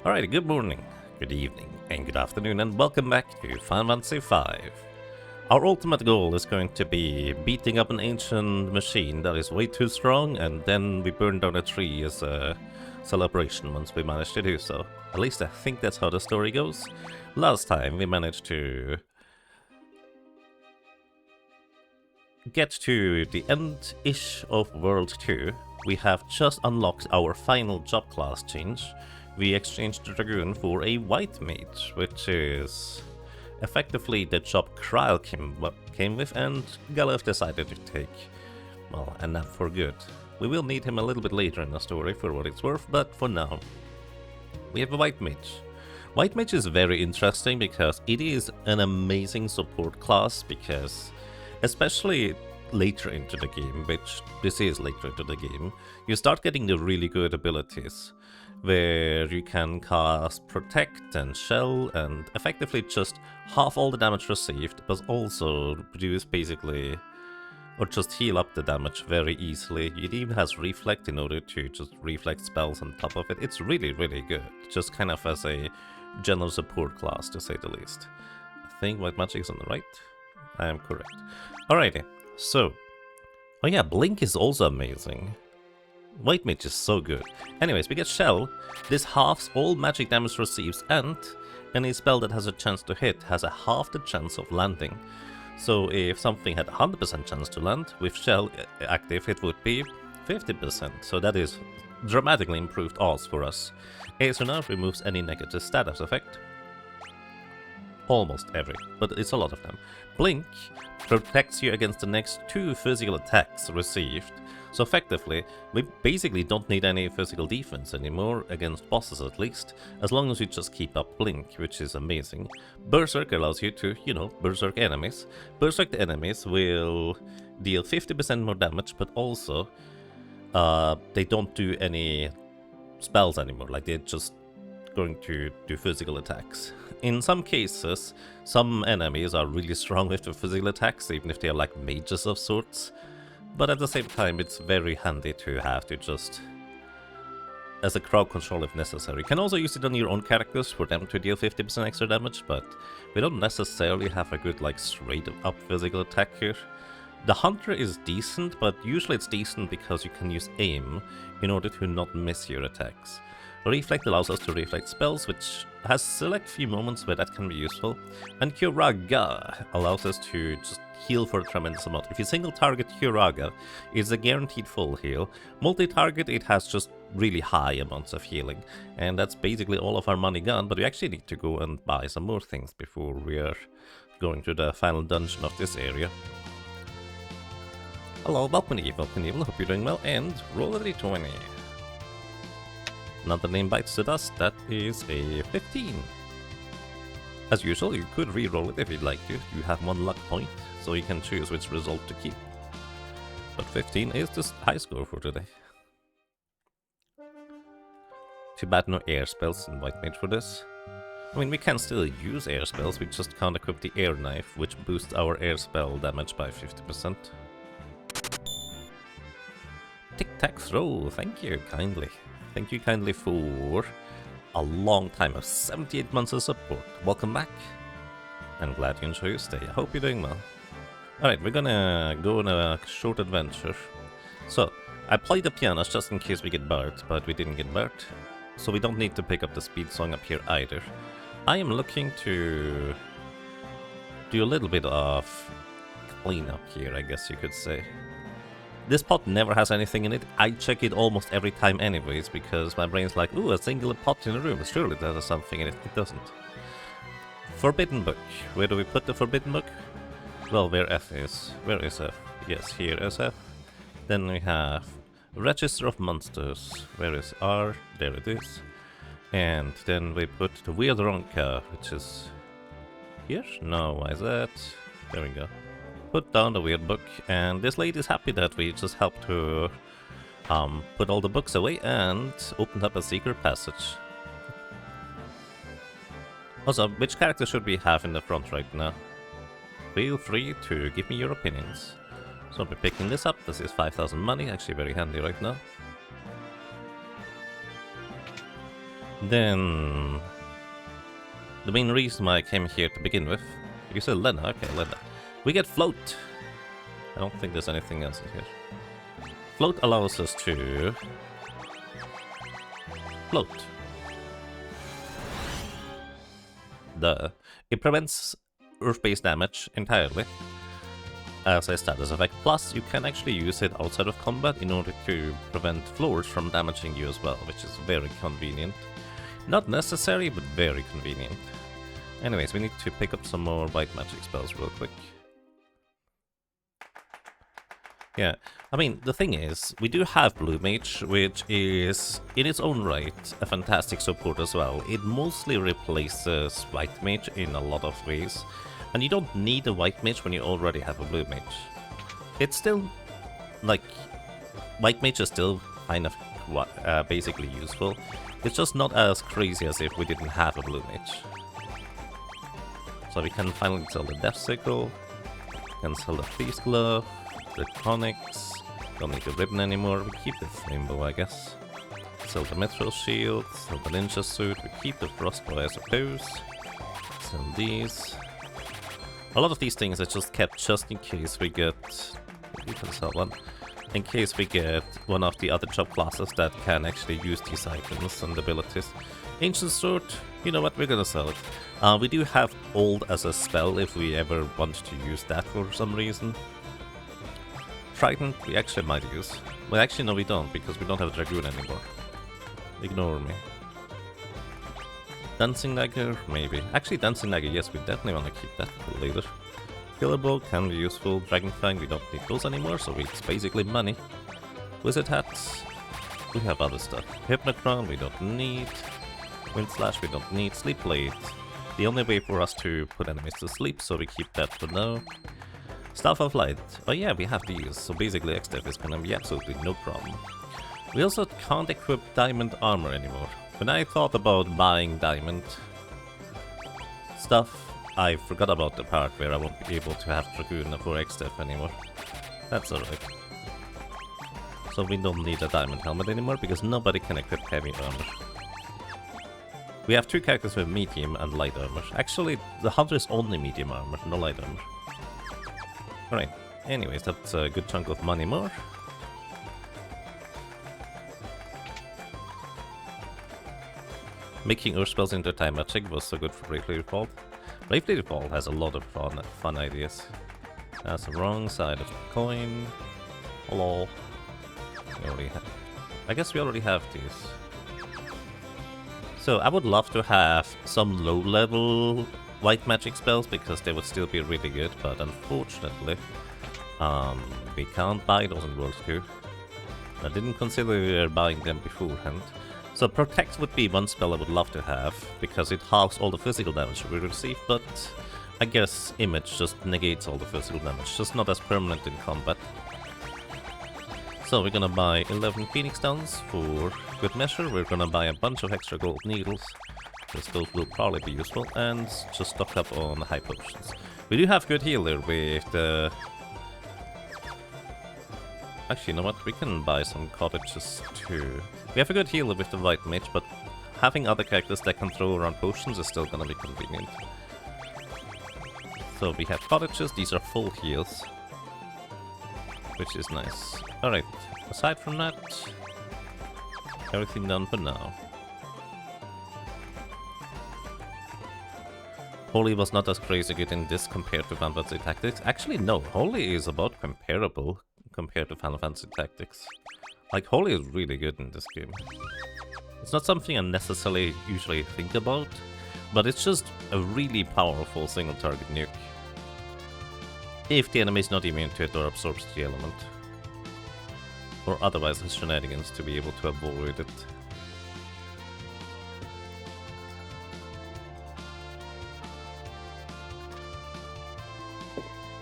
Alright, good morning, good evening, and good afternoon, and welcome back to Final Fantasy V. Our ultimate goal is going to be beating up an ancient machine that is way too strong, and then we burn down a tree as a celebration once we manage to do so. At least I think that's how the story goes. Last time we managed to get to the end-ish of World 2. We have just unlocked our final job class change. We exchanged the Dragoon for a White Mage, which is effectively the job Krile came with, and Galef decided to take, well, a nap for good. We will need him a little bit later in the story for what it's worth, but for now, we have a White Mage. White Mage is very interesting because it is an amazing support class, because especially later into the game, which this is later into the game, you start getting the really good abilities, where you can cast Protect and Shell and effectively just half all the damage received, but also reduce basically, or just heal up the damage very easily. It even has Reflect in order to just reflect spells on top of it. It's really, really good, just kind of as a general support class, to say the least. I think White Magic is on the right. I am correct. Alrighty, so, oh yeah, Blink is also amazing. White Mage is so good. Anyways, we get Shell. This halves all magic damage receives, and any spell that has a chance to hit has a half the chance of landing. So if something had 100% chance to land, with Shell active it would be 50%. So that is dramatically improved odds for us. Acer now removes any negative status effect. Almost every, but it's a lot of them. Blink protects you against the next 2 physical attacks received. So effectively, we basically don't need any physical defense anymore, against bosses at least, as long as you just keep up Blink, which is amazing. Berserk allows you to, berserk enemies. Berserk enemies will deal 50% more damage, but also they don't do any spells anymore, like they're just going to do physical attacks. In some cases, some enemies are really strong with the physical attacks, even if they are like mages of sorts. But at the same time, it's very handy to have to just, as a crowd control if necessary. You can also use it on your own characters for them to deal 50% extra damage, but we don't necessarily have a good, like, straight up physical attack here. The Hunter is decent, but usually it's decent because you can use aim in order to not miss your attacks. Reflect allows us to reflect spells, which has select few moments where that can be useful. And Kyuraga allows us to just heal for a tremendous amount. If you single target Kyuraga, it's a guaranteed full heal. Multi-target, it has just really high amounts of healing. And that's basically all of our money gone, but we actually need to go and buy some more things before we are going to the final dungeon of this area. Hello, welcome Evil, hope you're doing well, and roll a d20. Another name bites the dust, that is a 15. As usual, you could re-roll it if you'd like to. You have 1 luck point, so you can choose which result to keep. But 15 is the high score for today. Too bad no air spells in White Mage for this. I mean, we can still use air spells, we just can't equip the air knife, which boosts our air spell damage by 50%. Tic-tac-throw, thank you kindly. Thank you kindly for a long time of 78 months of support. Welcome back. I'm glad you enjoy your stay. I hope you're doing well. Alright, we're gonna go on a short adventure. So, I played the pianos just in case we get burnt, but we didn't get burnt. So we don't need to pick up the speed song up here either. I am looking to do a little bit of cleanup here, I guess you could say. This pot never has anything in it. I check it almost every time anyways, because my brain's like, ooh, a single pot in a room. Surely there has something in it. It doesn't. Forbidden Book. Where do we put the Forbidden Book? Well, where F is. Where is F? Yes, here is F. Then we have Register of Monsters. Where is R? There it is. And then we put the Weird Ronka, which is here? No, why is that? There we go. Put down the weird book, and this lady is happy that we just helped to put all the books away and opened up a secret passage. Also, which character should we have in the front right now? Feel free to give me your opinions. So I'll be picking this up. This is 5,000 money, actually very handy right now. Then the main reason why I came here to begin with, you said Lena, okay, Lena. We get float. I don't think there's anything else in here. Float allows us to float. It prevents earth-based damage entirely as a status effect. Plus, you can actually use it outside of combat in order to prevent floors from damaging you as well, which is very convenient. Not necessary, but very convenient. Anyways, we need to pick up some more white magic spells real quick. Yeah, I mean, the thing is, we do have Blue Mage, which is, in its own right, a fantastic support as well. It mostly replaces White Mage in a lot of ways, and you don't need a White Mage when you already have a Blue Mage. It's still, like, White Mage is still kind of basically useful. It's just not as crazy as if we didn't have a Blue Mage. So we can finally sell the Death Sickle, can sell the Priest Glove, the Tonics, don't need the ribbon anymore, we keep the Flamebow, I guess. Sell the Mithril Shield, sell the Ninja Suit, we keep the Frostbow, I suppose. Sell these. A lot of these things I just kept just in case we get... You can sell one. In case we get one of the other job classes that can actually use these items and abilities. Ancient Sword, you know what, we're gonna sell it. We do have Old as a spell if we ever want to use that for some reason. Trident, we actually might use. Well, actually, no, we don't, because we don't have Dragoon anymore. Ignore me. Dancing Dagger, maybe. Actually, Dancing Dagger, yes, we definitely want to keep that for later. Killer Bow can be useful. Dragonfang, we don't need those anymore, so it's basically money. Wizard Hats, we have other stuff. Hypnocron, we don't need. Wind Slash, we don't need. Sleep Blade, the only way for us to put enemies to sleep, so we keep that for now. Staff of Light, oh yeah, we have these, so basically Exdeath is gonna be absolutely no problem. We also can't equip diamond armor anymore. When I thought about buying diamond stuff, I forgot about the part where I won't be able to have Dragoon for Exdeath anymore. That's alright. So we don't need a diamond helmet anymore, because nobody can equip heavy armor. We have two characters with medium and light armor. Actually, the Hunter is only medium armor, no light armor. Alright, anyways, that's a good chunk of money more. Making Earth spells into time magic was so good for Bravely Default. Bravely Default has a lot of fun ideas. That's the wrong side of the coin. Hello. We already have... I guess we already have these. So I would love to have some low-level white magic spells because they would still be really good, but unfortunately we can't buy those in World 2. I didn't consider buying them beforehand. So Protect would be one spell I would love to have, because it halves all the physical damage we receive, but I guess Image just negates all the physical damage, just not as permanent in combat. So we're gonna buy 11 Phoenix Stones for good measure, we're gonna buy a bunch of extra gold needles, because those will probably be useful, and just stock up on high potions. We do have good healer with the... Actually, you know what? We can buy some cottages too. We have a good healer with the White Mage, but having other characters that can throw around potions is still gonna be convenient. So we have cottages, these are full heals, which is nice. Alright, aside from that, everything done for now. Holy was not as crazy good in this compared to Final Fantasy Tactics. Actually, no, Holy is about comparable compared to Final Fantasy Tactics. Like, Holy is really good in this game. It's not something I necessarily usually think about, but it's just a really powerful single target nuke. If the enemy is not immune to it or absorbs the element. Or otherwise has shenanigans to be able to avoid it.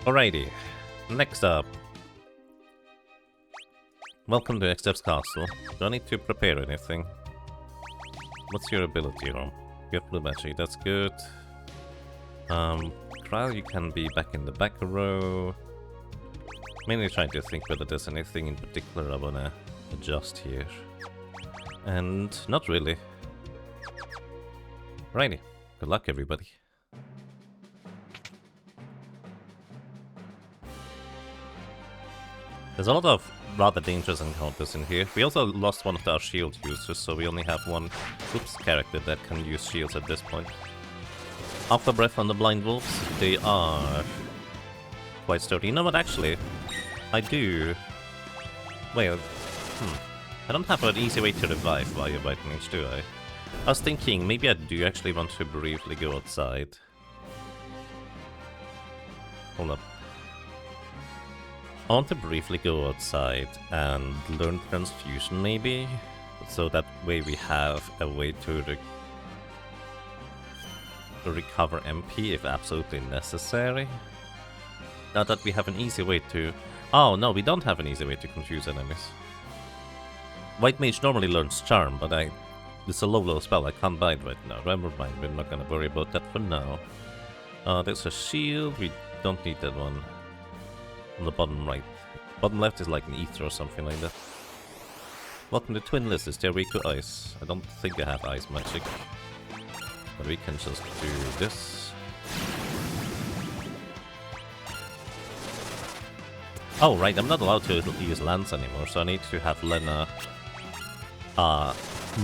Alrighty, next up. Welcome to Exdeath Castle. Do I need to prepare anything? What's your ability, Rom? You have blue magic, that's good. Trial, you can be back in the back row. Mainly trying to think whether there's anything in particular I wanna adjust here. And not really. Righty. Good luck, everybody. There's a lot of rather dangerous encounters in here. We also lost one of our shield users, so we only have one character that can use shields at this point. After breath on the blind wolves, they are quite sturdy. You know what, actually, I do... Well, I don't have an easy way to revive via White Mage, do I? I was thinking, maybe I do actually want to briefly go outside. Hold up. I want to briefly go outside and learn Transfusion, maybe? So that way we have a way to recover MP if absolutely necessary. Not that we have an easy way to... Oh, no, we don't have an easy way to confuse enemies. White Mage normally learns Charm, but it's a low spell, I can't buy it right now. Never mind, we're not gonna worry about that for now. There's a shield, we don't need that one. On the bottom right. Bottom left is like an ether or something like that. Welcome to Twin List, is there Rico Ice? I don't think I have Ice Magic. But we can just do this. Oh right, I'm not allowed to use Lance anymore, so I need to have Lena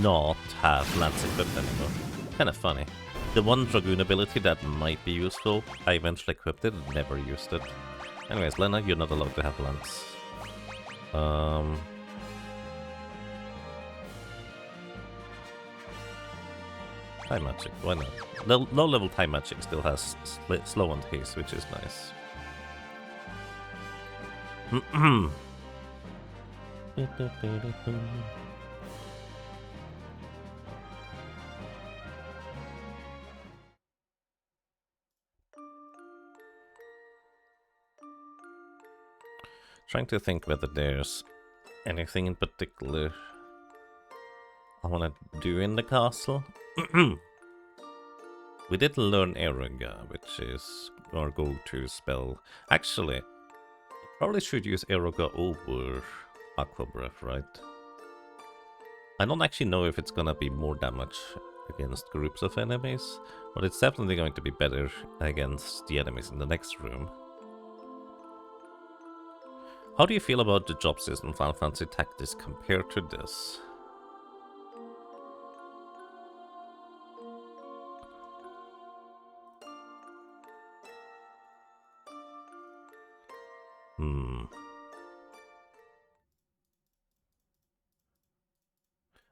not have Lance equipped anymore. Kinda funny. The one Dragoon ability that might be useful, I eventually equipped it and never used it. Anyways, Lena, you're not allowed to have Lance. Time Magic, why not? Low level Time Magic still has slow and haste, which is nice. Trying to think whether there's anything in particular I want to do in the castle. We did learn Eroga, which is our go-to spell. Actually, probably should use Eroga over Aqua Breath, right? I don't actually know if it's gonna be more damage against groups of enemies, but it's definitely going to be better against the enemies in the next room. How do you feel about the job system Final Fantasy Tactics compared to this?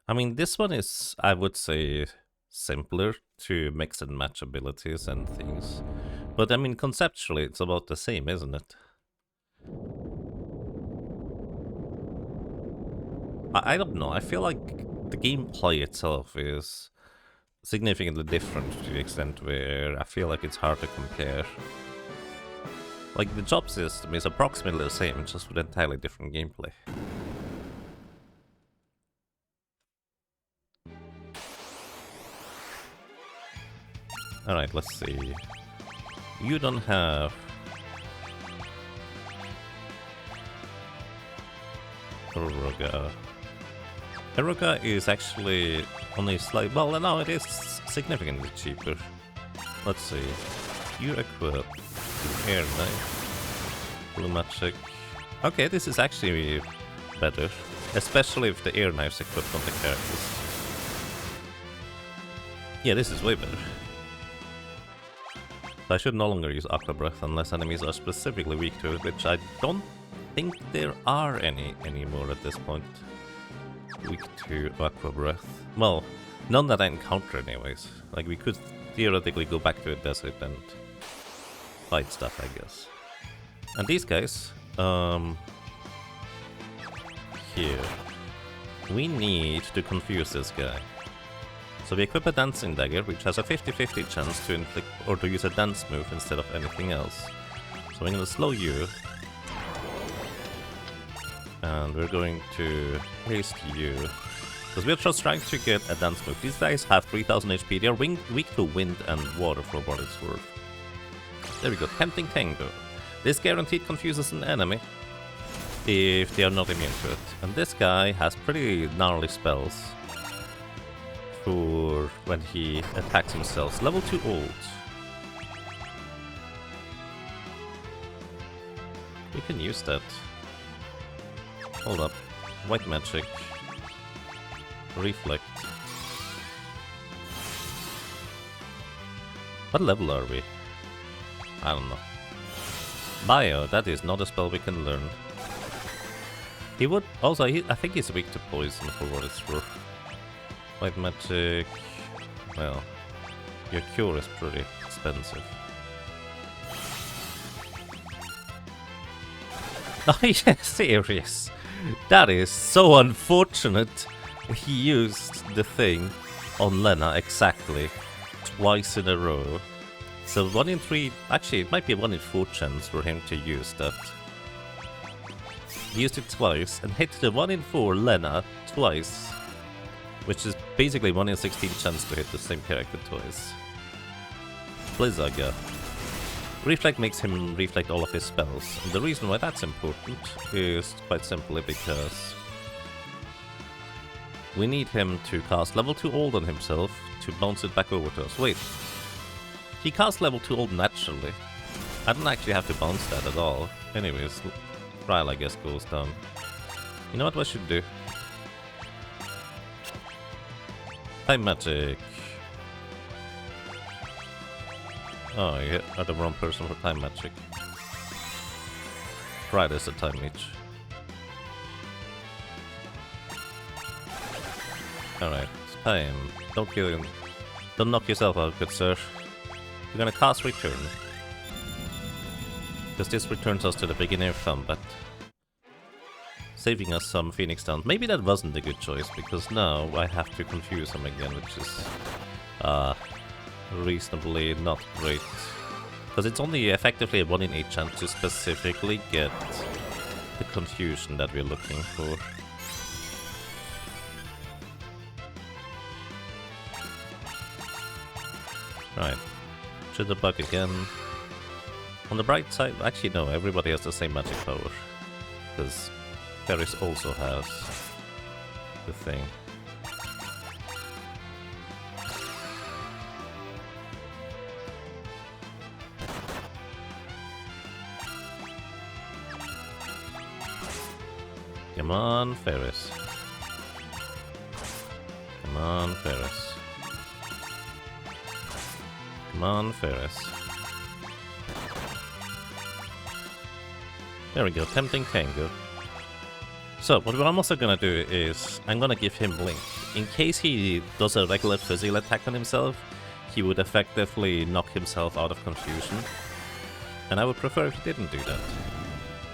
I mean, this one is, I would say, simpler to mix and match abilities and things. But I mean, conceptually, it's about the same, isn't it? I don't know, I feel like the gameplay itself is significantly different to the extent where I feel like it's hard to compare. Like, the job system is approximately the same, just with entirely different gameplay. Alright, let's see. You don't have... Eroga. Eroga is actually only slightly... Well, no, it is significantly cheaper. Let's see. You equip the Air Knife. Blue Magic. Okay, this is actually better. Especially if the Air Knife's equipped on the characters. Yeah, this is way better. I should no longer use Aqua Breath unless enemies are specifically weak to it, which I don't think there are any anymore at this point. Weak to Aqua Breath. Well, none that I encounter anyways. Like, we could theoretically go back to a desert and fight stuff, I guess. And these guys, here. We need to confuse this guy. So we equip a Dancing Dagger, which has a 50-50 chance to inflict or to use a dance move instead of anything else. So I'm gonna slow you. And we're going to haste you. Because we're just trying to get a dance move. These guys have 3000 HP, they're weak to wind and water for what it's worth. There we go, Tempting Tango. This guaranteed confuses an enemy if they are not immune to it. And this guy has pretty gnarly spells. for when he attacks himself. Level 2 ult. You can use that. Hold up. White magic. Reflect. What level are we? I don't know. Bio, that is not a spell we can learn. He would... Also, I think he's weak to poison for what it's worth. White magic... Well... Your cure is pretty expensive. Oh yeah, serious! That is so unfortunate! He used the thing on Lena exactly twice in a row. So 1 in 3... Actually, it might be a 1 in 4 chance for him to use that. He used it twice and hit the 1 in 4 Lena twice. Which is basically 1 in 16 chance to hit the same character twice. Blizzaga. Reflect makes him reflect all of his spells. And the reason why that's important is quite simply because we need him to cast level 2 ult on himself to bounce it back over to us. Wait. He cast level 2 ult naturally. I don't actually have to bounce that at all. Anyways, trial I guess goes down. You know what I should do? Time magic. Oh, you are the wrong person for time magic. Try this a time each. Alright, time. Don't kill him. Don't knock yourself out, good sir. We're gonna cast return. Because this returns us to the beginning of combat. Saving us some Phoenix Downs. Maybe that wasn't a good choice, because now I have to confuse him again, which is reasonably not great. Because it's only effectively a 1 in 8 chance to specifically get the confusion that we're looking for. Right. The bug again. On the bright side, actually no, everybody has the same magic power. Because Ferris also has the thing. Come on, Ferris. Come on, Ferris. Come on, Ferris. There we go, tempting tango. So, what I'm also gonna do is, I'm gonna give him Blink. In case he does a regular physical attack on himself, he would effectively knock himself out of confusion. And I would prefer if he didn't do that.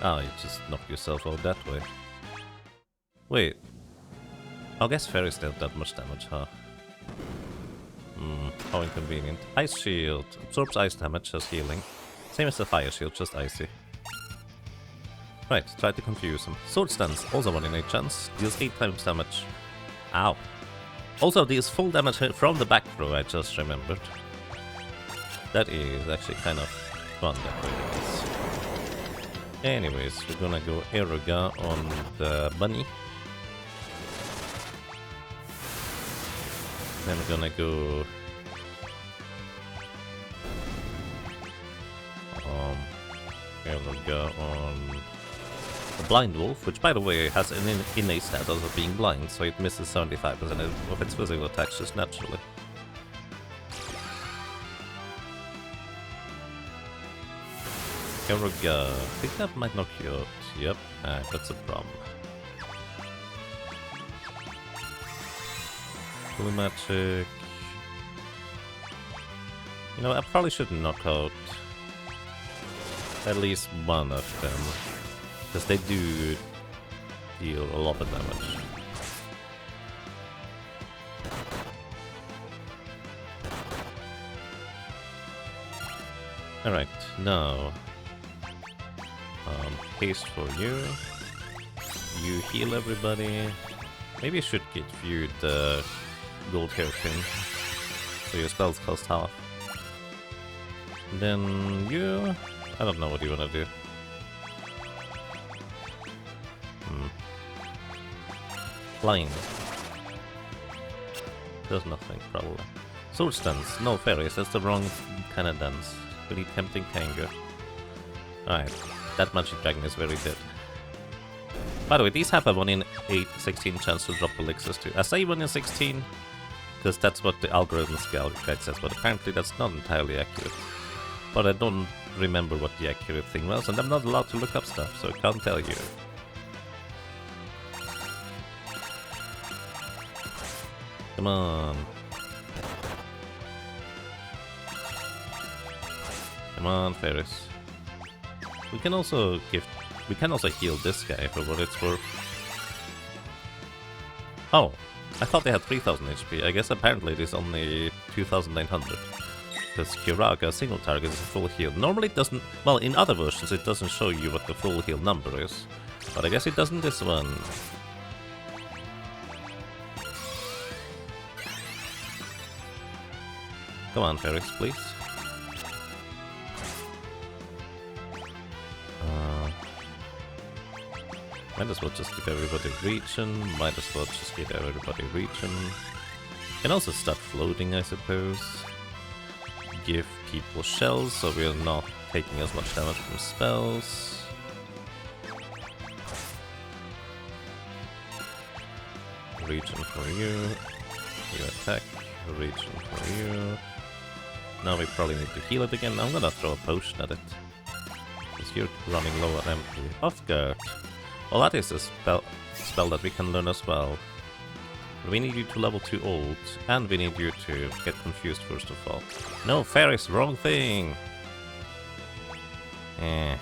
Ah, you just knock yourself out that way. Wait. I guess Ferris dealt that much damage, huh? How inconvenient. Ice Shield. Absorbs ice damage as healing. Same as the Fire Shield, just icy. Right, try to confuse him. Sword Stance, also 1 in 8 chance. Deals 8 times damage. Ow. Also deals full damage from the back row, I just remembered. That is actually kind of fun that way, I guess. Anyways, we're gonna go Eroga on the bunny. Then we're gonna go... Eroga on the Blind Wolf, which by the way has an innate status of being blind, so it misses 75% of its physical attacks just naturally. Eroga, I think that might knock you out. Yep, that's a problem. Blue magic. You know, I probably should knock out at least one of them, because they do deal a lot of damage. Alright, now haste for you. You heal everybody. Maybe I should give you the gold hairpin, so your spells cost half. Then you... I don't know what you wanna do. Blind. Does nothing, probably. Sword stance. No fairies, that's the wrong kind of dance. We need Tempting Tango. Alright, that magic dragon is very dead. By the way, these have a 1 in 16 chance to drop elixirs too. I say 1 in 16 because that's what the algorithm guide says, but apparently that's not entirely accurate. But I don't remember what the accurate thing was, and I'm not allowed to look up stuff, so I can't tell you. Come on. Come on, Ferris. We can also heal this guy for what it's worth. Oh, I thought they had 3000 HP. I guess apparently it is only 2900. Because Kiraga single target is a full heal. Normally it doesn't... Well, in other versions it doesn't show you what the full heal number is. But I guess it doesn't this one. Come on, Ferris, please. Might as well just give everybody region. Might as well just give everybody region. Can also start floating, I suppose. Give people shells, so we're not taking as much damage from spells. Region for you. You attack. Region for you. Now we probably need to heal it again. I'm gonna throw a potion at it. Because you're running low on MP. Off guard. Well, that is a spell that we can learn as well. We need you to level 2 ult, and we need you to get confused first of all. No, Ferris, wrong thing! I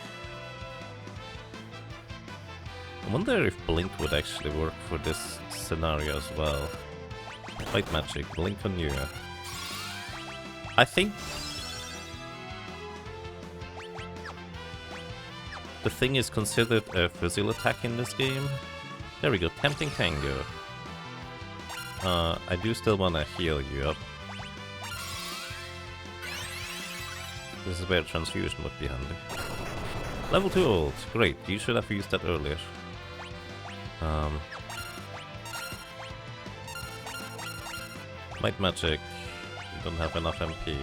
wonder if Blink would actually work for this scenario as well. White magic, Blink on you. I think... the thing is considered a physical attack in this game. There we go, Tempting Tango. I do still want to heal you up. This is where transfusion would be handy. Level 2 ult, great, you should have used that earlier. Light magic, we don't have enough MP.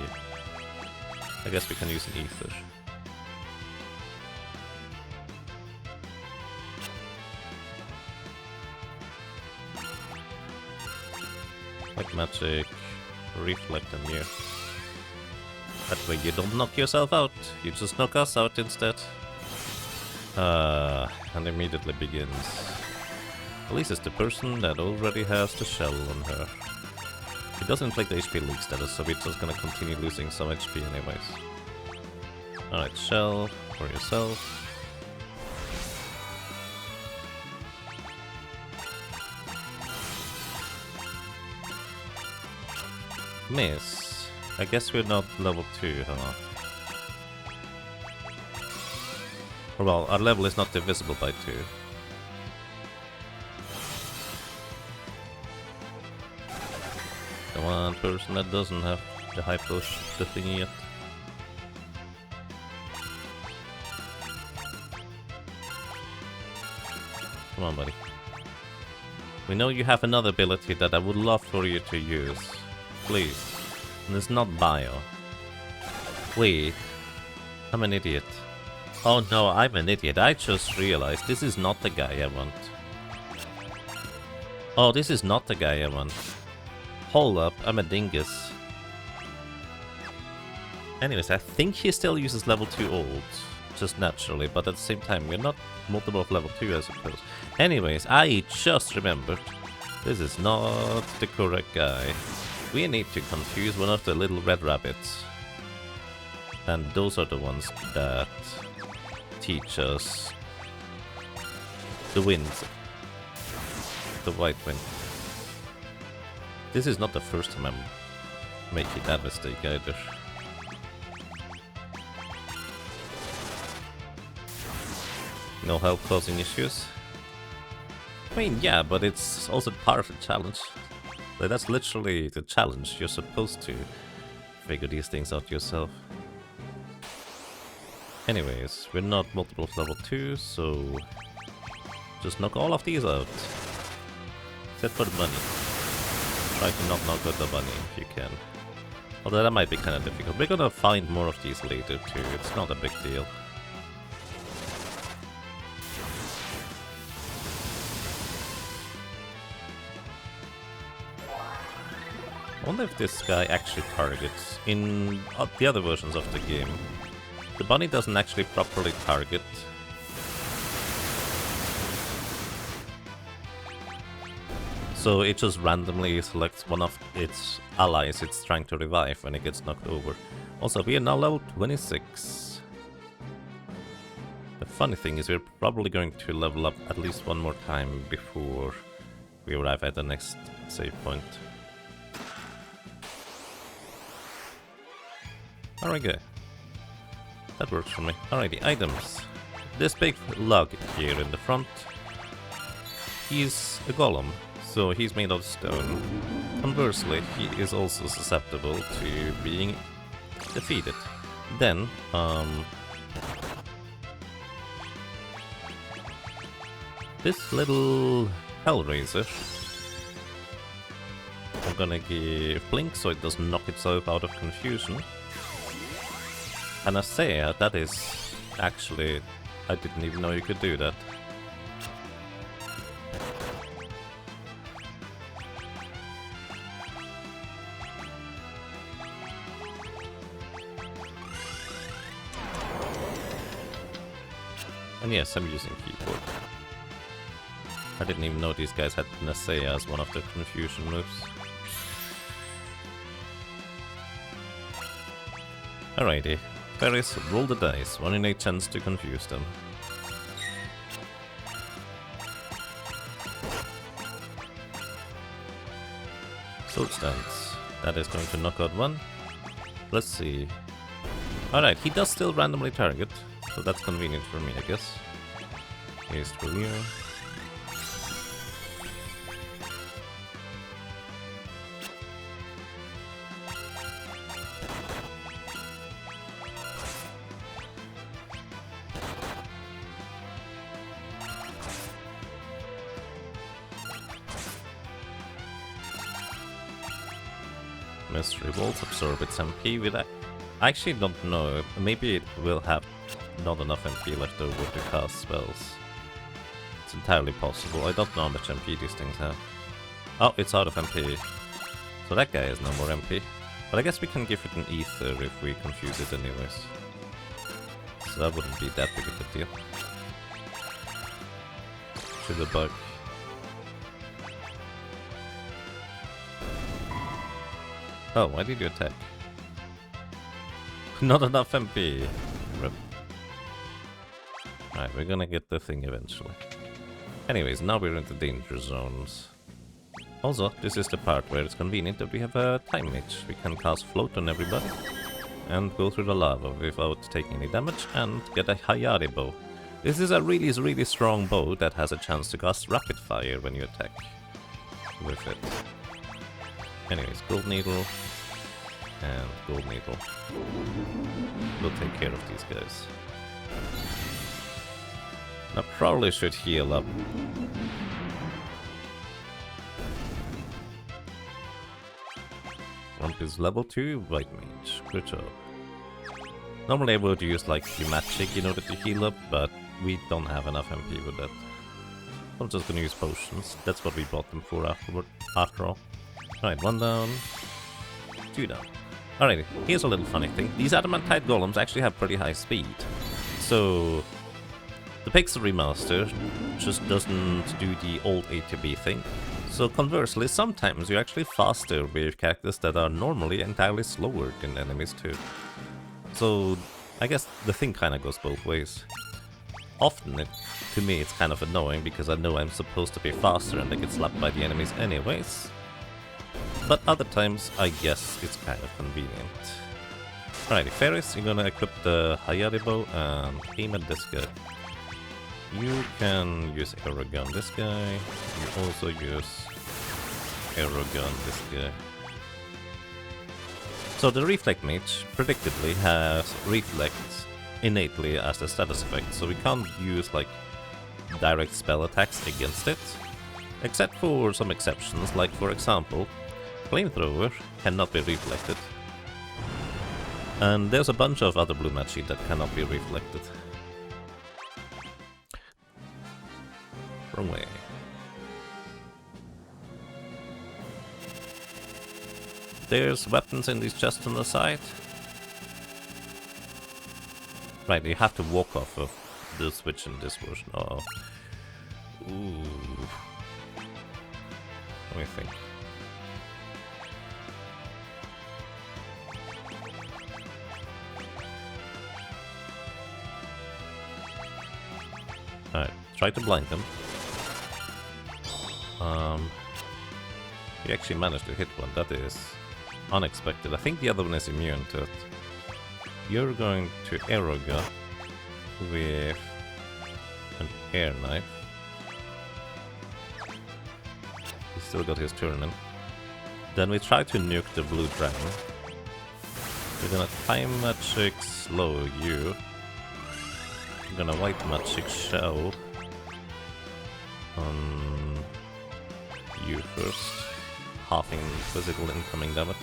I guess we can use an ether. Light magic, reflect on you. That way you don't knock yourself out, you just knock us out instead. And immediately begins. At least it's the person that already has the shell on her. It doesn't inflict the HP leak status, so we're just gonna continue losing some HP anyways. Alright, shell for yourself. Miss. I guess we're not level 2, huh? Or well, our level is not divisible by 2. The one person that doesn't have the high push, the thingy yet. Come on, buddy. We know you have another ability that I would love for you to use. Please. And it's not bio. Wait. I'm an idiot. Oh no, I'm an idiot. I just realized this is not the guy I want. Oh, this is not the guy I want. Hold up, I'm a dingus. Anyways, I think he still uses level 2 ult. Just naturally, but at the same time, we're not multiple of level 2, I suppose. Anyways, I just remembered. This is not the correct guy. We need to confuse one of the little red rabbits. And those are the ones that teach us the wind. The white wind. This is not the first time I'm making that mistake either. No help causing issues? I mean, yeah, but it's also part of the challenge. Like, that's literally the challenge. You're supposed to figure these things out yourself. Anyways, we're not multiple of level 2, so just knock all of these out. Except for the money. Try to not knock out the bunny if you can. Although that might be kind of difficult. We're gonna find more of these later too, it's not a big deal. I wonder if this guy actually targets. In the other versions of the game, the bunny doesn't actually properly target. So it just randomly selects one of its allies it's trying to revive when it gets knocked over. Also, we are now level 26. The funny thing is we're probably going to level up at least one more time before we arrive at the next save point. Alright, good. That works for me. Alrighty, items. This big lug here in the front, he's a golem. So he's made of stone. Conversely, he is also susceptible to being defeated. Then, this little Hellraiser, I'm gonna give Blink so it doesn't knock itself out of confusion. And I say that is actually, I didn't even know you could do that. And yes, I'm using keyboard. I didn't even know these guys had Naseya as one of their confusion moves. Alrighty, Ferris, roll the dice. 1 in 8 chance to confuse them. Sword stance. That is going to knock out one. Let's see. Alright, he does still randomly target. So that's convenient for me, I guess. Here's for you. Mystery Bolts absorb its MP with that. I actually don't know. Maybe it will have not enough MP left over to cast spells. It's entirely possible. I don't know how much MP these things have. Oh, it's out of MP. So that guy has no more MP. But I guess we can give it an ether if we confuse it anyways. So that wouldn't be that big of a deal. To the bug. Oh, why did you attack? Not enough MP. Rip. Alright, we're gonna get the thing eventually. Anyways, now we're into danger zones. Also, this is the part where it's convenient that we have a time mage. We can cast float on everybody and go through the lava without taking any damage and get a Hayari bow. This is a really strong bow that has a chance to cast rapid fire when you attack with it. Anyways, gold needle and gold needle. We'll take care of these guys. I probably should heal up. Rump is level 2, white mage. Good job. Normally I would use like magic in order to heal up, but we don't have enough MP with that. I'm just gonna use potions. That's what we bought them for after all. Alright, 1 down, 2 down. Alright, here's a little funny thing. These adamantite golems actually have pretty high speed. So the Pixel remaster just doesn't do the old A to B thing. So conversely, sometimes you're actually faster with characters that are normally entirely slower than enemies too. So I guess the thing kinda goes both ways. Often, to me, it's kind of annoying because I know I'm supposed to be faster and I get slapped by the enemies anyways. But other times, I guess it's kind of convenient. Alrighty, Ferris, you're gonna equip the Hayari bow and aim at this guy. You can use arrow gun this guy. You also use arrow gun this guy. So the Reflect Mage, predictably, has Reflect innately as a status effect, so we can't use like direct spell attacks against it. Except for some exceptions, like for example, Flamethrower cannot be reflected. And there's a bunch of other blue magic that cannot be reflected. Wrong way. There's weapons in these chests on the side. Right, you have to walk off of the switch in this version. Uh oh. Ooh. Let me think. Alright, try to blind them. You actually managed to hit one, that is unexpected. I think the other one is immune to it. You're going to arrow gun with an air knife. He still got his turn in. Then we try to nuke the blue dragon. We're gonna time magic slow you. We're gonna white magic shell on you first, halving physical incoming damage.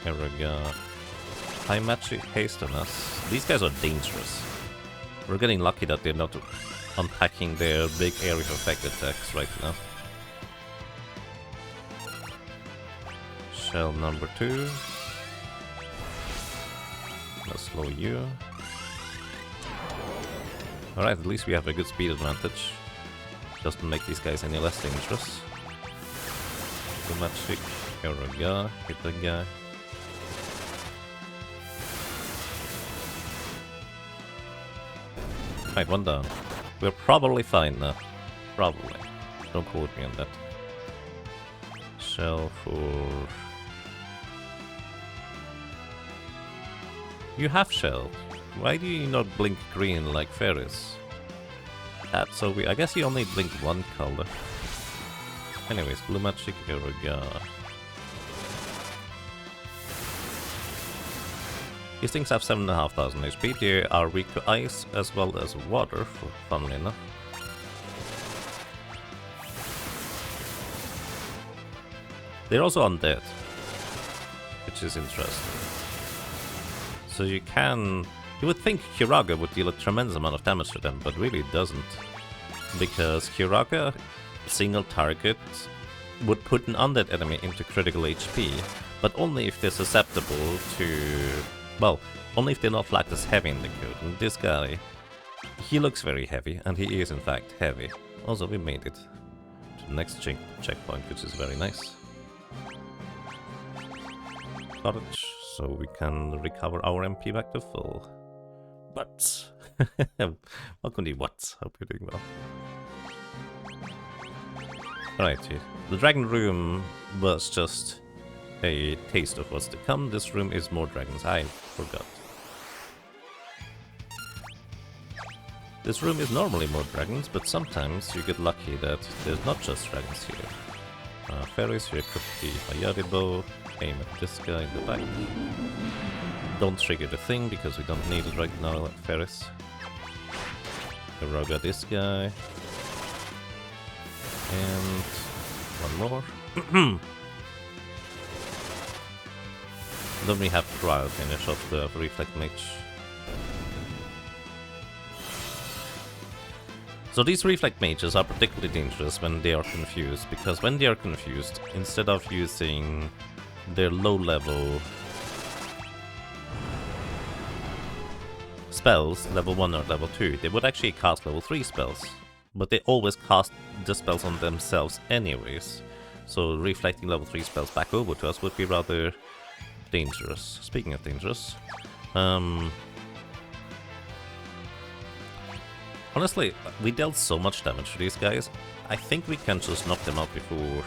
Here we go. High magic haste on us. These guys are dangerous. We're getting lucky that they're not unpacking their big area effect attacks right now. Shell number 2. Let's slow you. Alright, at least we have a good speed advantage. Doesn't make these guys any less dangerous. Blue magic, here we go, hit the guy. Right, one down. We're probably fine now. Probably. Don't quote me on that. Shell for... You have shell. Why do you not blink green like Ferris? That's so weird. I guess you only blink one color. Anyways, blue magic, here we go. These things have 7,500 HP. They are weak to ice as well as water, funnily enough. They're also undead, which is interesting. So you can... You would think Kiraga would deal a tremendous amount of damage to them, but really it doesn't. Because Kiraga, single target, would put an undead enemy into critical HP, but only if they're susceptible to... Well, only if they're not flagged as heavy in the code. And this guy, he looks very heavy, and he is in fact heavy. Also, we made it to the next checkpoint, which is very nice. Cottage, so we can recover our MP back to full. But, welcome to what? Hope you're doing well. Alright, the dragon room was just a taste of what's to come. This room is more dragons. I forgot. This room is normally more dragons, but sometimes you get lucky that there's not just dragons here. Fairies, here could be a Yari bow. Aim at this guy in the back. Don't trigger the thing because we don't need it right now, like Ferris. Roga this guy. And one more. Then we have Trial finish off the Reflect Mage. So these Reflect Mages are particularly dangerous when they are confused, because when they are confused, instead of using their low level spells, level 1 or level 2, they would actually cast level 3 spells. But they always cast the spells on themselves anyways. So reflecting level 3 spells back over to us would be rather dangerous. Speaking of dangerous, honestly, we dealt so much damage to these guys, I think we can just knock them out before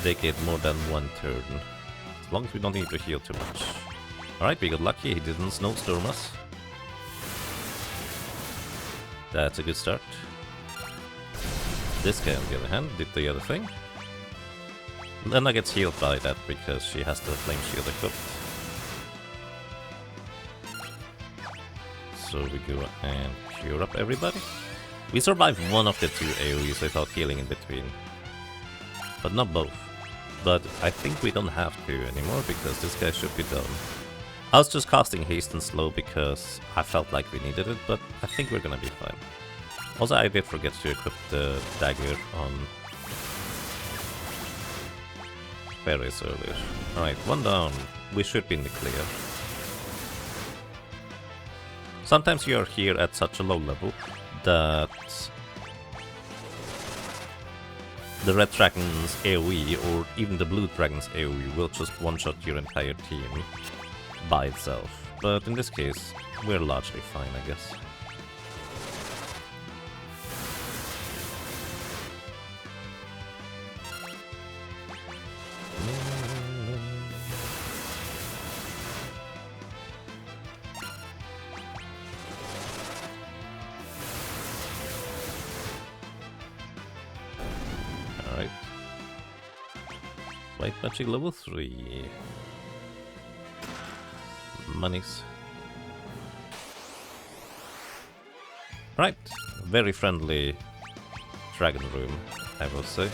they get more than one turn. As long as we don't need to heal too much. Alright, we got lucky, he didn't snowstorm us. That's a good start. This guy, on the other hand, did the other thing. Lena gets healed by that because she has the flame shield equipped. So we go and cure up everybody. We survived one of the two AoEs without healing in between. But not both. But I think we don't have to anymore because this guy should be done. I was just casting haste and slow because I felt like we needed it, but I think we're gonna be fine. Also, I did forget to equip the dagger on Ferris earlier. Alright, one down. We should be in the clear. Sometimes you're here at such a low level that the red dragon's AoE or even the blue dragon's AoE will just one-shot your entire team by itself. But in this case, we're largely fine, I guess. Alright. White magic level 3. Monies. Right, very friendly dragon room, I will say.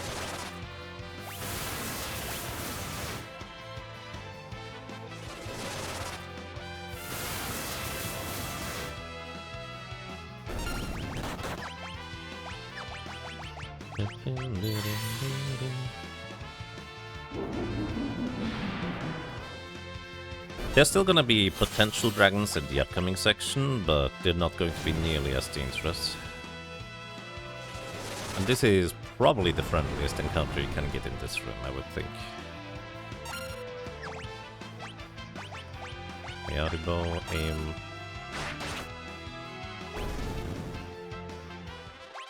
There's still gonna be potential dragons in the upcoming section, but they're not going to be nearly as dangerous. And this is probably the friendliest encounter you can get in this room, I would think. Yaribo, aim.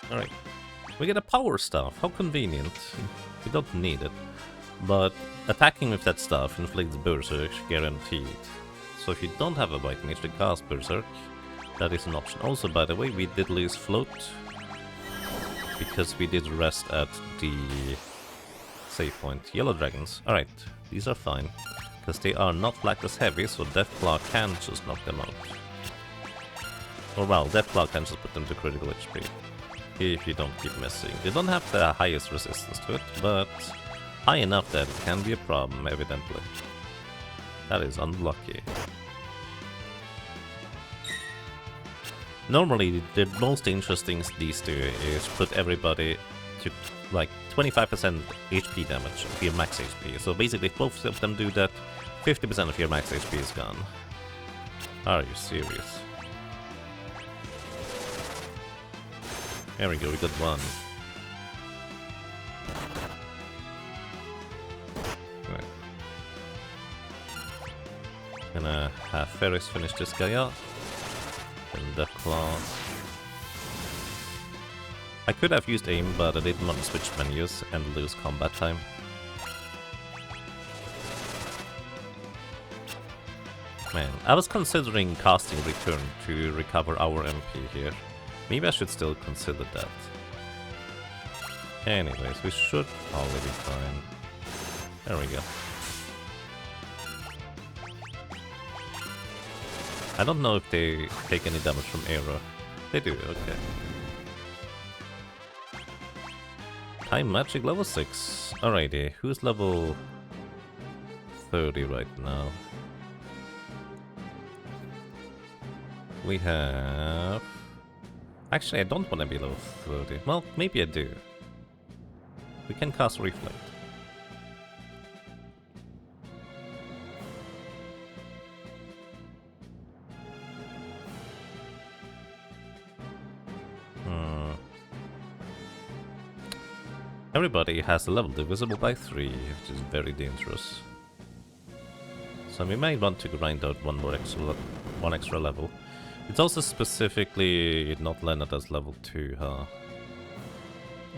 Alright. We get a power staff, how convenient. We don't need it. But attacking with that staff inflicts Berserk guaranteed. So if you don't have a white mage to cast Berserk, that is an option. Also, by the way, we did lose float because we did rest at the save point. Yellow dragons. Alright, these are fine. Because they are not Blacklist heavy, so Deathclaw can just knock them out. Or well, Deathclaw can just put them to critical HP. If you don't keep messing. They don't have the highest resistance to it, but high enough that it can be a problem, evidently. That is unlucky. Normally, the most dangerous things these do is put everybody to like 25% HP damage of your max HP. So basically, if both of them do that, 50% of your max HP is gone. Are you serious? There we go, we got one. Gonna have Ferris finish this guy off. And the claw. I could have used aim, but I didn't want to switch menus and lose combat time. Man, I was considering casting Return to recover our MP here. Maybe I should still consider that. Anyways, we should probably be fine. There we go. I don't know if they take any damage from arrow. They do, okay. Time magic level 6. Alrighty, who's level 30 right now? We have... Actually, I don't want to be level 30. Well, maybe I do. We can cast Reflect. Everybody has a level divisible by 3, which is very dangerous. So we may want to grind out one extra level. It's also specifically not landed as level 2, huh?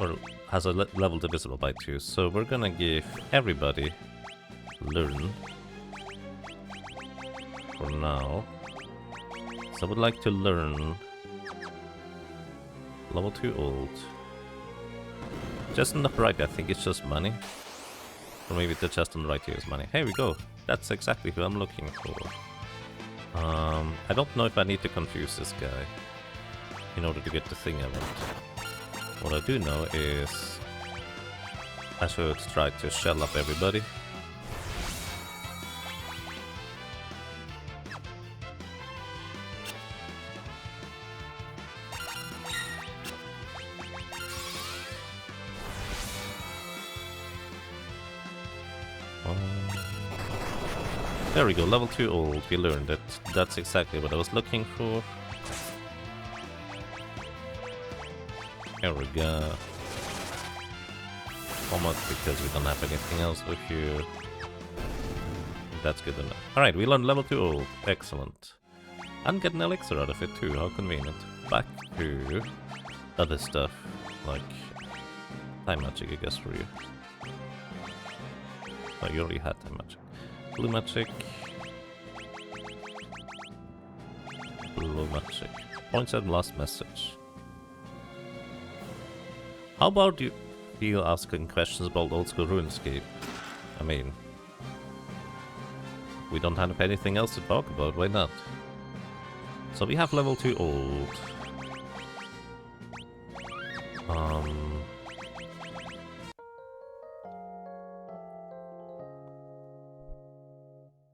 Or has a level divisible by 2, so we're gonna give everybody learn for now. So I would like to learn level 2 ult. Just on the right, I think it's just money. Or maybe the chest on the right here is money. Here we go. That's exactly who I'm looking for. I don't know if I need to confuse this guy. in order to get the thing I want. What I do know is I should try to shell up everybody. There we go, level 2 old, we learned it. That's exactly what I was looking for. Here we go. Almost because we don't have anything else with you. That's good enough. Alright, we learned level 2 old. Excellent. And get an elixir out of it too, how convenient. Back to other stuff, like time magic, I guess, for you. Oh, you already had time magic. Blue magic. Blue magic. Points and last message. How about you feel asking questions about old school RuneScape? I mean, we don't have anything else to talk about, why not? So we have level 2 old.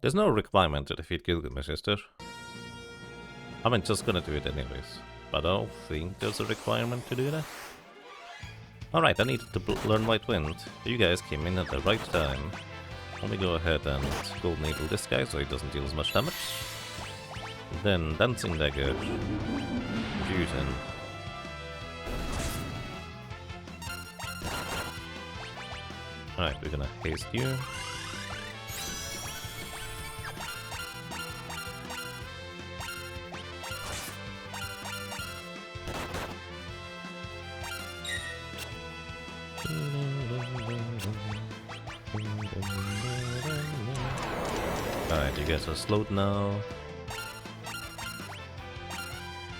There's no requirement to defeat Gilgamesh, is there? I mean, just gonna do it anyways. But I don't think there's a requirement to do that. Alright, I needed to learn White Wind. You guys came in at the right time. Let me go ahead and Gold Needle this guy so he doesn't deal as much damage. Then Dancing Dagger. Fusion. Alright, we're gonna haste you. Alright, you guys are slowed now.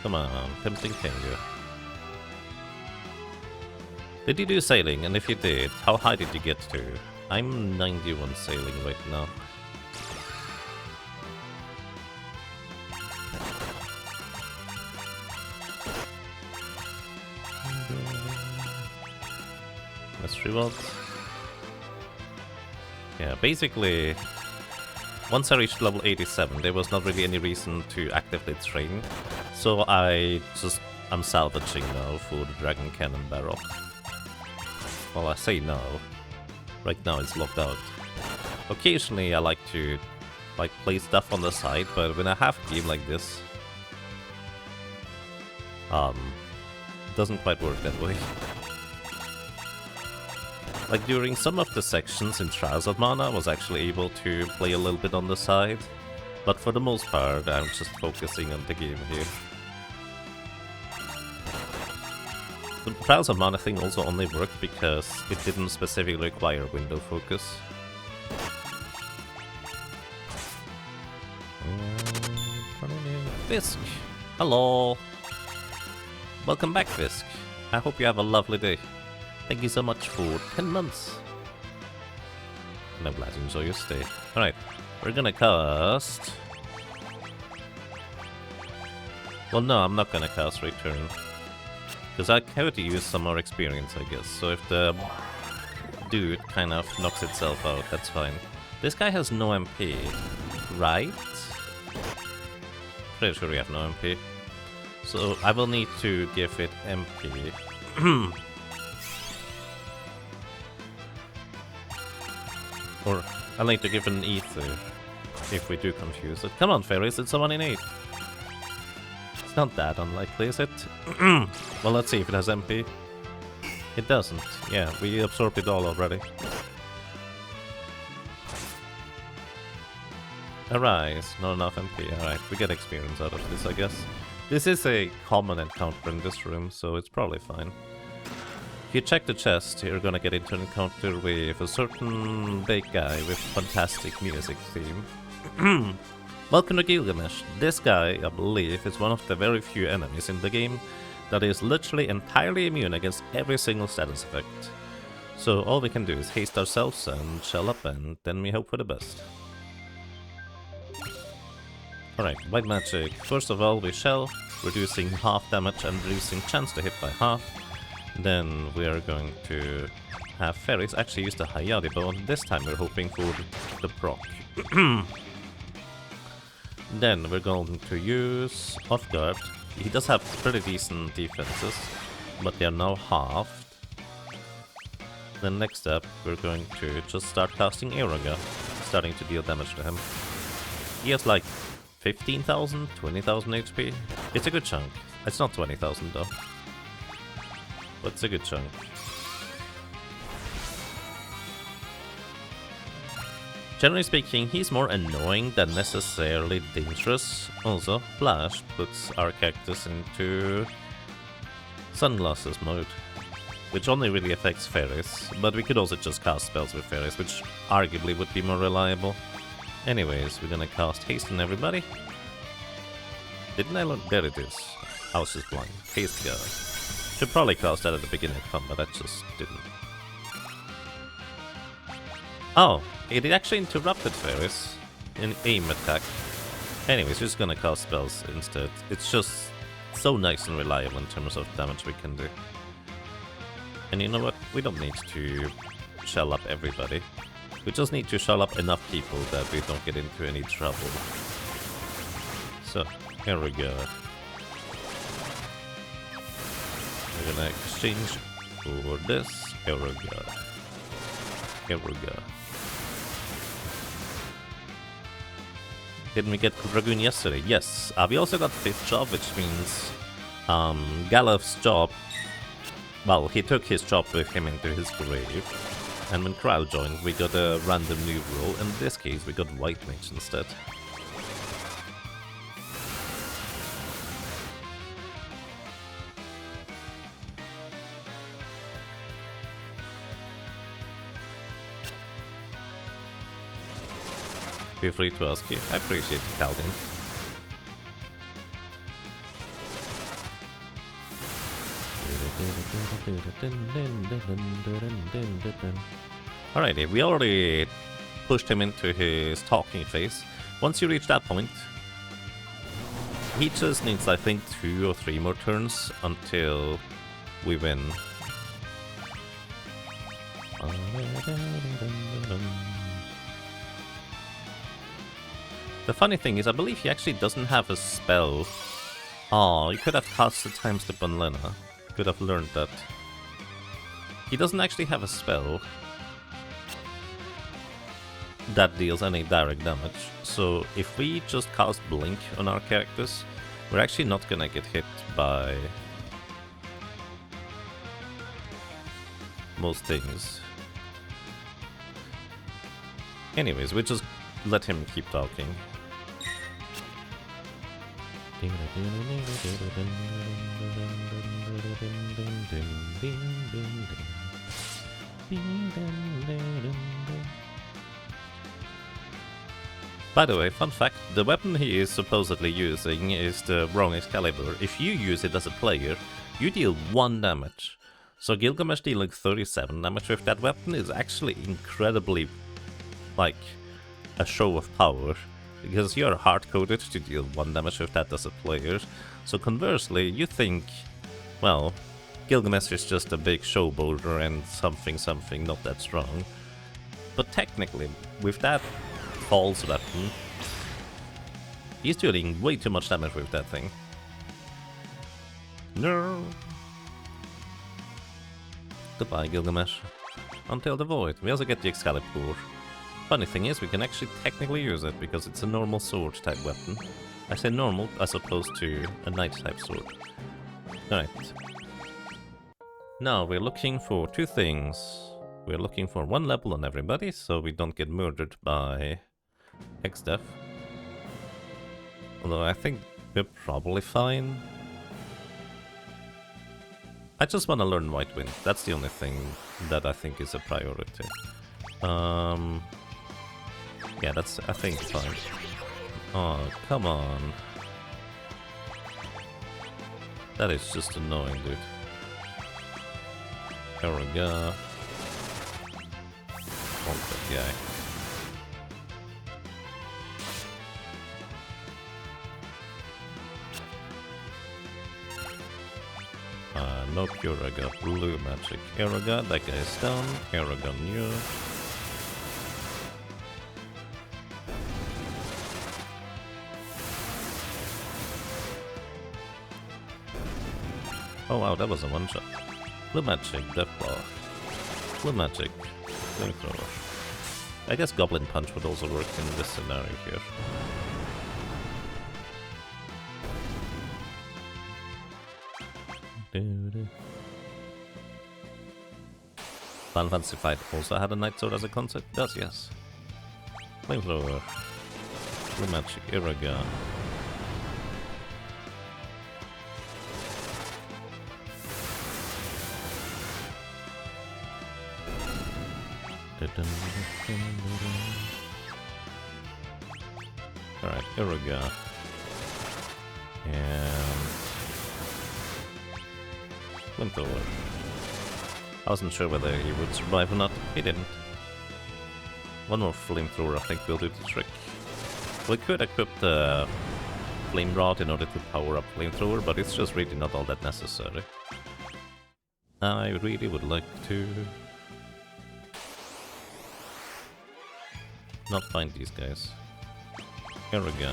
Come on, tempting finger. Did you do sailing? And if you did, how high did you get to? I'm 91 sailing right now. Let's reward. Yeah, basically, once I reached level 87, there was not really any reason to actively train. So I'm salvaging now for the Dragon Cannon Barrel. Well, I say no. Right now it's locked out. Occasionally I like to play stuff on the side, but when I have a game like this, it doesn't quite work that way. Like during some of the sections in Trials of Mana, I was actually able to play a little bit on the side, but for the most part I'm just focusing on the game here. The Trials of Mana thing also only worked because it didn't specifically require window focus. Fisk! Hello! Welcome back, Fisk. I hope you have a lovely day. Thank you so much for 10 months. And I'm glad you enjoy your stay. Alright, we're gonna cast... Well, no, I'm not gonna cast Return. Because I could use some more experience, I guess. So if the dude kind of knocks itself out, that's fine. This guy has no MP, right? Pretty sure we have no MP. So I will need to give it MP. Or I'll need to give it an ether if we do confuse it. Come on, fairies, it's someone in 8. It's not that unlikely, is it? Well, let's see if it has MP. It doesn't. Yeah, we absorbed it all already. Arise. Not enough MP. Alright, we get experience out of this, I guess. This is a common encounter in this room, so it's probably fine. If you check the chest, you're gonna get into an encounter with a certain big guy with fantastic music theme. Welcome to Gilgamesh. This guy, I believe, is one of the very few enemies in the game that is literally entirely immune against every single status effect. So all we can do is haste ourselves and shell up, and then we hope for the best. Alright, white magic. First of all, we shell, reducing half damage and reducing chance to hit by half. Then we are going to have fairies actually use the Hayate bow, and this time we're hoping for the proc. Then we're going to use off guard. He does have pretty decent defenses, but they are now halved. Then next step, we're going to just start casting Aeroga, starting to deal damage to him. He has like 15,000, 20,000 HP. It's a good chunk. It's not 20,000 though, but it's a good chunk. Generally speaking, he's more annoying than necessarily dangerous. Also, Flash puts our characters into sunglasses mode, which only really affects fairies, but we could also just cast spells with fairies, which arguably would be more reliable. Anyways, we're gonna cast Haste on everybody. Didn't I learn? There it is. I was just blind. Haste guard. Should probably cast that at the beginning of combat, I just didn't. Oh, it actually interrupted fairies in aim attack. Anyways, we're just gonna cast spells instead. It's just so nice and reliable in terms of damage we can do. And you know what? We don't need to shell up everybody. We just need to shell up enough people that we don't get into any trouble. So, here we go. We're gonna exchange for this. Here we go. Here we go. Didn't we get Dragoon yesterday? Yes. We also got 5th job, which means Galuf's job. Well, he took his job with him into his grave. And when Kral joined, we got a random new role. In this case, we got White Mage instead. Feel free to ask you. I appreciate it, Calvin. Alrighty, we already pushed him into his talking phase. Once you reach that point, he just needs, I think, 2 or 3 more turns until we win. The funny thing is, I believe he actually doesn't have a spell. Oh, you could have casted Time Step on Lena. Could have learned that. He doesn't actually have a spell that deals any direct damage. So if we just cast Blink on our characters, we're actually not gonna get hit by most things. Anyways, we just let him keep talking. By the way, fun fact, the weapon he is supposedly using is the wrong Excalibur. If you use it as a player, you deal 1 damage. So Gilgamesh dealing 37 damage with that weapon is actually incredibly, like, a show of power. Because you're hard-coded to deal 1 damage with that as a player. So conversely, you think, well, Gilgamesh is just a big showboater and something not that strong. But technically, with that false weapon, he's dealing way too much damage with that thing. No. Goodbye, Gilgamesh. Until the void. We also get the Excalibur. Funny thing is, we can actually technically use it because it's a normal sword type weapon. I say normal as opposed to a knight type sword. Alright. Now we're looking for 2 things. We're looking for 1 level on everybody so we don't get murdered by Exdeath. Although I think we're probably fine. I just want to learn White Wind. That's the only thing that I think is a priority. Yeah, that's, I think, fine. Oh, come on. That is just annoying, dude. There we go. Bonk that guy. No Cura got blue magic. Eraga, that guy's down. Eraga new. Oh wow, that was a one shot. Blue magic, Deathclaw. Blue magic, flamethrower. I guess Goblin Punch would also work in this scenario here. Final Fantasy Fiesta also had a Night Sword as a concept? Does, yes. Flamethrower. Blue magic, Iraga. Alright, Iraga. And flamethrower. I wasn't sure whether he would survive or not. He didn't. One more flamethrower I think will do the trick. We could equip the flame rod in order to power up flamethrower, but it's just really not all that necessary. I really would like to not find these guys. Iraga.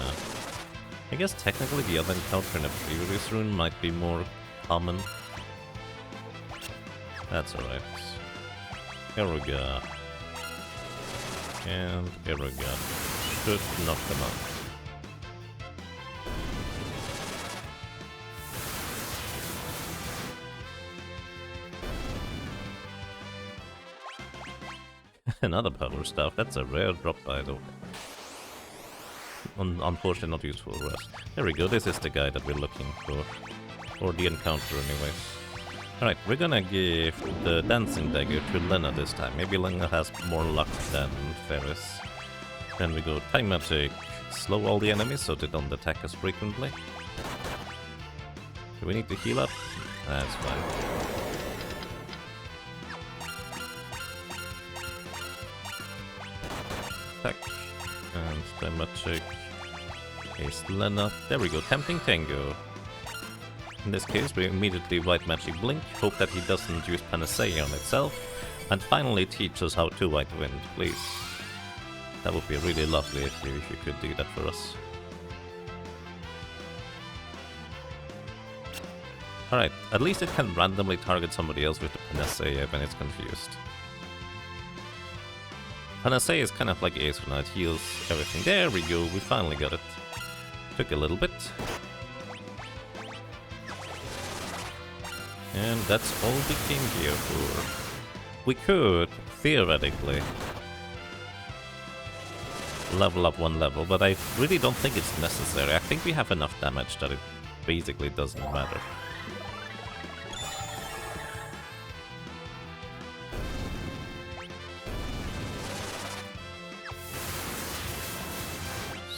I guess technically the other encounter in a previous rune might be more common. That's alright. Iraga. And Iraga should knock them out. Another power staff, that's a rare drop by the way. Unfortunately not useful for us. There we go, this is the guy that we're looking for. Or the encounter anyways. Alright, we're gonna give the dancing dagger to Lena this time. Maybe Lena has more luck than Ferris. Then we go time magic, slow all the enemies so they don't attack us frequently. Do we need to heal up? That's fine. Attack. And time magic is Lena. There we go, tempting tango. In this case, we immediately white magic blink, hope that he doesn't use panacea on itself, and finally teach us how to white wind, please. That would be really lovely if you could do that for us. Alright, at least it can randomly target somebody else with the panacea when it's confused. Panacea is kind of like Ace when it heals everything. There we go, we finally got it. Took a little bit. And that's all we came here for. We could, theoretically, level up one level, but I really don't think it's necessary. I think we have enough damage that it basically doesn't matter.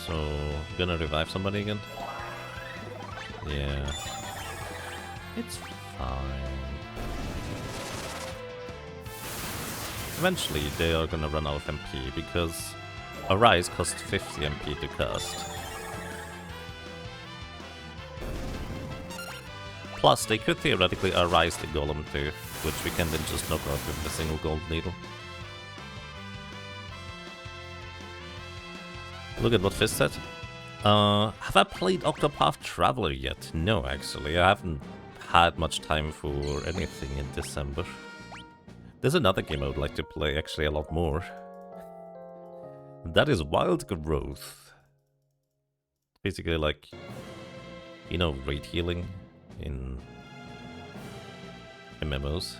So, gonna revive somebody again? Yeah. It's fine. Eventually they are gonna run out of MP because Arise costs 50 MP to cast. Plus they could theoretically Arise the Golem too, which we can then just knock out with a single gold needle. Look at what Fist said. Have I played Octopath Traveler yet? No, actually, I haven't had much time for anything in December. There's another game I would like to play, actually a lot more. That is Wild Growth. Basically like, you know, raid healing in MMOs.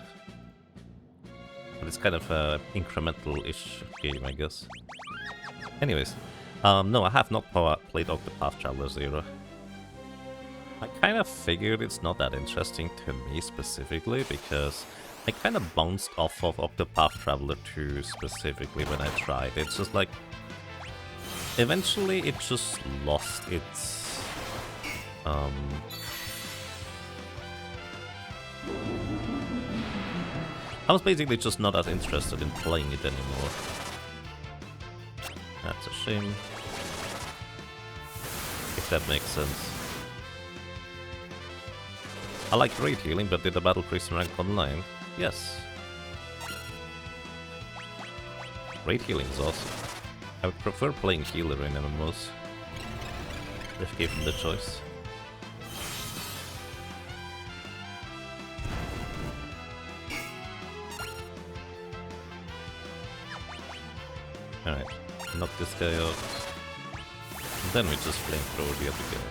But it's kind of a incremental-ish game, I guess. Anyways, no, I have not played Octopath Traveler 0. I kind of figured it's not that interesting to me specifically, because I kind of bounced off of Octopath Traveler 2 specifically when I tried. It's just like, eventually it just lost its, I was basically just not as interested in playing it anymore. That's a shame. If that makes sense. I like raid healing, but did the battle priest rank online? Yes. Raid healing is awesome. I would prefer playing healer in MMOs, if given the choice. Alright, knock this guy out. And then we just flamethrower the other guy.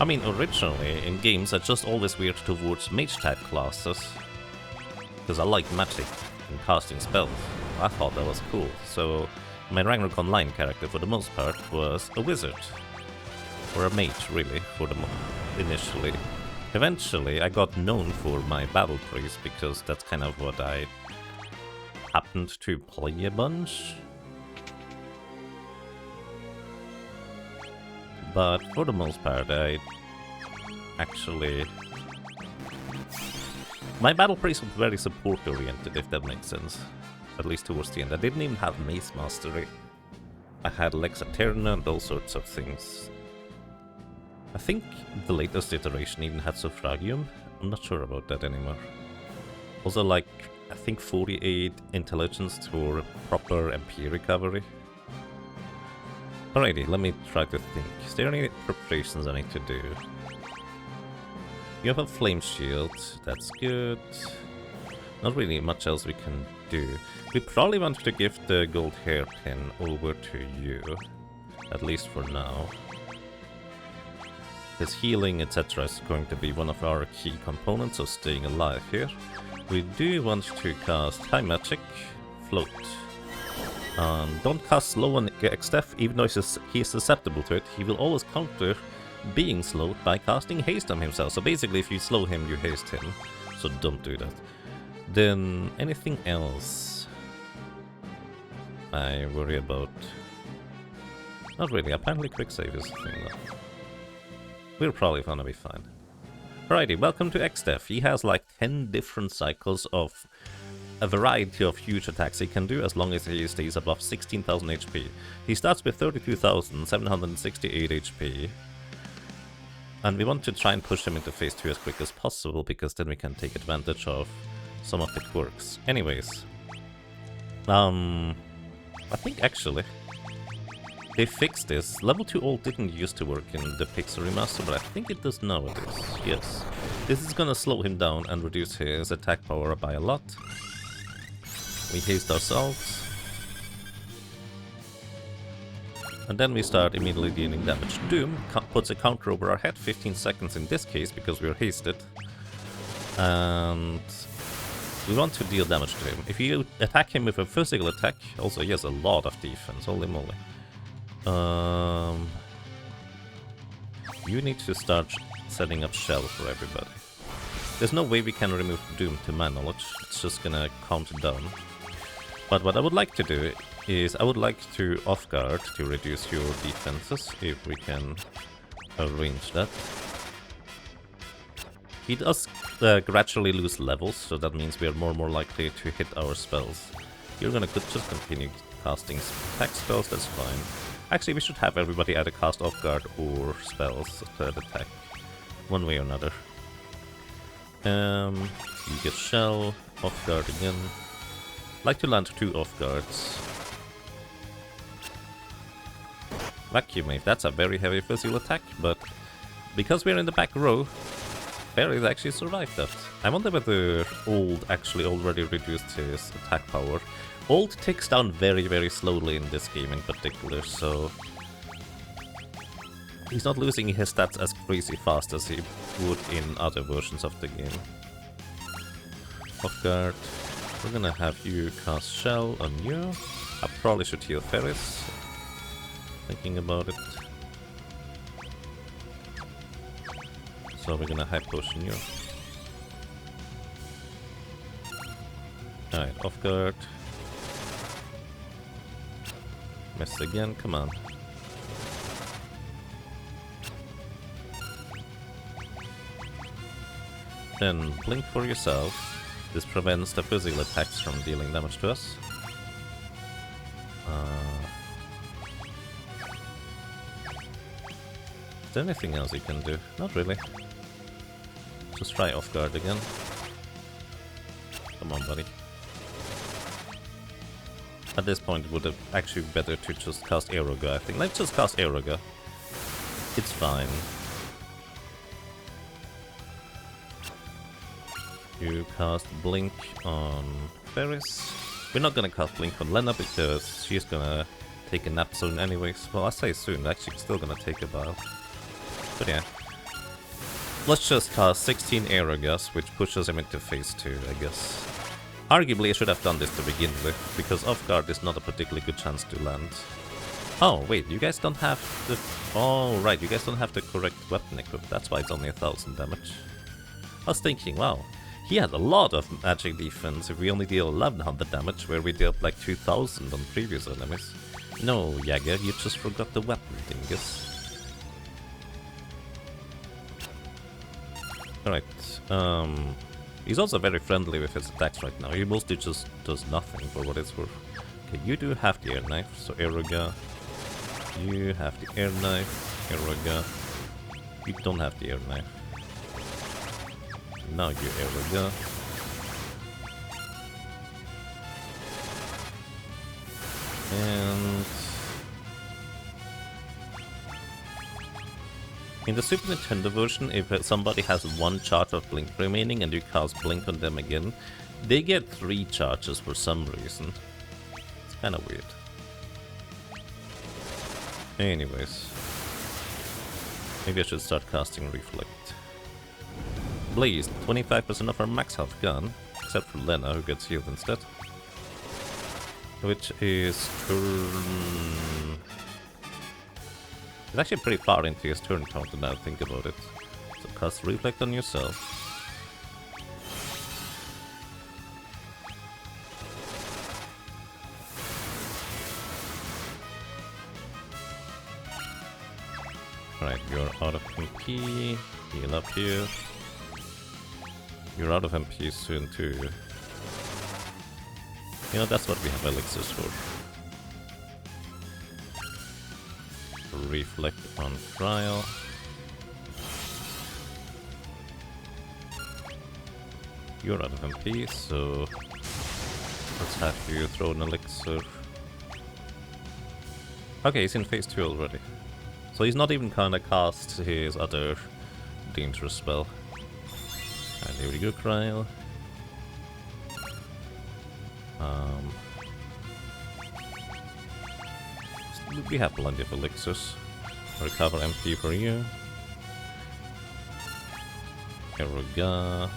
I mean, originally, in games I just always veered towards mage-type classes. Because I like magic and casting spells. I thought that was cool. So, my Ragnarok Online character, for the most part, was a wizard. Or a mage, really, initially. Eventually, I got known for my battle priest, because that's kind of what I happened to play a bunch. But for the most part, I actually... My battle priest was very support-oriented, if that makes sense. At least towards the end. I didn't even have Mace Mastery. I had Lex Aeterna and all sorts of things. I think the latest iteration even had Suffragium. I'm not sure about that anymore. Also, like, I think 48 intelligence for proper MP recovery. Alrighty, let me try to think. Is there any preparations I need to do? You have a flame shield, that's good. Not really much else we can do. We probably want to give the gold hairpin over to you. At least for now. His healing, etc. is going to be one of our key components of staying alive here. We do want to cast High Magic, Float. Don't cast slow on Exdeath, even though he's susceptible to it. He will always counter being slowed by casting haste on himself. So basically, if you slow him, you haste him. So don't do that. Then anything else I worry about? Not really. Apparently, quick save is a thing though. We're probably gonna be fine. Alrighty, welcome to Exdeath. He has like 10 different cycles of a variety of huge attacks he can do as long as he stays above 16,000 HP. He starts with 32,768 HP. And we want to try and push him into phase 2 as quick as possible, because then we can take advantage of some of the quirks. Anyways. I think actually they fixed this. Level 2 ult didn't used to work in the Pixel remaster, but I think it does nowadays. Yes. This is gonna slow him down and reduce his attack power by a lot. We haste ourselves. And then we start immediately dealing damage. Doom puts a counter over our head, 15 seconds in this case, because we are hasted. And we want to deal damage to him. If you attack him with a physical attack, also he has a lot of defense, holy moly. You need to start setting up shell for everybody. There's no way we can remove Doom to my knowledge, it's just gonna count down. But what I would like to do is I would like to off guard to reduce your defenses, if we can arrange that. He does gradually lose levels, so that means we are more and more likely to hit our spells. You're gonna just continue casting attack spells, that's fine. Actually, we should have everybody either cast off guard or spells to attack, one way or another. You get shell, off guard again. Like to land 2 off guards. Vacuum Wave, that's a very heavy physical attack, but because we're in the back row, Barry's actually survived that. I wonder whether Old actually already reduced his attack power. Old ticks down very, very slowly in this game in particular, so he's not losing his stats as crazy fast as he would in other versions of the game. Off guard. We're gonna have you cast Shell on you. I probably should heal Ferris. Thinking about it. So we're gonna high potion you. Alright, off guard. Missed again, come on. Then blink for yourself. This prevents the physical attacks from dealing damage to us. Is there anything else you can do? Not really. Just try off guard again. Come on, buddy. At this point, it would have actually be better to just cast Aeroga, I think. Let's just cast Aeroga. It's fine. You cast Blink on Ferris. We're not gonna cast Blink on Lena because she's gonna take a nap soon anyways. Well, I say soon, actually it's still gonna take a while. But yeah. Let's just cast 16 Aerogas, which pushes him into phase 2, I guess. Arguably I should have done this to begin with, because off guard is not a particularly good chance to land. Oh, wait, you guys don't have the... Oh, right, you guys don't have the correct weapon equipped. That's why it's only 1000 damage. I was thinking, wow, he had a lot of magic defense if we only deal 1100 damage, where we dealt like 2000 on previous enemies. No, Jäger, you just forgot the weapon, dingus. Alright, he's also very friendly with his attacks right now. He mostly just does nothing for what it's worth. Okay, you do have the air knife, so Aeroga. You have the air knife, Aeroga. You don't have the air knife. Now you Aeroga. And... in the Super Nintendo version, if somebody has 1 charge of Blink remaining and you cast Blink on them again, they get 3 charges for some reason. It's kinda weird. Anyways. Maybe I should start casting Reflect. Blaze, 25% of our max health gone, except for Lena, who gets healed instead. Which is turn... It's actually pretty far into his turn count now, think about it. So cast Reflect on yourself. Right, you're out of MP. Heal up here. You're out of MP soon too. You know, that's what we have elixirs for. Reflect on trial. You're out of MP, so let's have you throw an elixir. Okay, he's in phase 2 already. So he's not even gonna cast his other dangerous spell. And here we go, Cryle. We have plenty of elixirs. Recover MP for you. Aeroga.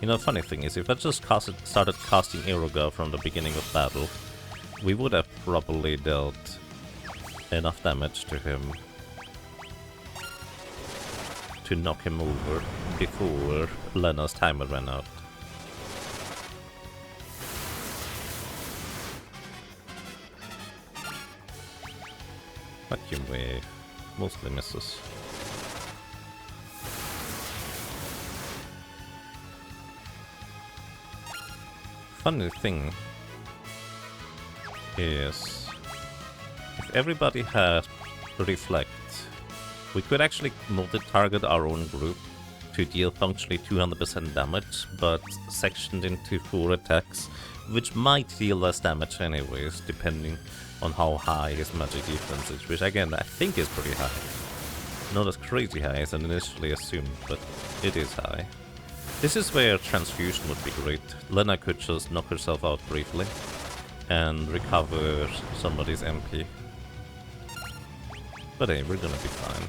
You know, funny thing is, if I just started casting Aeroga from the beginning of battle, we would have probably dealt enough damage to him to knock him over before Lena's timer ran out. Vacuum wave mostly misses. Funny thing is, if everybody had Reflect, we could actually multi-target our own group to deal functionally 200% damage, but sectioned into 4 attacks, which might deal less damage anyways, depending on how high his magic defense is, which again I think is pretty high. Not as crazy high as I initially assumed, but it is high. This is where transfusion would be great. Lena could just knock herself out briefly and recover somebody's MP. But hey, we're gonna be fine.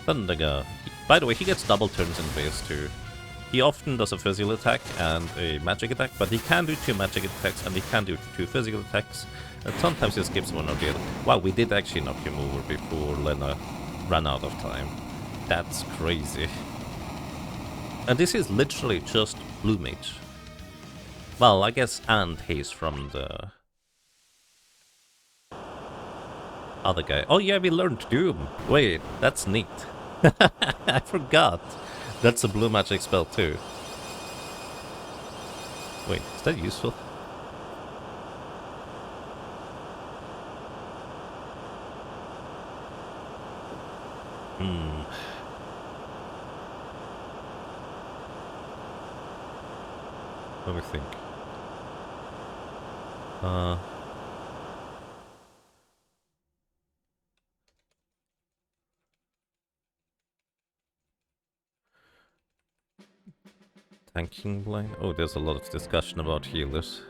Thunderga. By the way, he gets double turns in phase 2. He often does a physical attack and a magic attack, but he can do 2 magic attacks and he can do 2 physical attacks. And sometimes he skips one or the other. Wow, we did actually knock him over before Lena ran out of time. That's crazy. And this is literally just Blue Mage. Well, I guess and Haze from the other guy. Oh yeah, we learned Doom. Wait, that's neat. I forgot. That's a blue magic spell too. Wait, is that useful? Let me think. Tanking blind? Oh, there's a lot of discussion about healers.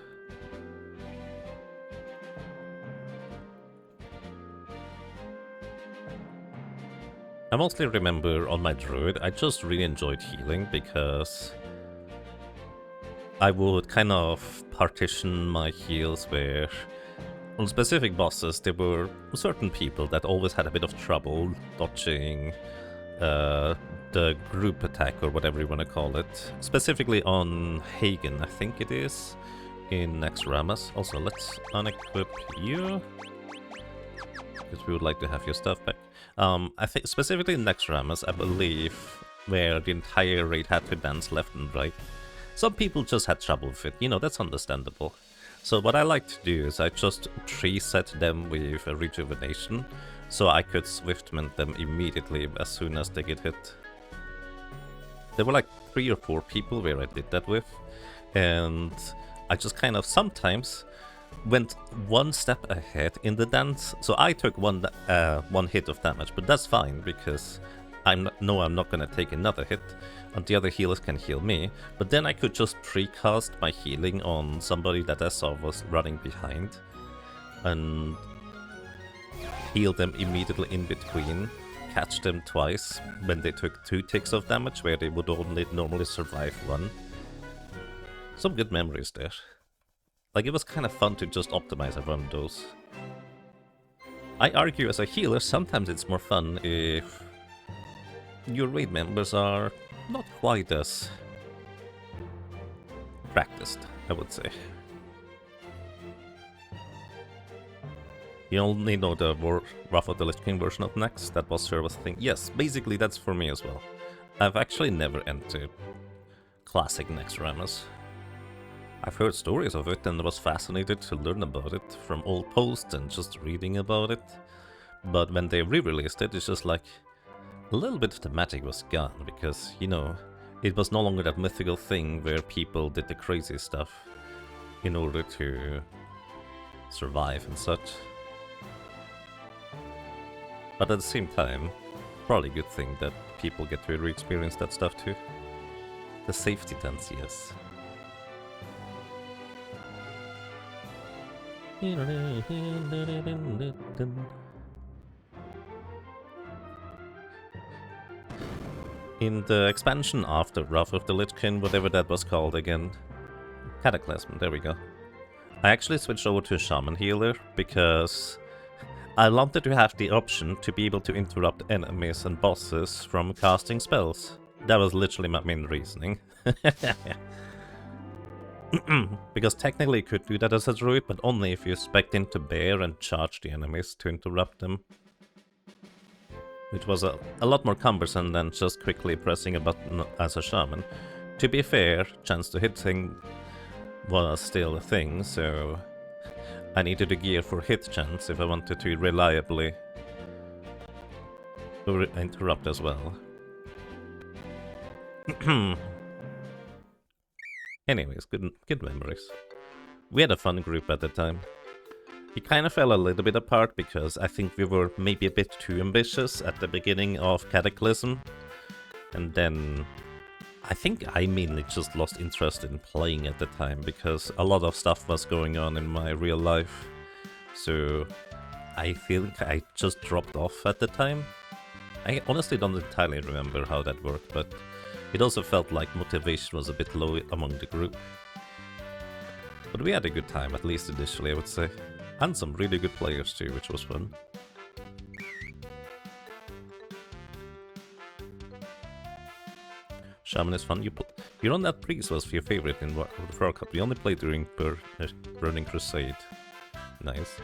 I mostly remember on my druid, I just really enjoyed healing because I would kind of partition my heals where on specific bosses there were certain people that always had a bit of trouble dodging the group attack or whatever you want to call it. Specifically on Hagen, I think it is, in Naxxramas. Also, let's unequip you, because we would like to have your stuff back. I think specifically in Naxxramas, I believe, where the entire raid had to dance left and right. Some people just had trouble with it, you know, that's understandable. So what I like to do is I just preset them with a rejuvenation, so I could swiftment them immediately as soon as they get hit. There were like 3 or 4 people where I did that with, and I just kind of sometimes went one step ahead in the dance. So I took one hit of damage, but that's fine because I'm not gonna take another hit, and the other healers can heal me. But then I could just precast my healing on somebody that I saw was running behind, and heal them immediately in between, catch them twice when they took 2 ticks of damage, where they would only normally survive 1. Some good memories there. Like, it was kind of fun to just optimize around those. I argue as a healer, sometimes it's more fun if your raid members are not quite as practiced, I would say. You only know the Wrath of the Lich King version of Nex, that was Serva's thing. Yes, basically that's for me as well. I've actually never entered classic Naxxramas. I've heard stories of it and was fascinated to learn about it from old posts and just reading about it. But when they re-released it, it's just like a little bit of the magic was gone because, you know, it was no longer that mythical thing where people did the crazy stuff in order to survive and such. But at the same time, probably a good thing that people get to re-experience that stuff too. The safety tents, yes. In the expansion after Wrath of the Lich King, whatever that was called again, Cataclysm, there we go. I actually switched over to a Shaman Healer because I wanted to have the option to be able to interrupt enemies and bosses from casting spells. That was literally my main reasoning. Because technically you could do that as a druid, but only if you spec into bear and charge the enemies to interrupt them. Which was a lot more cumbersome than just quickly pressing a button as a shaman. To be fair, chance to hit thing was still a thing, so I needed a gear for hit chance if I wanted to reliably interrupt as well. Anyways, good memories. We had a fun group at the time. It kind of fell a little bit apart because I think we were maybe a bit too ambitious at the beginning of Cataclysm. And then I think I mainly just lost interest in playing at the time because a lot of stuff was going on in my real life. So I think I just dropped off at the time. I honestly don't entirely remember how that worked, but it also felt like motivation was a bit low among the group. But we had a good time, at least initially, I would say. And some really good players too, which was fun. Shaman is fun. You're on that priest was your favorite in World Cup. We only played during Burning Crusade. Nice.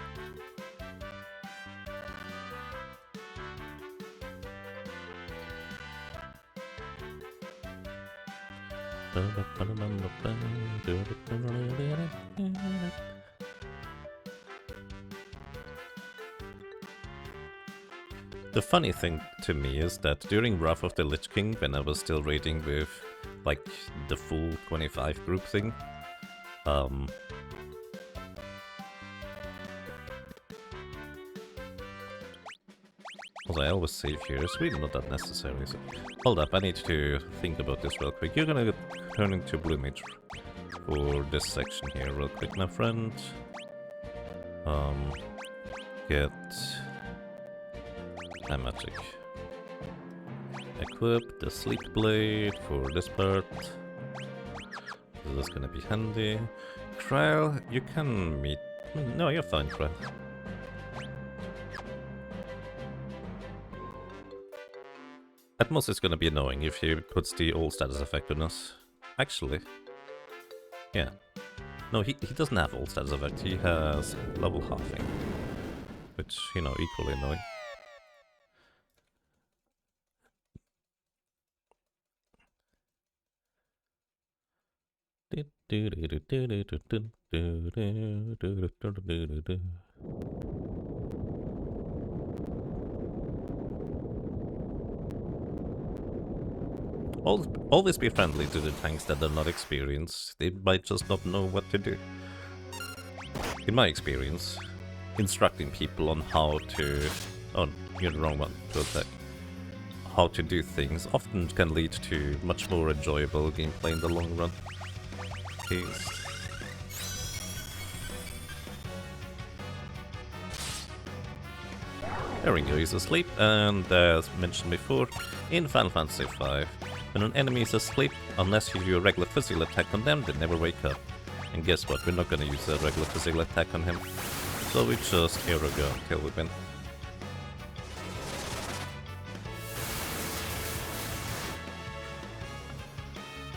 The funny thing to me is that during Wrath of the Lich King, when I was still raiding with like the full 25 group thing, also I always save here, it's really not that necessary. So. Hold up, I need to think about this real quick. You're gonna turn into Blue Mage for this section here real quick, my friend. Get magic. Equip the Sleep Blade for this part. This is gonna be handy. Krell, you can meet... No, you're fine, Krell. At most it's gonna be annoying if he puts the old status effect on us. Actually. Yeah. No, he doesn't have old status effect, he has level halving. Which, you know, equally annoying. Always be friendly to the tanks that are not experienced. They might just not know what to do. In my experience, instructing people on how to... Oh, you're the wrong one to attack. How to do things often can lead to much more enjoyable gameplay in the long run. There we go, he's asleep, and as mentioned before, in Final Fantasy V, when an enemy is asleep, unless you do a regular physical attack on them, they never wake up. And guess what, we're not gonna use a regular physical attack on him, so we just hero go until we win.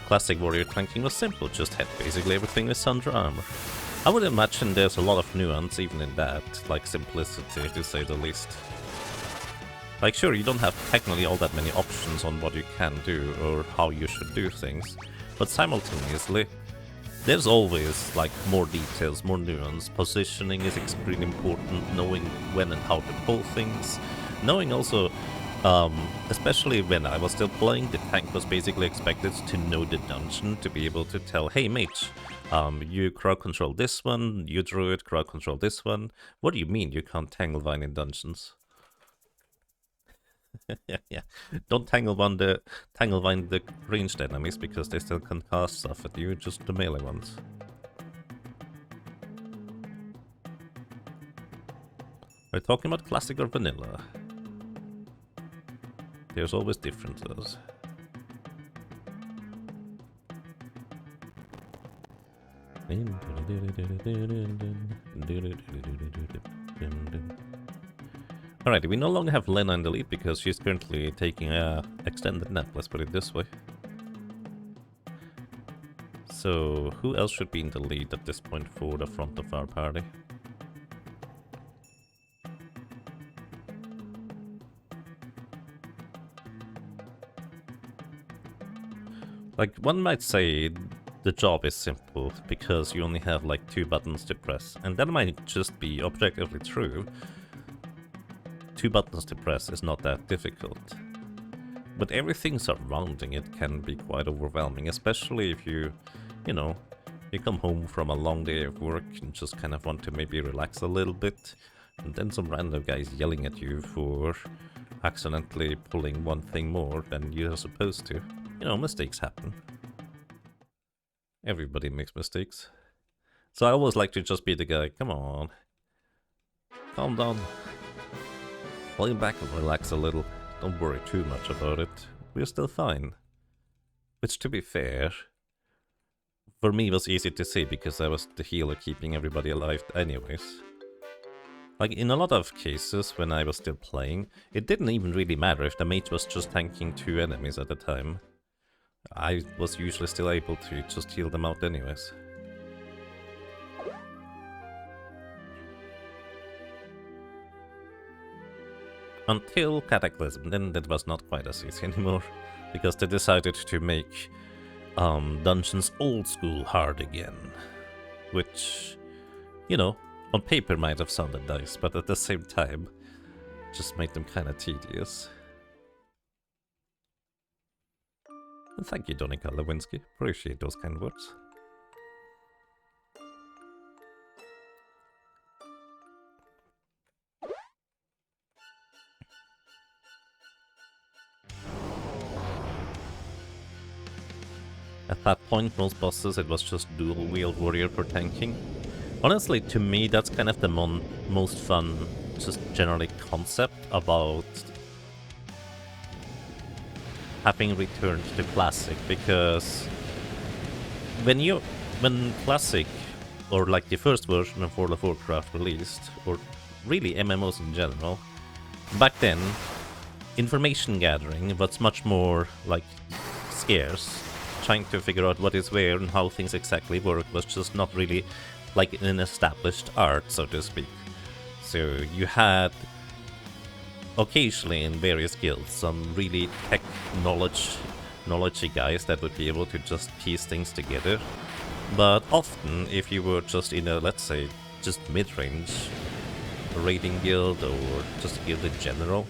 Classic warrior tanking was simple, just had basically everything with under armor. I would imagine there's a lot of nuance even in that, like simplicity to say the least. Like sure, you don't have technically all that many options on what you can do or how you should do things, but simultaneously, there's always like more details, more nuance. Positioning is extremely important, knowing when and how to pull things, knowing also especially when I was still playing, the tank was basically expected to know the dungeon, to be able to tell, hey mate, you crowd control this one, you druid crowd control this one. What do you mean you can't tanglevine in dungeons? yeah. Don't tanglevine the ranged enemies because they still can cast stuff at you, just the melee ones. We're talking about classic or vanilla. There's always differences. Alright, we no longer have Lena in the lead because she's currently taking a extended nap, let's put it this way. So, who else should be in the lead at this point for the front of our party? Like, one might say the job is simple, because you only have like 2 buttons to press, and that might just be objectively true. 2 buttons to press is not that difficult. But everything surrounding it can be quite overwhelming, especially if you know, you come home from a long day of work and just kind of want to maybe relax a little bit, and then some random guy's yelling at you for accidentally pulling one thing more than you're supposed to. You know, mistakes happen. Everybody makes mistakes. So I always like to just be the guy, come on. Calm down. Lay back and relax a little. Don't worry too much about it. We're still fine. Which, to be fair, for me was easy to see because I was the healer keeping everybody alive anyways. Like, in a lot of cases when I was still playing, it didn't even really matter if the mate was just tanking 2 enemies at a time. I was usually still able to just heal them out anyways. Until Cataclysm, then that was not quite as easy anymore, because they decided to make dungeons old school hard again. Which, you know, on paper might have sounded nice, but at the same time, just made them kind of tedious. And thank you, Donika Lewinsky. Appreciate those kind words. At that point, most bosses, it was just dual-wield warrior for tanking. Honestly, to me, that's kind of the most fun, just generally concept about having returned to Classic, because when Classic, or like the first version of World of Warcraft released, or really MMOs in general, back then, information gathering was much more like scarce. Trying to figure out what is where and how things exactly work was just not really like an established art, so to speak. So you had occasionally in various guilds some really tech knowledgey guys that would be able to just piece things together. But often, if you were just in a, let's say, just mid-range raiding guild or just a guild in general,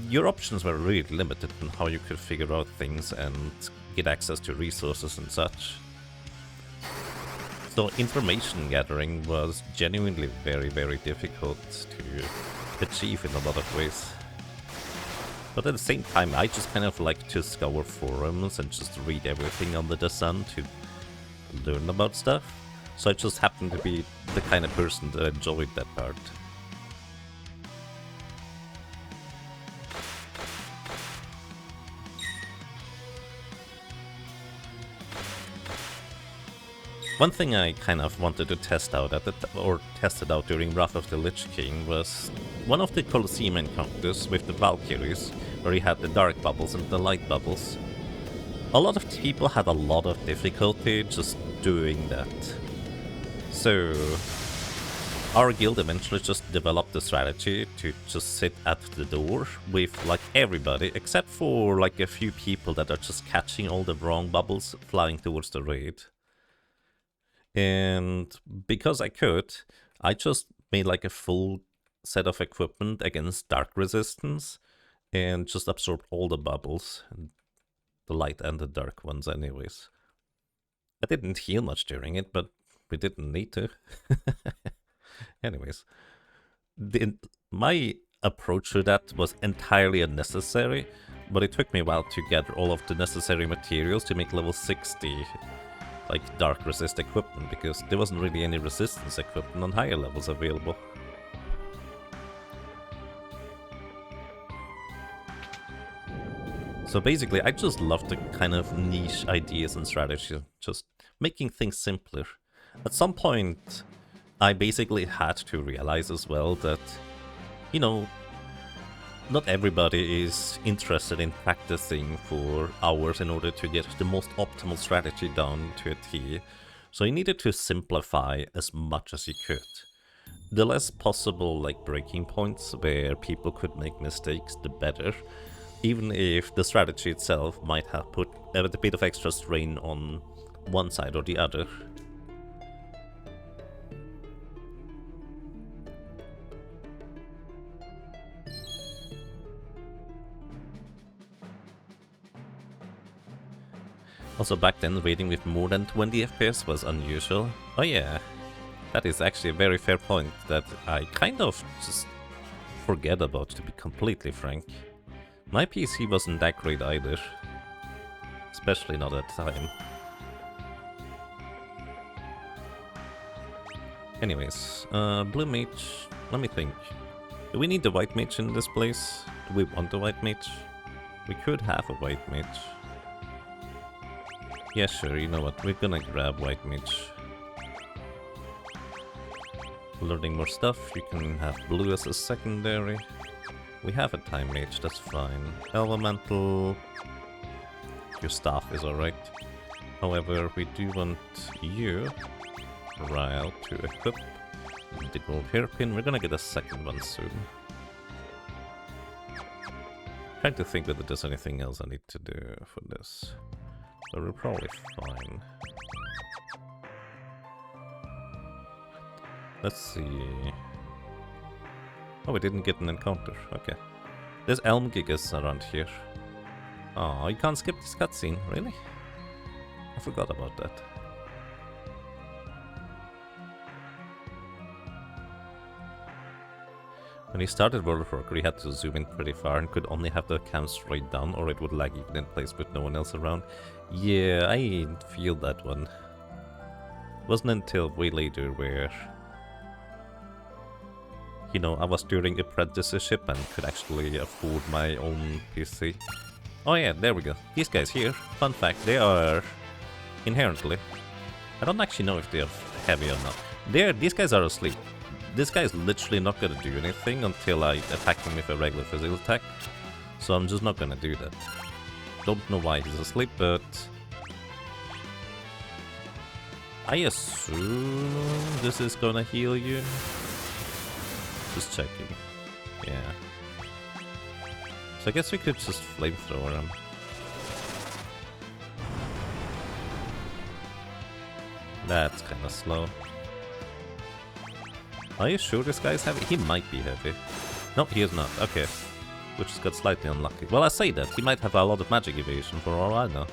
your options were really limited on how you could figure out things and get access to resources and such. So information gathering was genuinely very, very difficult to achieve in a lot of ways. But at the same time, I just kind of like to scour forums and just read everything under the sun to learn about stuff. So I just happened to be the kind of person that enjoyed that part. One thing I kind of wanted to test out tested out during Wrath of the Lich King was one of the Colosseum encounters with the Valkyries, where you had the dark bubbles and the light bubbles. A lot of people had a lot of difficulty just doing that. So our guild eventually just developed a strategy to just sit at the door with like everybody, except for like a few people that are just catching all the wrong bubbles flying towards the raid. And because I could, I just made like a full set of equipment against dark resistance and just absorbed all the bubbles, the light and the dark ones anyways. I didn't heal much during it, but we didn't need to. Anyways, my approach to that was entirely unnecessary, but it took me a while to gather all of the necessary materials to make level 60 like dark resist equipment, because there wasn't really any resistance equipment on higher levels available. So basically, I just love the kind of niche ideas and strategies, just making things simpler. At some point, I basically had to realize as well that, you know, not everybody is interested in practicing for hours in order to get the most optimal strategy down to a T, so you needed to simplify as much as you could. The less possible like breaking points where people could make mistakes, the better, even if the strategy itself might have put a bit of extra strain on one side or the other. Also back then, raiding with more than 20 FPS was unusual. Oh yeah, that is actually a very fair point that I kind of just forget about, to be completely frank. My PC wasn't that great either, especially not at the time. Anyways, blue mage, let me think. Do we need the white mage in this place? Do we want the white mage? We could have a white mage. Yeah, sure, you know what, we're gonna grab white mage. Learning more stuff, you can have blue as a secondary. We have a time mage, that's fine. Elemental, your staff is alright. However, we do want you, Ryle, to equip the gold hairpin. We're gonna get a second one soon. Trying to think whether there's anything else I need to do for this. So we're probably fine. Let's see. Oh, we didn't get an encounter. Okay. There's Elm Gigas around here. Oh, you can't skip this cutscene, really? I forgot about that. When he started World of Warcraft, he had to zoom in pretty far and could only have the cam straight down, or it would lag even in place with no one else around. Yeah, I feel that one. It wasn't until way later where, you know, I was during apprenticeship and could actually afford my own PC. Oh yeah, there we go. These guys here, fun fact, they are inherently... I don't actually know if they're heavy or not. These guys are asleep. This guy is literally not gonna do anything until I attack him with a regular physical attack. So I'm just not gonna do that. Don't know why he's asleep, but... I assume this is gonna heal you. Just checking. Yeah. So I guess we could just flamethrower him. That's kinda slow. Are you sure this guy's heavy? He might be heavy. No, he is not. Okay. Which just got slightly unlucky. Well, I say that. He might have a lot of magic evasion for all I know.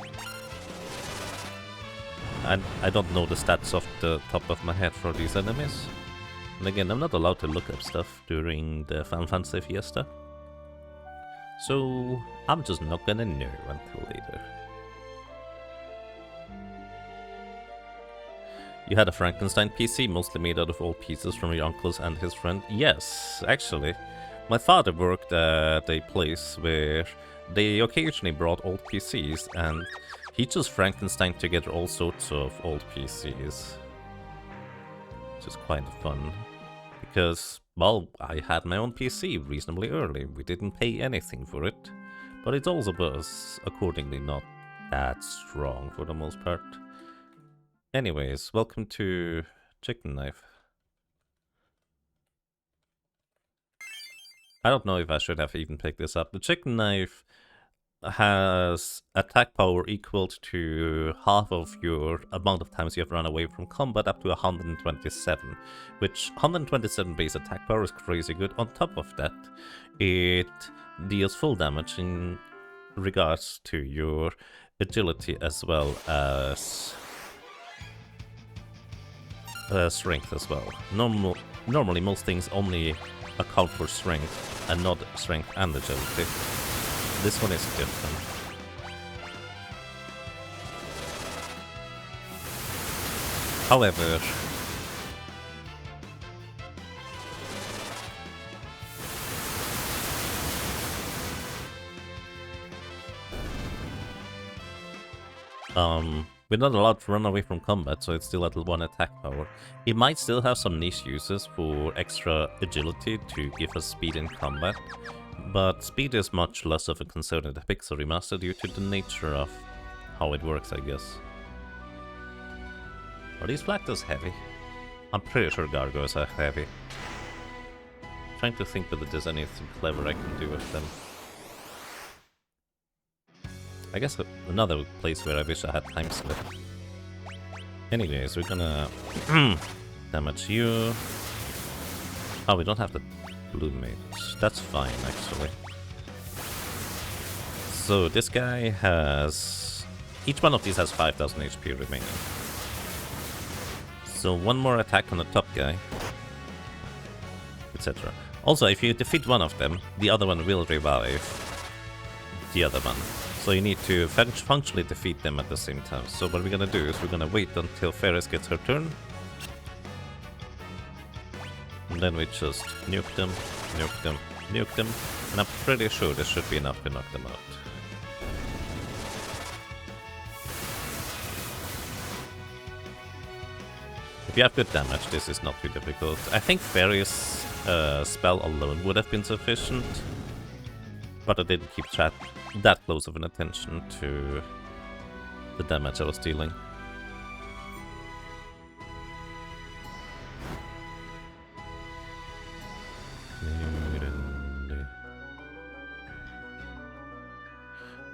I don't know the stats off the top of my head for these enemies. And again, I'm not allowed to look up stuff during the Final Fantasy Fiesta. So, I'm just not gonna know until later. You had a Frankenstein PC, mostly made out of old pieces from your uncles and his friend? Yes, actually. My father worked at a place where they occasionally brought old PCs, and he just Frankenstein together all sorts of old PCs. Which is quite fun. Because, well, I had my own PC reasonably early. We didn't pay anything for it. But it also was, accordingly, not that strong for the most part. Anyways, welcome to Chicken Knife. I don't know if I should have even picked this up. The Chicken Knife has attack power equal to half of your amount of times you have run away from combat, up to 127. Which 127 base attack power is crazy good. On top of that, it deals full damage in regards to your agility as well as... strength as well. Normally most things only account for strength and not strength and agility. This one is different. However, we're not allowed to run away from combat, so it's still at 1 attack power. It might still have some niche uses for extra agility to give us speed in combat, but speed is much less of a concern in the Pixel Remaster due to the nature of how it works, I guess. Are these Flactos heavy? I'm pretty sure Gargoyles are heavy. I'm trying to think whether there's anything clever I can do with them. I guess another place where I wish I had time slip. Anyways, we're gonna damage you. Oh, we don't have the blue mage. That's fine, actually. So this guy has... each one of these has 5000 HP remaining. So one more attack on the top guy, etc. Also, if you defeat one of them, the other one will revive the other one. So you need to functionally defeat them at the same time. So what we're gonna do is we're gonna wait until Ferris gets her turn. And then we just nuke them, nuke them, nuke them. And I'm pretty sure this should be enough to knock them out. If you have good damage, this is not too difficult. I think Ferris' spell alone would have been sufficient. But I didn't keep that close of an attention to the damage I was dealing.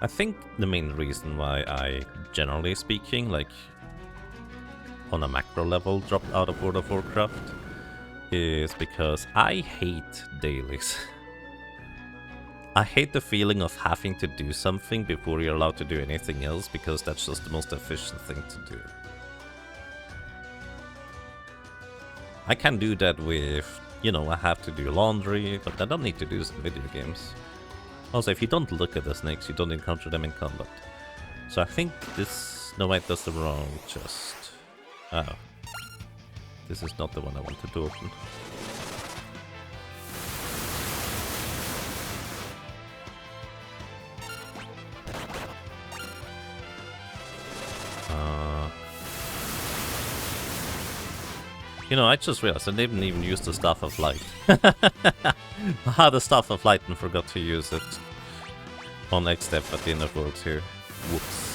I think the main reason why I, generally speaking, like on a macro level, dropped out of World of Warcraft is because I hate dailies. I hate the feeling of having to do something before you're allowed to do anything else, because that's just the most efficient thing to do. I can do that with, you know, I have to do laundry, but I don't need to do some video games. Also, if you don't look at the snakes, you don't encounter them in combat. So I think this... No, wait, that's the wrong chest. Oh. This is not the one I wanted to open. You know, I just realized I didn't even use the Staff of Light. I had the Staff of Light and forgot to use it on Exdeath at the end of World 2. Whoops.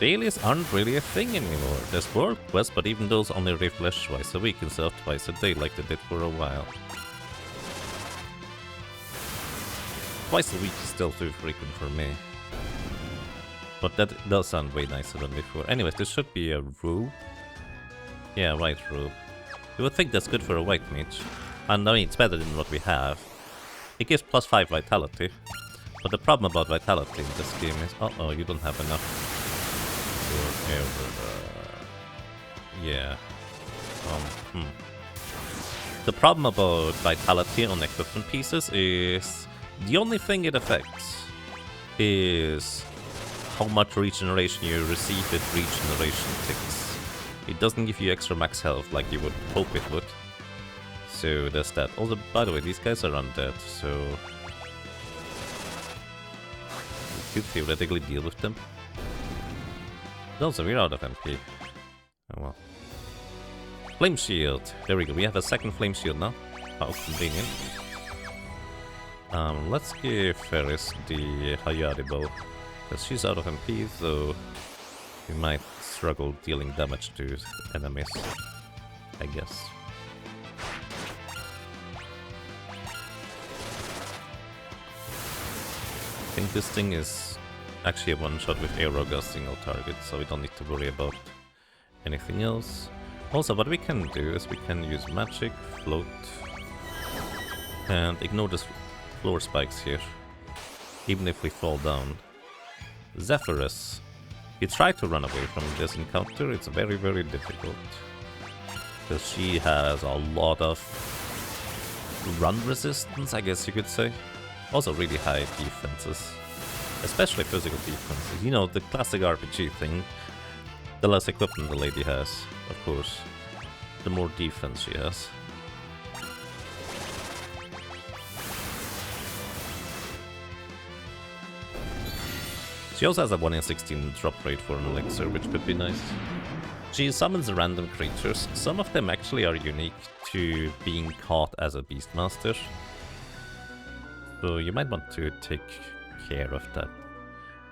Dailies aren't really a thing anymore. There's world quests, but even those only refresh twice a week instead of twice a day like they did for a while. Twice a week is still too frequent for me. But that does sound way nicer than before. Anyways, this should be a robe. Yeah, white robe. You would think that's good for a white mage. And I mean, it's better than what we have. It gives +5 vitality. But the problem about vitality in this game is... Uh-oh, you don't have enough. Yeah. The problem about vitality on equipment pieces is the only thing it affects is how much regeneration you receive if regeneration ticks. It doesn't give you extra max health like you would hope it would. So there's that. Also, by the way, these guys are undead, so you could theoretically deal with them. Also, we're out of MP. Oh well. Flame shield. There we go. We have a second flame shield now. How convenient. Let's give Ferris the Hayari bow, because she's out of MP, so we might struggle dealing damage to enemies, I guess. I think this thing is actually a one-shot with arrow gas single target, so we don't need to worry about anything else. Also, what we can do is we can use magic, float, and ignore the floor spikes here, even if we fall down. Zephyrus. You try to run away from this encounter, it's very, very difficult, because she has a lot of run resistance, I guess you could say. Also really high defenses. Especially physical defenses. You know, the classic RPG thing. The less equipment the lady has, of course, the more defense she has. She also has a 1 in 16 drop rate for an elixir, which could be nice. She summons random creatures. Some of them actually are unique to being caught as a Beastmaster. So you might want to take care of that.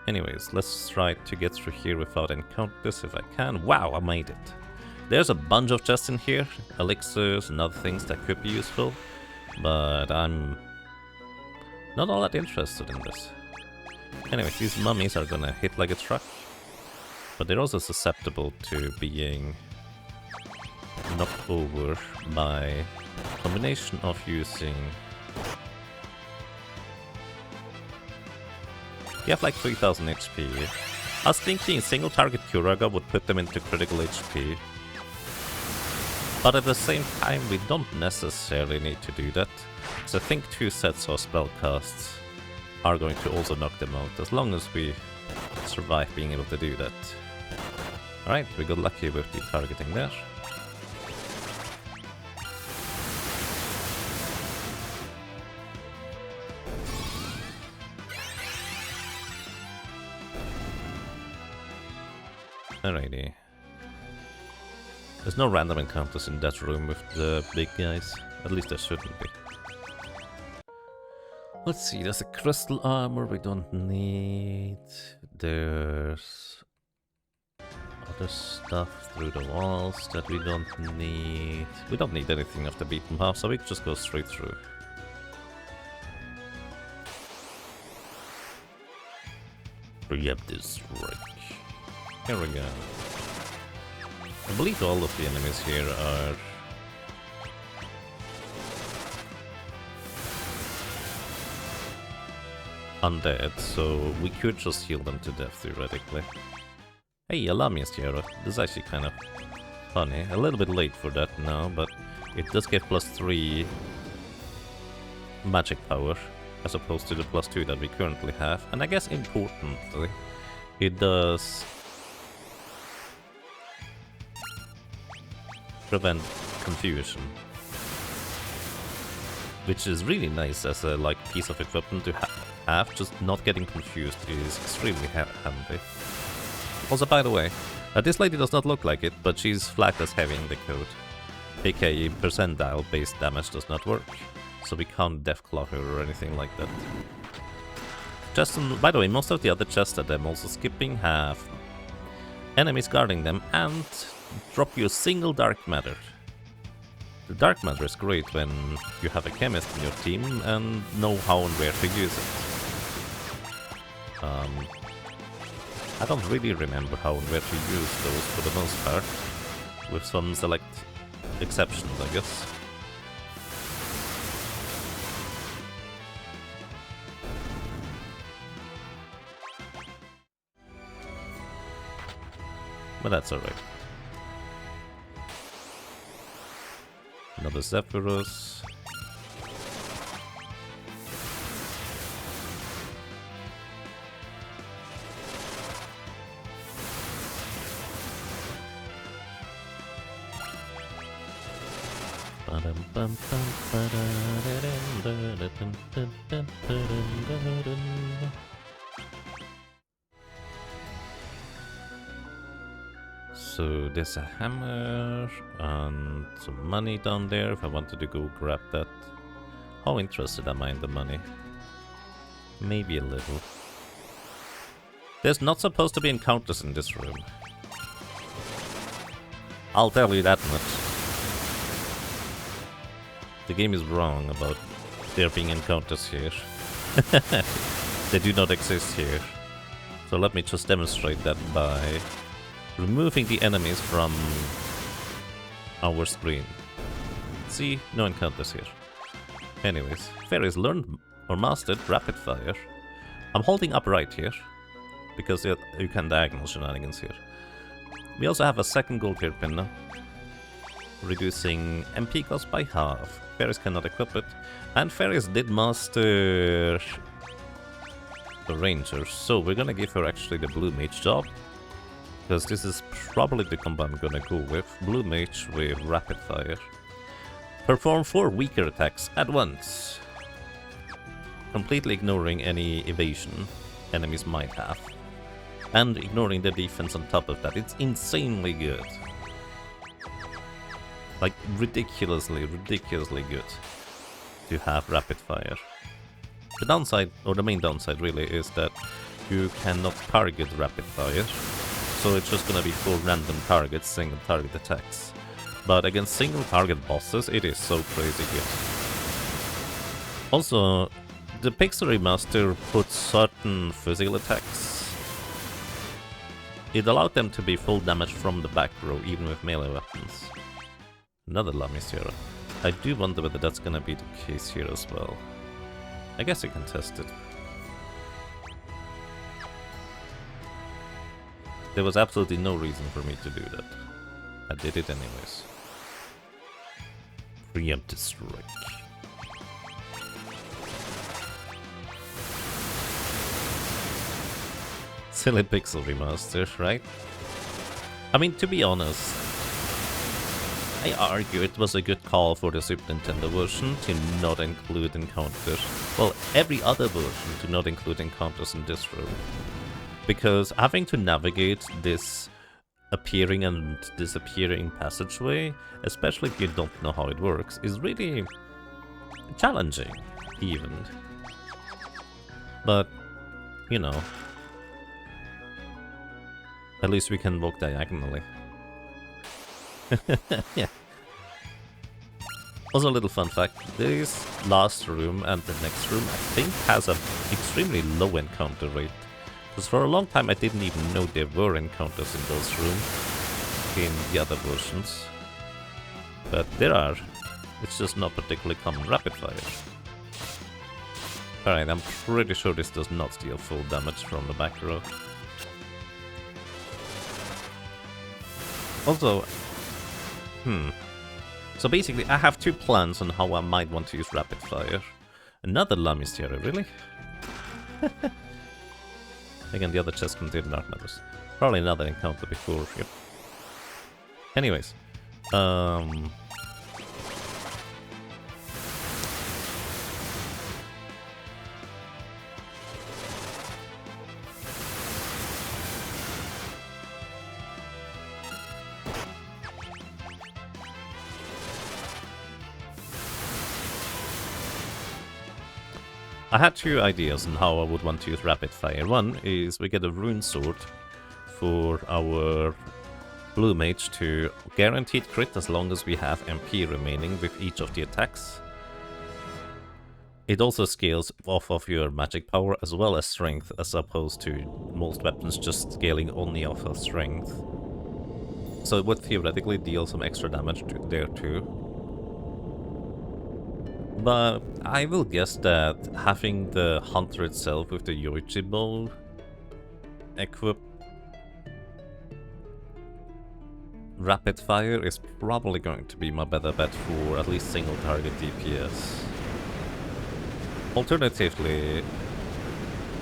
Anyways, let's try to get through here without encounters if I can. Wow, I made it. There's a bunch of chests in here, elixirs and other things that could be useful, but I'm not all that interested in this. Anyways, these mummies are gonna hit like a truck, but they're also susceptible to being knocked over by a combination of using... You have like 3000 HP. I was thinking single target Kuraga would put them into critical HP. But at the same time, we don't necessarily need to do that. So I think 2 sets of spellcasts are going to also knock them out, as long as we survive being able to do that. Alright, we got lucky with the targeting there. Alrighty. There's no random encounters in that room with the big guys. At least there shouldn't be. Let's see, there's a crystal armor we don't need. There's other stuff through the walls that we don't need. We don't need anything off the beaten path, so we can just go straight through. Preempt this strike. Here we go. I believe all of the enemies here are undead, so we could just heal them to death theoretically. Hey, allow me, Sierra. This is actually kind of funny. A little bit late for that now, but it does get +3 magic power as opposed to the +2 that we currently have. And I guess importantly, it does prevent confusion, which is really nice as a piece of equipment to have. Just not getting confused is extremely handy. Also, by the way, this lady does not look like it, but she's flagged as having the code, aka percentile based damage does not work, so we can't deathclaw her or anything like that. By the way, most of the other chests that I'm also skipping have enemies guarding them and drop you a single dark matter. The dark matter is great when you have a chemist in your team and know how and where to use it. I don't really remember how and where to use those for the most part, with some select exceptions, I guess. But that's alright. Another Zephyrus. So there's a hammer and some money down there if I wanted to go grab that. How interested am I in the money? Maybe a little. There's not supposed to be encounters in this room. I'll tell you that much. The game is wrong about there being encounters here. They do not exist here. So let me just demonstrate that by removing the enemies from our screen. See, no encounters here. Anyways, Fairies learned or mastered rapid fire. I'm holding up right here, because you can diagonal shenanigans here. We also have a second gold tier pin now, reducing MP cost by half. Fairies cannot equip it, and Fairies did master the Ranger, so we're gonna give her actually the Blue Mage job, because this is probably the combo I'm gonna go with. Blue Mage with rapid fire. Perform 4 weaker attacks at once, completely ignoring any evasion enemies might have, and ignoring the defense on top of that. It's insanely good. Like, ridiculously good to have rapid fire. The downside, or the main downside really, is that you cannot target rapid fire, so it's just gonna be 4 random targets, single target attacks. But against single target bosses, it is so crazy good. Also, the Pixel Remaster put certain physical attacks. It allowed them to be full damage from the back row, even with melee weapons. Another Lamisera. I do wonder whether that's gonna be the case here as well. I guess I can test it. There was absolutely no reason for me to do that. I did it anyways. Preemptive strike. Silly Pixel Remaster, right? I mean, to be honest, I argue it was a good call for the Super Nintendo version to not include encounters. Well, every other version to not include encounters in this room. Because having to navigate this appearing and disappearing passageway, especially if you don't know how it works, is really challenging, even. But, you know, at least we can walk diagonally. Yeah. Also, a little fun fact, this last room and the next room, I think, has an extremely low encounter rate. Because for a long time I didn't even know there were encounters in those rooms in the other versions. But there are. It's just not particularly common. Rapid fire. Alright, I'm pretty sure this does not deal full damage from the back row. Also, so basically I have two plans on how I might want to use rapid fire. Another La Mysteria, really? Again, the other chest contained dark matters. Probably another encounter before, yep. Anyways, I had two ideas on how I would want to use rapid fire. One is we get a rune sword for our blue mage to guaranteed crit as long as we have MP remaining with each of the attacks. It also scales off of your magic power as well as strength, as opposed to most weapons just scaling only off of strength. So it would theoretically deal some extra damage there too. But I will guess that having the hunter itself with the Yoichi bow equipped rapid fire is probably going to be my better bet for at least single target DPS. Alternatively,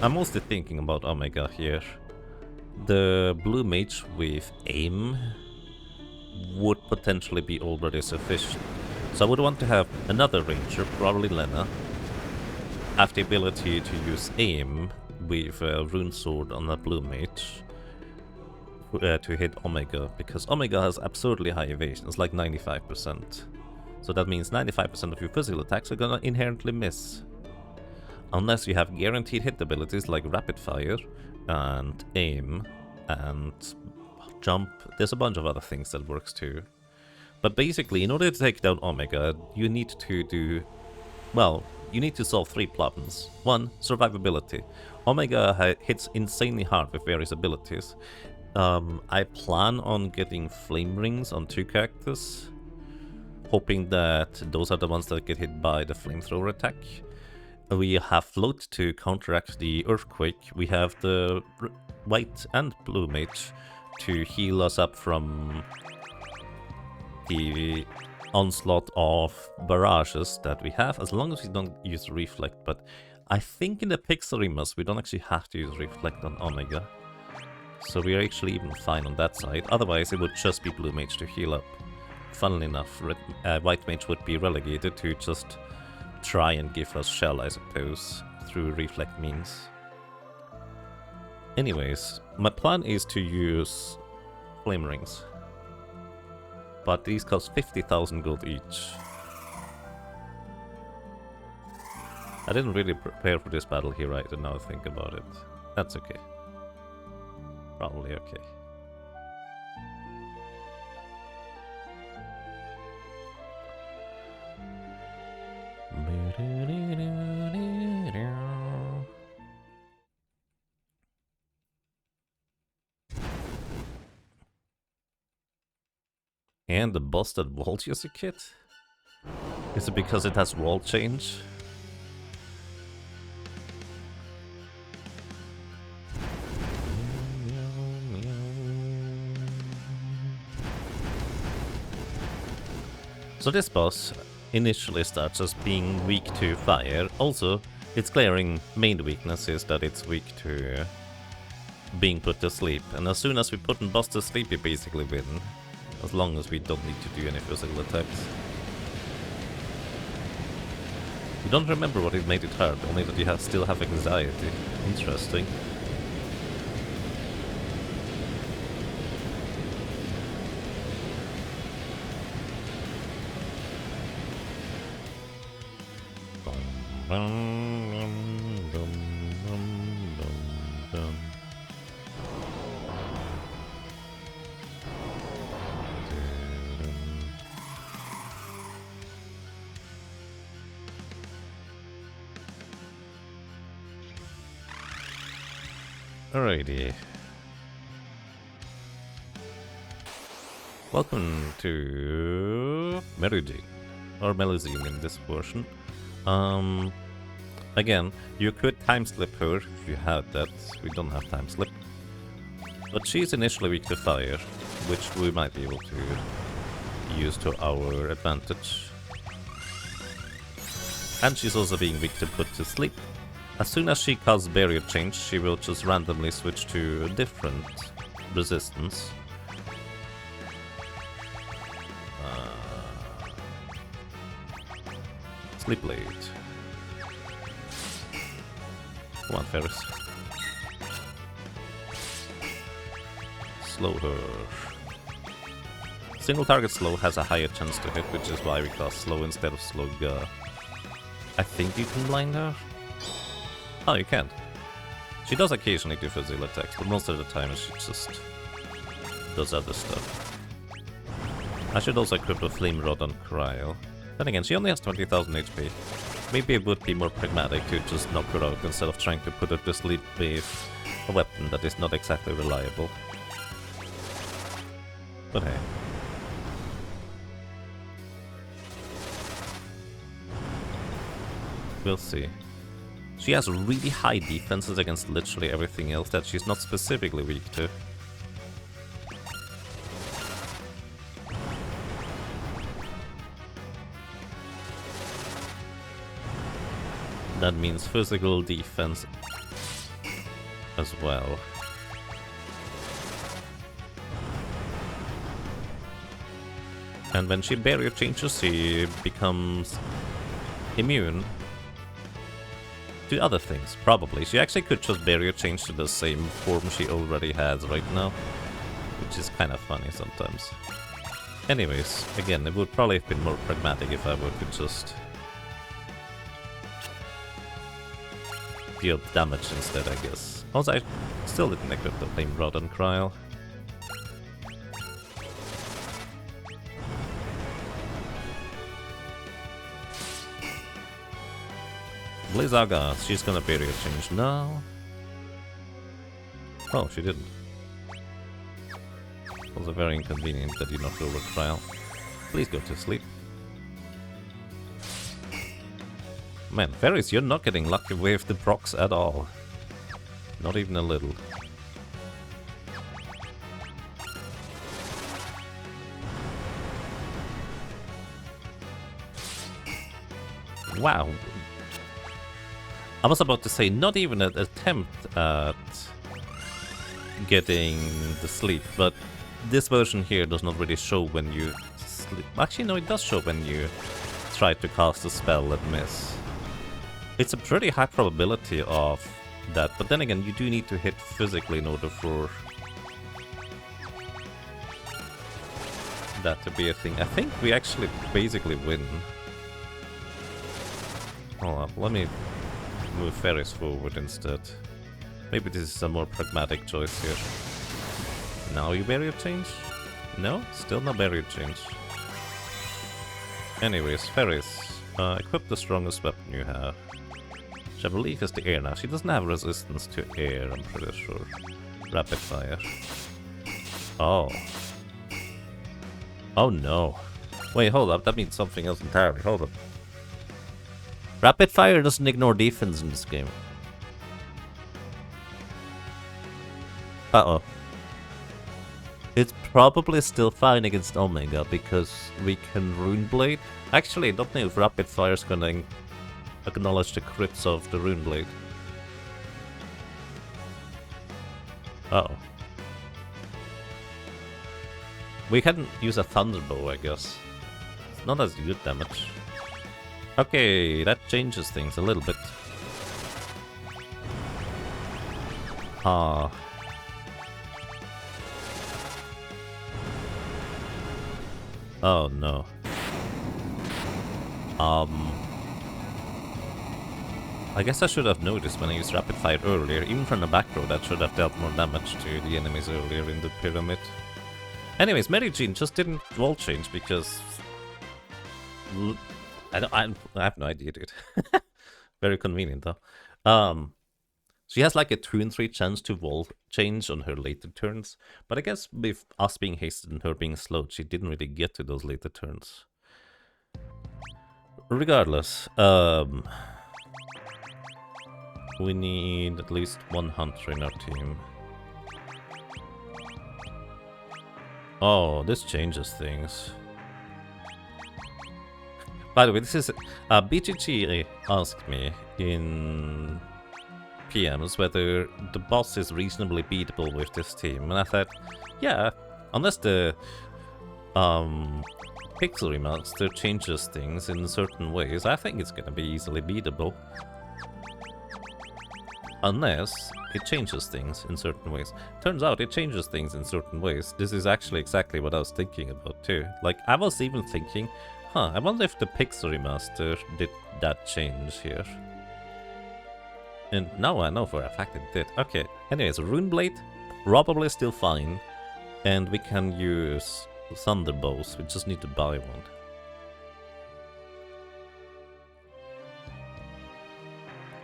I'm mostly thinking about Omega here. The blue mage with aim would potentially be already sufficient. So I would want to have another ranger, probably Lena, have the ability to use aim with a rune sword on a blue mage to hit Omega, because Omega has absurdly high evasion, it's like 95%. So that means 95% of your physical attacks are gonna inherently miss. Unless you have guaranteed hit abilities like rapid fire and aim and jump. There's a bunch of other things that works too. But basically, in order to take down Omega, you need to do... well, you need to solve three problems. One, survivability. Omega hits insanely hard with various abilities. I plan on getting flame rings on 2 characters, hoping that those are the ones that get hit by the flamethrower attack. We have float to counteract the earthquake. We have the white and blue mage to heal us up from the onslaught of barrages that we have, as long as we don't use reflect. But I think in the Pixarimas we don't actually have to use reflect on Omega, so we are actually even fine on that side. Otherwise it would just be blue mage to heal up. Funnily enough, white mage would be relegated to just try and give us shell, I suppose, through reflect means. Anyways, my plan is to use flame rings. But these cost 50,000 gold each. I didn't really prepare for this battle here either, now I think about it. That's okay. Probably okay. And the boss that vaults you as a kid? Is it because it has wall change? So this boss initially starts as being weak to fire. Also, its glaring main weakness is that it's weak to being put to sleep. And as soon as we put a boss to sleep, we basically win. As long as we don't need to do any physical attacks. You don't remember what it made it hard, only that you still have anxiety. Interesting. Alrighty. Welcome to Melusine, or Melusine in this version. Again, you could time slip her if you had that. We don't have time slip. But she's initially weak to fire, which we might be able to use to our advantage. And she's also being weak to put to sleep. As soon as she casts barrier change, she will just randomly switch to a different resistance. Sleep blade. Come on, Ferris. Slow her. Single target slow has a higher chance to hit, which is why we cast slow instead of slowga. I think you can blind her? Oh, you can't. She does occasionally do physical attacks, but most of the time she just does other stuff. I should also equip a Flame Rod on Cryo. Then again, she only has 20,000 HP. Maybe it would be more pragmatic to just knock her out instead of trying to put her to sleep with a weapon that is not exactly reliable. But hey. We'll see. She has really high defenses against literally everything else that she's not specifically weak to. That means physical defense as well. And when she barrier changes, she becomes immune to other things, probably. She actually could just barrier change to the same form she already has right now, which is kind of funny sometimes. Anyways, again, it would probably have been more pragmatic if I were to just deal damage instead, I guess. Also, I still didn't equip the Flame Rod on Cryo. Blizzaga, she's gonna barrier change now. Oh, she didn't. It was very inconvenient that you knocked over Cryo. Please go to sleep. Man, Ferris, you're not getting lucky with the procs at all. Not even a little. Wow. I was about to say, not even an attempt at getting the sleep, but this version here does not really show when you sleep. Actually, no, it does show when you try to cast a spell and miss. It's a pretty high probability of that, but then again, you do need to hit physically in order for that to be a thing. I think we actually basically win. Hold up, let me move Ferris forward instead. Maybe this is a more pragmatic choice here. Now you barrier change? No? Still no barrier change. Anyways, Ferris, equip the strongest weapon you have. Which I believe is the air now. She doesn't have resistance to air, I'm pretty sure. Rapid fire. Oh. Oh no. Wait, hold up, that means something else entirely. Hold up. Rapid fire doesn't ignore defense in this game. Uh-oh. It's probably still fine against Omega because we can Rune Blade. Actually, I don't know if Rapid Fire is gonna acknowledge the crits of the Rune Blade. Uh-oh. We can use a Thunderbow, I guess. It's not as good damage. Okay, that changes things a little bit. Ah. Oh no. I guess I should have noticed when I used Rapid Fire earlier. Even from the back row, that should have dealt more damage to the enemies earlier in the pyramid. Anyways, Melusine just didn't wall change because I have no idea, dude. Very convenient, though. She has like a 2 in 3 chance to wolf change on her later turns, but I guess with us being hasted and her being slowed, she didn't really get to those later turns. Regardless, we need at least one hunter in our team. Oh, this changes things. By the way, this is BGG asked me in PMs whether the boss is reasonably beatable with this team, and I thought, yeah, unless the Pixel Remaster changes things in certain ways, I think it's gonna be easily beatable. Unless it changes things in certain ways. Turns out it changes things in certain ways. This is actually exactly what I was thinking about too. Like, I was even thinking, I wonder if the Pixel Remaster did that change here. And now I know for a fact it did. Okay, anyways, Runeblade, probably still fine. And we can use Thunderbows, we just need to buy one.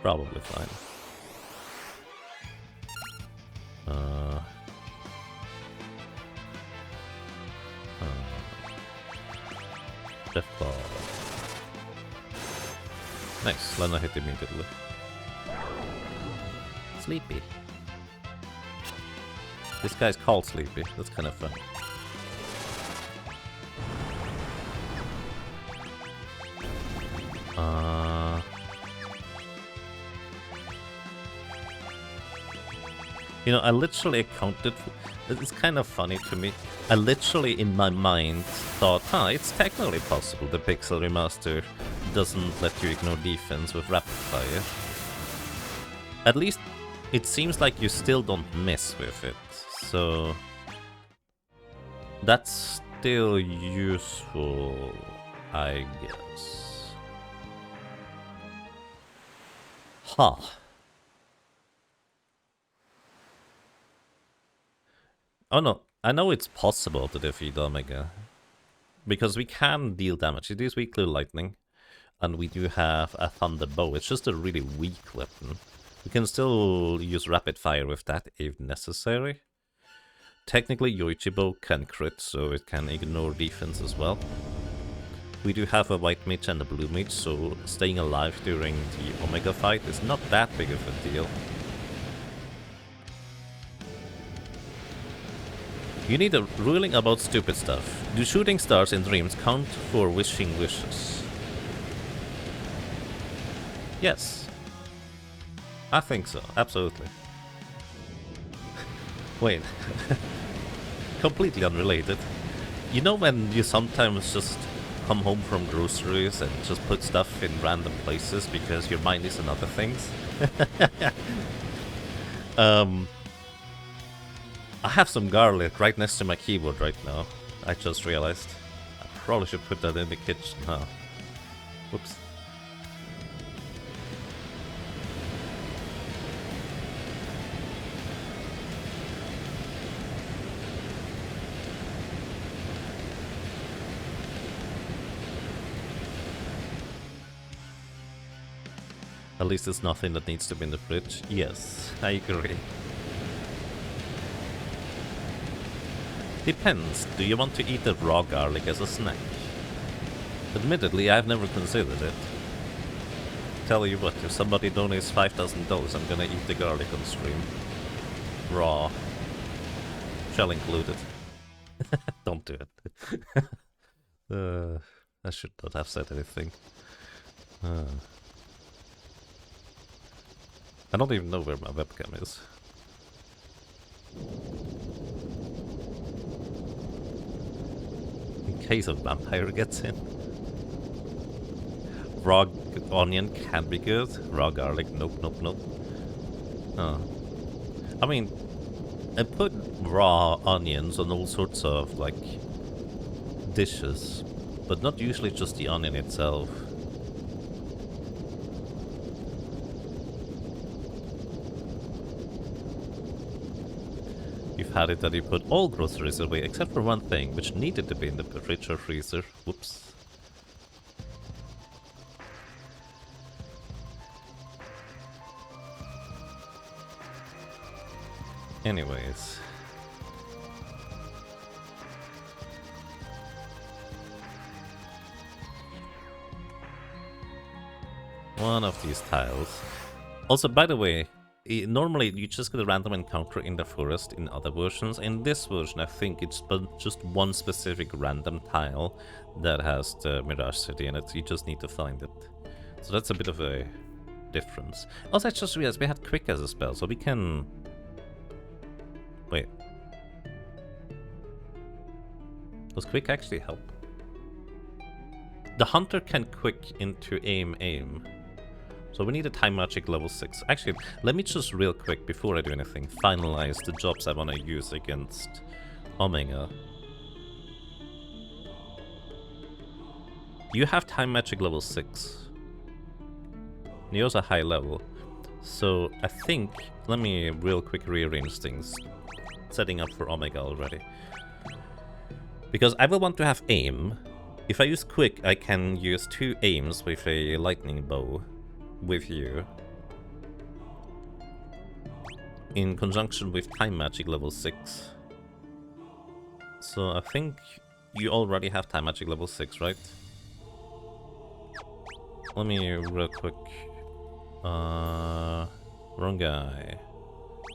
Probably fine. Death Claw. Nice, Lena hit immediately. Sleepy. This guy's called Sleepy, that's kind of fun. You know, I literally accounted for... It's kind of funny to me. I literally, in my mind, thought, it's technically possible the Pixel Remaster doesn't let you ignore defense with rapid fire. At least, it seems like you still don't mess with it, so... That's still useful, I guess. Huh. Oh no, I know it's possible to defeat Omega. Because we can deal damage. It is weakly lightning. And we do have a Thunder Bow. It's just a really weak weapon. We can still use rapid fire with that if necessary. Technically, Yoichibo can crit, so it can ignore defense as well. We do have a white mage and a blue mage, so staying alive during the Omega fight is not that big of a deal. You need a ruling about stupid stuff. Do shooting stars in dreams count for wishing wishes? Yes. I think so, absolutely. Wait. Completely unrelated. You know when you sometimes just come home from groceries and just put stuff in random places because your mind is on other things? I have some garlic right next to my keyboard right now. I just realized. I probably should put that in the kitchen, huh? Whoops. At least it's nothing that needs to be in the fridge. Yes, I agree. Depends. Do you want to eat the raw garlic as a snack? Admittedly, I've never considered it. Tell you what, if somebody donates $5,000, I'm gonna eat the garlic on stream. Raw. Shell included. Don't do it. I should not have said anything. I don't even know where my webcam is. In case a vampire gets in. Raw onion can be good. Raw garlic, nope, nope, nope. I mean, I put raw onions on all sorts of, like, dishes, but not usually just the onion itself. You've had it that you put all groceries away except for one thing, which needed to be in the fridge or freezer. Whoops. Anyways. One of these tiles. Also, by the way, normally you just get a random encounter in the forest in other versions. In this version, I think it's just one specific random tile that has the Mirage City in it. You just need to find it. So that's a bit of a difference. Also, I just realized we had Quick as a spell, so we can... Wait. Does Quick actually help? The Hunter can Quick into aim. So we need a Time Magic level 6. Actually, let me just real quick, before I do anything, finalize the jobs I want to use against Omega. You have Time Magic level 6. Neo's a high level. So I think, let me real quick rearrange things. Setting up for Omega already. Because I will want to have aim. If I use Quick, I can use 2 aims with a lightning bow with you. In conjunction with Time Magic level 6. So I think you already have Time Magic level 6, right? Let me real quick... wrong guy.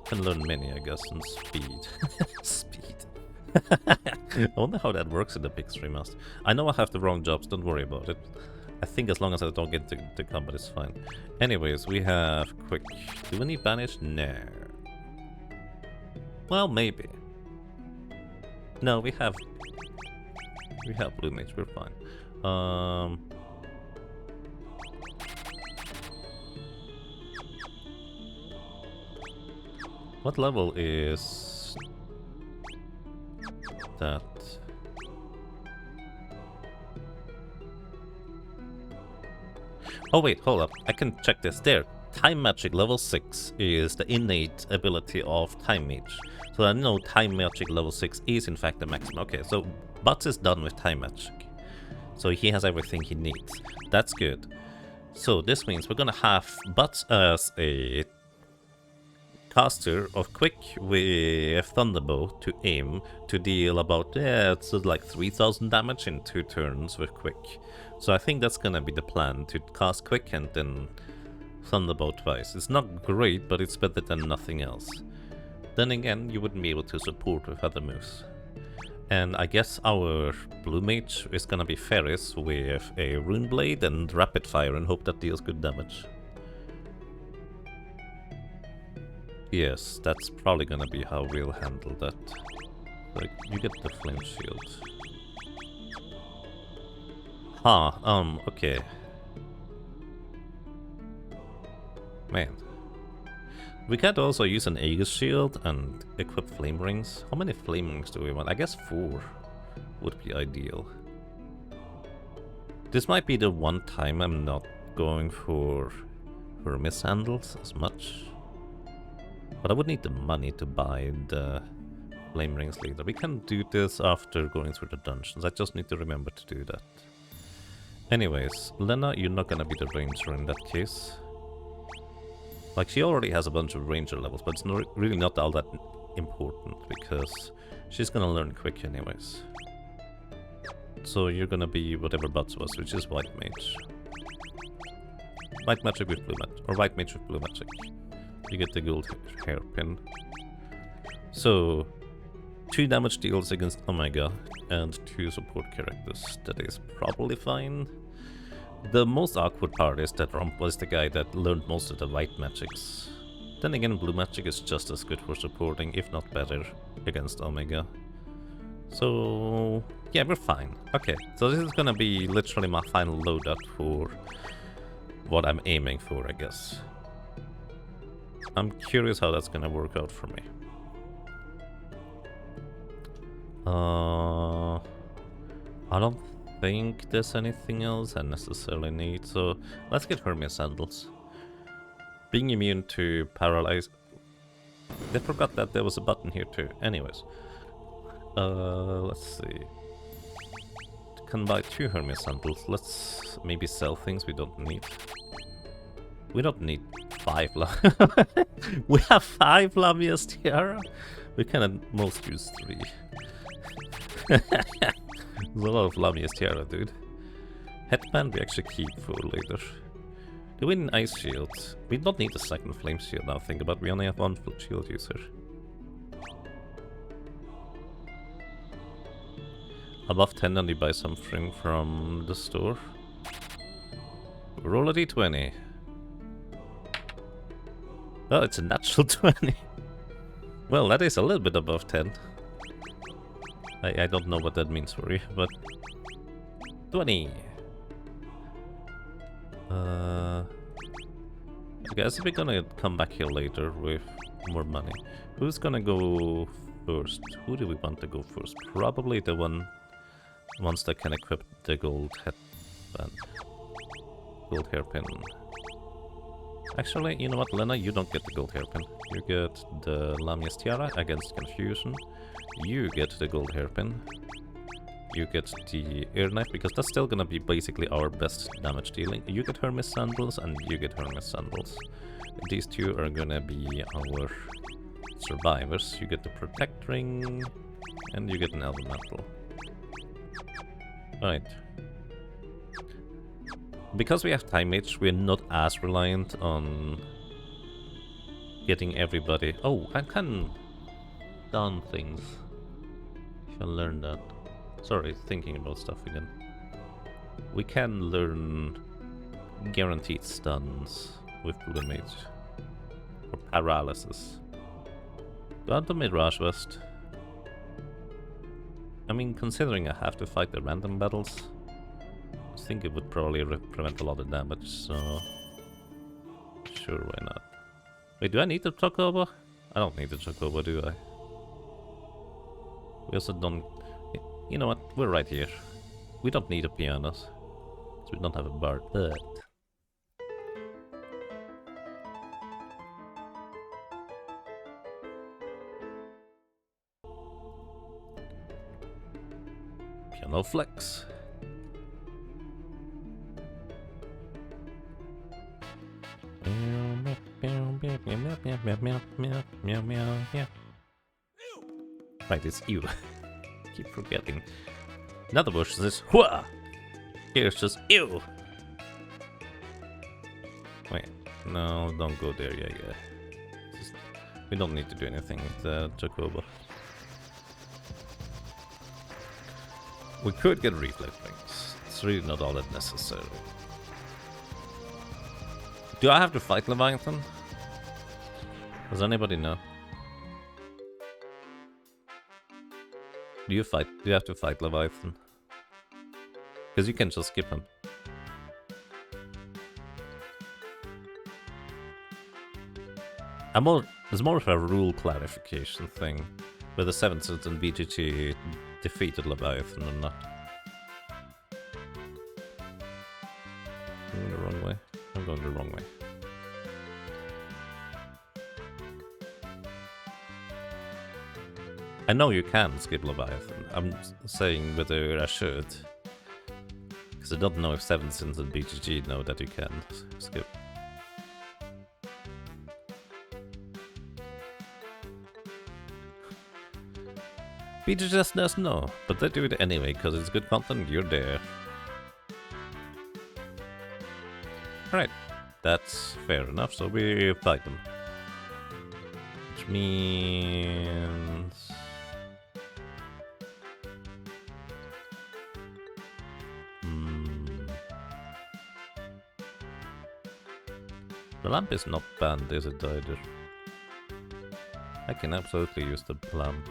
Can learn many, I guess, and speed. Speed. I wonder how that works in the Pix remaster. I know I have the wrong jobs, don't worry about it. I think as long as I don't get into combat, it's fine. Anyways, we have Quick. Do we need Banish? No. Well, maybe. No, we have Blue Mage, we're fine. What level is that? Oh wait, hold up. I can check this. There. Time Magic level 6 is the innate ability of Time Mage. So I know Time Magic level 6 is in fact the maximum. Okay, so Butts is done with Time Magic. So he has everything he needs. That's good. So this means we're gonna have Butts as a caster of Quick with Thunderbolt to aim to deal about, it's like 3000 damage in 2 turns with Quick. So I think that's gonna be the plan, to cast Quick and then Thunderbolt twice. It's not great, but it's better than nothing else. Then again, you wouldn't be able to support with other moves. And I guess our Blue Mage is gonna be Ferris with a Rune Blade and Rapid Fire and hope that deals good damage. Yes, that's probably gonna be how we'll handle that. Like, you get the Flame Shield. Okay. Man. We could also use an Aegis Shield and equip Flame Rings. How many Flame Rings do we want? I guess 4 would be ideal. This might be the one time I'm not going for mishandles as much. But I would need the money to buy the Flame Rings later. We can do this after going through the dungeons. I just need to remember to do that. Anyways, Lena, you're not gonna be the ranger in that case. Like, she already has a bunch of ranger levels, but it's really not all that important, because she's gonna learn Quick anyways. So you're gonna be whatever Butts was, which is White Mage. White Magic with Blue Magic, or White Mage with Blue Magic. You get the gold hairpin. So, 2 damage deals against Omega and 2 support characters. That is probably fine. The most awkward part is that Rump was the guy that learned most of the white magics. Then again, Blue Magic is just as good for supporting, if not better, against Omega. So, yeah, we're fine. Okay, so this is gonna be literally my final loadout for what I'm aiming for, I guess. I'm curious how that's gonna work out for me. I don't think there's anything else I necessarily need, so let's get Hermes Sandals. Being immune to paralyze... They forgot that there was a button here too. Anyways. Let's see. Can buy 2 Hermes Sandals. Let's maybe sell things we don't need. We don't need 5 We have 5 Lamia's Tiara? We can at most use 3. There's a lot of Lamia's Tiara, dude. Headband we actually keep for later. Do we need an Ice Shield? We don't need a second Flame Shield now, think about it. We only have 1 shield user. Above 10 and you buy something from the store. Roll a d20. Oh, it's a natural 20. Well, that is a little bit above 10. I don't know what that means for you, but... 20! I guess we're gonna come back here later with more money. Who's gonna go first? Who do we want to go first? Probably the ones that can equip the gold headband. Gold hairpin. Actually, you know what, Lena? You don't get the gold hairpin. You get the Lamia's Tiara against Confusion. You get the gold hairpin. You get the air knife, because that's still gonna be basically our best damage dealing. You get Hermes Sandals, and you get Hermes Sandals. These two are gonna be our survivors. You get the Protect Ring, and you get an Elemental. Alright. Because we have Time Mage, we're not as reliant on getting everybody... Oh, I can stun things. I shall learn that. Sorry, thinking about stuff again. We can learn guaranteed stuns with Blue Mage. Or paralysis. Do I want the Mirage Vest? I mean, considering I have to fight the random battles, I think it would probably prevent a lot of damage, so... Sure, why not? Wait, do I need the Chocobo? I don't need the Chocobo, do I? We also don't... You know what? We're right here. We don't need a piano, so we don't have a bard, but... Piano Flex. Right, it's you. Keep forgetting. Another version is Hua! Here's just ew! Wait, no, don't go there, yeah. We don't need to do anything with the Chocobo. We could get Reflect Rings. It's really not all that necessary. Do I have to fight Leviathan? Does anybody know? Do you have to fight Leviathan? Because you can just skip him. It's more of a rule clarification thing, whether SevenSins and BGG defeated Leviathan or not. I'm going the wrong way. I'm going the wrong way. I know you can skip Leviathan. I'm saying whether I should. Because I don't know if SevenSins and BGG know that you can skip. BGG just doesn't know, but they do it anyway because it's good content, you're there. Alright, that's fair enough, so we fight them. Which means... The lamp is not banned, is it either? I can absolutely use the lamp.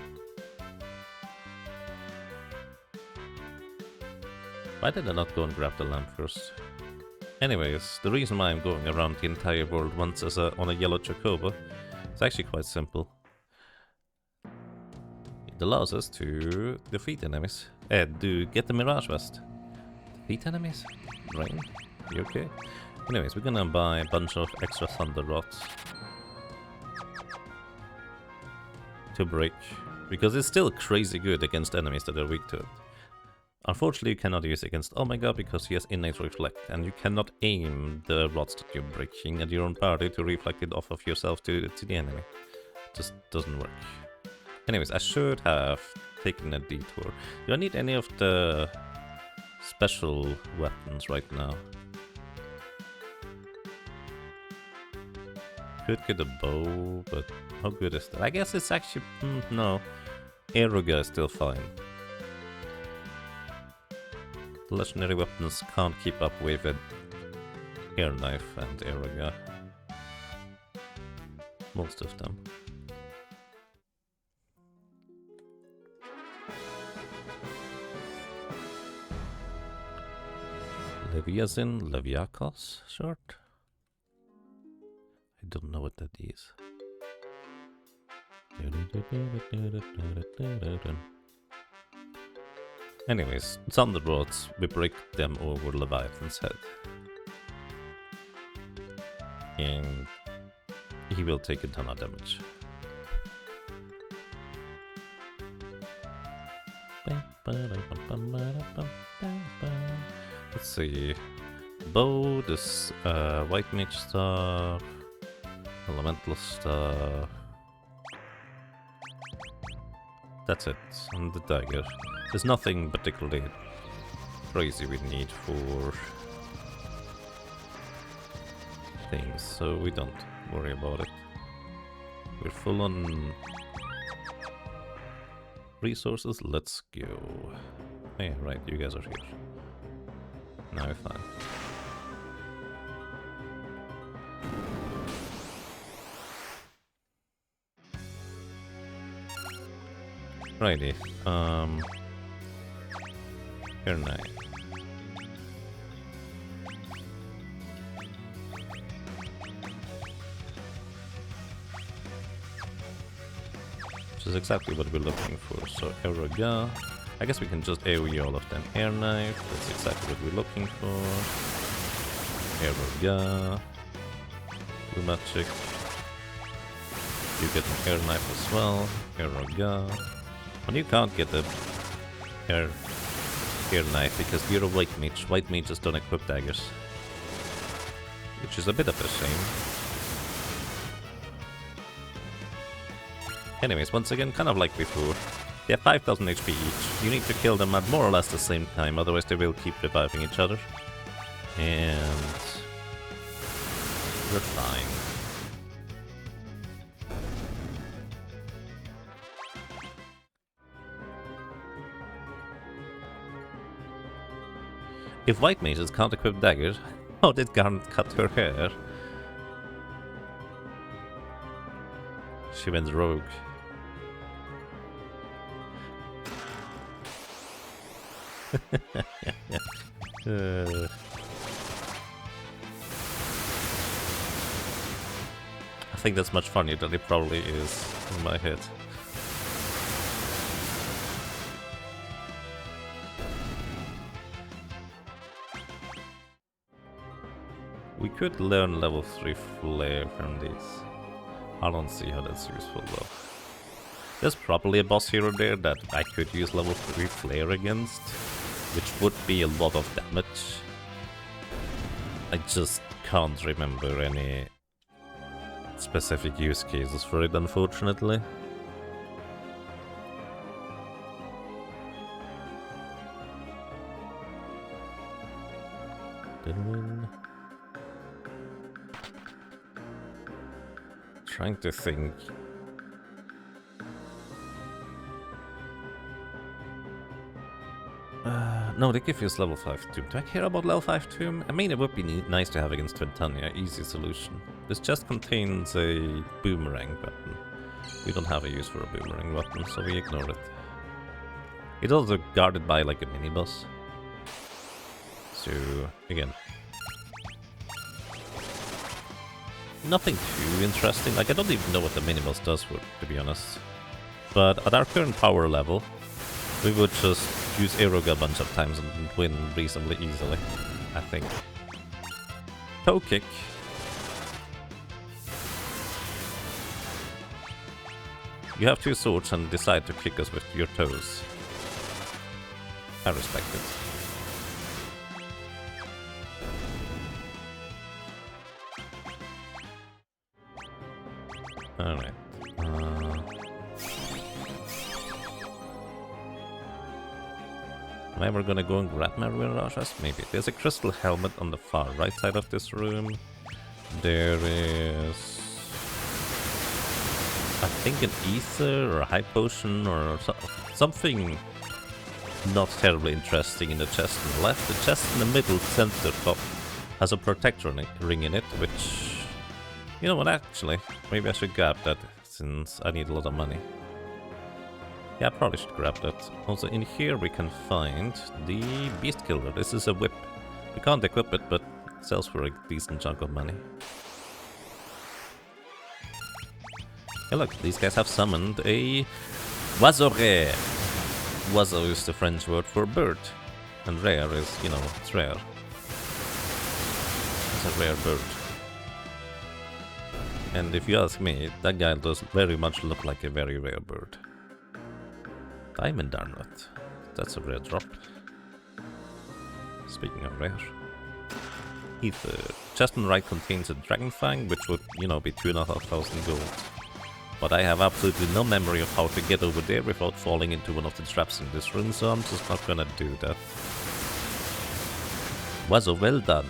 Why did I not go and grab the lamp first? Anyways, the reason why I'm going around the entire world once as on a yellow Chocobo is actually quite simple. It allows us to defeat enemies. To get the Mirage Vest. Defeat enemies? Rain? You okay? Anyways, we're gonna buy a bunch of extra Thunder Rods to break, because it's still crazy good against enemies that are weak to it. Unfortunately, you cannot use it against Omega because he has innate reflect, and you cannot aim the rods that you're breaking at your own party to reflect it off of yourself to the enemy. It just doesn't work. Anyways, I should have taken a detour. Do I need any of the special weapons right now? Could get a bow, but how good is that? I guess it's actually... no. Aeroga is still fine. The legendary weapons can't keep up with an air knife and Aeroga. Most of them. Leviazin, Leviakos, short. I don't know what that is. Anyways, Thunderbolts, we break them over Leviathan's head. And he will take a ton of damage. Let's see. Bow, this white mage stuff, elemental stuff. That's it, and the dagger. There's nothing particularly crazy we need for things, so we don't worry about it. We're full on resources, let's go. Yeah, right, you guys are here. Now we're fine. Righty, here now. Which is exactly what we're looking for. So Aeroga. I guess we can just AoE all of them. Air knife, that's exactly what we're looking for. Aeroga. Blue magic. You get an air knife as well. Aeroga. And you can't get the air knife because you're a white mage. White mages don't equip daggers. Which is a bit of a shame. Anyways, once again, kind of like before, they have 5000 HP each. You need to kill them at more or less the same time, otherwise they will keep reviving each other. And we're fine. If white mages can't equip daggers, how did Garnet cut her hair? She went rogue. I think that's much funnier than it probably is in my head. We could learn level 3 flare from these. I don't see how that's useful though. There's probably a boss hero there that I could use level 3 flare against, which would be a lot of damage. I just can't remember any specific use cases for it, unfortunately. Trying to think. No, they give us level 5 tomb. Do I care about level 5 tomb? I mean, it would be nice to have against Twintania. Easy solution. This chest contains a boomerang weapon. We don't have a use for a boomerang weapon, so we ignore it. It's also guarded by like a mini-boss. So, again. Nothing too interesting. Like, I don't even know what the mini-boss does, to be honest. But at our current power level, we would just use Aeroga a bunch of times and win reasonably easily, I think. Toe kick. You have two swords and decide to kick us with your toes. I respect it. Alright. Am I ever gonna go and grab my mirages? Maybe. There's a crystal helmet on the far right side of this room. There is... I think an ether or a high potion or something not terribly interesting in the chest on the left. The chest in the middle center top has a protector ring in it, which... You know what, actually, maybe I should grab that since I need a lot of money. Yeah, I probably should grab that. Also, in here we can find the Beast Killer. This is a whip. We can't equip it, but it sells for a decent chunk of money. Hey look, these guys have summoned a Oiseau-rare. Oiseau is the French word for bird. And rare is, you know, it's rare. It's a rare bird. And if you ask me, that guy does very much look like a very rare bird. Diamond Armlet. That's a rare drop. Speaking of rare. Ether. Chest on the right contains a Dragon Fang, which would, you know, be 2,500 gold. But I have absolutely no memory of how to get over there without falling into one of the traps in this room, so I'm just not gonna do that. Was a well done.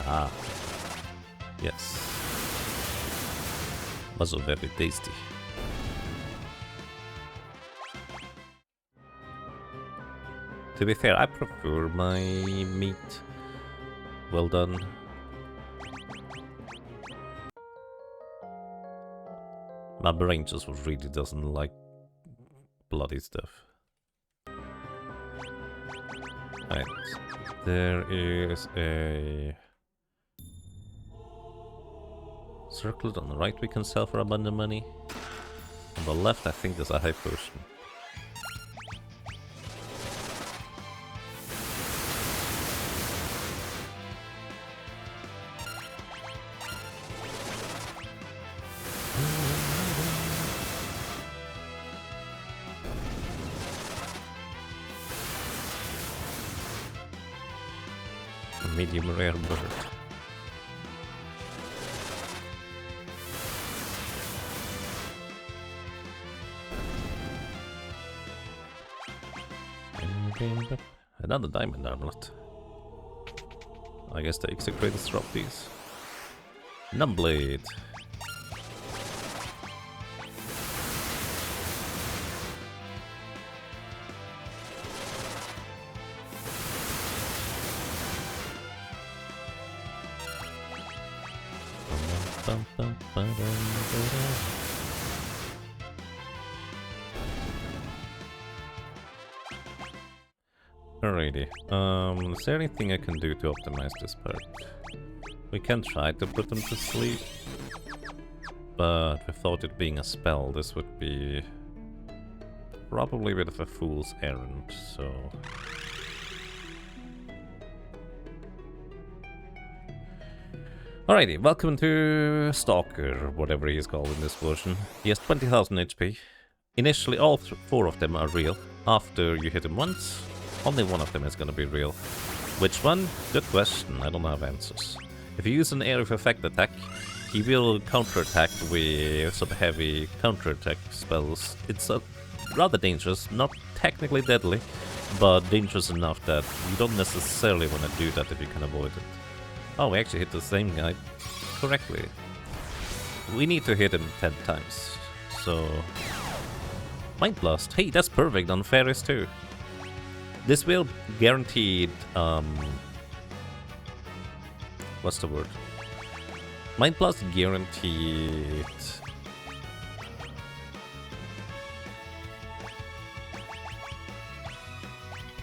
Ah. Yes. Was a very tasty. To be fair, I prefer my meat well done. My brain just really doesn't like bloody stuff. Right. There is a circlet on the right we can sell for abundant money. On the left I think there's a high potion. Medium rare bird. Another diamond armlet. I guess the execrators drop these. Numbblade. Alrighty, is there anything I can do to optimize this part? We can try to put them to sleep, but without it being a spell, this would be probably a bit of a fool's errand, so... Alrighty, welcome to Stalker, whatever he is called in this version. He has 20,000 HP. Initially, all four of them are real. After you hit him once, only one of them is gonna be real. Which one? Good question, I don't have answers. If you use an area of effect attack, he will counterattack with some heavy counterattack spells. It's rather dangerous, not technically deadly, but dangerous enough that you don't necessarily want to do that if you can avoid it. Oh, we actually hit the same guy correctly. We need to hit him 10 times, so... Mind Blast, hey, that's perfect on Ferris too. This will guaranteed, what's the word? Mind Blast guaranteed...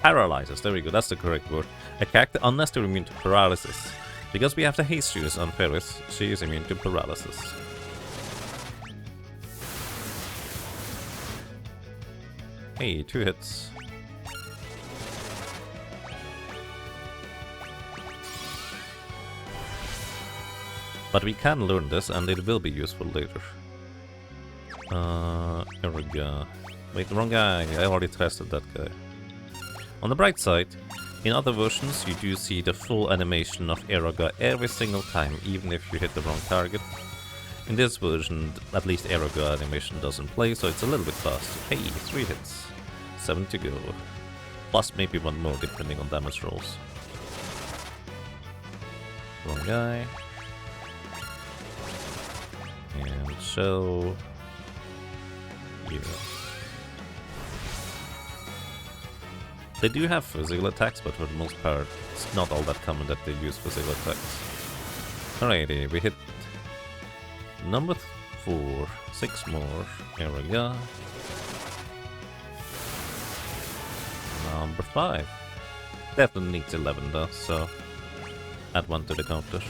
Paralyzes, there we go, that's the correct word. A character unless they're immune to paralysis. Because we have the haste use on Ferris, she is immune to paralysis. Hey, 2 hits. But we can learn this and it will be useful later. Here we go. Wait, the wrong guy. I already tested that guy. On the bright side, in other versions you do see the full animation of Eroga every single time, even if you hit the wrong target. In this version, at least Eroga animation doesn't play, so it's a little bit faster. Hey, 3 hits. 7 to go. Plus maybe 1 more depending on damage rolls. Wrong guy. And so... yeah. They do have physical attacks, but for the most part, it's not all that common that they use physical attacks. Alrighty, we hit number 4, 6 more. Here we go. Number 5. Definitely needs 11 though, so add 1 to the counter.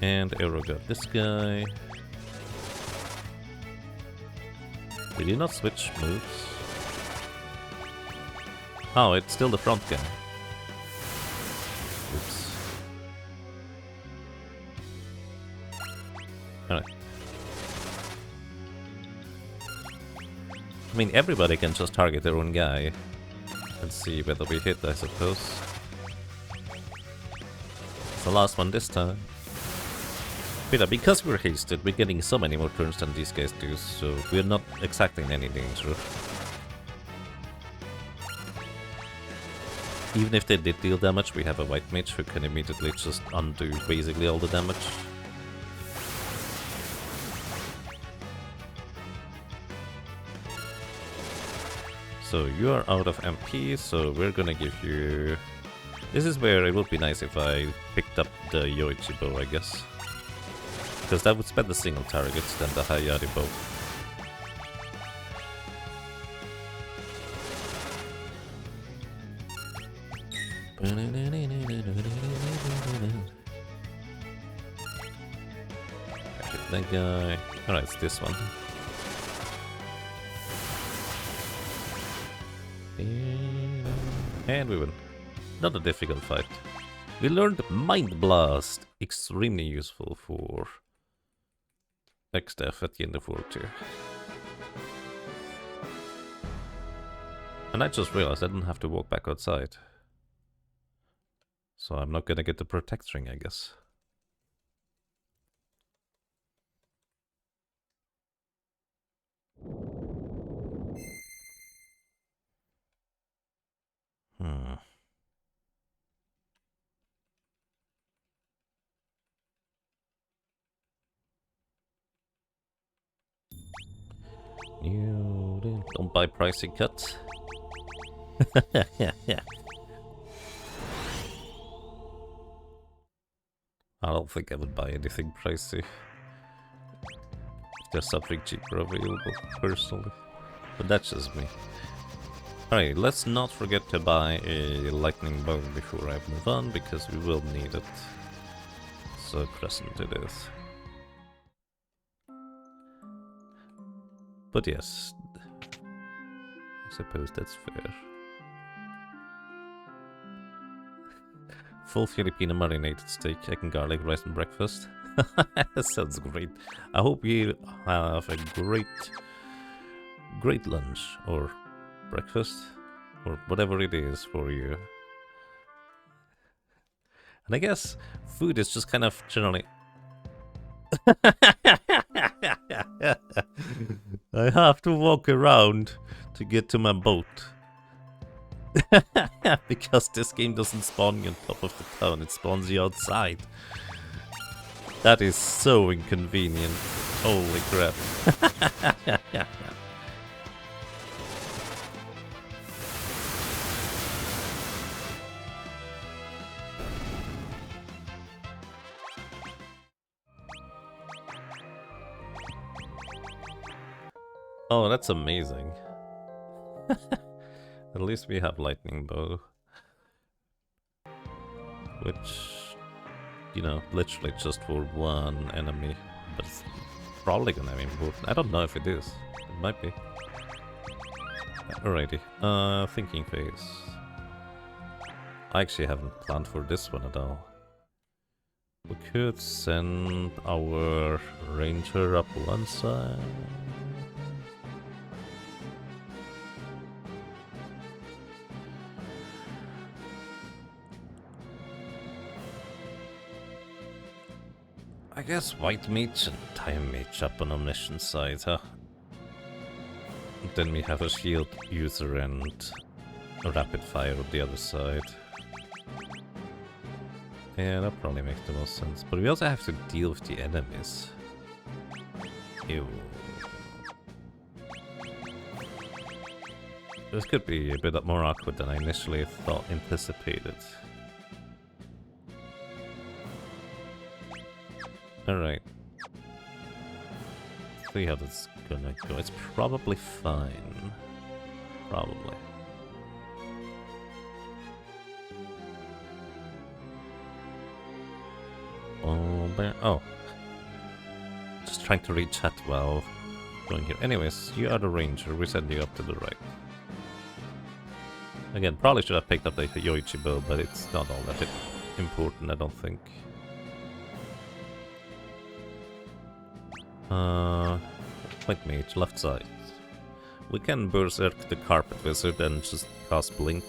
And Arrow got this guy. Did you not switch moves? Oh, it's still the front guy. Oops. Alright. I mean, everybody can just target their own guy and see whether we hit, I suppose. It's the last one this time. But because we're hasted, we're getting so many more turns than these guys do, so we're not exacting any danger. Even if they did deal damage, we have a white mage who can immediately just undo basically all the damage. So you are out of MP, so we're gonna give you... This is where it would be nice if I picked up the Yoichi bow, I guess. Because that would spend the single targets than the Hayari bow. That guy. Alright, it's this one. And we win. Not a difficult fight. We learned Mind Blast. Extremely useful for Exdeath at the end of World 2. And I just realized I didn't have to walk back outside. So I'm not gonna get the Protect Ring, I guess. You don't buy pricey cuts. I don't think I would buy anything pricey. If there's something cheaper available, personally. But that's just me. Alright, let's not forget to buy a lightning bow before I move on, because we will need it. So crescent it is. But yes, I suppose that's fair. Full Filipino marinated steak, egg and garlic, rice and breakfast. That sounds great. I hope you have a great lunch or breakfast or whatever it is for you. And I guess food is just kind of generally... I have to walk around to get to my boat. Because this game doesn't spawn you on top of the town, it spawns you outside. That is so inconvenient. Holy crap. Oh, that's amazing. At least we have lightning bow. Which, you know, literally just for one enemy. But it's probably gonna be important. I don't know if it is. It might be. Alrighty. Thinking phase. I actually haven't planned for this one at all. We could send our ranger up one side. guess white mage and time mage up on omniscience side, huh? Then we have a shield user and a rapid fire on the other side. Yeah, that probably makes the most sense. But we also have to deal with the enemies. Ew. This could be a bit more awkward than I initially anticipated. Alright. See how that's gonna go. It's probably fine. Probably. Oh. Just trying to read chat while going here. Anyways, you are the ranger. We send you up to the right. Again, probably should have picked up the Yoichi bow, but it's not all that important, I don't think. White mage, left side. We can berserk the carpet wizard and just cast blink.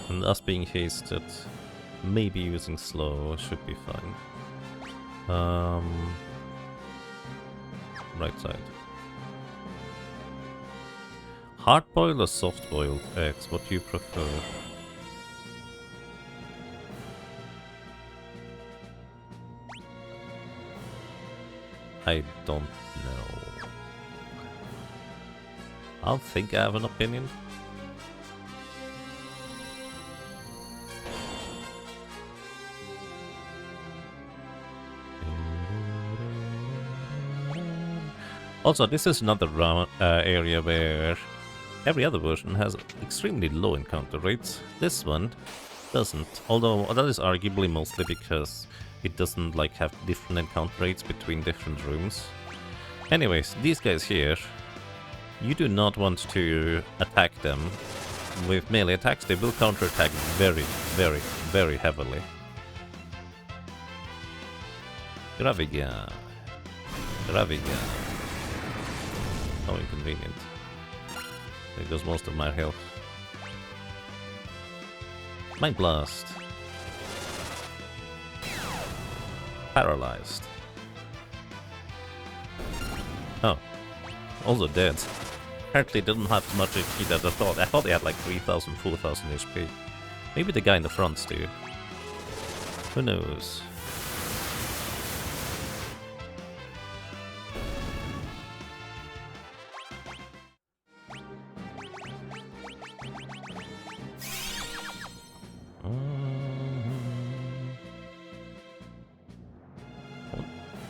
And us being hasted, maybe using slow should be fine. Right side. Hard-boiled or soft-boiled eggs? What do you prefer? I don't know. I don't think I have an opinion. Also, this is another area where every other version has extremely low encounter rates. This one doesn't, although that is arguably mostly because it doesn't like have different encounter rates between different rooms. Anyways, these guys here, you do not want to attack them with melee attacks. They will counterattack very, very, very heavily. Graviga. Graviga. How inconvenient. There goes most of my health. Mind Blast. Paralyzed. Oh. Also dead. Apparently didn't have as much HP as I thought. I thought they had like 3,000, 4,000 HP. Maybe the guy in the fronts do. Who knows?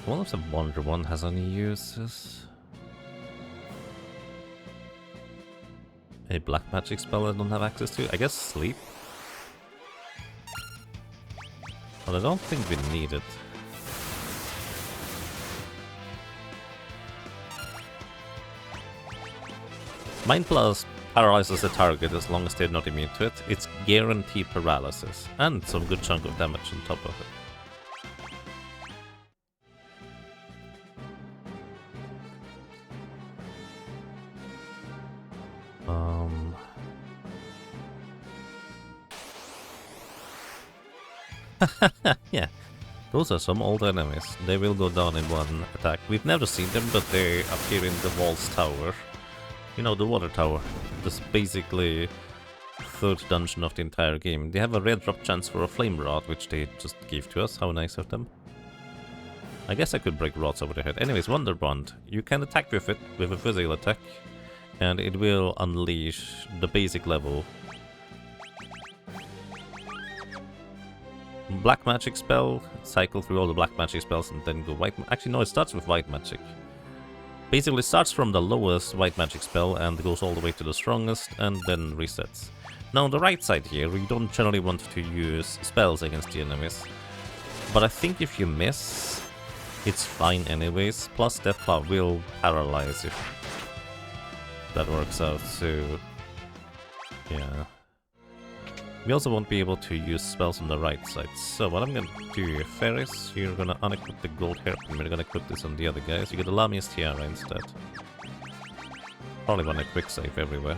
I wonder if the Wonder one has any uses. A black magic spell I don't have access to? I guess sleep? But I don't think we need it. Mind Blast paralyzes the target as long as they're not immune to it. It's guaranteed paralysis, and some good chunk of damage on top of it. Yeah, those are some old enemies. They will go down in one attack. We've never seen them, but they appear in the Walls Tower. You know, the water tower. This is basically third dungeon of the entire game. They have a red drop chance for a flame rod, which they just gave to us. How nice of them. I guess I could break rods over their head. Anyways, Wonder Bond. You can attack with it with a physical attack, and it will unleash the basic level black magic spell, cycle through all the black magic spells and then go white. Actually, no, it starts with white magic. Basically starts from the lowest white magic spell and goes all the way to the strongest and then resets. Now on the right side here, we don't generally want to use spells against the enemies. But I think if you miss, it's fine anyways. Plus Death Claw will paralyze if that works out, so yeah. We also won't be able to use spells on the right side. So what I'm gonna do, Ferris, you're gonna unequip the gold hairpin, we're gonna equip this on the other guys. You get the Lamia's Tiara instead. Probably want a quick save everywhere.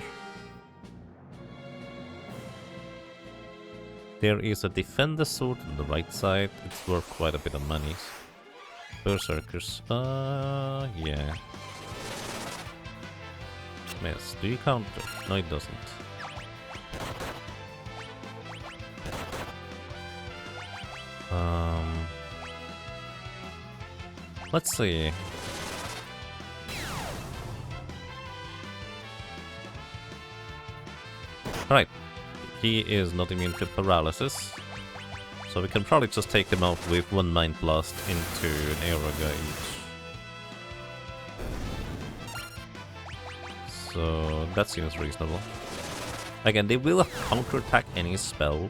There is a Defender Sword on the right side. It's worth quite a bit of money. Berserkers. Yeah. Miss. Do you counter? No, it doesn't. Let's see. Right. He is not immune to paralysis. So we can probably just take him out with one Mind Blast into an Aero Gauge. So that seems reasonable. Again, they will counterattack any spell,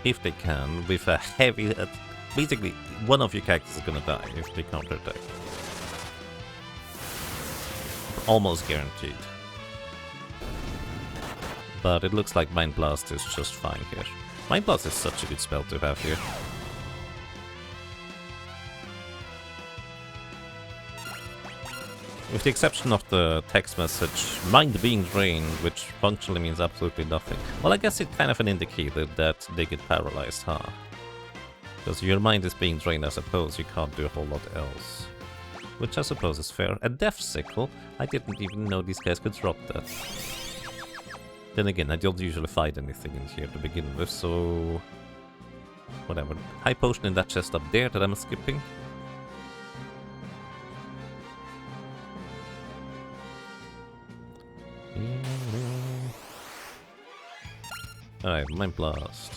if they can, with a heavy... basically, one of your characters is gonna die if they counterattack. Almost guaranteed. But it looks like Mind Blast is just fine here. Mind Blast is such a good spell to have here. With the exception of the text message, mind being drained, which functionally means absolutely nothing. Well, I guess it's kind of an indicator that they get paralyzed, huh? Because your mind is being drained, I suppose, you can't do a whole lot else. Which I suppose is fair. A Death Sickle? I didn't even know these guys could drop that. Then again, I don't usually fight anything in here to begin with, so... whatever. High Potion in that chest up there that I'm skipping. Alright, Mind Blast.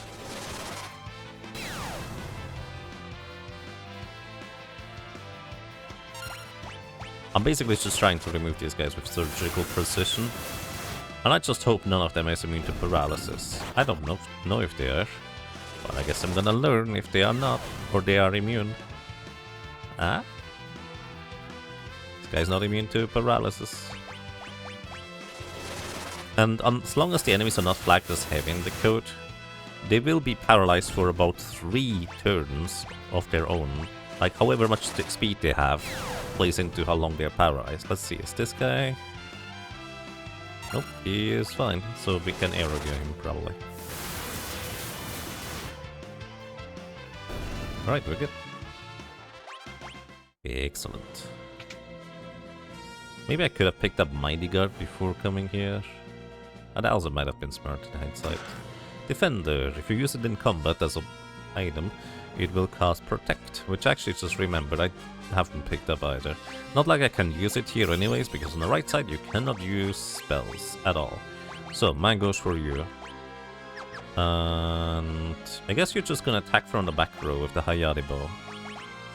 I'm basically just trying to remove these guys with surgical precision. And I just hope none of them is immune to paralysis. I don't know if they are. But I guess I'm gonna learn if they are not, or they are immune. Ah? This guy's not immune to paralysis. And as long as the enemies are not flagged as heavy in the code, they will be paralyzed for about 3 turns of their own. Like, however much speed they have plays into how long they're paralyzed. Let's see, is this guy... Nope, he is fine, so we can aero him, probably. Alright, we're good. Excellent. Maybe I could have picked up Mighty Guard before coming here. That also might have been smart in hindsight. Defender. If you use it in combat as an item, it will cast Protect, which actually just remembered I haven't picked up either. Not like I can use it here anyways, because on the right side you cannot use spells at all. So, mine goes for you. And I guess you're just gonna attack from the back row with the Hayate Bow.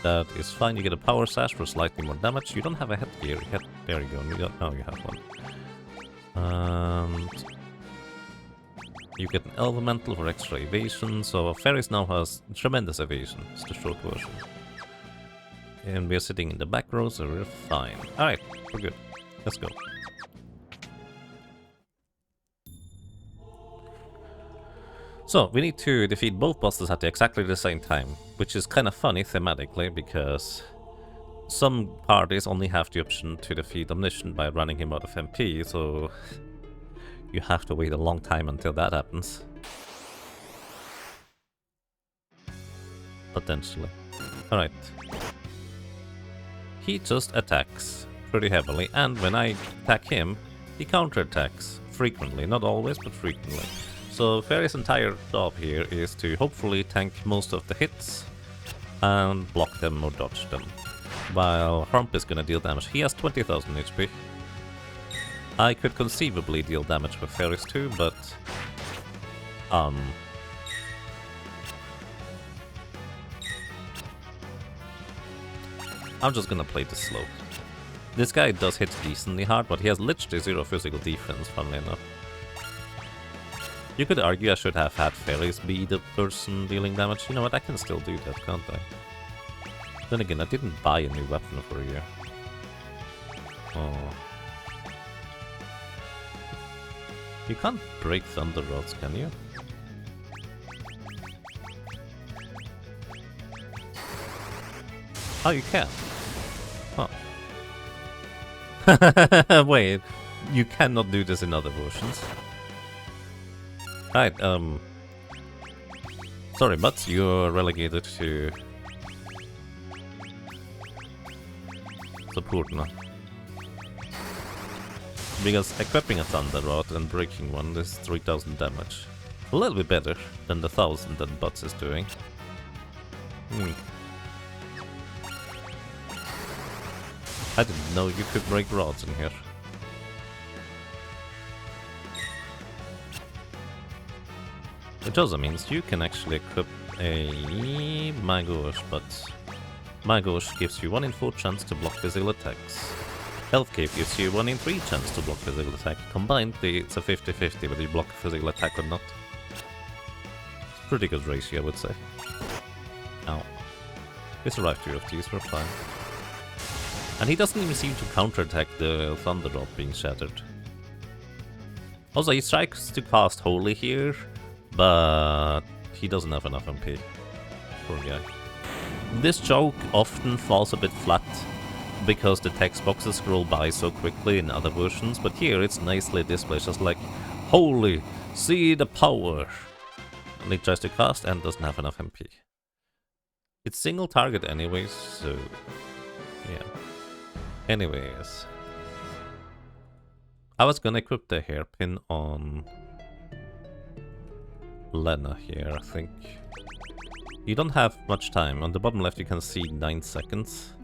That is fine. You get a Power Sash for slightly more damage. You don't have a headgear. There you go. Now you have one. And you get an Elemental for extra evasion, so Ferris now has tremendous evasion, it's the short version. And we're sitting in the back row, so we're fine. Alright, we're good. Let's go. So, we need to defeat both bosses at exactly the same time, which is kind of funny thematically, because some parties only have the option to defeat Omniscient by running him out of MP, so you have to wait a long time until that happens. Potentially. Alright. He just attacks pretty heavily, and when I attack him, he counterattacks frequently. Not always, but frequently. So Fairy's entire job here is to hopefully tank most of the hits and block them or dodge them, while Harmp is gonna deal damage. He has 20,000 HP. I could conceivably deal damage with Fairies too, but... I'm just gonna play this slow. This guy does hit decently hard, but he has literally 0 physical defense, funnily enough. You could argue I should have had Fairies be the person dealing damage. You know what, I can still do that, can't I? Then again, I didn't buy a new weapon for you. Oh. You can't break Thunder Rods, can you? Oh, you can. Huh. Wait, you cannot do this in other versions. Right, sorry, but you're relegated to support now. Because equipping a Thunder Rod and breaking one is 3000 damage. A little bit better than the 1000 that Butts is doing. I didn't know you could break rods in here. Which also means you can actually equip a Magouche, but Magouche gives you 1 in 4 chance to block physical attacks. Health Cape gives you 1 in 3 chance to block physical attack. Combined, it's a 50-50 whether you block physical attack or not. It's pretty good ratio, I would say. Ow. We survived 2 of these, we're fine. And he doesn't even seem to counterattack the Thunder Rod being shattered. Also, he strikes to cast Holy here, but he doesn't have enough MP. Poor guy. This joke often falls a bit flat because the text boxes scroll by so quickly in other versions, but here it's nicely displayed, just like, holy, see the power! And he tries to cast and doesn't have enough MP. It's single target anyways, so yeah. Anyways, I was gonna equip the hairpin on Lena here, I think. You don't have much time. On the bottom left you can see 9 seconds.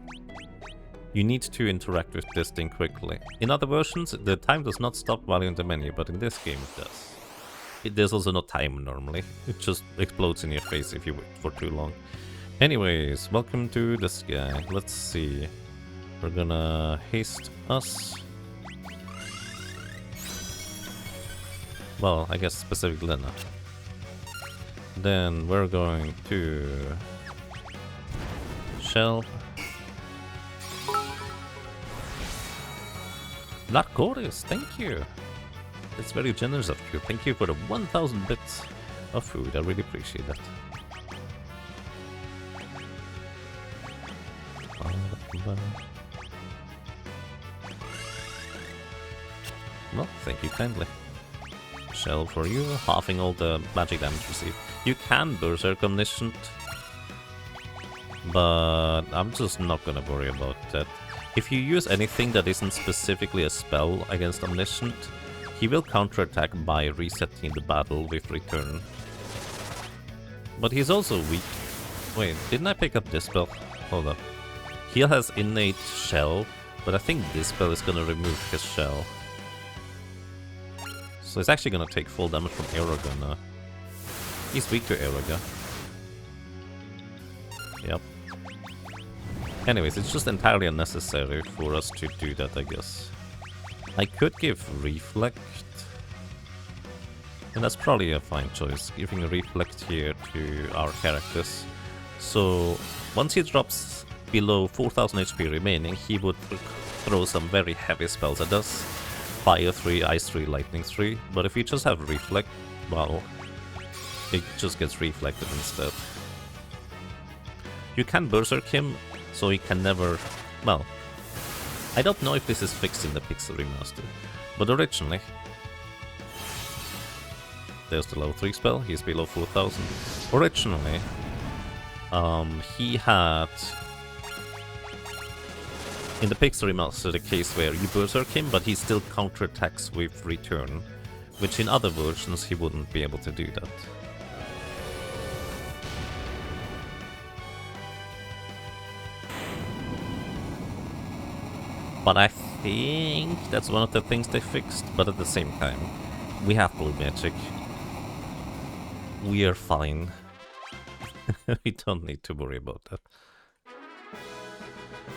You need to interact with this thing quickly. In other versions, the time does not stop while you're in the menu, but in this game it does. There's also no timer normally. It just explodes in your face if you wait for too long. Anyways, welcome to this guy. Let's see. We're gonna haste us. Well, I guess specifically Lena. Then we're going to Shell. Narcoris, thank you. It's very generous of you. Thank you for the 1000 bits of food. I really appreciate that. Well, thank you kindly. Shell for you, halving all the magic damage received. You can Berserk Omniscient, but I'm just not gonna worry about that. If you use anything that isn't specifically a spell against Omniscient, he will counterattack by resetting the battle with return. But he's also weak. Wait, didn't I pick up this spell? Hold up. He has innate shell, but I think this spell is gonna remove his shell. So he's actually gonna take full damage from Aerogun now. He's weak to Aerogun. Yep. Anyways, it's just entirely unnecessary for us to do that, I guess. I could give Reflect. And that's probably a fine choice, giving a Reflect here to our characters. So, once he drops below 4000 HP remaining, he would throw some very heavy spells at us. Fire 3, Ice 3, Lightning 3. But if you just have Reflect, well, it just gets reflected instead. You can Berserk him, so he can never... Well, I don't know if this is fixed in the Pixel Remaster, but originally... There's the level 3 spell, he's below 4000. Originally, he had... In the Pixel Remaster, the case where you Berserk him, but he still counterattacks with return, which in other versions he wouldn't be able to do that. But I think that's one of the things they fixed, but at the same time, we have blue magic. We are fine. We don't need to worry about that.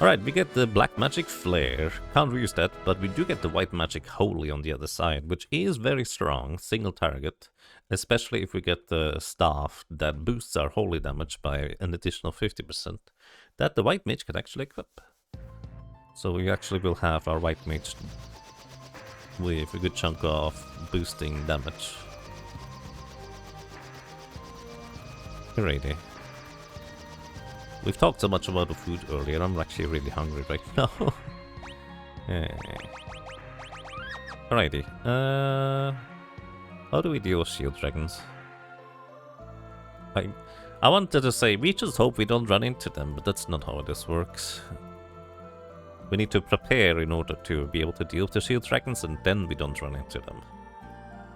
Alright, we get the black magic flare. Can't reuse that, but we do get the white magic holy on the other side, which is very strong, single target. Especially if we get the staff that boosts our holy damage by an additional 50%. That the white mage can actually equip. So we actually will have our white mage with a good chunk of boosting damage. Alrighty. We've talked so much about the food earlier, I'm actually really hungry right now. Yeah. Alrighty. How do we deal with shield dragons? I wanted to say, we just hope we don't run into them, but that's not how this works. We need to prepare in order to be able to deal with the shield dragons, and then we don't run into them.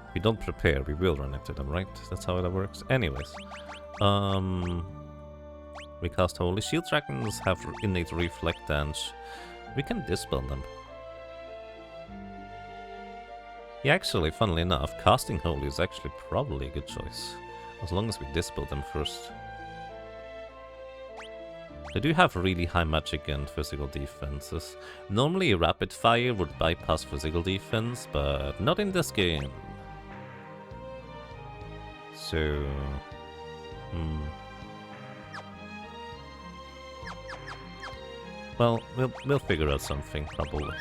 If we don't prepare, we will run into them, right? That's how that works. Anyways. We cast Holy. Shield dragons have innate reflect dance. We can dispel them. Yeah, actually, funnily enough, casting Holy is actually probably a good choice. As long as we dispel them first. They do have really high magic and physical defenses. Normally Rapid Fire would bypass physical defense, but not in this game. So... Well, we'll figure out something, probably.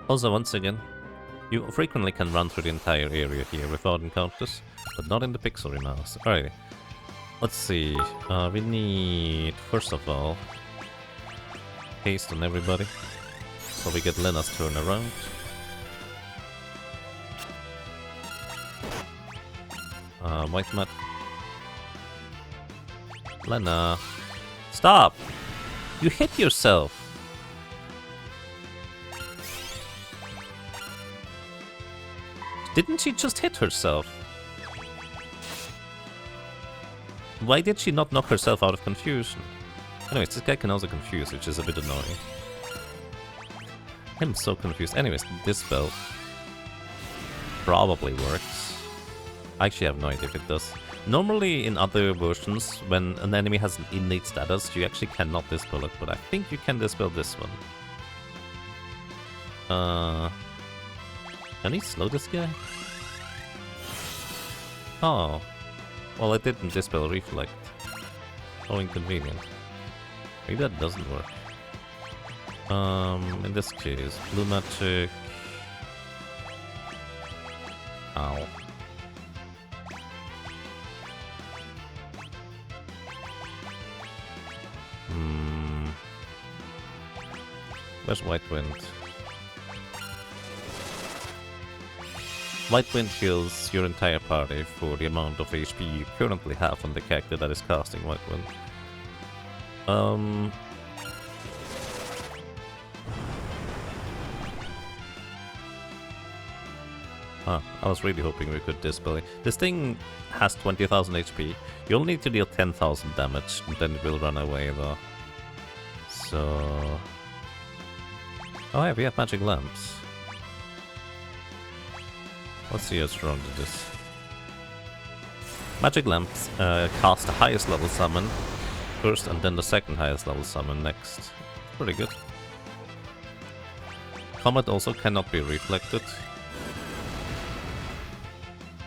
Also, once again, you frequently can run through the entire area here without encounters, but not in the Pixel Mouse. Alrighty. Let's see. We need, first of all, haste on everybody, so we get Lena's turn around. White mat. Lena. Stop! You hit yourself! Didn't she just hit herself? Why did she not knock herself out of confusion? Anyways, this guy can also confuse, which is a bit annoying. I'm so confused. Anyways, this spell probably works. I actually have no idea if it does. Normally, in other versions, when an enemy has an innate status, you actually cannot dispel it, but I think you can dispel this one. Can he slow this guy? Oh. Well, it didn't dispel reflect. How inconvenient. Maybe that doesn't work. In this case, blue magic... Ow. Where's White Wind? White Wind heals your entire party for the amount of HP you currently have on the character that is casting White Wind. I was really hoping we could dispel it. This thing has 20,000 HP. You only need to deal 10,000 damage, and then it will run away though. So... Oh yeah, we have magic lamps. Let's see how strong it is. Magic lamps cast the highest level summon first, and then the second highest level summon next. Pretty good. Comet also cannot be reflected.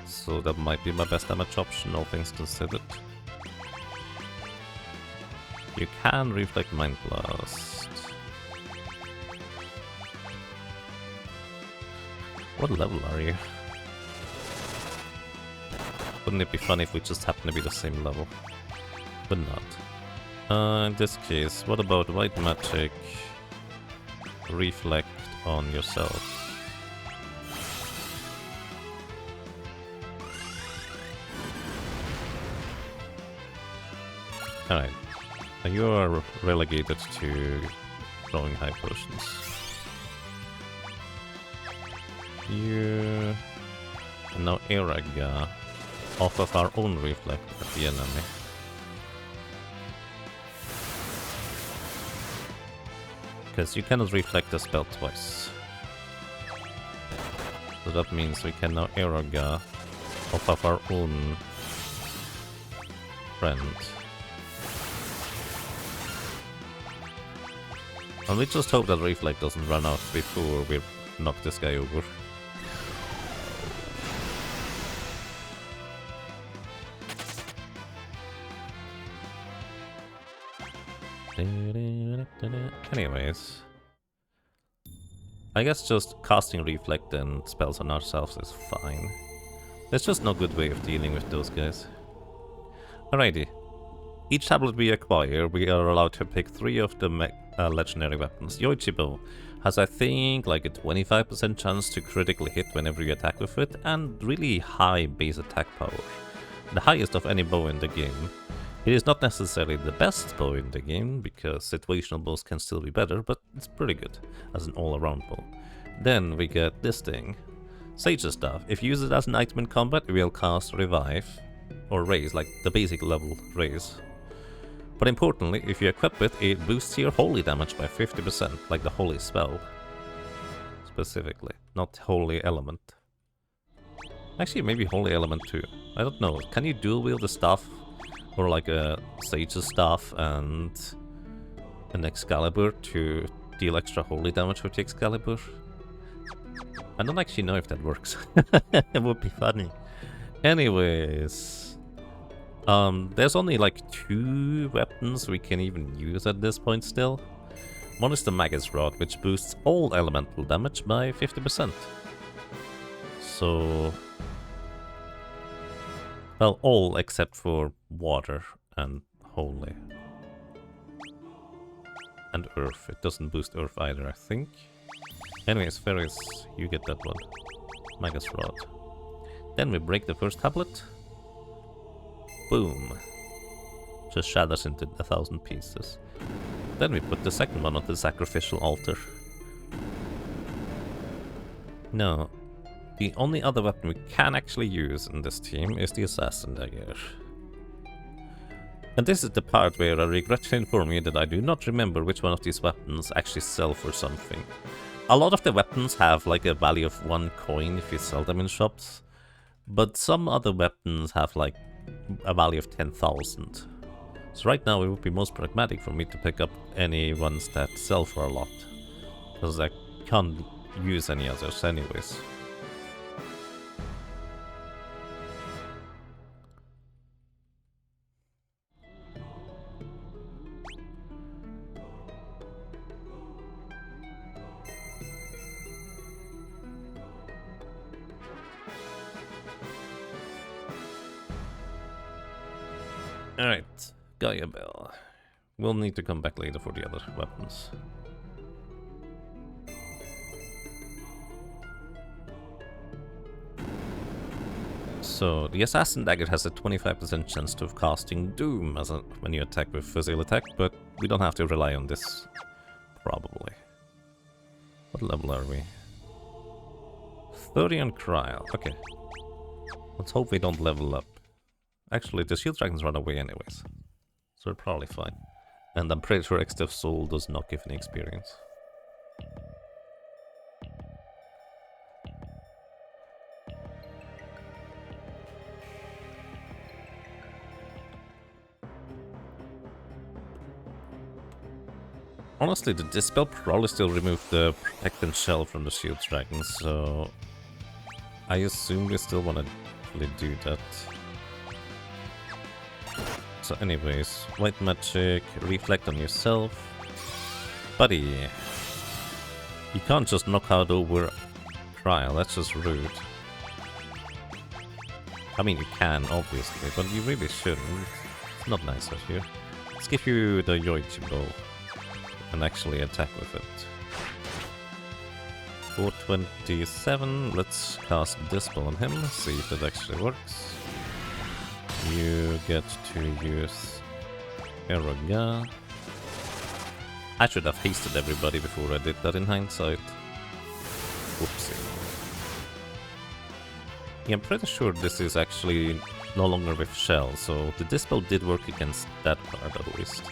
So that might be my best damage option, all things considered. You can reflect Mind Blast. What level are you? Wouldn't it be funny if we just happen to be the same level? But not. In this case, what about white magic? Reflect on yourself. Alright. You are relegated to throwing high potions. You... And now Eraga off of our own reflect at the enemy. Because you cannot reflect a spell twice. So that means we can now Eraga off of our own friend. And we just hope that reflect doesn't run out before we knock this guy over. Anyways, I guess just casting reflect and spells on ourselves is fine. There's just no good way of dealing with those guys. Alrighty. Each tablet we acquire, we are allowed to pick 3 of the legendary weapons. Yoichi Bow Has, I think, like a 25% chance to critically hit whenever you attack with it, and really high base attack power. The highest of any bow in the game. It is not necessarily the best bow in the game, because situational bows can still be better, but it's pretty good as an all-around bow. Then we get this thing. Sage's Staff. If you use it as an item in combat, it will cast Revive, or Raise, like the basic level Raise. But importantly, if you equip it, it boosts your holy damage by 50%, like the holy spell. Specifically, not holy element. Actually, maybe holy element too. I don't know. Can you dual wield the staff? Or like a Sage's Staff and an Excalibur to deal extra holy damage with the Excalibur? I don't actually know if that works. It would be funny. Anyways... there's only like 2 weapons we can even use at this point still. One is the Magus Rod, which boosts all elemental damage by 50%. So... well, all except for water and holy. And earth. It doesn't boost earth either, I think. Anyways, Ferris, you get that one. Magus Rod. Then we break the first tablet. Boom. Just shatters into 1,000 pieces. Then we put the second one on the sacrificial altar. No. The only other weapon we can actually use in this team is the Assassin Dagger. And this is the part where I regret to inform you that I do not remember which one of these weapons actually sell for something. A lot of the weapons have like a value of 1 coin if you sell them in shops. But some other weapons have like a value of 10,000. So right now it would be most pragmatic for me to pick up any ones that sell for a lot. Because I can't use any others anyways. Alright, Gaia Bell. We'll need to come back later for the other weapons. So, the Assassin Dagger has a 25% chance of casting Doom when you attack with Physical Attack, but we don't have to rely on this, probably. What level are we? 30 on Cryle, okay. Let's hope we don't level up. Actually, the shield dragons run away anyways, so we're probably fine. And I'm pretty sure Exdeath Soul does not give any experience. Honestly, the Dispel probably still removed the Protectant Shell from the shield dragons, so I assume we still want to really do that. So anyways, White Magic, reflect on yourself. Buddy, you can't just knock out over Cryle, that's just rude. I mean, you can, obviously, but you really shouldn't. It's not nice of you. Let's give you the Yoichi Bow and actually attack with it. 427, let's cast Dispel on him, see if it actually works. You get to use Eroga. I should have hasted everybody before I did that in hindsight. Whoopsie. Yeah, I'm pretty sure this is actually no longer with Shell, so the Dispel did work against that part at least.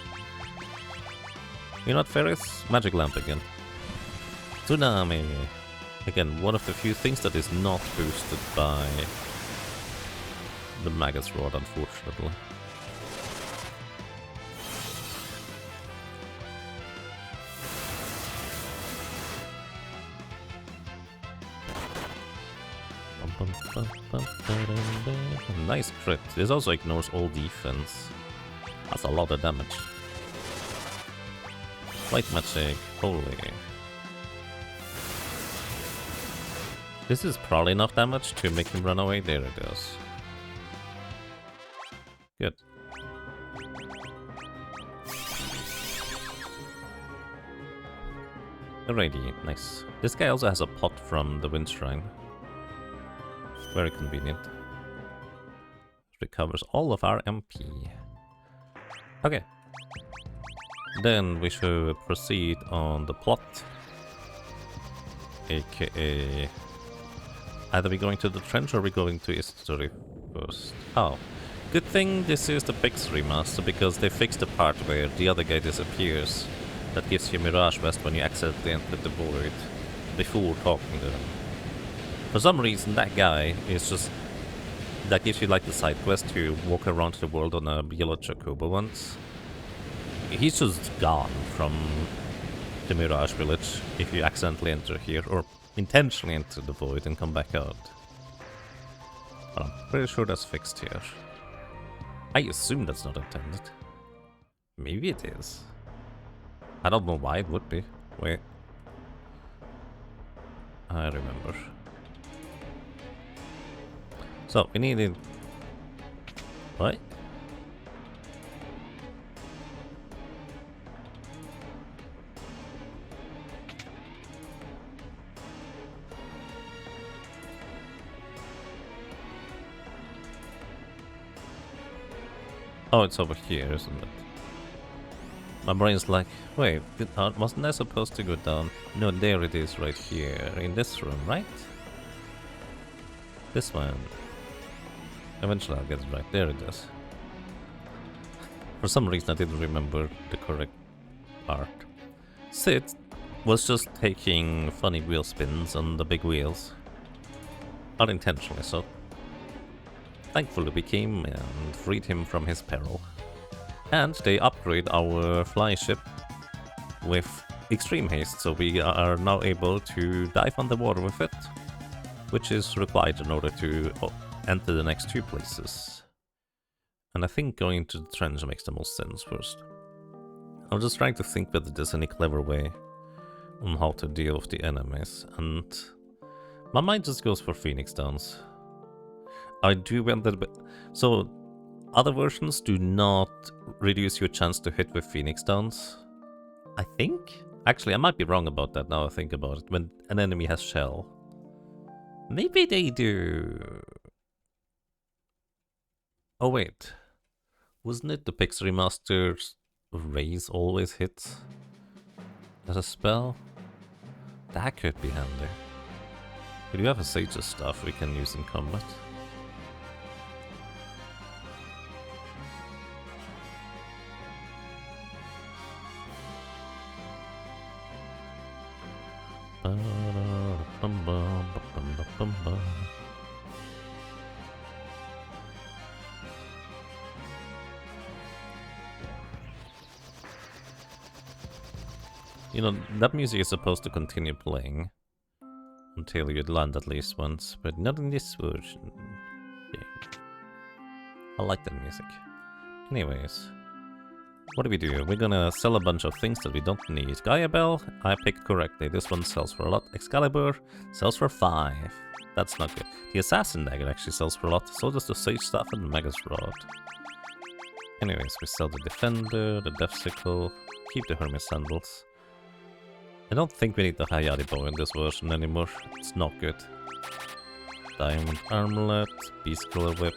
You know what, Ferris? Magic Lamp again. Tsunami! Again, one of the few things that is not boosted by the Magus Rod, unfortunately. Nice crit. This also ignores all defense. That's a lot of damage. White Magic, holy. This is probably enough damage to make him run away. There it goes. Good. Alrighty, nice. This guy also has a pot from the Wind Shrine. Very convenient. Recovers all of our MP. Okay. Then we should proceed on the plot. AKA... Either we going to the trench or we going to Istory first. Oh. Good thing this is the Pix remaster, because they fixed the part where the other guy disappears. That gives you Mirage West when you accidentally enter the void before talking to them. For some reason that guy is just... That gives you like the side quest to walk around the world on a yellow chocobo once. He's just gone from the Mirage Village if you accidentally enter here, or intentionally enter the void and come back out. But I'm pretty sure that's fixed here. I assume that's not intended. Maybe it is. I don't know why it would be. Wait. I remember. So, we needed... What? Oh, it's over here, isn't it? My brain's like, wait, wasn't I supposed to go down? No, there it is right here, in this room, right? This one. Eventually I'll get it right. There it is. For some reason I didn't remember the correct part. Sid was just taking funny wheel spins on the big wheels. Unintentionally so. Thankfully we came and freed him from his peril. And they upgrade our fly ship with extreme haste, so we are now able to dive underwater with it, which is required in order to enter the next two places. And I think going to the trench makes the most sense first. I'm just trying to think whether there's any clever way on how to deal with the enemies, and my mind just goes for Phoenix Downs. I do want that, so other versions do not reduce your chance to hit with Phoenix Downs, I think? Actually, I might be wrong about that now I think about it, when an enemy has shell. Maybe they do. Oh wait, wasn't it the Pix Remaster's Raise always hits as a spell? That could be handy. We do have a Sage's stuff we can use in combat. You know, that music is supposed to continue playing until you land at least once, but not in this version. Yeah. I like that music. Anyways, what do? We're gonna sell a bunch of things that we don't need. Gaia Bell, I picked correctly. This one sells for a lot. Excalibur sells for 5. That's not good. The Assassin Dagger actually sells for a lot. So does the Sage Staff and the Magus Rod. Anyways, we sell the Defender, the Death Sickle, keep the Hermes Sandals. I don't think we need the Hayate Bow in this version anymore. It's not good. Diamond Armlet, Beast Killer Whip.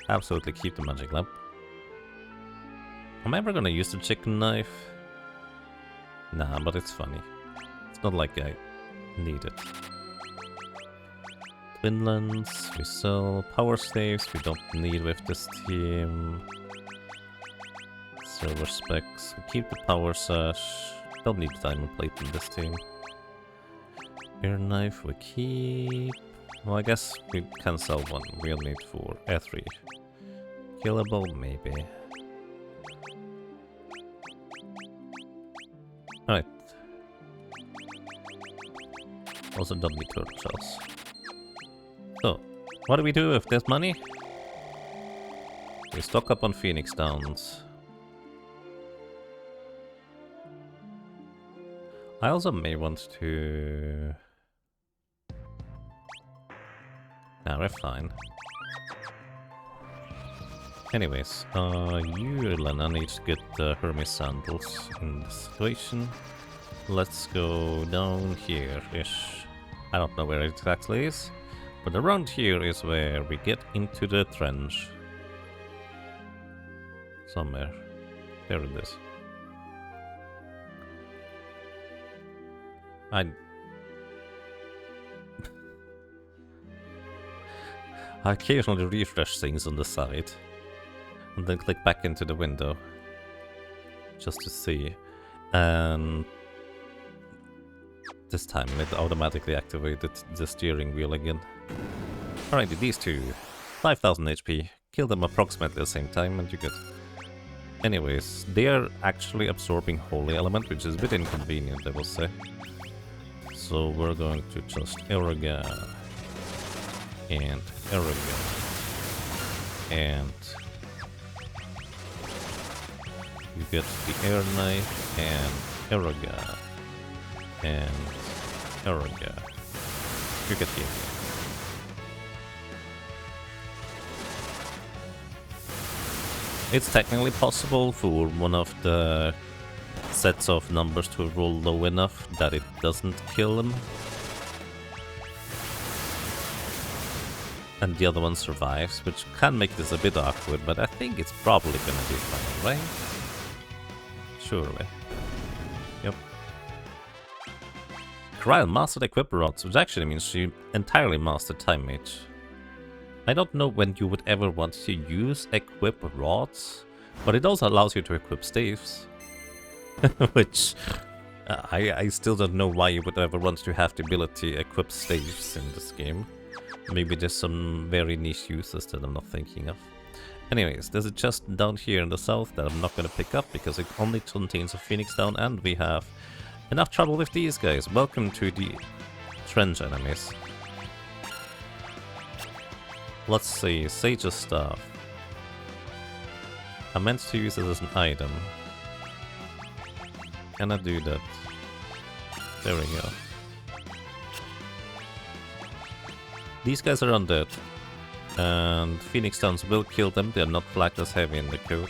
Absolutely keep the Magic Lamp. Am I ever gonna use the Chicken Knife? Nah, but it's funny. It's not like I need it. Twinlands, we sell. Power Staves, we don't need with this team. Silver Specs, we keep the Power Sash. Don't need Diamond Plate in this team. Air Knife, we keep. Well, I guess we can sell one. We'll need 4. 3. Killable, maybe. Alright. Also don't need turtle shells. So, what do we do with this money? We stock up on Phoenix Downs. I also may want to... Nah, we're fine. Anyways, you, Lena, need to get the Hermes Sandals in this situation. Let's go down here-ish. I don't know where it exactly is, but around here is where we get into the trench. Somewhere. There it is. I occasionally refresh things on the side and then click back into the window just to see, and this time it automatically activated the steering wheel again. Alrighty, these two, 5000 HP, kill them approximately at the same time and you're good. Anyways, they are actually absorbing Holy Element, which is a bit inconvenient, I will say. So we're going to just Eraga and Eraga and you get the Air Knife and Eraga and Eraga. You get the idea. It's technically possible for one of the sets of numbers to roll low enough that it doesn't kill them. And the other one survives, which can make this a bit awkward, but I think it's probably gonna be fine, right? Surely. Yep. Kryl mastered Equip Rods, which actually means she entirely mastered Time Mage. I don't know when you would ever want to use Equip Rods, but it also allows you to equip Staves. Which, I still don't know why you would ever want to have the ability to equip Staves in this game. Maybe there's some very niche uses that I'm not thinking of. Anyways, there's a chest down here in the south that I'm not going to pick up because it only contains a Phoenix down, and we have enough trouble with these guys. Welcome to the trench enemies. Let's see, Sage's Staff. I meant to use it as an item. Can I do that? There we go. These guys are undead, and Phoenix Stones will kill them. They're not flagged as heavy in the code.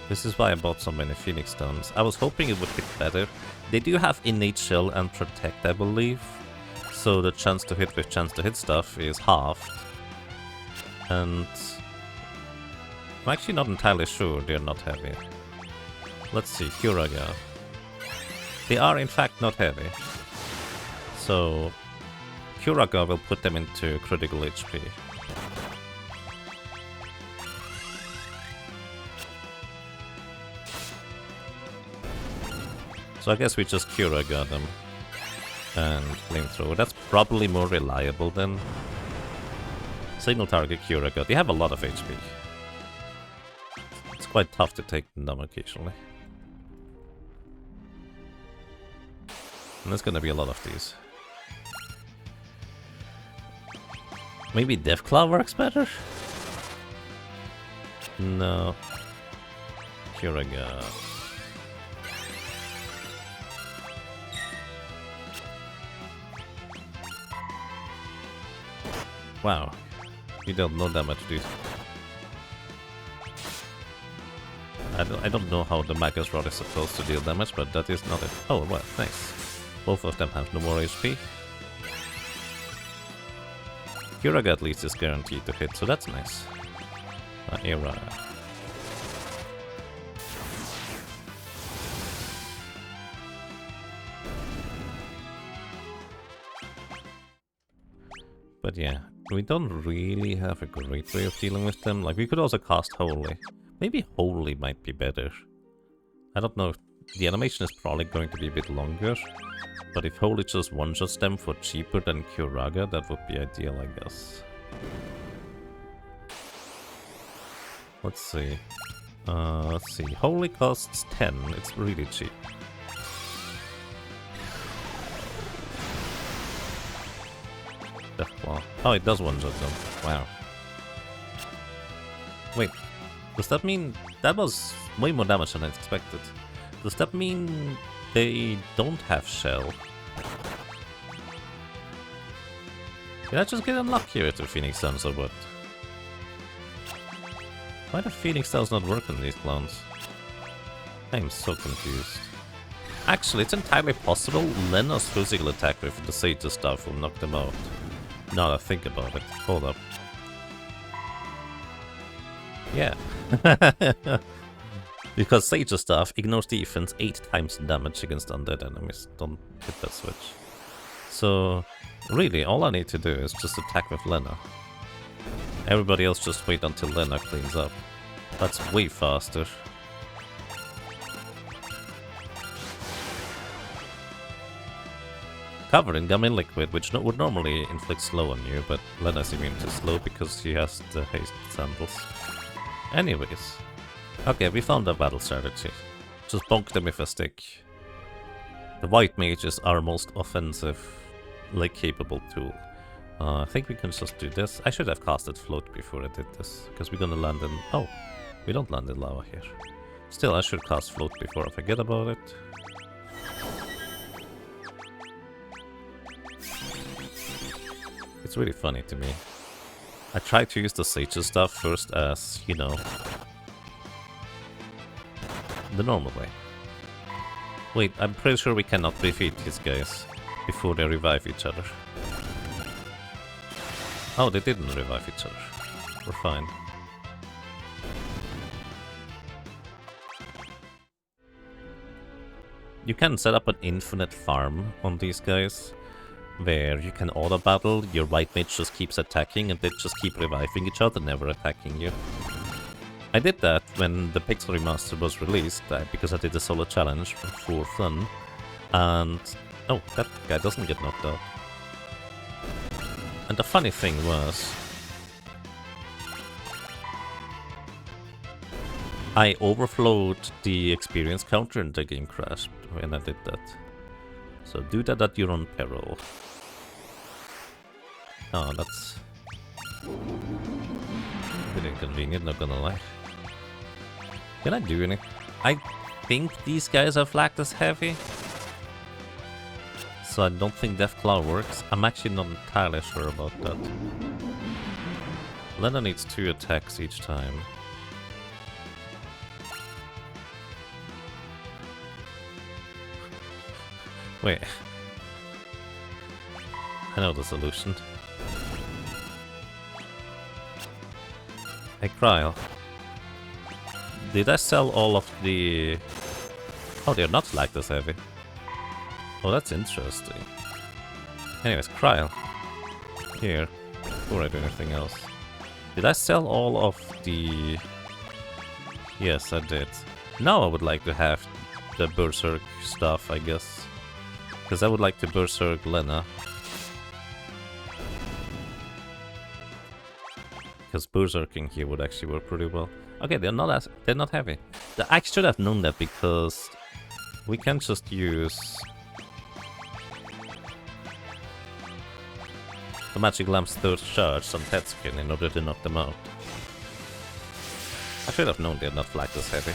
This is why I bought so many Phoenix Stones. I was hoping it would hit better. They do have Innate Shell and Protect, I believe. So the chance to hit with chance to hit stuff is halved. And I'm actually not entirely sure they're not heavy. Let's see, Kuraga. They are in fact not heavy. So Kuraga will put them into critical HP. So I guess we just Kuraga them and Flamethrower. That's probably more reliable than Single Target Kuraga. They have a lot of HP. It's quite tough to take them down occasionally. And there's gonna be a lot of these. Maybe Deathclaw works better? No. Kuraga. Wow. You dealt no damage, dude. I don't know how the Magus Rod is supposed to deal damage, but that is not it. Oh, well, nice. Both of them have no more HP. Kuraga at least is guaranteed to hit, so that's nice. Era. But yeah, we don't really have a great way of dealing with them. Like, we could also cast Holy. Maybe Holy might be better. I don't know if the animation is probably going to be a bit longer. But if Holy just one-shots them for cheaper than Kuraga, that would be ideal, I guess. Let's see. Holy costs 10. It's really cheap. Deathclaw. Oh, it does one-shot them. Wow. Wait. Does that mean... That was way more damage than I expected. Does that mean they don't have shell? Did I just get unlucky with the Phoenix Stones or what? Why do Phoenix Stones not work on these clones? I'm so confused. Actually, it's entirely possible Lena's physical attack with the Sage's stuff will knock them out. Now that I think about it. Hold up. Yeah. Because Sage's stuff ignores defense 8 times damage against undead enemies. Don't hit that switch. So, really, all I need to do is just attack with Lena. Everybody else just wait until Lena cleans up. That's way faster. Covered in gummy liquid, which would normally inflict slow on you, but Lena's immune to slow because she has the haste sandals. Anyways. Okay, we found a battle strategy. Just bonk them with a stick. The white mage is our most offensive, like, capable tool. I think we can just do this. I should have casted float before I did this, because we're gonna land in... Oh, we don't land in lava here. Still, I should cast float before I forget about it. It's really funny to me. I tried to use the Sage's stuff first as, you know, the normal way. Wait, I'm pretty sure we cannot defeat these guys before they revive each other. Oh, they didn't revive each other. We're fine. You can set up an infinite farm on these guys, where you can auto-battle, your white mage just keeps attacking and they just keep reviving each other, never attacking you. I did that when the Pixel Remaster was released, because I did a solo challenge for fun, and... oh, that guy doesn't get knocked out. And the funny thing was... I overflowed the experience counter and the game crashed when I did that. So do that at your own peril. Oh, that's... a bit inconvenient, not gonna lie. Can I do anything? I think these guys are flagged as heavy. So I don't think Deathclaw works. I'm actually not entirely sure about that. Lena needs 2 attacks each time. Wait. I know the solution. Hey, Kryl. Did I sell all of the... Oh, they're not flagged as heavy. Oh, that's interesting. Anyways, Kryl. Here. Before I do anything else. Did I sell all of the... Yes, I did. Now I would like to have the Berserk stuff, I guess. Because I would like to Berserk Lena. Because Berserking here would actually work pretty well. Okay, they're not heavy. I should have known that because we can just use the Magic Lamp's 3rd charge on Petskin in order to knock them out. I should have known they're not flagged as heavy.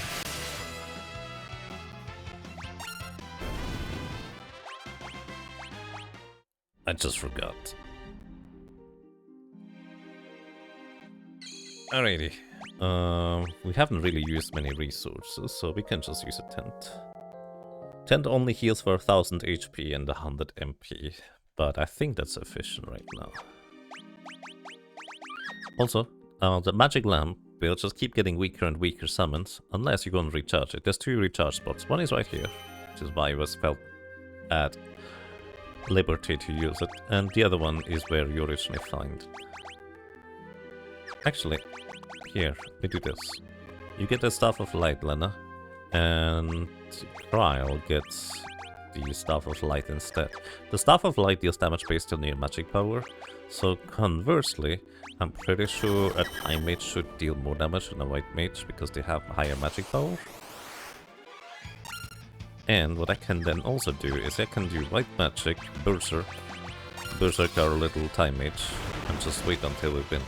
I just forgot. Alrighty. We haven't really used many resources, so we can just use a tent. Tent only heals for 1000 HP and 100 MP, but I think that's sufficient right now. Also, the magic lamp will just keep getting weaker and weaker summons, unless you go and recharge it. There's 2 recharge spots. One is right here, which is why I was felt at liberty to use it, and the other one is where you originally find. Actually, here, we do this. You get the Staff of Light, Lena, and Kryl gets the Staff of Light instead. The Staff of Light deals damage based on your magic power, so conversely, I'm pretty sure a Time Mage should deal more damage than a White Mage because they have higher magic power. And what I can then also do is I can do White Magic, Berserk, Berserk our little Time Mage, and just wait until we win.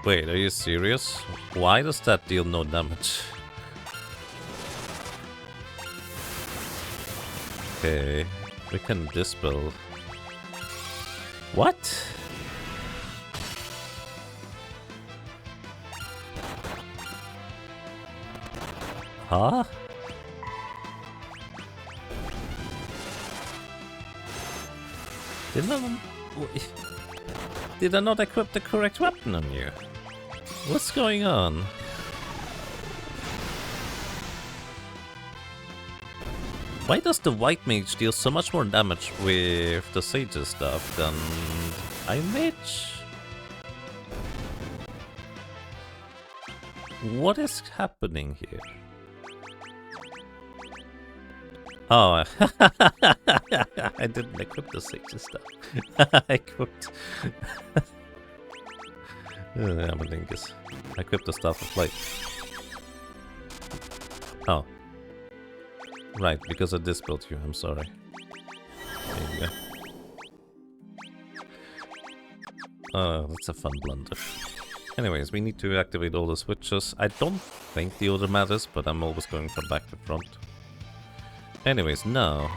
Wait, are you serious? Why does that deal no damage? Okay, we can dispel. What? Huh? Did I not equip the correct weapon on you? What's going on? Why does the white mage deal so much more damage with the sage's stuff than Iron Mage? What is happening here? Oh, I didn't equip the sage's stuff. I equipped... I'm a dingus. I equipped the Staff of Light. Oh. Right, because I dispelled you, I'm sorry. There you go. Oh, that's a fun blunder. Anyways, we need to activate all the switches. I don't think the order matters, but I'm always going from back to front. Anyways, now...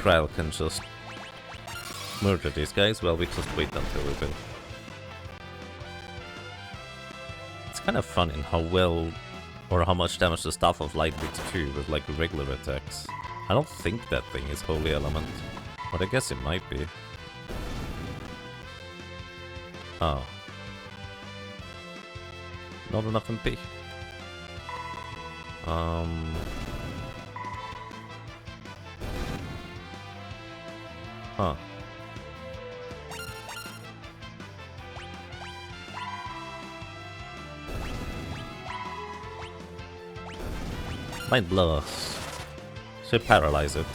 Krile can just murder these guys while we just wait until we win. It's kind of fun in how well... or how much damage the Staff of Light did too with like regular attacks. I don't think that thing is Holy Element, but I guess it might be. Oh. Not enough MP. Huh. Mind Blast. Should paralyze it.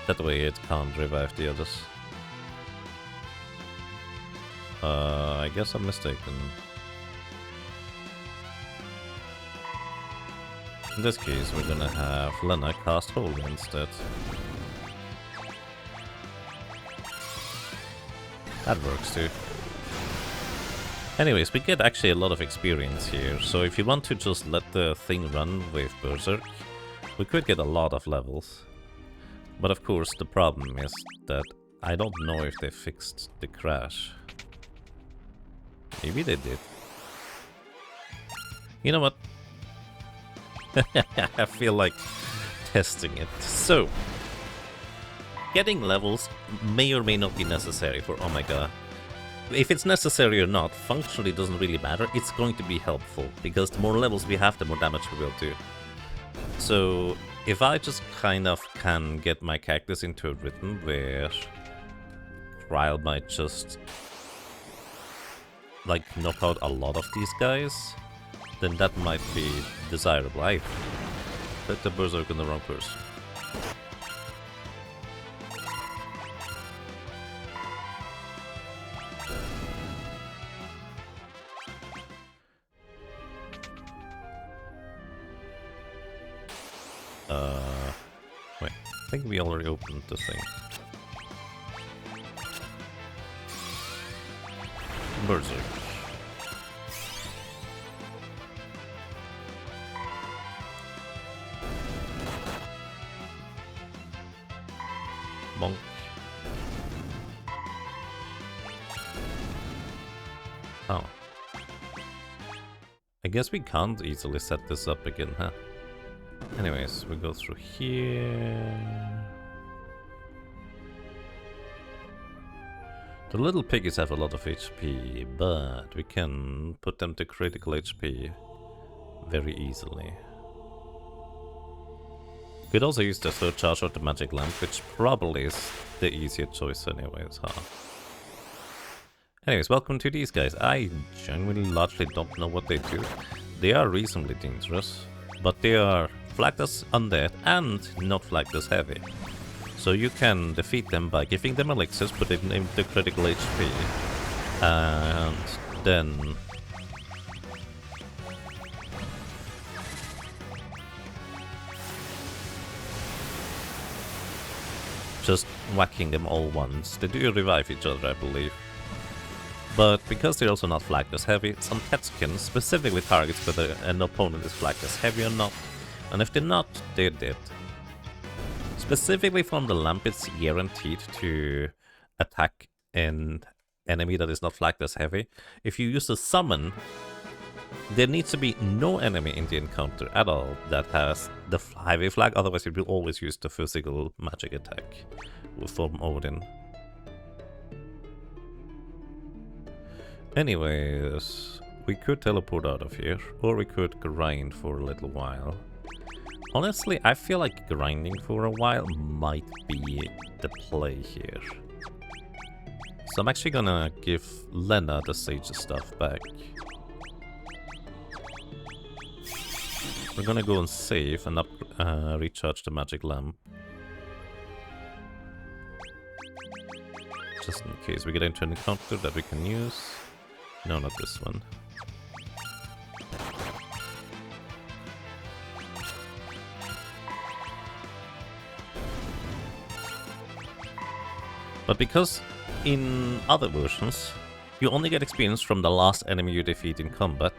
That way it can't revive the others. I guess I'm mistaken. In this case, we're gonna have Lena cast Holy instead. That works too. Anyways, we get actually a lot of experience here, so if you want to just let the thing run with Berserk, we could get a lot of levels. But of course, the problem is that I don't know if they fixed the crash. Maybe they did. You know what? I feel like testing it. So, getting levels may or may not be necessary for Omega. If it's necessary or not, functionally doesn't really matter. It's going to be helpful, because the more levels we have, the more damage we will do. So, if I just kind of can get my cactus into a rhythm where Krile might just like knock out a lot of these guys, then that might be desirable. I put the Berserk in the wrong person. Wait, I think we already opened the thing. Berserk. Bonk. Oh. I guess we can't easily set this up again, huh? Anyways, we go through here. The little piggies have a lot of HP, but we can put them to critical HP very easily. Could also use the third charge of the magic lamp, which probably is the easier choice anyways, huh? Anyways, welcome to these guys. I genuinely largely don't know what they do. They are reasonably dangerous, but they are flagged as undead and not flagged as heavy. So you can defeat them by giving them elixirs, putting them into critical HP, and then just whacking them all once. They do revive each other, I believe. But because they're also not flagged as heavy, some pets can specifically target whether an opponent is flagged as heavy or not. And if they're not, they're dead. Specifically from the lamp, it's guaranteed to attack an enemy that is not flagged as heavy. If you use a summon, there needs to be no enemy in the encounter at all that has the heavy flag, otherwise it will always use the physical magic attack from Odin. Anyways, we could teleport out of here, or we could grind for a little while. Honestly, I feel like grinding for a while might be the play here. So I'm actually gonna give Lena the Sage stuff back. We're gonna go and save and recharge the magic lamp. Just in case we get into an encounter that we can use. No, not this one. But because in other versions, you only get experience from the last enemy you defeat in combat,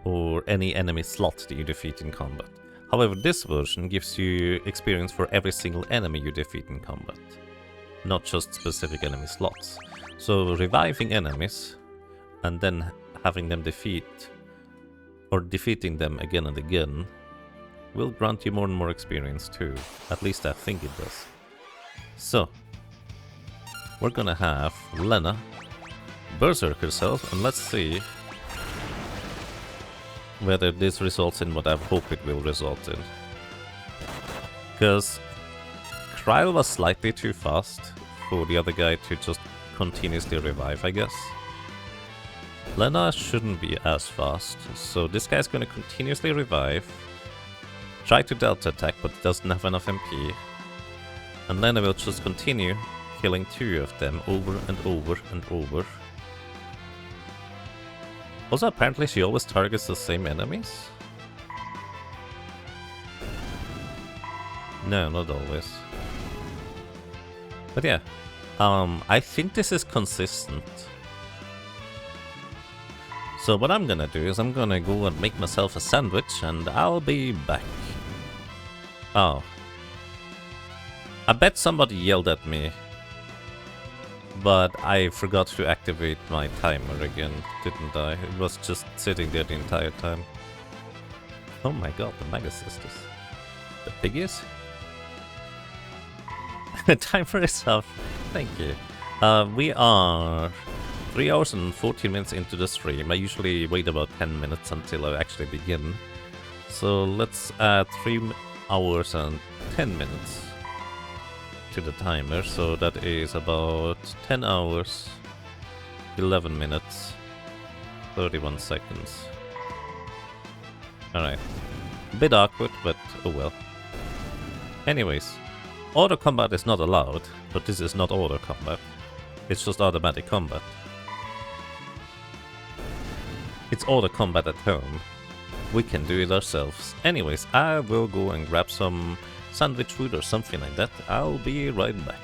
or any enemy slot that you defeat in combat. However, this version gives you experience for every single enemy you defeat in combat, not just specific enemy slots. So reviving enemies and then having them defeating them again and again will grant you more and more experience too. At least I think it does. So we're gonna have Lena berserk herself, and let's see whether this results in what I hope it will result in. Because Kryle was slightly too fast for the other guy to just continuously revive, I guess. Lena shouldn't be as fast, so this guy's gonna continuously revive, try to delta attack but doesn't have enough MP, and Lena will just continue killing two of them over and over and over. Also, apparently she always targets the same enemies? No, not always. But yeah, I think this is consistent. So what I'm gonna do is I'm gonna go and make myself a sandwich and I'll be back. Oh. I bet somebody yelled at me, but I forgot to activate my timer again, didn't I? It was just sitting there the entire time. Oh my god, the Mega Sisters. The piggies? The timer is off. Thank you. We are 3 hours and 14 minutes into the stream. I usually wait about 10 minutes until I actually begin. So let's add 3 hours and 10 minutes to the timer, so that is about 10 hours, 11 minutes, 31 seconds. Alright. A bit awkward, but oh well. Anyways, auto combat is not allowed, but this is not auto combat. It's just automatic combat. It's auto combat at home. We can do it ourselves. Anyways, I will go and grab some sandwich food or something like that. I'll be right back.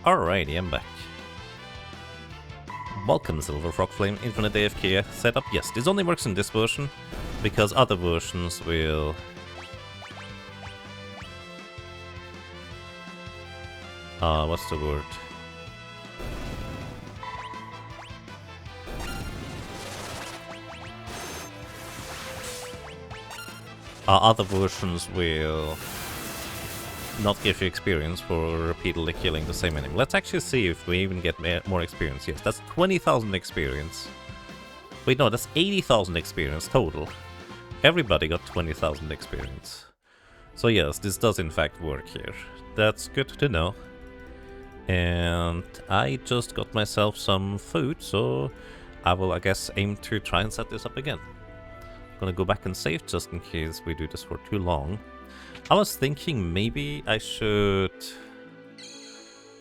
Alrighty, I'm back. Welcome, Silver Frog Flame, Infinite AFK setup. Yes, this only works in this version, because other versions will... what's the word? Other versions will not give you experience for repeatedly killing the same enemy. Let's actually see if we even get more experience. Yes, that's 20,000 experience. Wait, no, that's 80,000 experience total. Everybody got 20,000 experience. So yes, this does in fact work here. That's good to know. And I just got myself some food, so I will, I guess, aim to try and set this up again. Gonna go back and save just in case we do this for too long. I was thinking maybe I should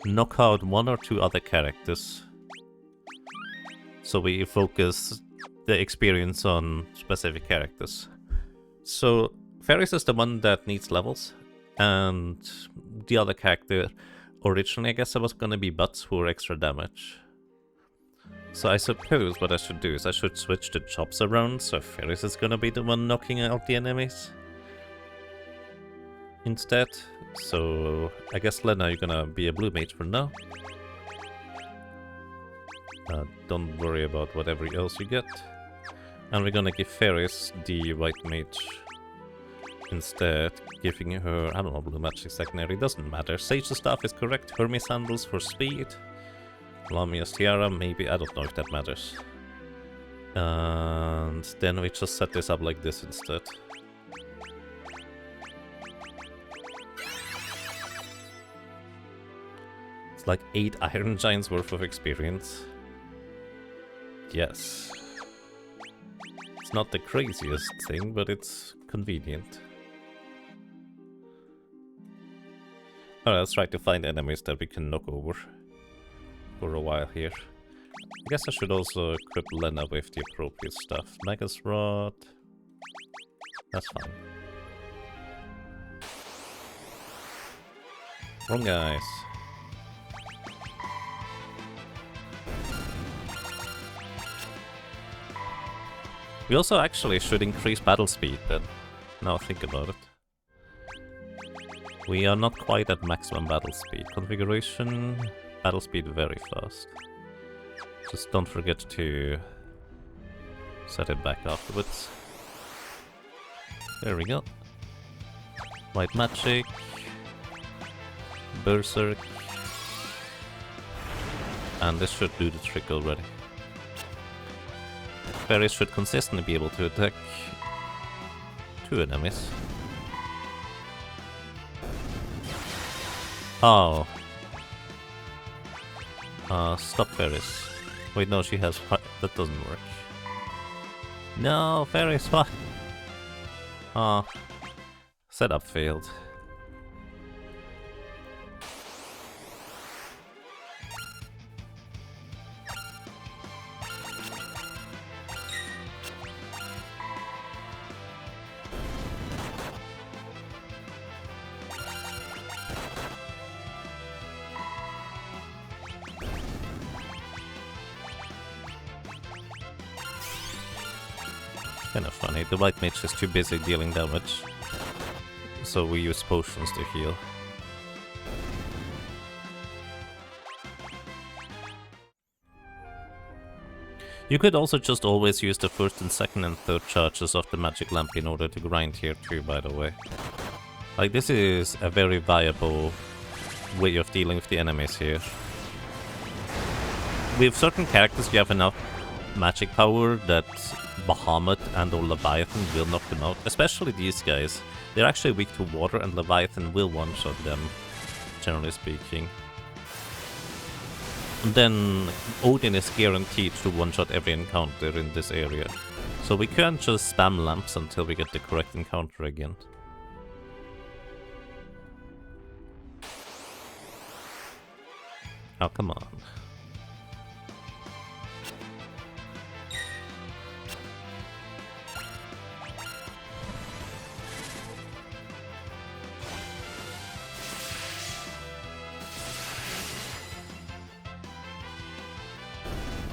knock out 1 or 2 other characters, so we focus the experience on specific characters. So Ferris is the one that needs levels, and the other character originally I guess I was gonna be Butts for extra damage. So I suppose what I should do is I should switch the jobs around, so Ferris is gonna be the one knocking out the enemies instead. So I guess Lena, you're gonna be a blue mage for now. Don't worry about whatever else you get. And we're gonna give Ferris the white mage instead, giving her, I don't know, blue magic secondary, doesn't matter. Sage's staff is correct, Hermes sandals for speed. Lamia's tiara, maybe, I don't know if that matters. And then we just set this up like this instead. It's like 8 Iron Giants worth of experience. Yes. It's not the craziest thing, but it's convenient. Alright, let's try to find enemies that we can knock over for a while here. I guess I should also equip Lena with the appropriate stuff. Magus Rod. That's fine. Wrong guys. We also actually should increase battle speed then. Now think about it. We are not quite at maximum battle speed. Configuration, battle speed very fast. Just don't forget to set it back afterwards. There we go. White magic. Berserk. And this should do the trick already. Fairies should consistently be able to attack 2 enemies. Oh. Stop Ferris. Wait, no, she has... That doesn't work. No, Ferris, what? Setup failed. Kind of funny, the white mage is too busy dealing damage, so we use potions to heal. You could also just always use the first and second and third charges of the magic lamp in order to grind here too, by the way. Like, this is a very viable way of dealing with the enemies here. With certain characters you have enough magic power that Bahamut and or Leviathan will knock them out. Especially these guys. They're actually weak to water and Leviathan will one-shot them, generally speaking. And then Odin is guaranteed to one-shot every encounter in this area. So we can't just spam lamps until we get the correct encounter again. Oh, come on.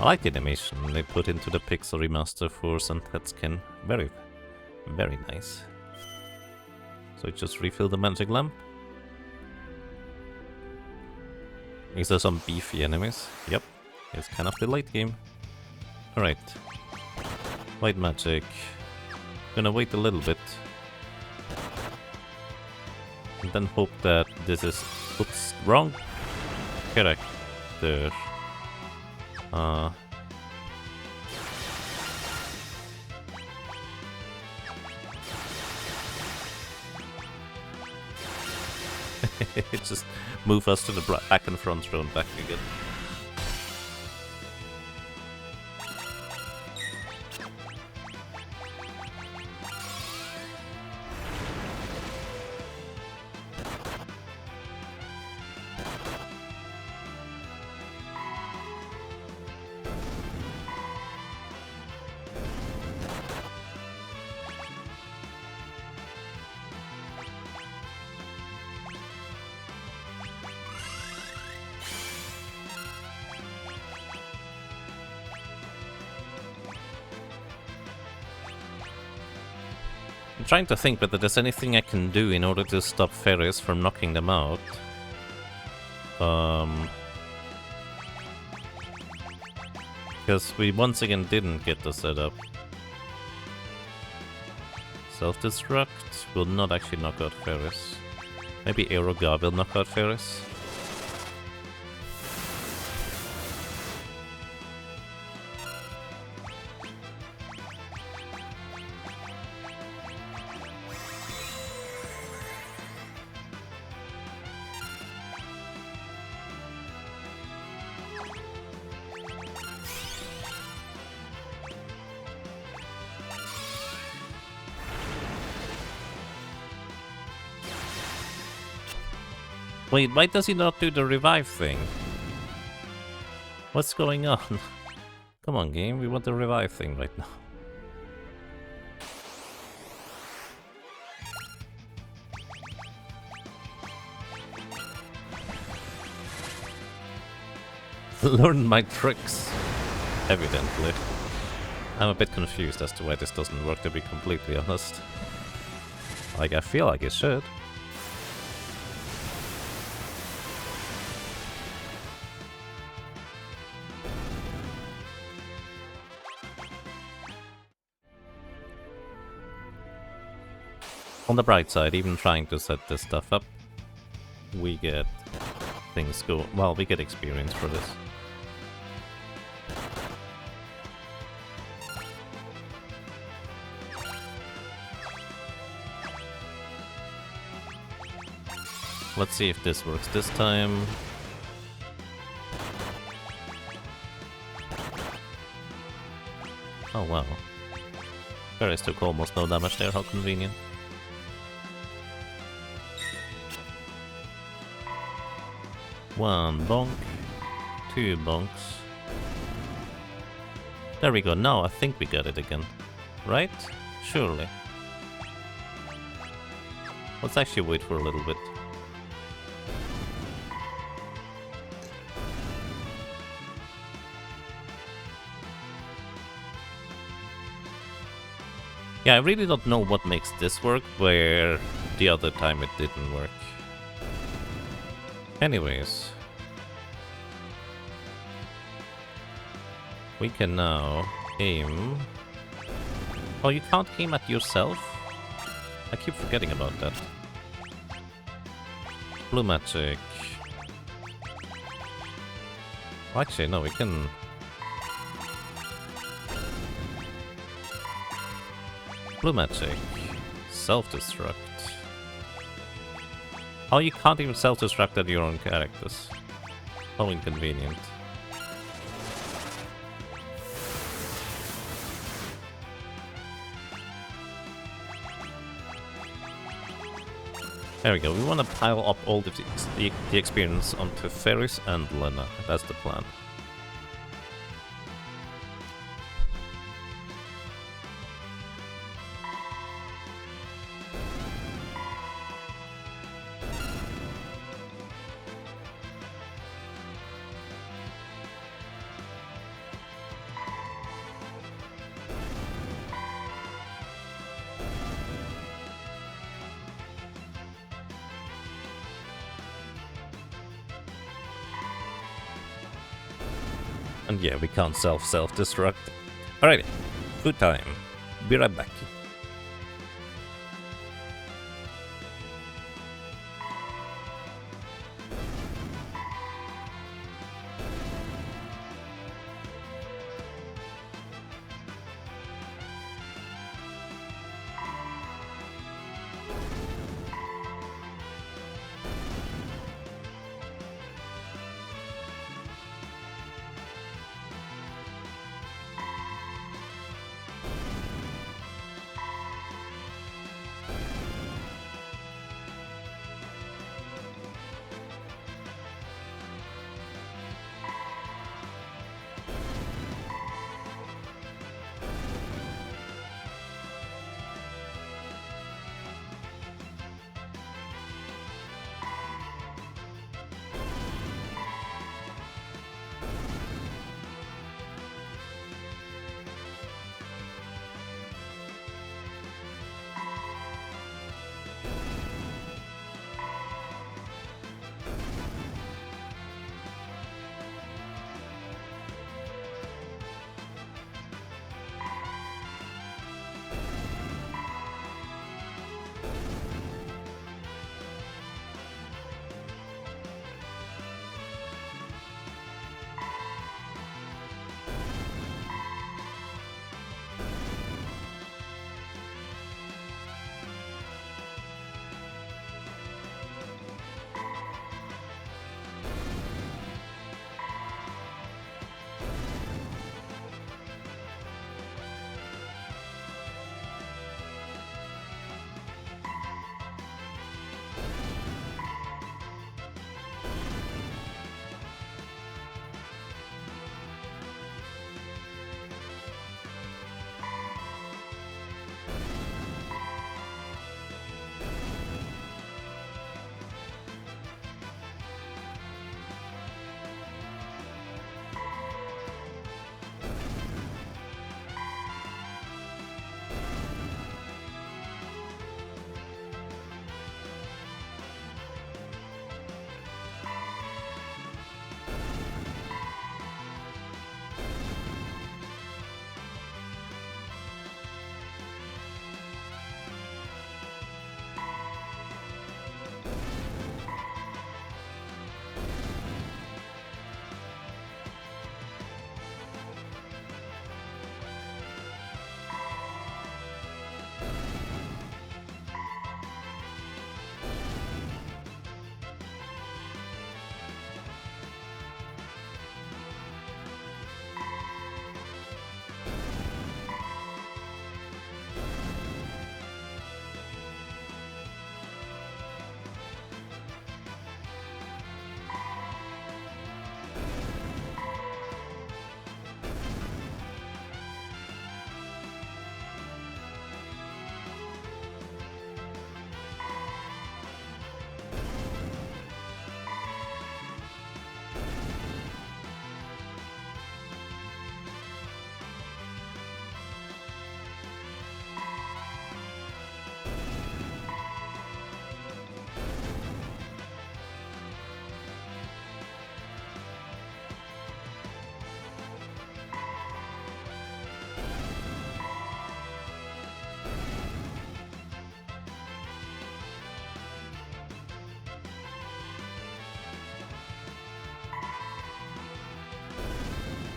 I like the animation they put into the Pixel remaster for Sunset Skin. Very, very nice. So just refill the magic lamp. Is there some beefy enemies? Yep, it's kind of the late game. Alright. White magic. Gonna wait a little bit. And then hope that this is... Oops, wrong character. Just move us to the back and front row and back again. I'm trying to think whether there's anything I can do in order to stop Ferris from knocking them out. Because we once again didn't get the setup. Self-destruct will not actually knock out Ferris. Maybe Aerogar will knock out Ferris. Wait, why does he not do the revive thing? What's going on? Come on, game, we want the revive thing right now. Learn my tricks, evidently. I'm a bit confused as to why this doesn't work, to be completely honest. Like, I feel like it should. On the bright side, even trying to set this stuff up, we get things go... Well, we get experience for this. Let's see if this works this time. Oh wow. Ferris took almost no damage there, how convenient. One bonk, two bonks. There we go, now I think we got it again. Right? Surely. Let's actually wait for a little bit. Yeah, I really don't know what makes this work, where the other time it didn't work. Anyways. We can now aim... Oh, you can't aim at yourself? I keep forgetting about that. Blue magic. Oh, actually, no, we can... Blue magic. Self-destruct. Oh, you can't even self-destruct at your own characters. How inconvenient. There we go, we want to pile up all the experience onto Ferris and Lena. That's the plan. And yeah, we can't self-destruct. Alrighty, food time. Be right back.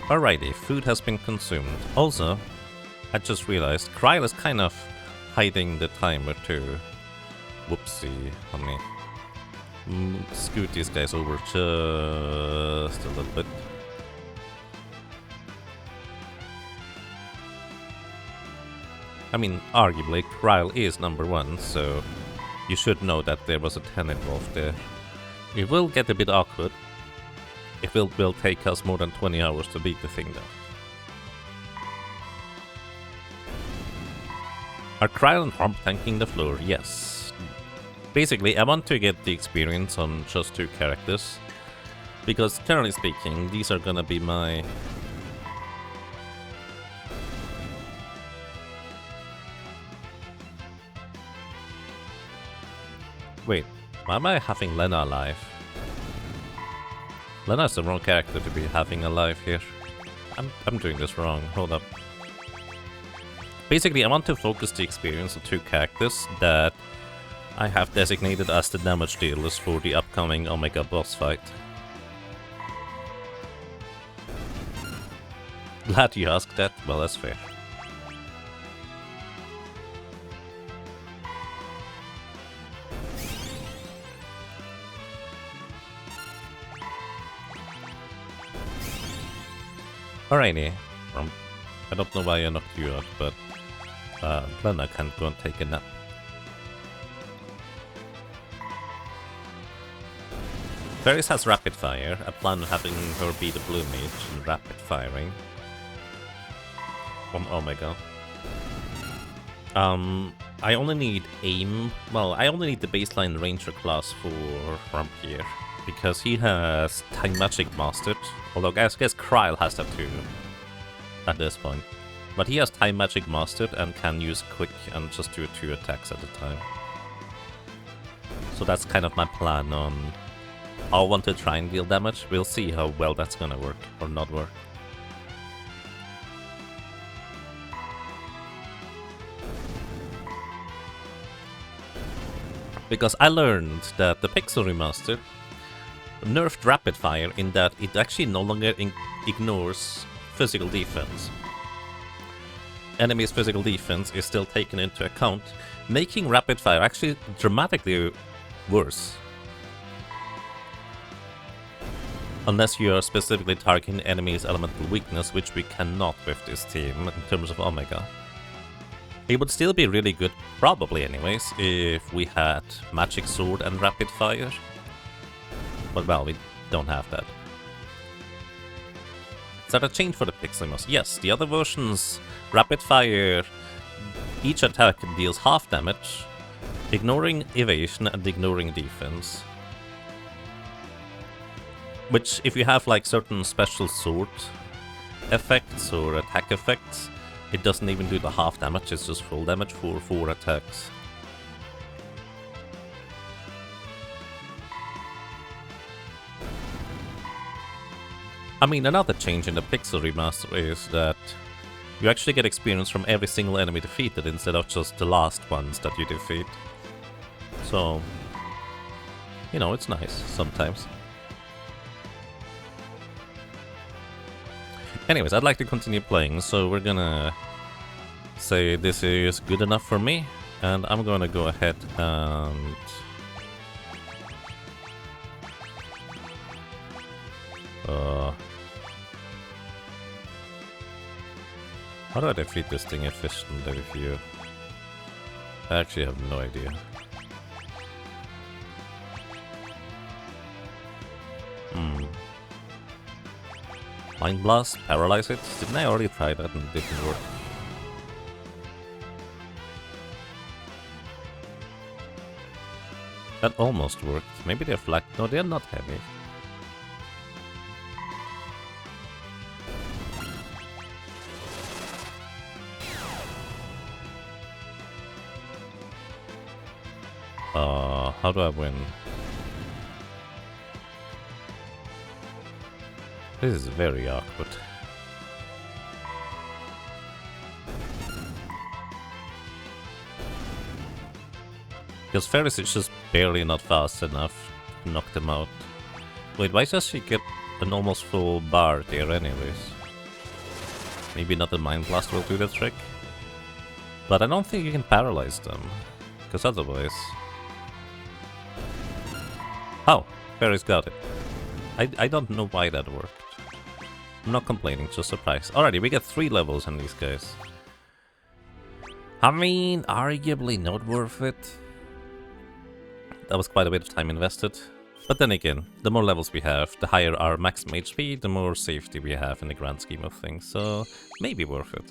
Alrighty, food has been consumed. Also, I just realized Kryle is kind of hiding the timer too. Whoopsie, let me scoot these guys over just a little bit. I mean, arguably, Kryle is number one, so you should know that there was a 10 involved there. It will get a bit awkward. It will take us more than 20 hours to beat the thing, though. Are Kryle and Harp tanking the floor? Yes. Basically, I want to get the experience on just 2 characters. Because, generally speaking, these are gonna be my... Wait, why am I having Lena alive? Lena's the wrong character to be having alive here. I'm doing this wrong. Hold up. Basically, I want to focus the experience on 2 characters that I have designated as the damage dealers for the upcoming Omega boss fight. Glad you asked that. Well, that's fair. Alrighty. I don't know why I knocked you out, but Glenna can go and take a nap. Ferris has rapid fire. I plan on having her be the blue mage and rapid firing on Omega. I only need aim. Well, I only need the baseline ranger class for Rampir because he has time magic mastered. Although I guess Kryle has that too at this point. But he has time magic mastered and can use quick and just do 2 attacks at a time. So that's kind of my plan on how I want to try and deal damage. We'll see how well that's gonna work or not work. Because I learned that the Pixel Remaster nerfed rapid fire in that it actually no longer ignores physical defense. Enemy's physical defense is still taken into account, making rapid fire actually dramatically worse. Unless you are specifically targeting enemy's elemental weakness, which we cannot with this team in terms of Omega. It would still be really good, probably anyways, if we had Magic Sword and Rapid Fire. But well, we don't have that. Is that a change for the Pixelimus? Yes, the other versions, Rapid Fire, each attack deals half damage, ignoring evasion and ignoring defense. Which, if you have like certain special sword effects or attack effects, it doesn't even do the half damage, it's just full damage for 4 attacks. I mean, another change in the Pixel Remaster is that you actually get experience from every single enemy defeated instead of just the last ones that you defeat. So, you know, it's nice sometimes. Anyways, I'd like to continue playing, so we're gonna say this is good enough for me, and I'm gonna go ahead and... how do I defeat this thing efficiently with you? I actually have no idea. Mind Blast, paralyze it? Didn't I already try that and it didn't work? That almost worked. Maybe they're flat. No, they're not heavy. How do I win? This is very awkward. Because Ferris is just barely not fast enough to knock them out. Wait, why does she get an almost full bar there anyways? Maybe not the Mind Blast will do the trick? But I don't think you can paralyze them. Because otherwise... Oh! Ferris got it. I don't know why that worked. I'm not complaining, just surprised. Alrighty, we get 3 levels on these guys. I mean, arguably not worth it. That was quite a bit of time invested. But then again, the more levels we have, the higher our maximum HP, the more safety we have in the grand scheme of things. So, maybe worth it.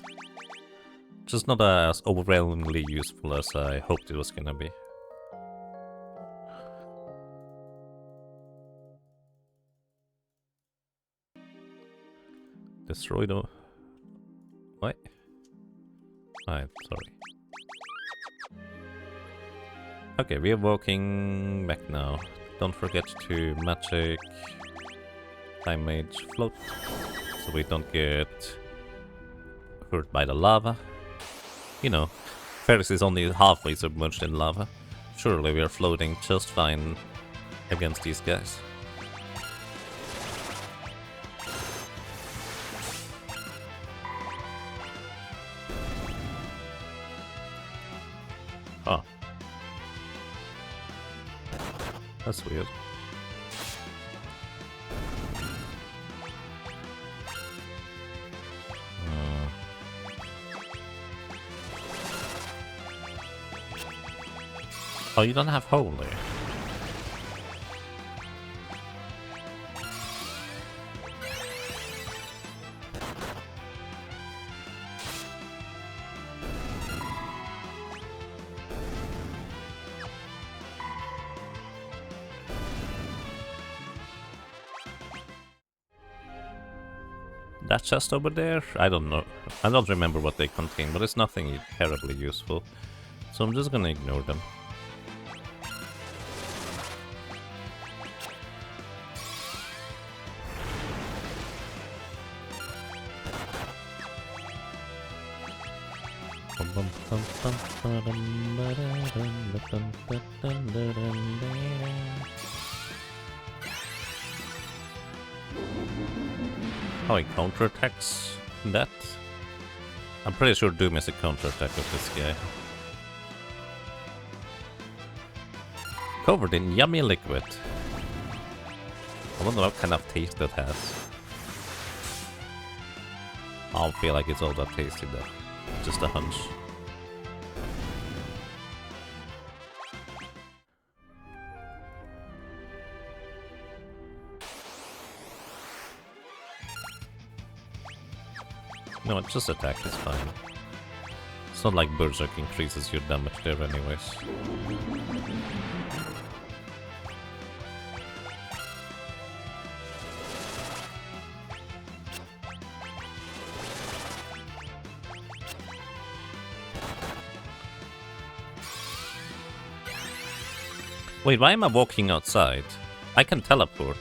Just not as overwhelmingly useful as I hoped it was gonna be. Destroy the... What? I'm sorry. Okay, we are walking back now. Don't forget to magic, time mage, float. so we don't get hurt by the lava. You know, Ferris is only halfway submerged in lava. Surely we are floating just fine against these guys. Oh. That's weird. Oh, you don't have holy. That chest over there? I don't know. I don't remember what they contain, but it's nothing terribly useful. So I'm just gonna ignore them. How he counterattacks that? I'm pretty sure Doom is a counterattack of this guy. Covered in yummy liquid. I wonder what kind of taste that has. I don't feel like it's all that tasty though. Just a hunch. No, just attack is fine. It's not like Berserk increases your damage there anyways. Wait, why am I walking outside? I can teleport.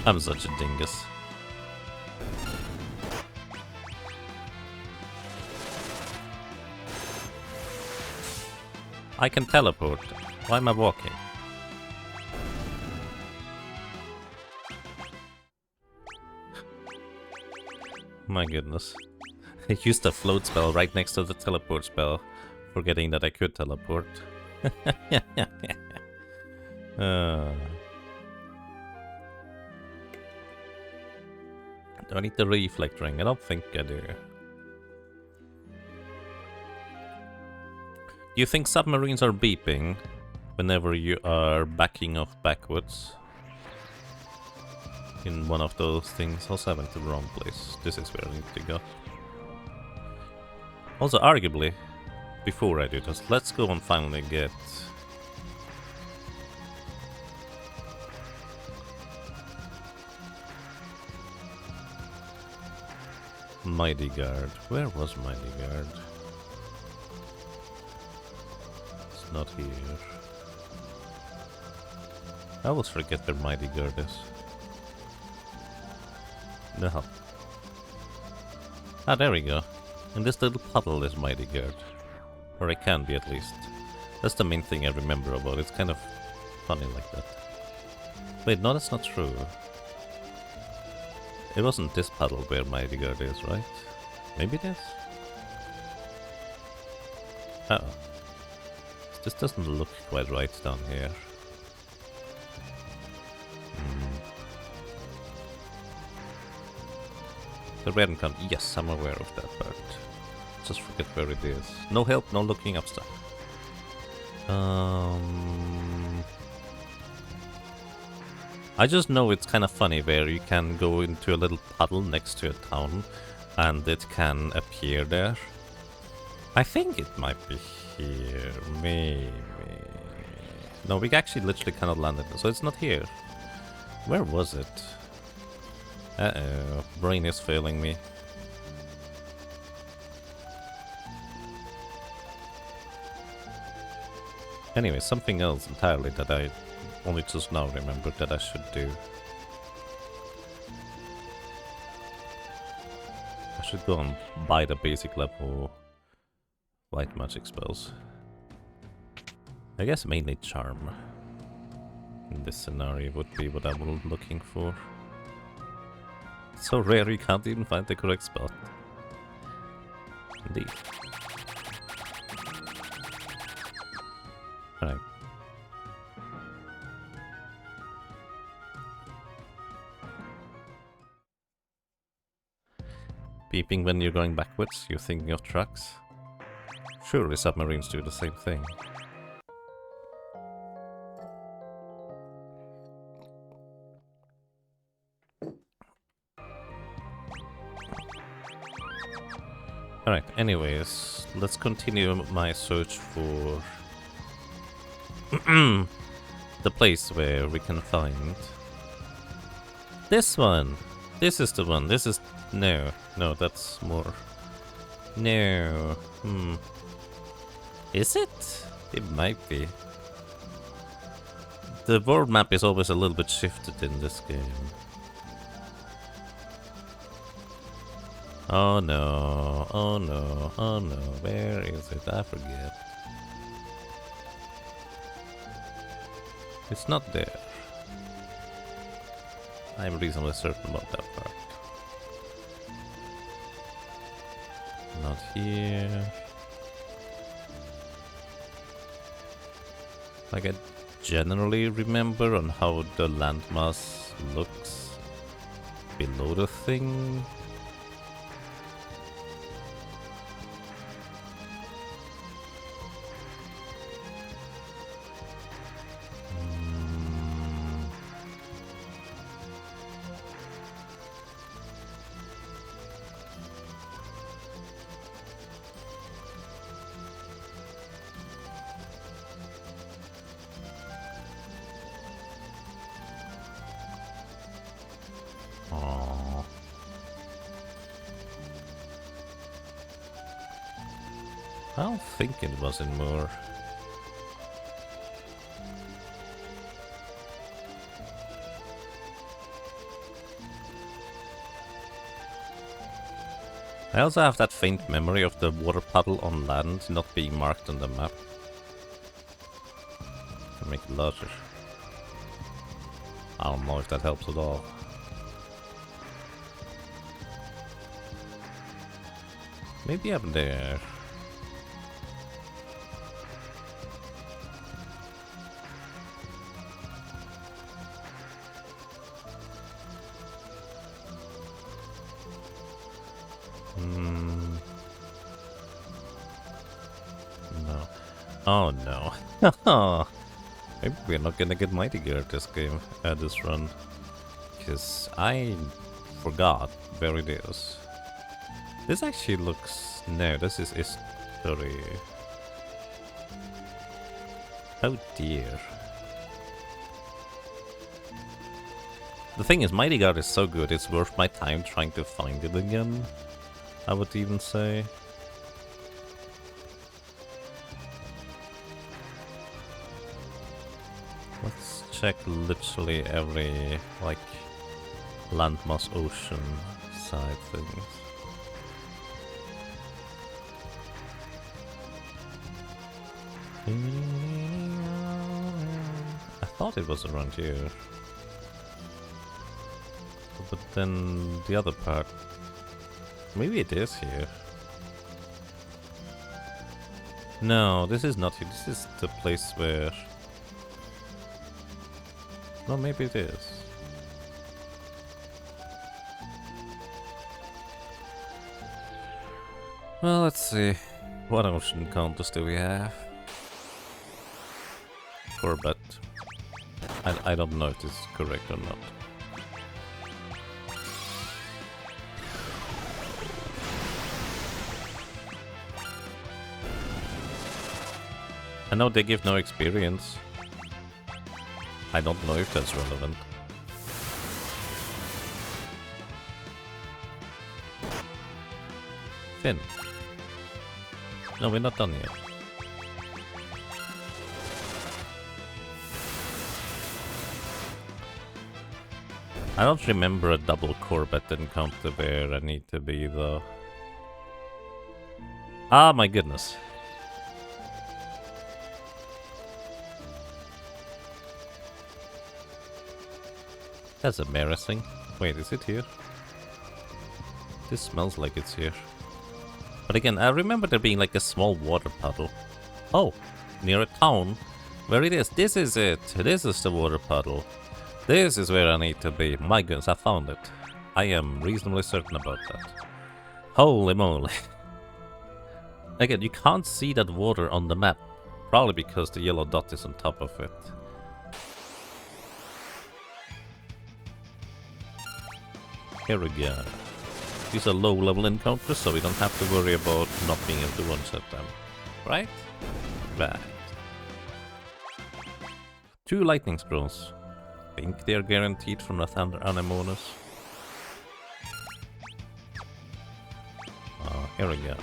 I'm such a dingus. I can teleport. Why am I walking? My goodness. I used a float spell right next to the teleport spell, forgetting that I could teleport. Do I need the reflect ring? I don't think I do. Do you think submarines are beeping whenever you are backing off backwards? In one of those things. Also, I went to the wrong place. This is where I need to go. Also, arguably, before I do this, let's go and finally get... Mighty Guard. Where was Mighty Guard? It's not here. I always forget where Mighty Guard is. No. Ah, there we go. And this little puddle is Mighty Guard. Or it can be, at least. That's the main thing I remember about it. It's kind of funny like that. Wait, no, that's not true. It wasn't this puddle where Mighty Guard is, right? Maybe it is? Uh-oh. This doesn't look quite right down here. The red and count. Yes, I'm aware of that part. Just forget where it is. No help, no looking up stuff. I just know it's kind of funny where you can go into a little puddle next to a town and it can appear there. I think it might be here, maybe. No, we actually literally cannot land it, so it's not here. Where was it? Uh-oh, brain is failing me. Anyway, something else entirely that I only just now remembered that I should do. should go and buy the basic level white magic spells. I guess mainly charm in this scenario would be what I'm looking for. It's so rare you can't even find the correct spot. Indeed. Alright. Beeping when you're going backwards, you're thinking of trucks? Surely submarines do the same thing. Alright, anyways, let's continue my search for the place where we can find this one. This is the one. This is... No, that's more... No. Is it? It might be. The world map is always a little bit shifted in this game. Oh no, oh no, oh no, where is it? I forget. It's not there. I'm reasonably certain about that part. Not here. Like I generally remember on how the landmass looks below the thing. I don't think it was in Moor. I also have that faint memory of the water puddle on land not being marked on the map. To make it larger. I don't know if that helps at all. Maybe up there. No. Oh no. Maybe we're not gonna get Mighty Guard this game, this run. Because I forgot where it is. This actually looks... No, this is Istory. Oh dear. The thing is, Mighty Guard is so good, it's worth my time trying to find it again, I would even say. Let's check literally every, like, landmass ocean side things. I thought it was around here. But then the other part... Maybe it is here. No, this is not here. This is the place where... No, maybe it is. Well, let's see. What ocean encounters do we have? Corbett. I don't know if this is correct or not. I know they give no experience. I don't know if that's relevant. Finn. No, we're not done yet. I don't remember a double Corbett encounter where I need to be though. Ah, my goodness. That's embarrassing. Wait, is it here? This smells like it's here. But again, I remember there being like a small water puddle. Oh, near a town. Where it is. This is it. This is the water puddle. This is where I need to be. My goodness, I found it. I am reasonably certain about that. Holy moly. Again, you can't see that water on the map. Probably because the yellow dot is on top of it. Here we go. These are low-level encounters, so we don't have to worry about not being able to one-shot them. Right? Right. 2 lightning scrolls. I think they are guaranteed from the Thunder Anemones. Here we go.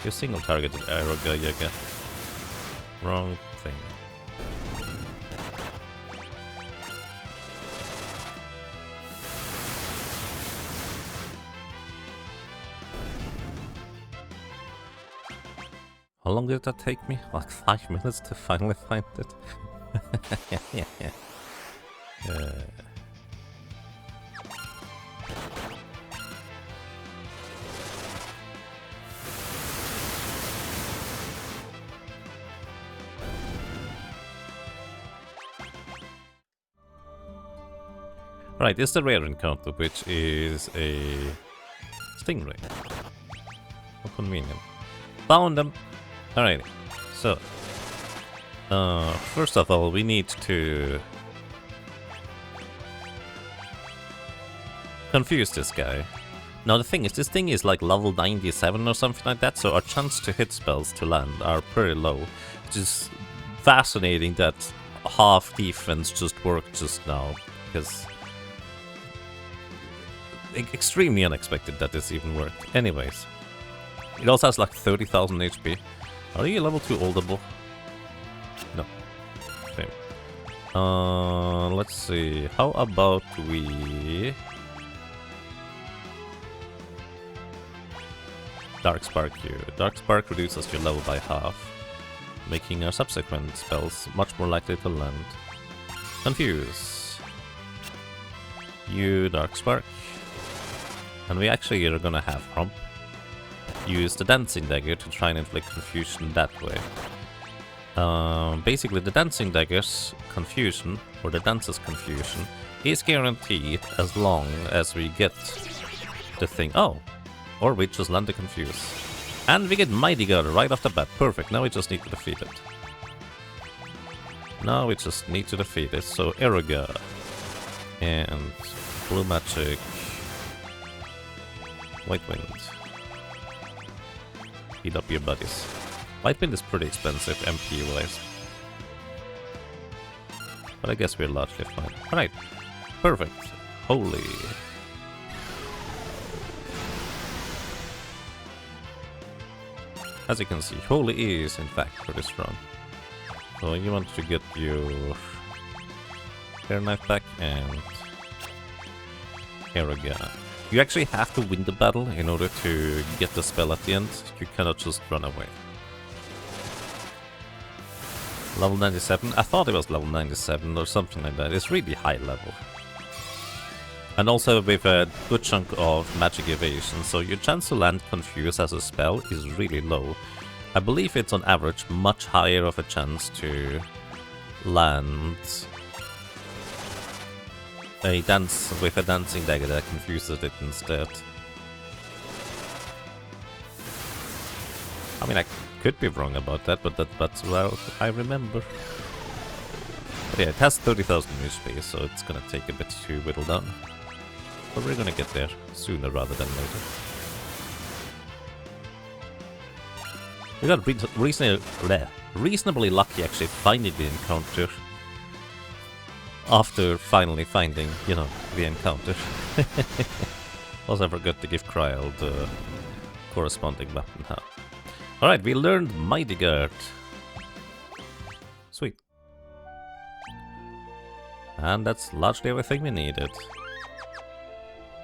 You single-targeted Aeroga, you get. Wrong thing. How long did that take me? Like 5 minutes to finally find it. Yeah. Right, this is the rare encounter, which is a stingray. How convenient. Found them! Alrighty, so first of all, we need to confuse this guy. Now the thing is, this thing is like level 97 or something like that, so our chance to hit spells to land are pretty low. Which is fascinating that half defense just worked just now, because extremely unexpected that this even worked. Anyways, it also has like 30,000 HP. Are you level 2 oldable? No. Same. Let's see. How about we... Dark Spark you. Dark Spark reduces your level by half, making our subsequent spells much more likely to land. Confuse. You Dark Spark. And we actually are gonna have Rump use the Dancing Dagger to try and inflict confusion that way. Basically, the Dancing Dagger's confusion, or the Dance's confusion, is guaranteed as long as we get the thing. Oh! Or we just land the Confuse. And we get Mighty Guard right off the bat. Perfect, now we just need to defeat it. Now we just need to defeat it. So, Aeroga. And Blue Magic. White Wind. Heat up your buddies. White Wind is pretty expensive MP-wise. But I guess we're largely fine. Alright. Perfect. Holy. As you can see, Holy is in fact pretty strong. So you want to get your Hair Knife back and Aeroga. You actually have to win the battle in order to get the spell at the end. You cannot just run away. Level 97? I thought it was level 97 or something like that. It's really high level. And also with a good chunk of magic evasion, so your chance to land Confuse as a spell is really low. I believe it's on average much higher of a chance to land a dance with a Dancing Dagger that confuses it instead. I mean, I could be wrong about that, but that's what I remember. But yeah, it has 30,000 HP, so it's gonna take a bit to whittle down. But we're gonna get there sooner rather than later. We got reasonably lucky actually finding the encounter after finally finding, you know, the encounter. Also, I forgot to give Cryle the corresponding weapon now. Alright, we learned Mighty Guard. Sweet. And that's largely everything we needed.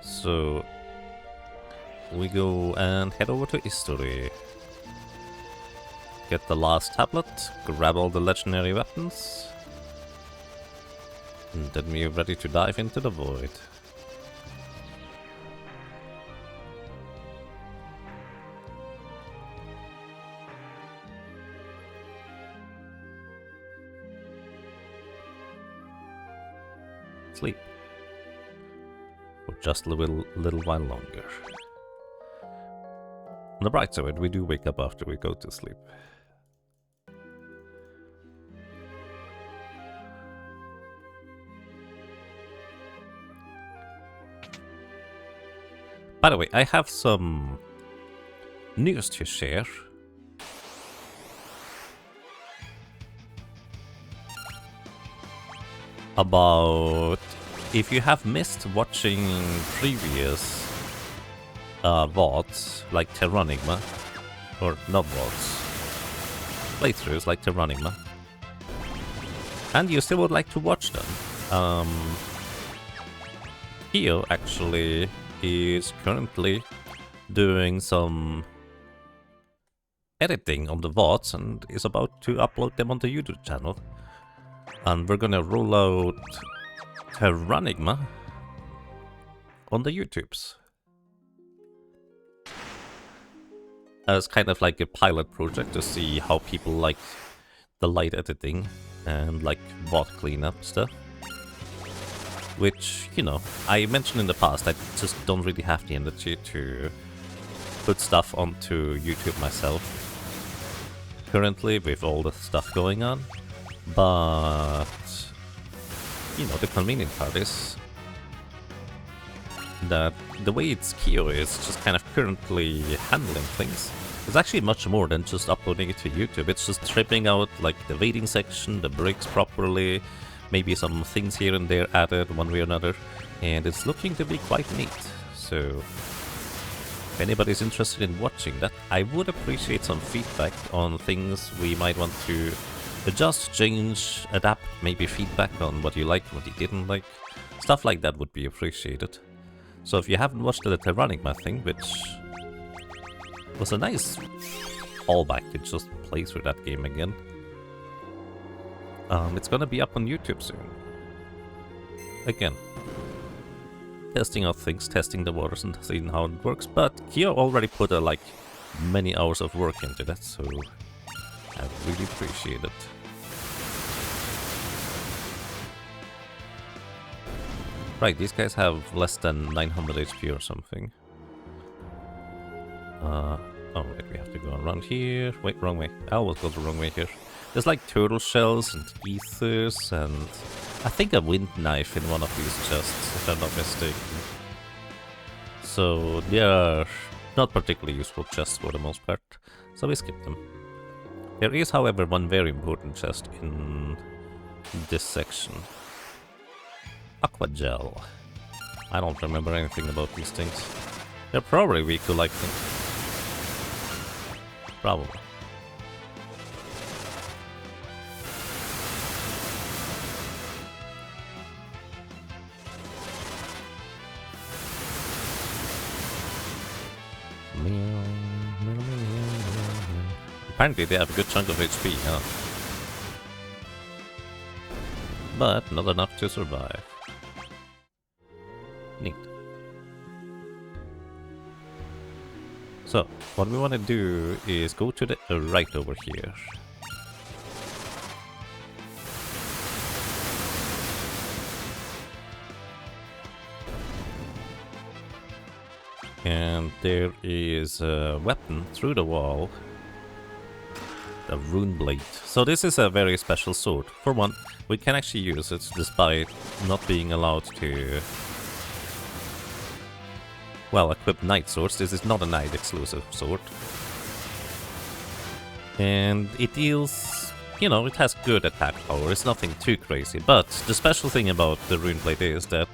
So, we go and head over to Istory. Get the last tablet, grab all the legendary weapons, and then we're ready to dive into the void. Sleep. For just a little while longer. On the bright side, we do wake up after we go to sleep. By the way, I have some news to share. About if you have missed watching previous VODs like Terranigma, or not VODs, playthroughs like Terranigma, and you still would like to watch them, TheOnlyKyo actually is currently doing some editing on the VODs and is about to upload them on the YouTube channel. And we're gonna roll out Terranigma on the YouTubes. As kind of like a pilot project to see how people like the light editing and like VOD cleanup stuff. Which, you know, I mentioned in the past, I just don't really have the energy to put stuff onto YouTube myself. Currently, with all the stuff going on. But, you know, the convenient part is that the way TheOnlyKyo is just kind of currently handling things is actually much more than just uploading it to YouTube. It's just stripping out like the waiting section, the bricks properly, maybe some things here and there added one way or another, and it's looking to be quite neat. So if anybody's interested in watching that, I would appreciate some feedback on things we might want to adjust, change, adapt, maybe feedback on what you liked, what you didn't like. Stuff like that would be appreciated. So if you haven't watched the Terranigma thing, which was a nice fallback to just play through that game again, it's gonna be up on YouTube soon. Again, testing out things, testing the waters and seeing how it works, but TheOnlyKyo already put like many hours of work into that, so I really appreciate it. Right, these guys have less than 900 HP or something. Oh wait, we have to go around here. Wait, wrong way. I always go the wrong way here. There's like turtle shells and ethers and I think a wind knife in one of these chests, if I'm not mistaken. So they are not particularly useful chests for the most part, so we skip them. There is, however, one very important chest in this section. Aqua gel. I don't remember anything about these things. They're probably weak to lightning. Probably. Apparently they have a good chunk of HP, huh? But not enough to survive. Neat. So, what we want to do is go to the right over here. And there is a weapon through the wall. The rune blade. So this is a very special sword. For one, we can actually use it despite not being allowed to, well, equip knight swords. This is not a knight exclusive sword. And it deals, you know, it has good attack power. It's nothing too crazy. But the special thing about the rune blade is that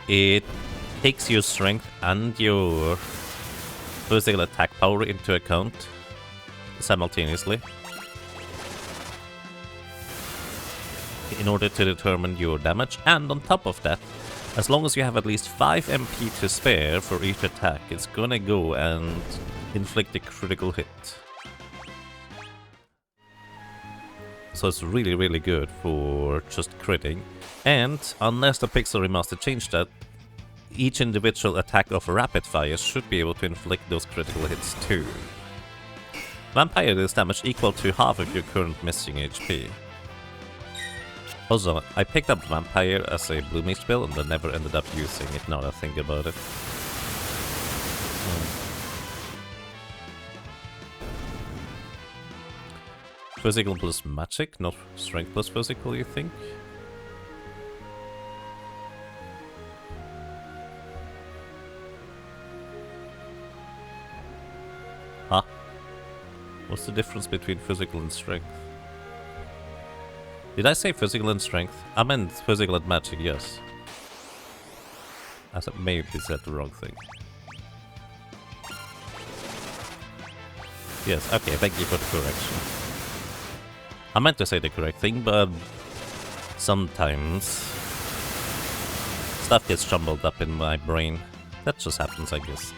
it takes your strength and your physical attack power into account simultaneously in order to determine your damage, and on top of that As long as you have at least 5 MP to spare for each attack, it's gonna go and inflict a critical hit. So it's really, really good for just critting. And unless the Pixel Remaster changed that, each individual attack of Rapid Fire should be able to inflict those critical hits too. Vampire deals damage equal to half of your current missing HP. Also, I picked up Vampire as a Blue Mage spell and I never ended up using it now that I think about it. Physical plus magic, not strength plus physical, you think? Huh? What's the difference between physical and strength? Did I say physical and strength? I meant physical and magic, yes. I maybe said the wrong thing. Yes, okay, thank you for the correction. I meant to say the correct thing, but sometimes stuff gets jumbled up in my brain. That just happens, I guess.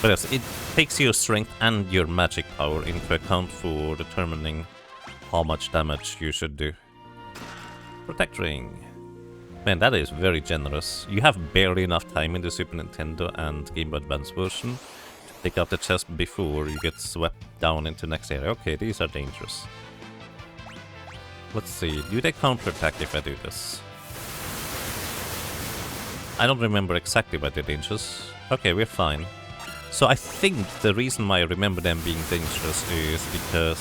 But yes, it takes your strength and your magic power into account for determining how much damage you should do. Protect Ring. Man, that is very generous. You have barely enough time in the Super Nintendo and Game Boy Advance version to pick up the chest before you get swept down into the next area. Okay, these are dangerous. Let's see, do they counterattack if I do this? I don't remember exactly what they're dangerous. Okay, we're fine. So I think the reason why I remember them being dangerous is because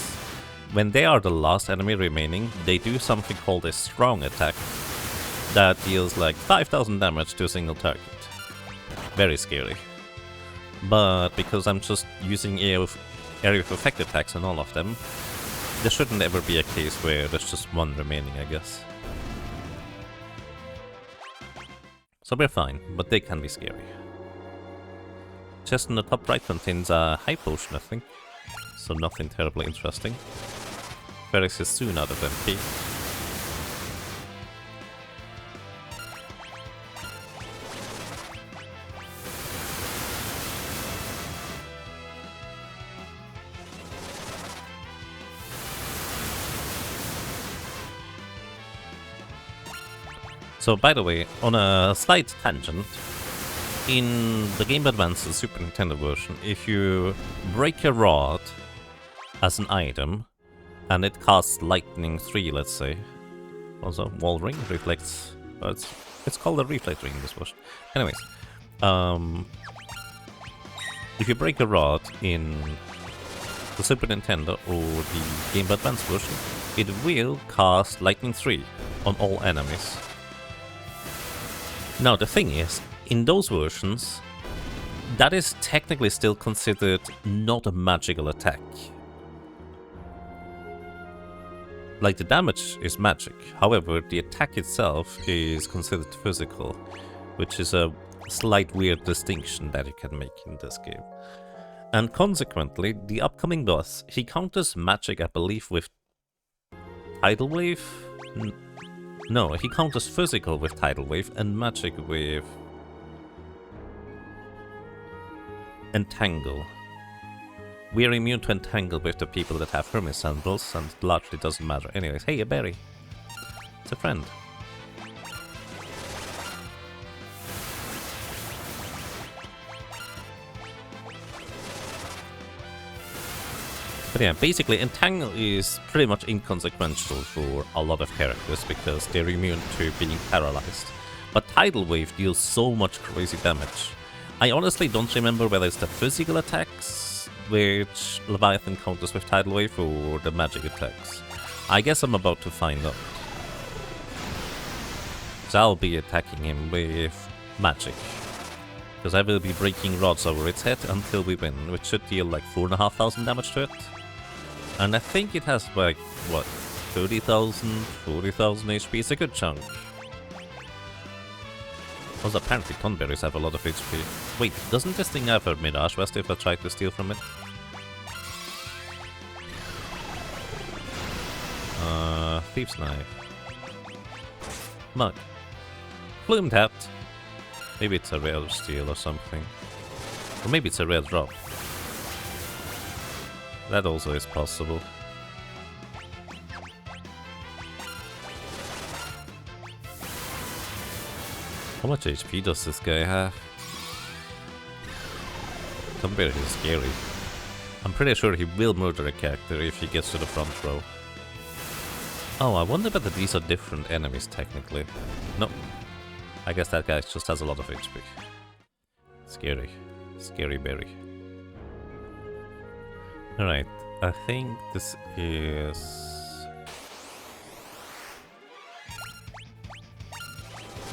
when they are the last enemy remaining, they do something called a strong attack that deals like 5000 damage to a single target. Very scary. But because I'm just using area of effect attacks on all of them, there shouldn't ever be a case where there's just one remaining, I guess. So we're fine, but they can be scary. Chest in the top right contains a high potion, I think. So nothing terribly interesting. Ferris is soon out of MP. So by the way, on a slight tangent, in the Game Boy Advance and Super Nintendo version, if you break a rod as an item, and it casts Lightning 3, let's say. Also, Wall Ring reflects... it's called a Reflect Ring in this version. Anyways, if you break a rod in the Super Nintendo or the Game Boy Advance version, it will cast Lightning 3 on all enemies. Now, the thing is, in those versions, that is technically still considered not a magical attack. Like, the damage is magic, however, the attack itself is considered physical, which is a slight weird distinction that you can make in this game. And consequently, the upcoming boss, he counters magic, I believe, with Tidal Wave? No, he counters physical with Tidal Wave and magic with Entangle. We are immune to Entangle with the people that have Hermes sandals, and it largely doesn't matter. Anyways, hey, a berry. It's a friend. But yeah, basically Entangle is pretty much inconsequential for a lot of characters because they're immune to being paralyzed. But Tidal Wave deals so much crazy damage. I honestly don't remember whether it's the physical attacks which Leviathan counters with Tidal Wave or the magic attacks. I guess I'm about to find out. So I'll be attacking him with magic. Because I will be breaking rods over its head until we win, which should deal like 4,500 damage to it. And I think it has like, what, 30,000, 40,000 HP, it's a good chunk. Also, apparently Tonberries have a lot of HP. Wait, doesn't this thing have a Mirage Vest if I try to steal from it? Thief's Knife. Mug. Plumed Hat. Maybe it's a rare steal or something. Or maybe it's a rare drop. That also is possible. How much HP does this guy have? Compared to scary. I'm pretty sure he will murder a character if he gets to the front row. Oh, I wonder whether these are different enemies technically. No. I guess that guy just has a lot of HP. Scary. Scary berry. Alright, I think this is...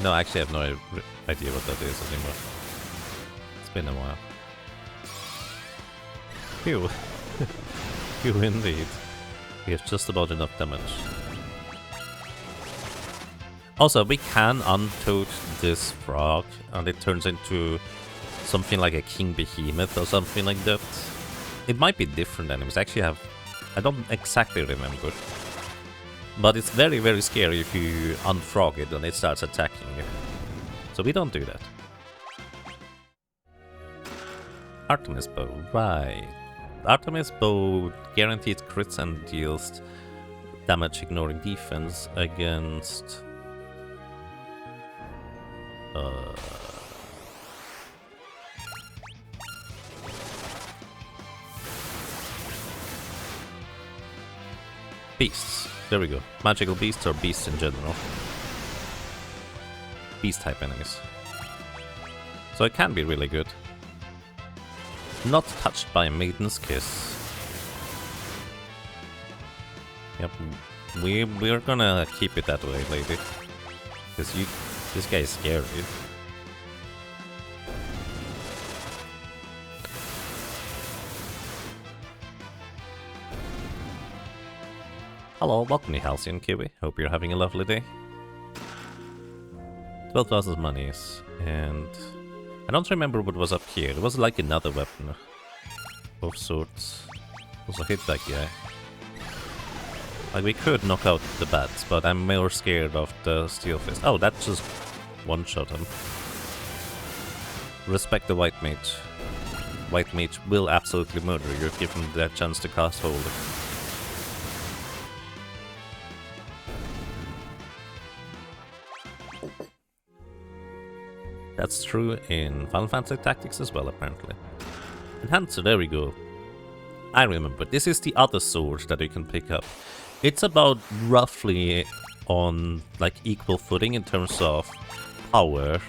No, actually I have no idea what that is anymore. It's been a while. Phew. Phew indeed. He has just about enough damage. Also, we can untoad this frog and it turns into something like a king behemoth or something like that. It might be different enemies. Actually, I don't exactly remember. But it's very, very scary if you unfrog it and it starts attacking you. So we don't do that. Artemis Bow, right. Artemis Bow guarantees crits and deals damage ignoring defense against... Beasts. There we go. Magical beasts or beasts in general. Beast type enemies. So it can be really good. Not touched by Maiden's Kiss. Yep. We're gonna keep it that way, lady. Because this guy is scary. Hello, welcome to Halcyon Kiwi. Hope you're having a lovely day. 12,000 monies, and I don't remember what was up here. It was like another weapon of sorts. Also hit that guy. Like we could knock out the bats, but I'm more scared of the Steel Fist. Oh, that just one-shot him. Respect the White Mage. White Mage will absolutely murder you if given the chance to cast Hold. That's true in Final Fantasy Tactics as well, apparently. Enhancer, there we go. I remember, this is the other sword that you can pick up. It's about roughly on like equal footing in terms of power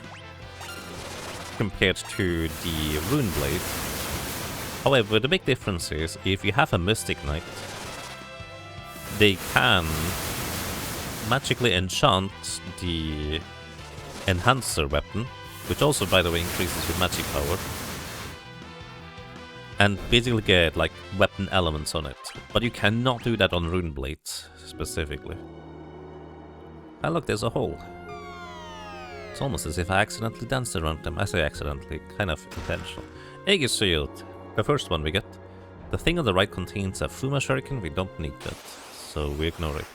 compared to the Rune Blade. However, the big difference is if you have a Mystic Knight, they can magically enchant the Enhancer weapon, which also, by the way, increases your magic power, and basically get like weapon elements on it. But you cannot do that on Rune Blades specifically. Ah, look, there's a hole. It's almost as if I accidentally danced around them. I say accidentally, kind of intentional. Aegis Shield, the first one we get. The thing on the right contains a Fuma Shuriken. We don't need that, so we ignore it.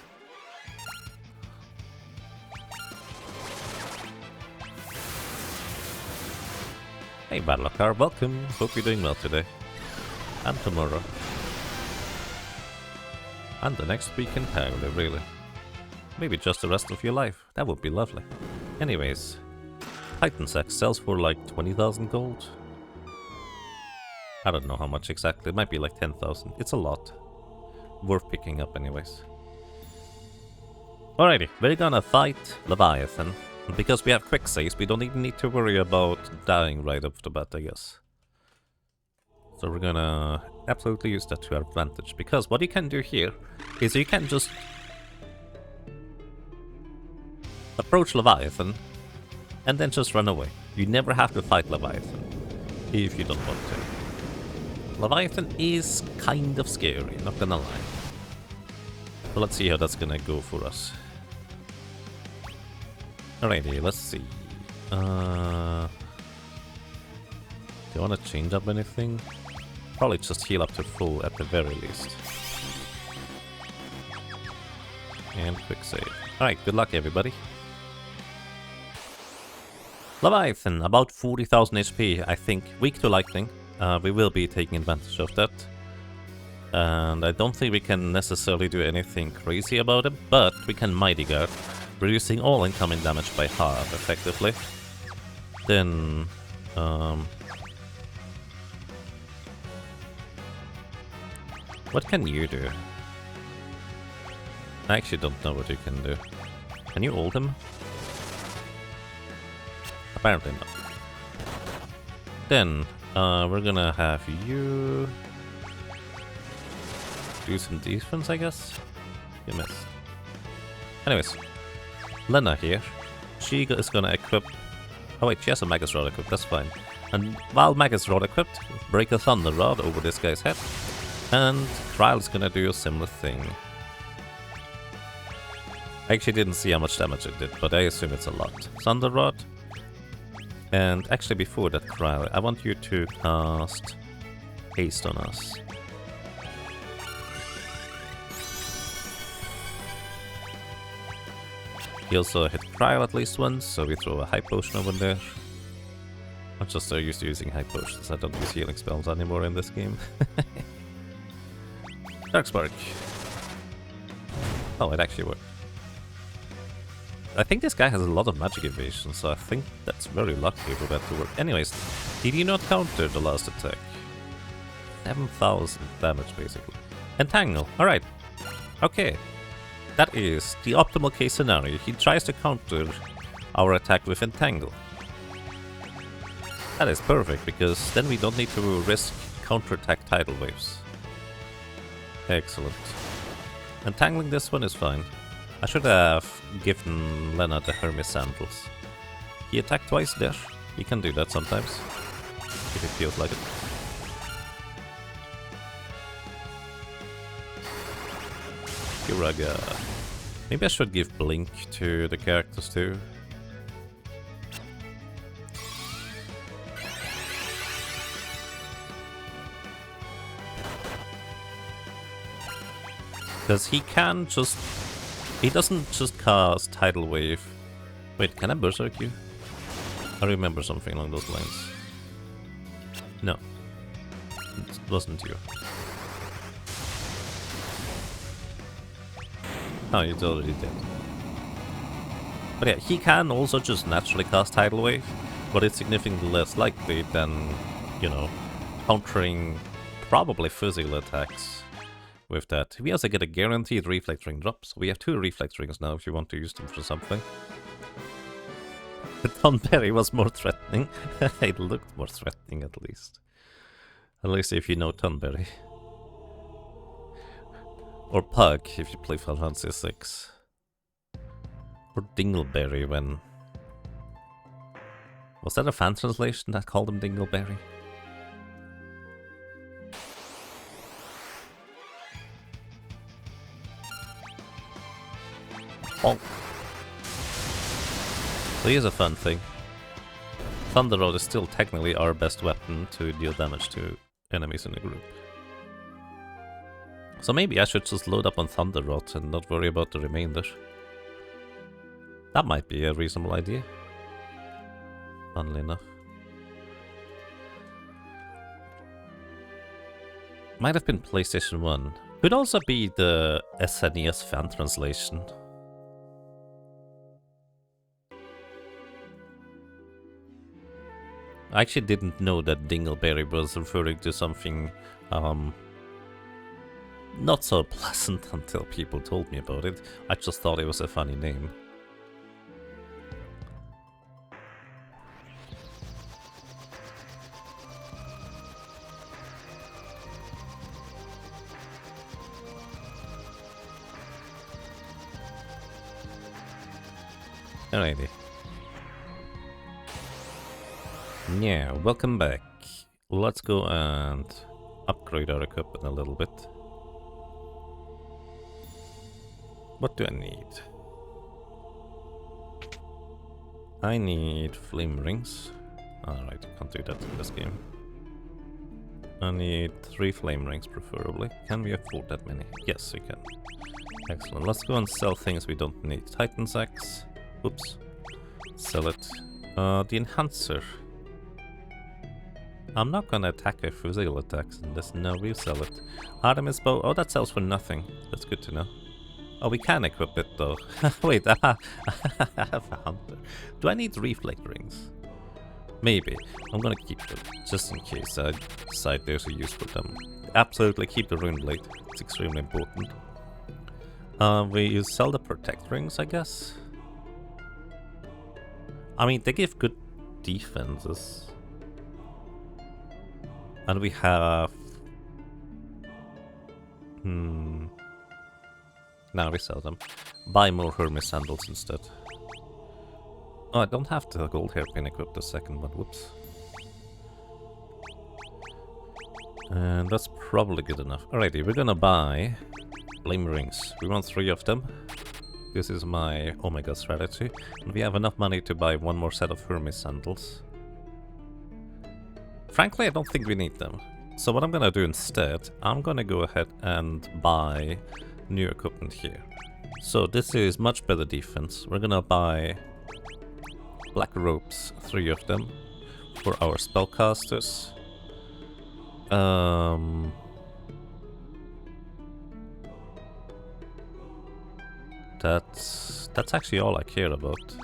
Hey Battlekar, welcome. Hope you're doing well today. And tomorrow. And the next week entirely, really. Maybe just the rest of your life. That would be lovely. Anyways, Titan's Axe sells for like 20,000 gold. I don't know how much exactly. It might be like 10,000. It's a lot. Worth picking up anyways. Alrighty, we're gonna fight Leviathan. And because we have quick saves, we don't even need to worry about dying right off the bat, I guess. So we're gonna absolutely use that to our advantage. Because what you can do here is you can just approach Leviathan and then just run away. You never have to fight Leviathan if you don't want to. Leviathan is kind of scary, not gonna lie. So let's see how that's gonna go for us. Alrighty, let's see. Do you want to change up anything? Probably just heal up to full at the very least. And quick save. Alright, good luck everybody. Leviathan, about 40,000 HP, I think. Weak to lightning. We will be taking advantage of that. And I don't think we can necessarily do anything crazy about it, but we can Mighty Guard, reducing all incoming damage by half, effectively. Then... what can you do? I actually don't know what you can do. Can you ult him? Apparently not. Then, we're gonna have you... do some defense, I guess? You missed. Anyways, Lena here. She is gonna equip... oh wait, she has a Magus Rod equipped, that's fine. And while Magus Rod equipped, break a Thunder Rod over this guy's head. And Kryle's gonna do a similar thing. I actually didn't see how much damage it did, but I assume it's a lot. Thunder Rod. And actually before that, Kryle, I want you to cast Haste on us. He also hit Kryle at least once, so we throw a High Potion over there. I'm just so used to using High Potions, I don't use healing spells anymore in this game. Darkspark. Oh, it actually worked. I think this guy has a lot of magic evasion, so I think that's very lucky for that to work. Anyways, did he not counter the last attack? 7,000 damage, basically. Entangle, alright. Okay. That is the optimal case scenario. He tries to counter our attack with Entangle. That is perfect, because then we don't need to risk counterattack tidal waves. Excellent. Entangling this one is fine. I should have given Lena the Hermes Sandals. He attacked twice there. He can do that sometimes, if it feels like it. Kiraga. Maybe I should give Blink to the characters too. Because he can just... he doesn't just cast Tidal Wave. Wait, can I Berserk you? I remember something along those lines. No. It wasn't you. Oh, it's already dead. But yeah, he can also just naturally cast Tidal Wave, but it's significantly less likely than, you know, countering probably physical attacks with that. We also get a guaranteed Reflect Ring drop, so we have 2 Reflect Rings now if you want to use them for something. The Thunberry was more threatening. It looked more threatening at least. At least if you know Thunberry. Or Pug, if you play Final Fantasy VI. Or Dingleberry when... was that a fan translation that called him Dingleberry? Oh. So here's a fun thing. Thunder Rod is still technically our best weapon to deal damage to enemies in the group. So maybe I should just load up on Thunder Rod and not worry about the remainder. That might be a reasonable idea. Funnily enough. Might have been PlayStation 1. Could also be the SNES fan translation. I actually didn't know that Dingleberry was referring to something not so pleasant until people told me about it. I just thought it was a funny name. Alrighty. Yeah, welcome back. Let's go and upgrade our equipment a little bit. What do I need? I need flame rings. Alright, I can't do that in this game. I need 3 flame rings preferably. Can we afford that many? Yes, we can. Excellent. Let's go and sell things we don't need. Titan's Axe. Oops. Sell it. The Enhancer. I'm not gonna attack with physical attacks in this. No, we'll sell it. Artemis Bow. Oh, that sells for nothing. That's good to know. Oh, we can equip it though. Wait, I have a hunter. Do I need reflect rings? Maybe. I'm gonna keep them, just in case I decide there's a use for them. Absolutely keep the rune blade. It's extremely important. We sell the protect rings, I guess. I mean, they give good defenses. And we have... Now we sell them. Buy more Hermes sandals instead. Oh, I don't have the gold hairpin equipped the second one. Whoops. And that's probably good enough. Alrighty, we're gonna buy flame rings. We want 3 of them. This is my Omega strategy. And we have enough money to buy 1 more set of Hermes sandals. Frankly, I don't think we need them. So what I'm gonna do instead, I'm gonna go ahead and buy new equipment here. So this is much better defense. We're gonna buy black ropes, 3 of them, for our spellcasters. That's actually all I care about.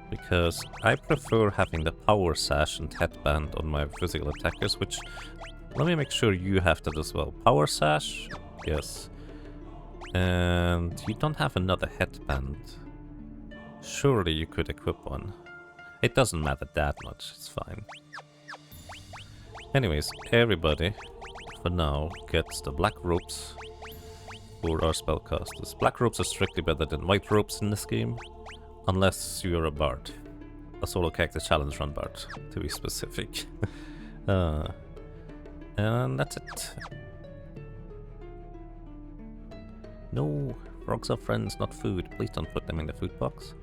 Because I prefer having the power sash and headband on my physical attackers, which... Let me make sure you have that as well. Power sash? Yes. And you don't have another headband. Surely you could equip one. It doesn't matter that much, it's fine. Anyways, everybody, for now, gets the black ropes for our spellcasters. Black ropes are strictly better than white ropes in this game. Unless you're a bard. A solo character challenge run bard, to be specific. And that's it. No, frogs are friends, not food. Please don't put them in the food box.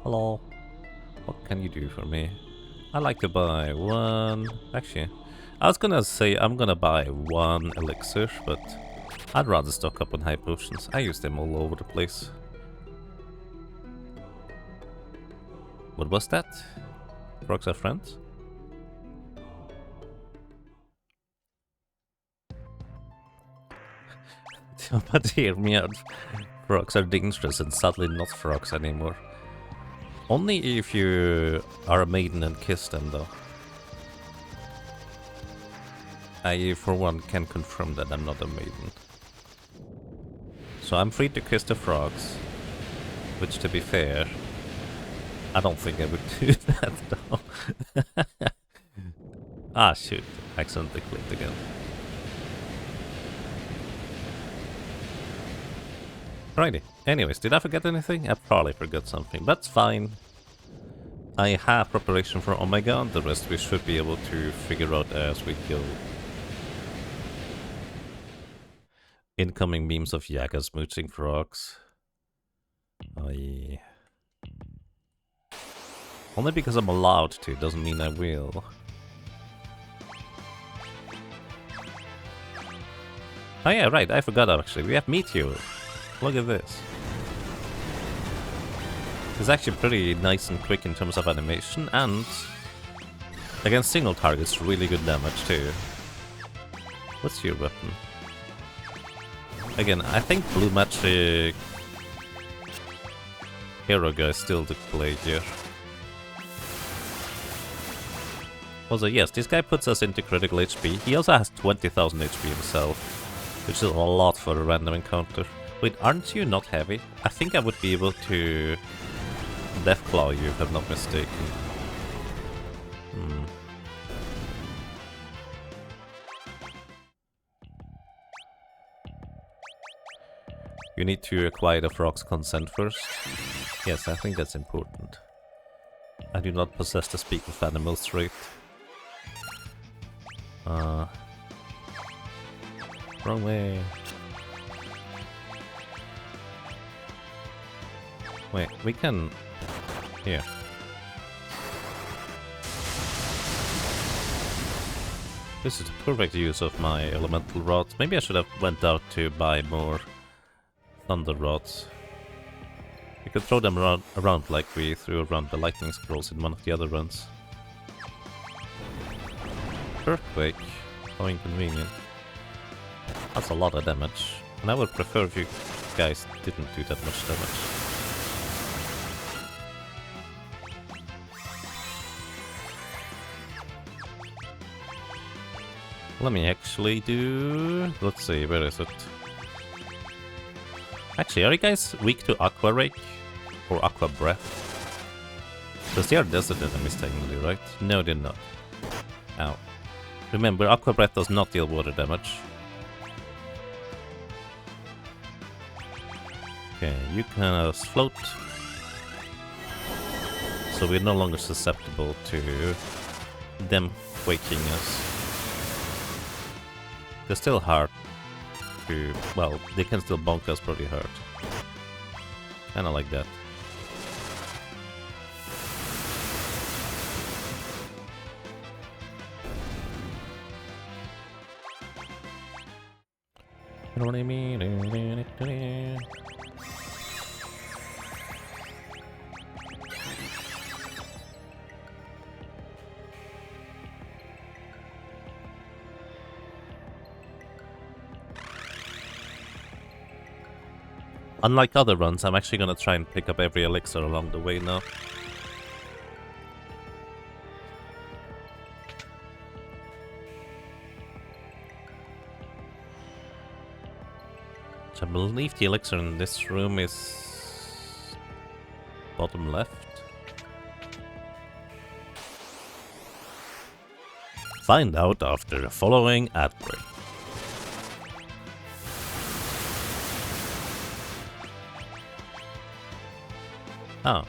Hello. What can you do for me? I'd like to buy 1... Actually... I was gonna say I'm gonna buy 1 elixir, but I'd rather stock up on high potions. I use them all over the place. What was that? Frogs are friends? But hear me out. Frogs are dangerous and sadly not frogs anymore. Only if you are a maiden and kiss them though. I, for one, can confirm that I'm not a maiden. So I'm free to kiss the frogs. Which, to be fair, I don't think I would do that, though. Ah, shoot. Accidentally clicked again. Righty. Anyways, did I forget anything? I probably forgot something, but it's fine. I have preparation for Omega, and the rest we should be able to figure out as we go. Incoming memes of Yaga smooching frogs. Oh yeah. Only because I'm allowed to, doesn't mean I will. Oh yeah, right, I forgot actually. We have Meteor. Look at this. It's actually pretty nice and quick in terms of animation, and against single targets, really good damage too. What's your weapon? Again, I think Blue Magic Hero guy still to play here. Also, yes, this guy puts us into critical HP. He also has 20,000 HP himself, which is a lot for a random encounter. Wait, aren't you not heavy? I think I would be able to Deathclaw you, if I'm not mistaken. You need to acquire the frog's consent first. Yes, I think that's important. I do not possess the speak with animals trait. Wrong way. Wait, we can... Here. This is the perfect use of my elemental rods. Maybe I should have went out to buy more thunder rods. We could throw them around like we threw around the lightning scrolls in one of the other runs. Earthquake. How inconvenient. That's a lot of damage. And I would prefer if you guys didn't do that much damage. Let me actually do... Let's see, where is it? Actually, are you guys weak to Aqua Rake? Or Aqua Breath? Because they are desert enemies technically, right? No, they're not. Ow. Remember, Aqua Breath does not deal water damage. Okay, you can float. So we're no longer susceptible to them quaking us. They're still hard to... Well, they can still bonk us pretty hard. Kinda like that. You know what I mean? Unlike other runs, I'm actually gonna try and pick up every elixir along the way now. I believe the elixir in this room is bottom left. Find out after the following ad break. Oh.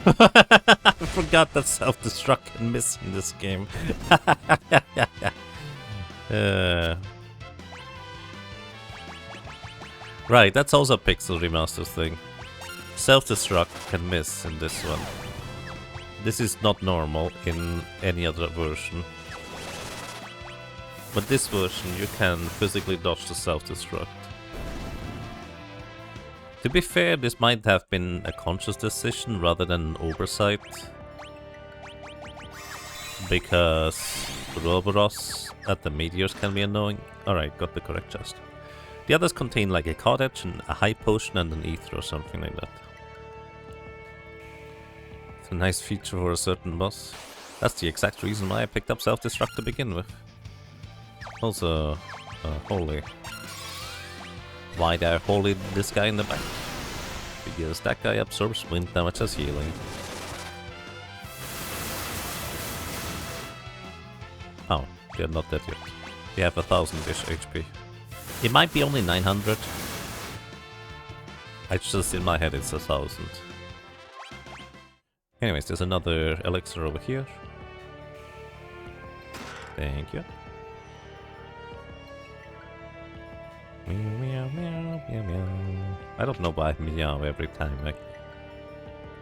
I forgot that self-destruct can miss in this game. Right, that's also a Pixel Remaster thing. Self-destruct can miss in this one. This is not normal in any other version. But this version you can physically dodge the self-destruct. To be fair, this might have been a conscious decision rather than an oversight. Because Roboros at the meteors can be annoying. Alright, got the correct chest. The others contain like a cottage, and a high potion, and an ether or something like that. It's a nice feature for a certain boss. That's the exact reason why I picked up self-destruct to begin with. Also, holy. Why did I holy this guy in the back? Because that guy absorbs wind damage as healing. Oh, they're not dead yet. They have 1000-ish HP. It might be only 900. I just, in my head, it's 1000. Anyways, there's another elixir over here. Thank you. Meow, meow, meow, meow, meow. I don't know why I meow every time I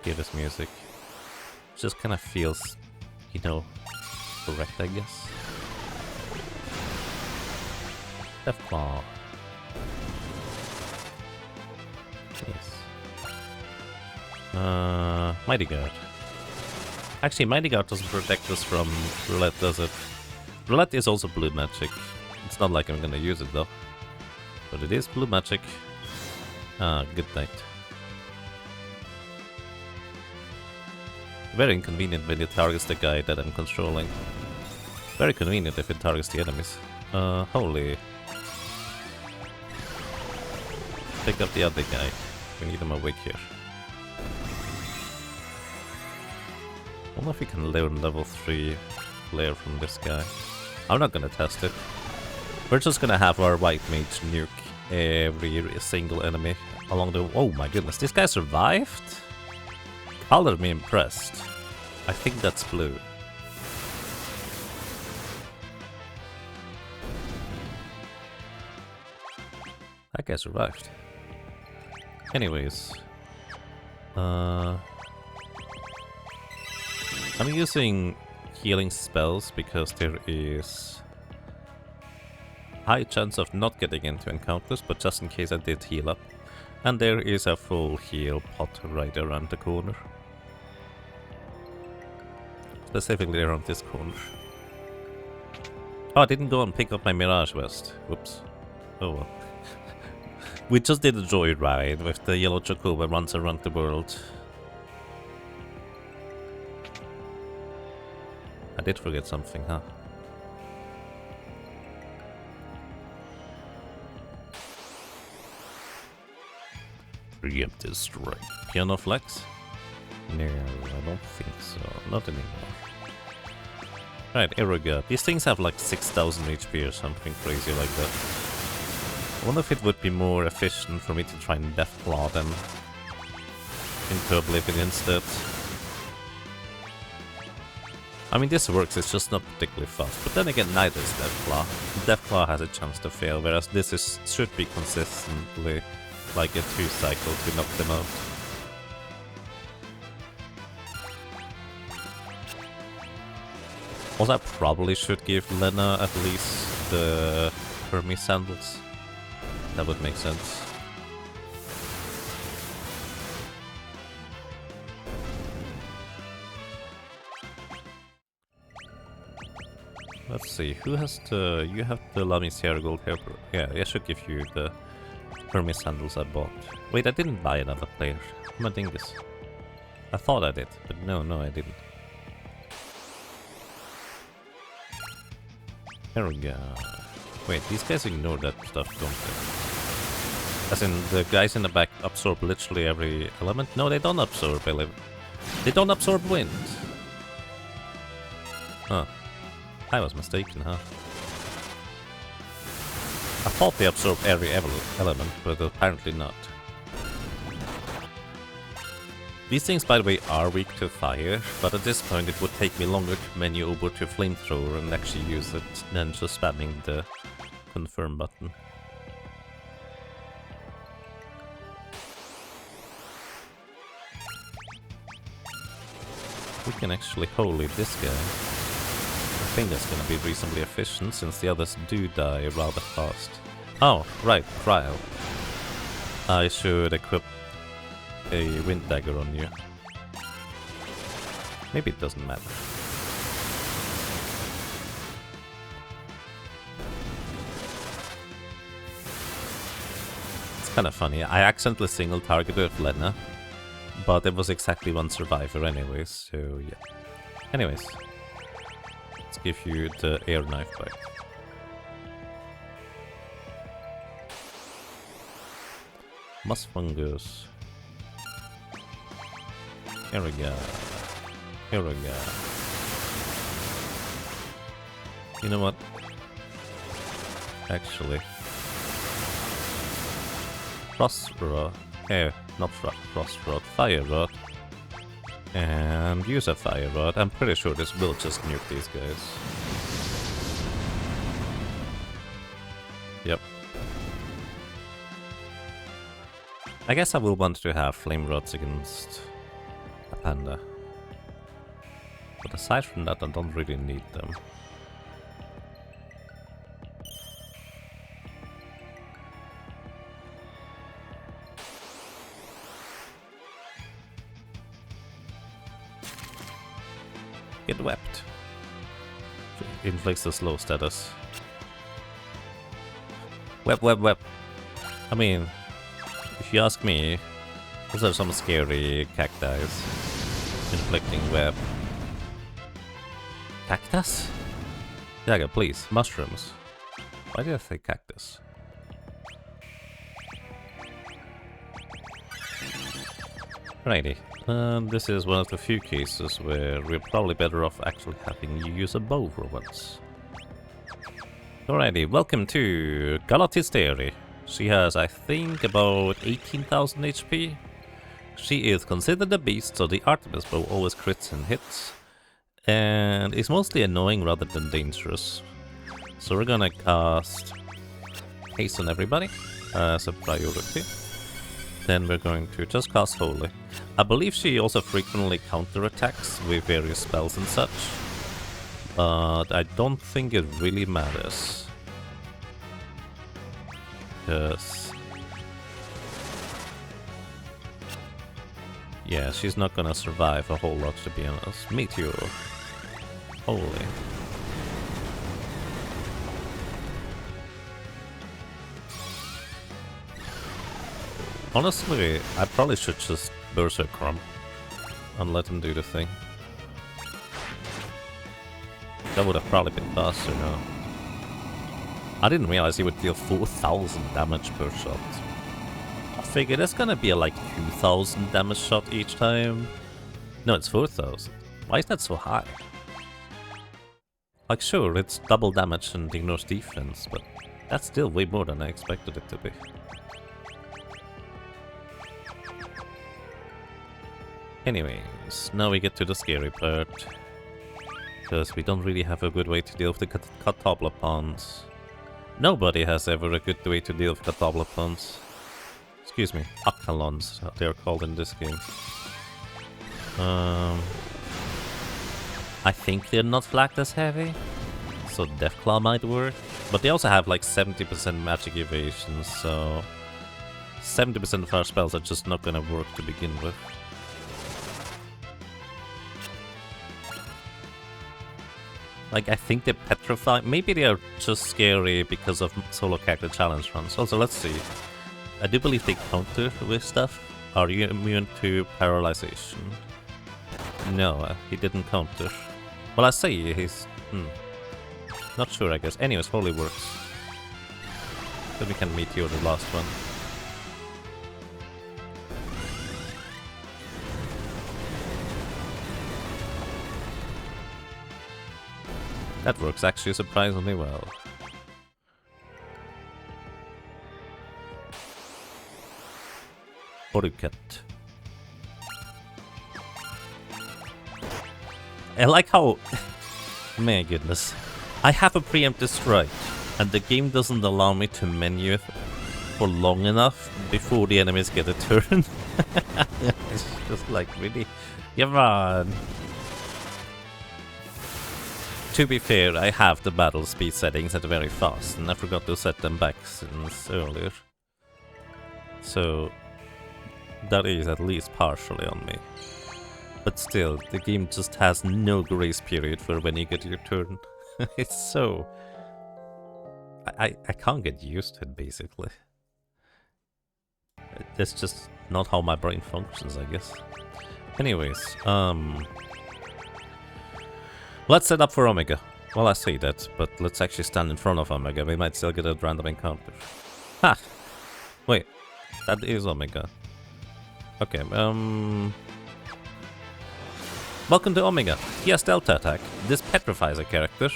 hear this music. It just kind of feels, you know, correct, I guess. Death Claw. Yes. Mighty Guard. Actually, Mighty Guard doesn't protect us from Roulette, does it? Roulette is also blue magic. It's not like I'm gonna use it though. But it is blue magic. Ah, good night. Very inconvenient when it targets the guy that I'm controlling. Very convenient if it targets the enemies. Holy. Pick up the other guy. We need him awake here. I wonder if we can learn level 3 layer from this guy. I'm not gonna test it. We're just gonna have our white mage nuke every single enemy along the... Oh my goodness, this guy survived? Color me impressed. I think that's blue. That guy survived. Anyways. I'm using healing spells because there is high chance of not getting into encounters, but just in case I did heal up. And there is a full heal pot right around the corner. Specifically around this corner. Oh, I didn't go and pick up my Mirage Vest. Whoops. Oh well. We just did a joyride with the yellow Chocobo that runs around the world. I did forget something, huh? Preemptive strike. Piano flex? No, I don't think so. Not anymore. Right, Eroga. These things have like 6,000 HP or something crazy like that. I wonder if it would be more efficient for me to try and Deathclaw them into Oblivion instead. I mean, this works, it's just not particularly fast. But then again, neither is Deathclaw. Deathclaw has a chance to fail, whereas this should be consistently like a 2-cycle to knock them out. Also, I probably should give Lena at least the Hermes sandals. That would make sense. Let's see, who has the... You have the La Misère gold hair. Yeah, I should give you the Hermes sandals I bought. Wait, I didn't buy another player. I'm a dingus. I thought I did, but no, I didn't. There we go. Wait, these guys ignore that stuff, don't they? As in, the guys in the back absorb literally every element? No, they don't absorb They don't absorb wind! Huh. I was mistaken, huh? I thought they absorbed every element, but apparently not. These things, by the way, are weak to fire, but at this point it would take me longer to menu over to Flamethrower and actually use it than just spamming the confirm button. We can actually holy this guy. I think that's gonna be reasonably efficient, since the others do die rather fast. Oh, right, trial. I should equip a wind dagger on you. Maybe it doesn't matter. It's kind of funny. I accidentally single targeted with Lena, but it was exactly one survivor anyways, so yeah. Anyways, let's give you the air knife back. Moss fungus. Here we go. Here we go. You know what? Actually, Frost Rod. Not Frost Rod. Fire Rod. And use a Fire Rod. I'm pretty sure this will just nuke these guys. Yep. I guess I will want to have Flame Rods against a Panda. But aside from that, I don't really need them. Get wept. Inflicts the slow status. Web. I mean, if you ask me, those are some scary cacti inflicting web. Cactus? Yaga, please. Mushrooms. Why did I say cactus? Righty. This is one of the few cases where we're probably better off actually having you use a bow for once. Alrighty, welcome to Galatistery. She has, I think, about 18,000 HP. She is considered a beast, so the Artemis bow always crits and hits. And is mostly annoying rather than dangerous. So we're gonna cast Haste on everybody as a priority. Then we're going to just cast Holy. I believe she also frequently counterattacks with various spells and such. But I don't think it really matters. Because... yeah, she's not gonna survive a whole lot, to be honest. Meteor. Holy. Honestly, I probably should just Berserk Crumb and let him do the thing. That would have probably been faster now. I didn't realize he would deal 4,000 damage per shot. I figured it's gonna be a like 2,000 damage shot each time. No, it's 4,000. Why is that so high? Like, sure, it's double damage and ignores defense, but that's still way more than I expected it to be. Anyways, now we get to the scary part. Because we don't really have a good way to deal with the Cataplopons. Nobody has ever a good way to deal with Cataplopons. Excuse me, Acalons, they're called in this game. I think they're not flagged as heavy, so Deathclaw might work. But they also have like 70% magic evasion, so 70% of our spells are just not gonna work to begin with. Like, I think they petrify. Maybe they are just scary because of solo character challenge runs. Also, let's see. I do believe they counter with stuff. Are you immune to paralyzation? No, he didn't counter. Well, I say he's... not sure, I guess. Anyways, Holy works. Then we can Meteor the last one. That works actually surprisingly well. Boruket. I like how... my goodness. I have a preemptive strike, and the game doesn't allow me to menu for long enough before the enemies get a turn. It's just like, really? Come on! To be fair, I have the battle speed settings at very fast, and I forgot to set them back since earlier. So, that is at least partially on me. But still, the game just has no grace period for when you get your turn. It's so... I can't get used to it, basically. That's just not how my brain functions, I guess. Anyways, let's set up for Omega. Well, I say that, but let's actually stand in front of Omega. We might still get a random encounter. Ha! Wait, that is Omega. Okay, welcome to Omega. He has Delta attack. This petrifies a character,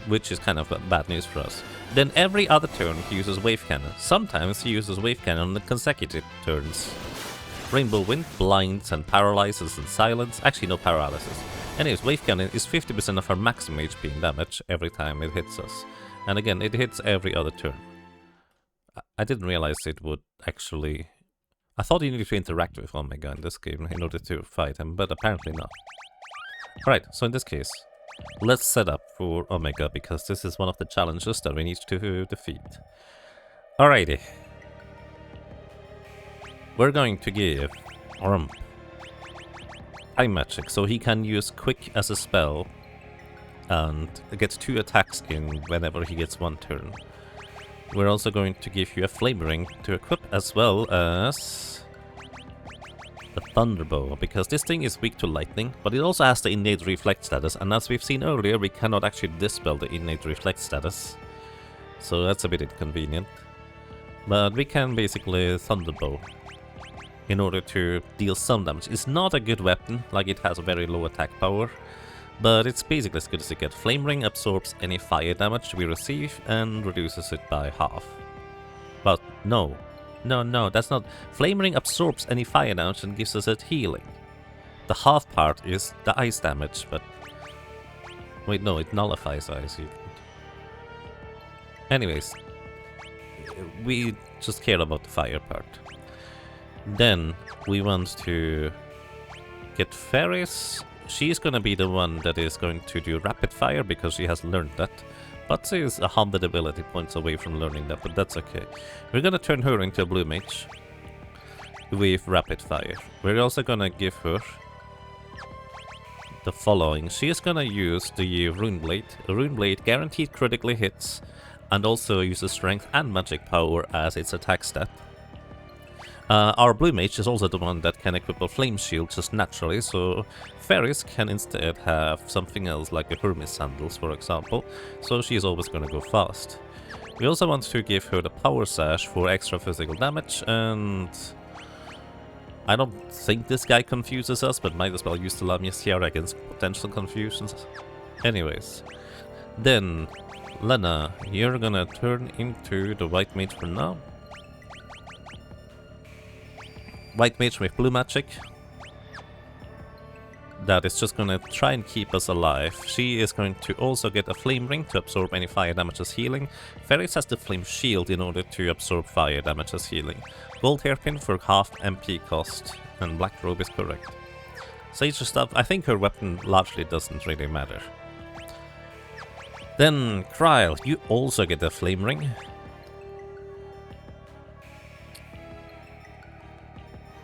which is kind of bad news for us. Then every other turn he uses Wave Cannon. Sometimes he uses Wave Cannon on consecutive turns. Rainbow Wind blinds and paralyzes and silence. Actually, no paralysis. Anyways, Wave Cannon is 50% of our maximum HP in damage every time it hits us. And again, it hits every other turn. I didn't realize it would actually... I thought you needed to interact with Omega in this game in order to fight him, but apparently not. Alright, so in this case, let's set up for Omega, because this is one of the challenges that we need to defeat. Alrighty. We're going to give Time Magic, so he can use Quick as a spell, and gets 2 attacks in whenever he gets 1 turn. We're also going to give you a Flame Ring to equip, as well as the Thunderbow, because this thing is weak to lightning, but it also has the innate reflect status, and as we've seen earlier, we cannot actually dispel the innate reflect status, so that's a bit inconvenient. But we can basically Thunderbow in order to deal some damage. It's not a good weapon, like it has a very low attack power, but it's basically as good as it gets. Flame Ring absorbs any fire damage we receive and reduces it by half. But no, that's not... Flame Ring absorbs any fire damage and gives us a healing. The half part is the ice damage, but... wait, no, it nullifies ice even. Anyways, we just care about the fire part. Then we want to get Ferris she's gonna be the one that is going to do rapid fire because she has learned that. But she is 100 ability points away from learning that, but that's okay. We're gonna turn her into a blue mage with rapid fire. We're also gonna give her the following. She is gonna use the Rune Blade. A Rune Blade guaranteed critically hits and also uses strength and magic power as its attack stat. Our blue mage is also the one that can equip a flame shield just naturally, so Ferris can instead have something else like a Hermes sandals, for example, so she is always gonna go fast. We also want to give her the power sash for extra physical damage, and I don't think this guy confuses us, but might as well use the Lamia's Tiara against potential confusions. Anyways, then Lena, you're gonna turn into the white mage for now. White mage with blue magic. That is just gonna try and keep us alive. She is going to also get a flame ring to absorb any fire damage as healing. Ferris has the flame shield in order to absorb fire damage as healing. Gold hairpin for half MP cost, and black robe is correct. Sage stuff, I think her weapon largely doesn't really matter. Then Kryle, you also get a flame ring.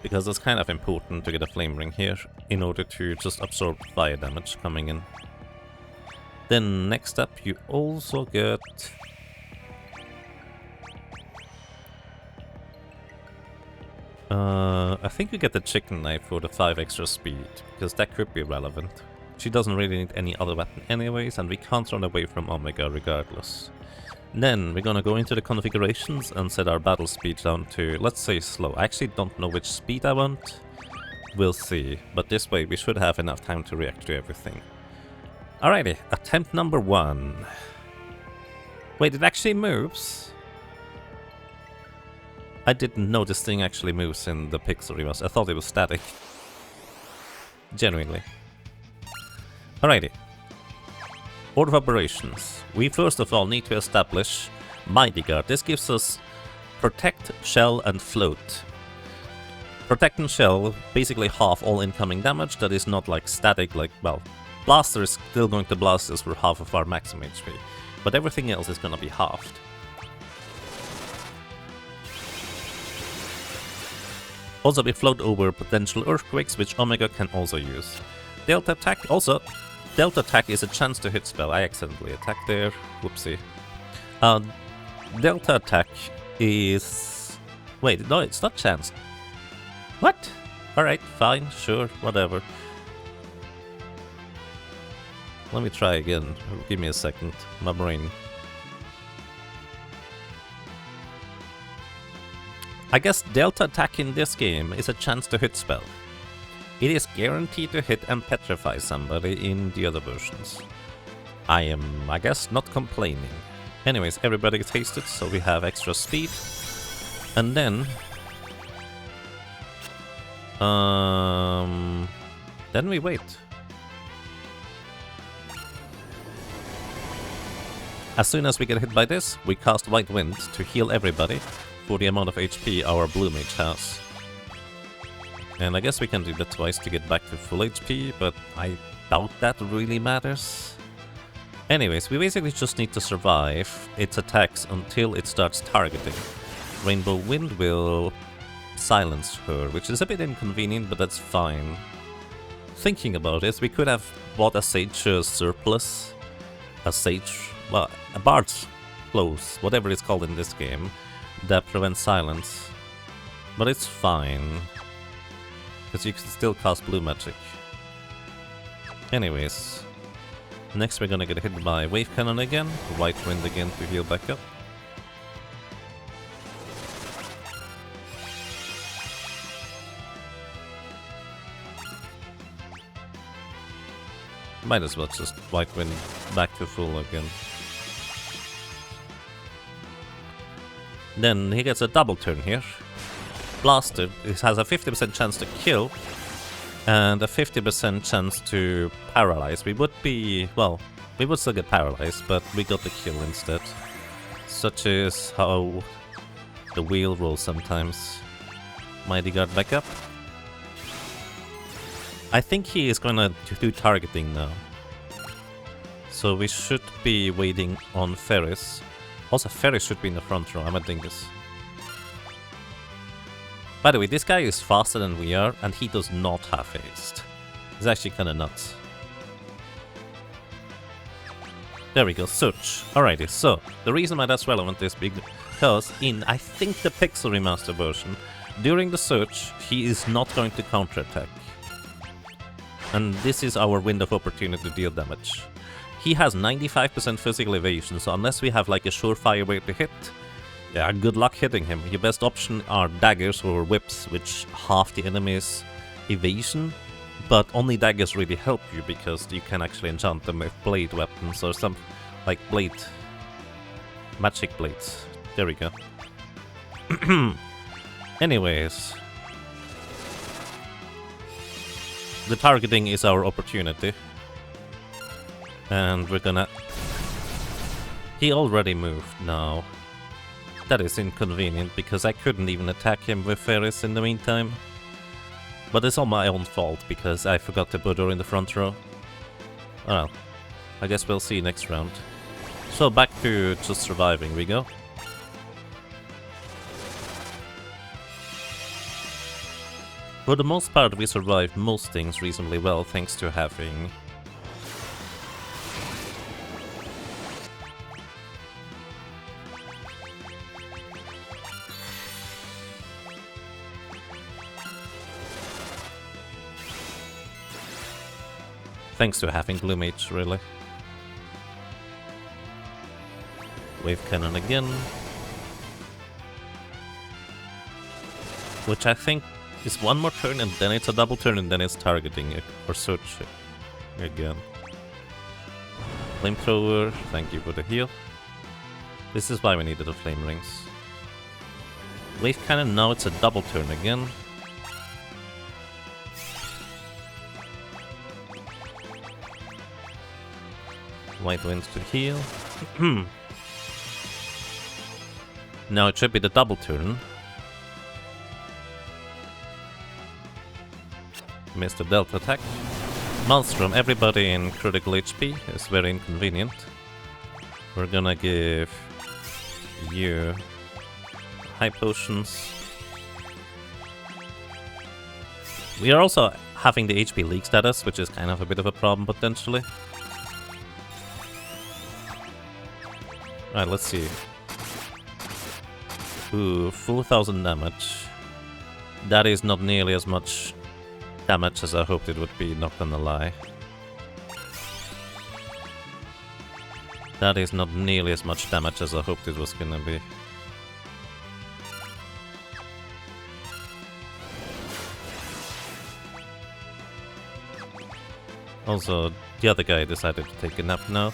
Because it's kind of important to get a flame ring here in order to just absorb fire damage coming in. Then next up you also get I think you get the chicken knife for the 5 extra speed, because that could be relevant. She doesn't really need any other weapon anyways, and we can't run away from Omega regardless. Then we're gonna go into the configurations and set our battle speed down to, let's say, slow. I actually don't know which speed I want. We'll see, but this way we should have enough time to react to everything. Alrighty, attempt number 1. Wait, it actually moves? I didn't know this thing actually moves in the pixel remaster. I thought it was static. Genuinely. Alrighty. Order of operations. We first of all need to establish Mighty Guard. This gives us Protect, Shell, and Float. Protect and Shell, basically half all incoming damage. That is not like static, like, well, Blaster is still going to blast us for half of our maximum HP. But everything else is gonna be halved. Also, we float over potential earthquakes, which Omega can also use. Delta attack, also, Delta attack is a chance to hit spell. I accidentally attacked there. Whoopsie. Delta attack is... Wait, no, it's not chance. What? Alright, fine, sure, whatever. Let me try again. Give me a second. My brain. I guess Delta attack in this game is a chance to hit spell. It is guaranteed to hit and petrify somebody in the other versions. I am, I guess, not complaining. Anyways, everybody gets hasted, so we have extra speed. And then... then we wait. As soon as we get hit by this, we cast White Wind to heal everybody for the amount of HP our blue mage has. And I guess we can do that twice to get back to full HP, but I doubt that really matters. Anyways, we basically just need to survive its attacks until it starts targeting. Rainbow Wind will silence her, which is a bit inconvenient, but that's fine. Thinking about this, we could have bought a Sage surplus, a Sage, well, a Bard's close, whatever it's called in this game, that prevents silence. But it's fine, because you can still cast blue magic. Anyways, next we're gonna get hit by Wave Cannon again, White Wind again to heal back up. Might as well just White Wind back to full again. Then he gets a double turn here. Blaster, it has a 50% chance to kill and a 50% chance to paralyze. We would be, well, we would still get paralyzed, but we got the kill instead. Such is how the wheel rolls sometimes. Mighty Guard back up. I think he is gonna do targeting now. So we should be waiting on Ferris. Also, Ferris should be in the front row, I'm a dingus. By the way, this guy is faster than we are, and he does not have haste. It's actually kinda nuts. There we go, search. Alrighty, so, the reason why that's relevant is because in, I think, the Pixel Remaster version, during the search, he is not going to counterattack. And this is our window of opportunity to deal damage. He has 95% physical evasion, so unless we have like a surefire way to hit, yeah, good luck hitting him. Your best option are daggers or whips, which half the enemy's evasion, but only daggers really help you because you can actually enchant them with blade weapons or some, like magic blades. There we go. Anyways, the targeting is our opportunity. And we're gonna... He already moved now. That is inconvenient, because I couldn't even attack him with Ferris in the meantime. But it's all my own fault, because I forgot to put her in the front row. Well, I guess we'll see next round. So back to just surviving we go. For the most part, we survived most things reasonably well, thanks to having... Thanks to having Blue Mage, really. Wave Cannon again. Which I think is one more turn and then it's a double turn and then it's targeting it or searching again. Flamethrower, thank you for the heal. This is why we needed the Flame Rings. Wave Cannon, now it's a double turn again. White Winds to heal. Now it should be the double turn. Missed the Delta attack. Maelstrom, everybody in critical HP is very inconvenient. We're gonna give you high potions. We are also having the HP leak status, which is kind of a bit of a problem potentially. Alright, let's see. Ooh, 4,000 damage. That is not nearly as much damage as I hoped it would be, not gonna lie. That is not nearly as much damage as I hoped it was gonna be. Also, the other guy decided to take a nap now,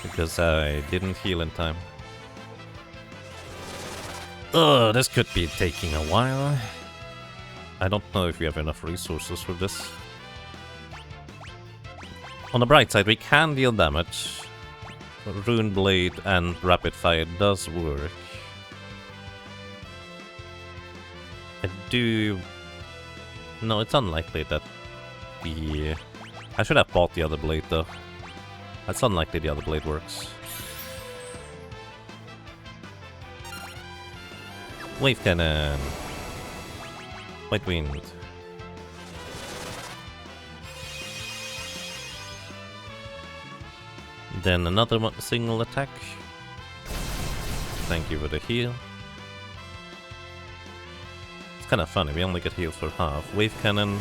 because I didn't heal in time. Ugh, this could be taking a while. I don't know if we have enough resources for this. On the bright side, we can deal damage. Rune Blade and Rapid Fire does work. I do... No, it's unlikely that the... I should have bought the other blade though. It's unlikely the other blade works. Wave Cannon. White Wind. Then another single attack. Thank you for the heal. It's kind of funny, we only get healed for half. Wave Cannon.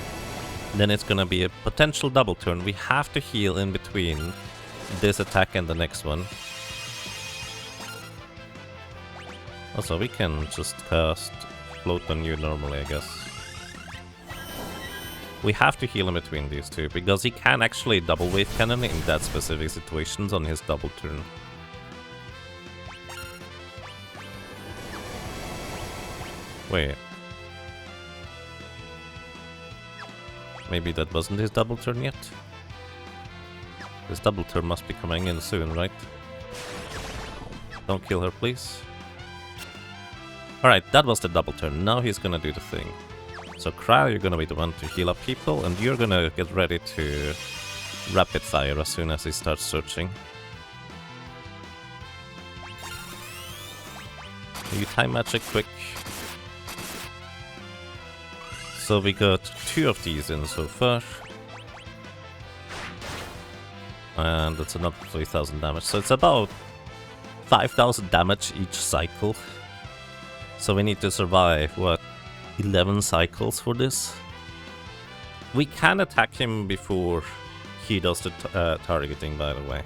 Then it's gonna be a potential double turn. We have to heal in between this attack and the next one. Also, we can just cast Float on you normally, I guess. We have to heal in between these two, because he can actually double Wave Cannon in that specific situations on his double turn. Wait. Maybe that wasn't his double turn yet? His double turn must be coming in soon, right? Don't kill her, please. Alright, that was the double turn. Now he's gonna do the thing. So Kral, you're gonna be the one to heal up people, and you're gonna get ready to rapid fire as soon as he starts searching. You time magic quick. So we got 2 of these in so far. And that's another 3,000 damage. So it's about 5,000 damage each cycle. So we need to survive, what, 11 cycles for this? We can attack him before he does the targeting, by the way.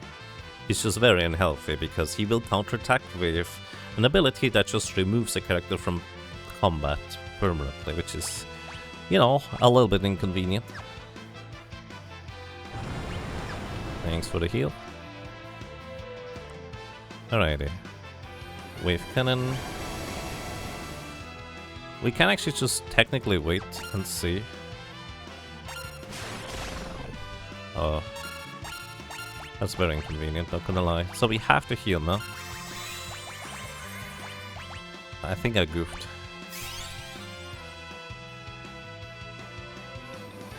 He's just very unhealthy because he will counterattack with an ability that just removes a character from combat permanently, which is, you know, a little bit inconvenient. Thanks for the heal. Alrighty. Wave cannon. We can actually just technically wait and see. Oh. That's very inconvenient, not gonna lie. So we have to heal now. I think I goofed.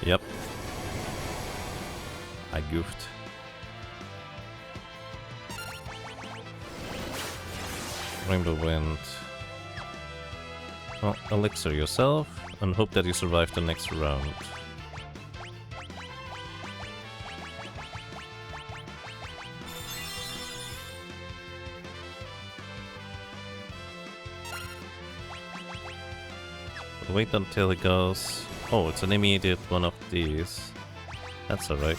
Yep. I goofed. Rainbow Wind. Well, elixir yourself and hope that you survive the next round. Wait until it goes... Oh, it's an immediate one of these. That's alright.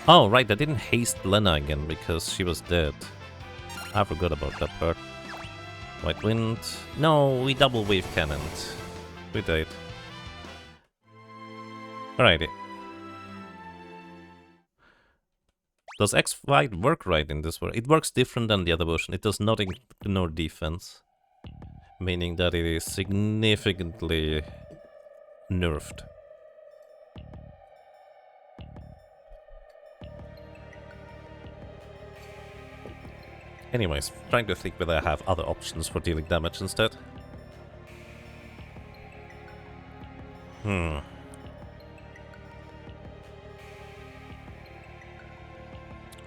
Oh, right, I didn't haste Lena again because she was dead. I forgot about that part. White Wind. No, we double wave cannoned. We died. Alrighty. Does X-Fight work right in this version? It works different than the other version. It does not ignore defense. Meaning that it is significantly nerfed. Anyways, trying to think whether I have other options for dealing damage instead.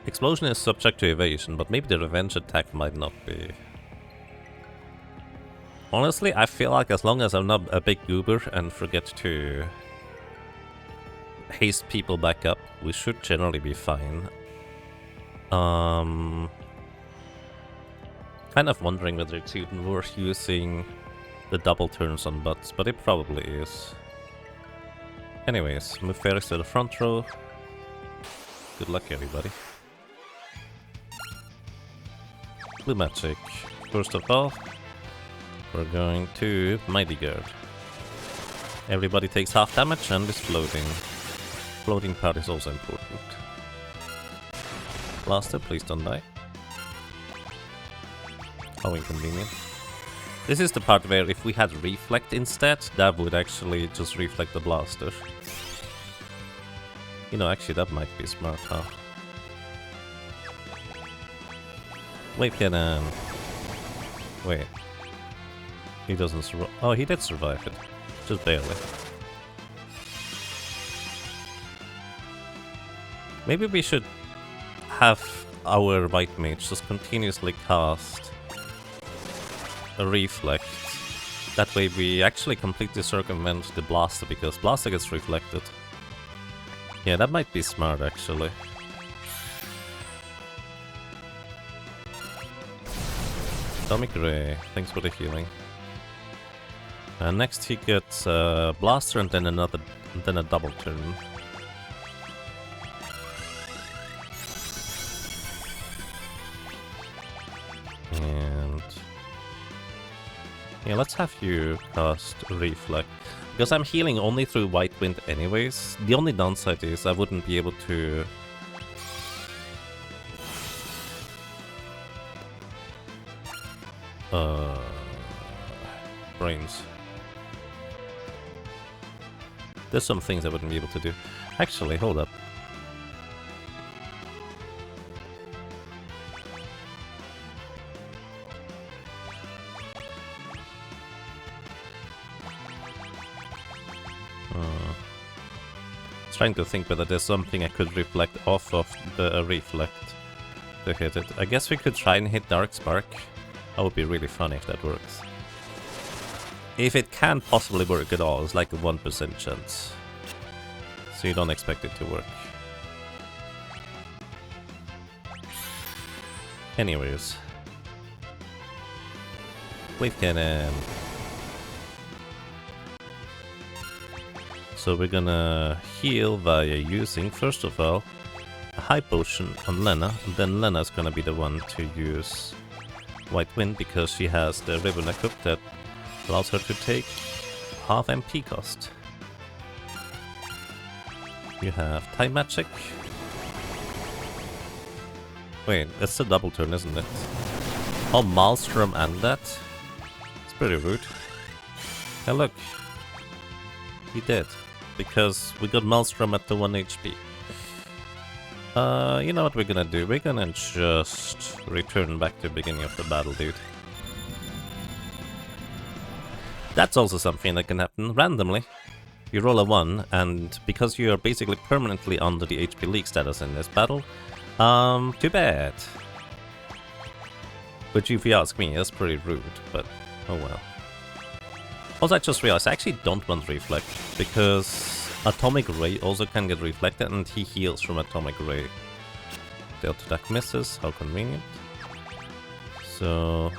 Explosion is subject to evasion, but maybe the revenge attack might not be. Honestly, I feel like as long as I'm not a big goober and forget to haste people back up, we should generally be fine. Kind of wondering whether it's even worth using the double turns on butts, but it probably is. Anyways, move fairies to the front row. Good luck, everybody. Blue magic. First of all, we're going to Mighty Guard. Everybody takes half damage and is floating. Floating part is also important. Blaster, please don't die. How inconvenient. This is the part where if we had Reflect instead, that would actually just reflect the blaster. You know, actually that might be smart, huh? Wave cannon. Wait. He doesn't survive. Oh, he did survive it. Just barely. Maybe we should have our white mage just continuously cast a reflect. That way we actually completely circumvent the blaster, because blaster gets reflected. Yeah, that might be smart actually. Atomic Ray, thanks for the healing. Next he gets blaster and then a double turn. And yeah, let's have you cast Reflect. Because I'm healing only through White Wind anyways. The only downside is I wouldn't be able to... brains. There's some things I wouldn't be able to do. Actually, hold up. Trying to think whether there's something I could reflect off of the reflect to hit it. I guess we could try and hit Dark Spark. That would be really fun if that works. If it can't possibly work at all, it's like a 1% chance. So you don't expect it to work. Anyways. Wave Cannon. So we're gonna heal via using, first of all, a high potion on Lena, and then Lena's gonna be the one to use White Wind because she has the ribbon equipped that allows her to take half MP cost. You have Time Magic. Wait, that's a double turn, isn't it? Oh, Maelstrom and that? It's pretty rude. Hey, look. He did. Because we got Maelstrom at the 1 HP. You know what we're gonna do? We're gonna just return back to the beginning of the battle, dude. That's also something that can happen randomly. You roll a 1, and because you are basically permanently under the HP leak status in this battle, too bad. Which, if you ask me, is pretty rude, but oh well. Also, I just realized I actually don't want Reflect, because Atomic Ray also can get reflected, and he heals from Atomic Ray. The attack misses, how convenient. So...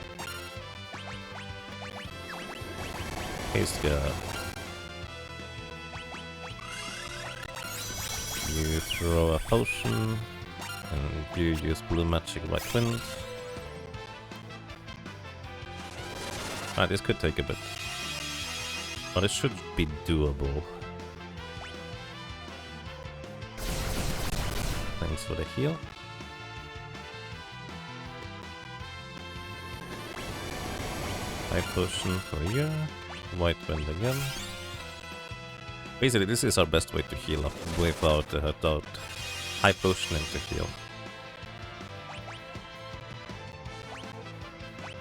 Haste Guard. You throw a potion, and you use Blue Magic White Wind. Alright, this could take a bit. But it should be doable. Thanks for the heal. High potion for you. White Wind again. Basically, this is our best way to heal up without high potion and to heal.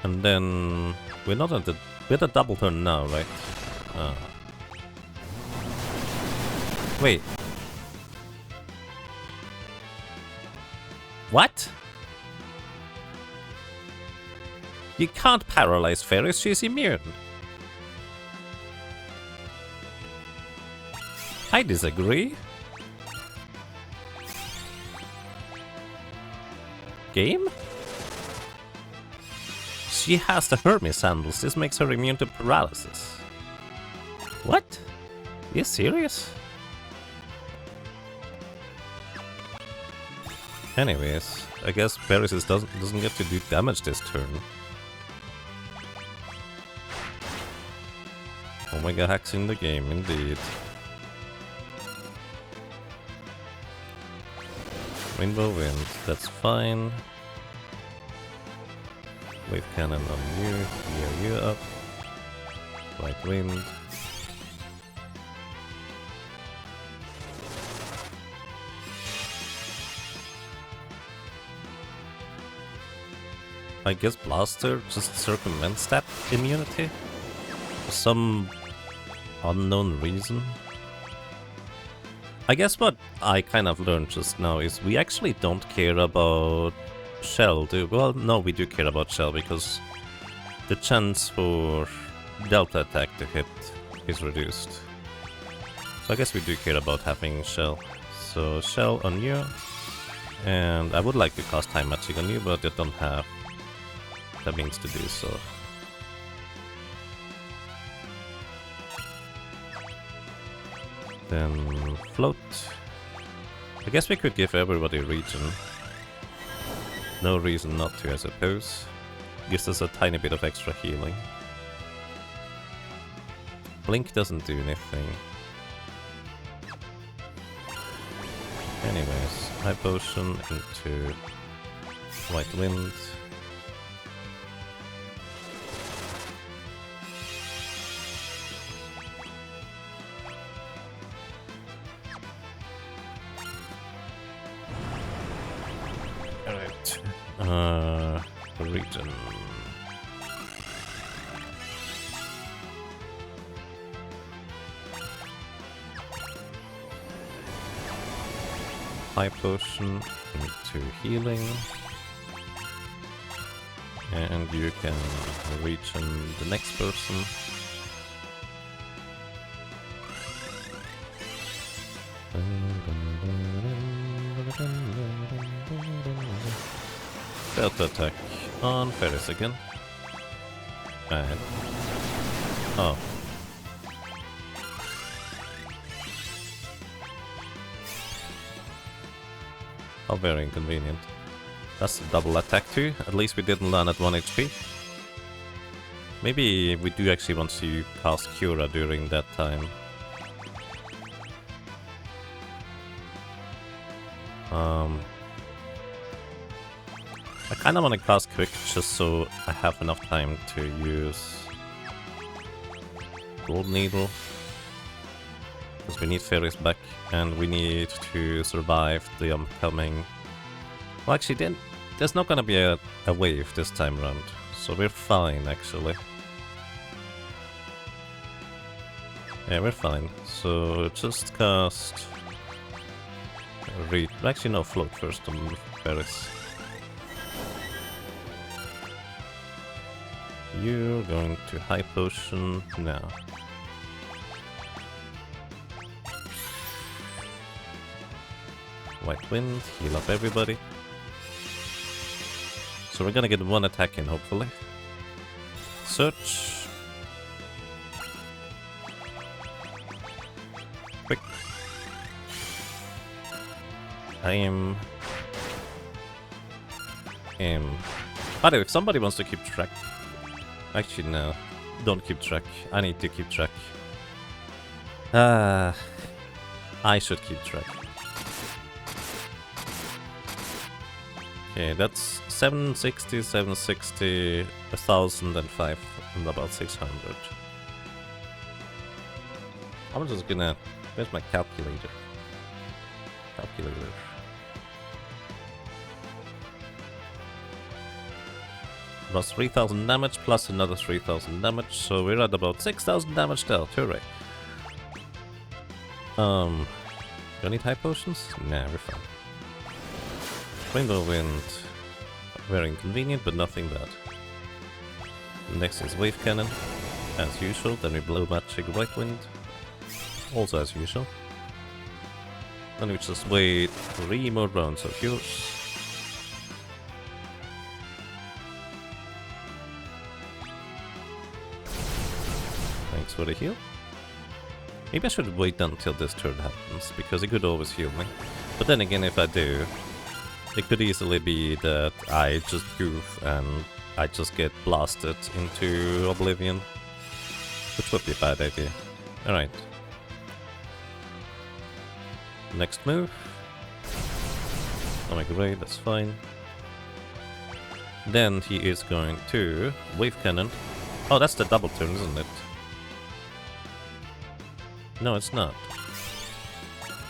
And then we're not at the double turn now, right? Wait. What? You can't paralyze Ferris, she's immune. I disagree. Game? She has the Hermes sandals, this makes her immune to paralysis. What? Are you serious? Anyways, I guess Paris doesn't get to do damage this turn. Omega hacks in the game, indeed. Rainbow Wind, that's fine. Wave Cannon on you, heal you up. White Wind. I guess Blaster just circumvents that immunity for some unknown reason. I guess what I kind of learned just now is we actually don't care about Shell, do we? Well, no, we do care about Shell because the chance for Delta attack to hit is reduced. So I guess we do care about having Shell. So Shell on you, and I would like to cast Time Magic on you, but I don't have the means to do so. Then float. I guess we could give everybody a region. No reason not to, I suppose. Gives us a tiny bit of extra healing. Blink doesn't do anything. Anyways, high potion into White Wind. Region. high potion into healing. And you can reach the next person. Failed to attack on Ferris again. And... oh. How very inconvenient. That's a double attack too. At least we didn't land at 1 HP. Maybe we do actually want to cast Cura during that time. I kinda wanna cast Quick just so I have enough time to use Gold Needle. Because we need Fairies back and we need to survive the upcoming... well, actually, then there's not gonna be a wave this time around, so we're fine actually. Yeah, we're fine. So just cast... actually, no, float first on Ferris. You're going to high potion now. White Wind, heal up everybody. So we're gonna get one attack in, hopefully. Search. Quick. Aim. By the way, if somebody wants to keep track... actually, no. Don't keep track. I need to keep track. I should keep track. Okay, that's 760, 760, 1005, and about 600. I'm just gonna... where's my calculator? Calculator. Plus 3000 damage, plus another 3000 damage, so we're at about 6000 damage dealt, hooray. Do I need high potions? Nah, we're fine. Rainbow Wind, very inconvenient, but nothing bad. Next is Wave Cannon, as usual, then we blow Magic White Wind, also as usual. Then we just wait 3 more rounds of yours. Thanks for the heal. Maybe I should wait until this turn happens, because it could always heal me. But then again, if I do, it could easily be that I just goof and I just get blasted into oblivion. Which would be a bad idea. Alright. Next move. Oh my god, that's fine. Then he is going to Wave Cannon. Oh, that's the double turn, isn't it? No, it's not.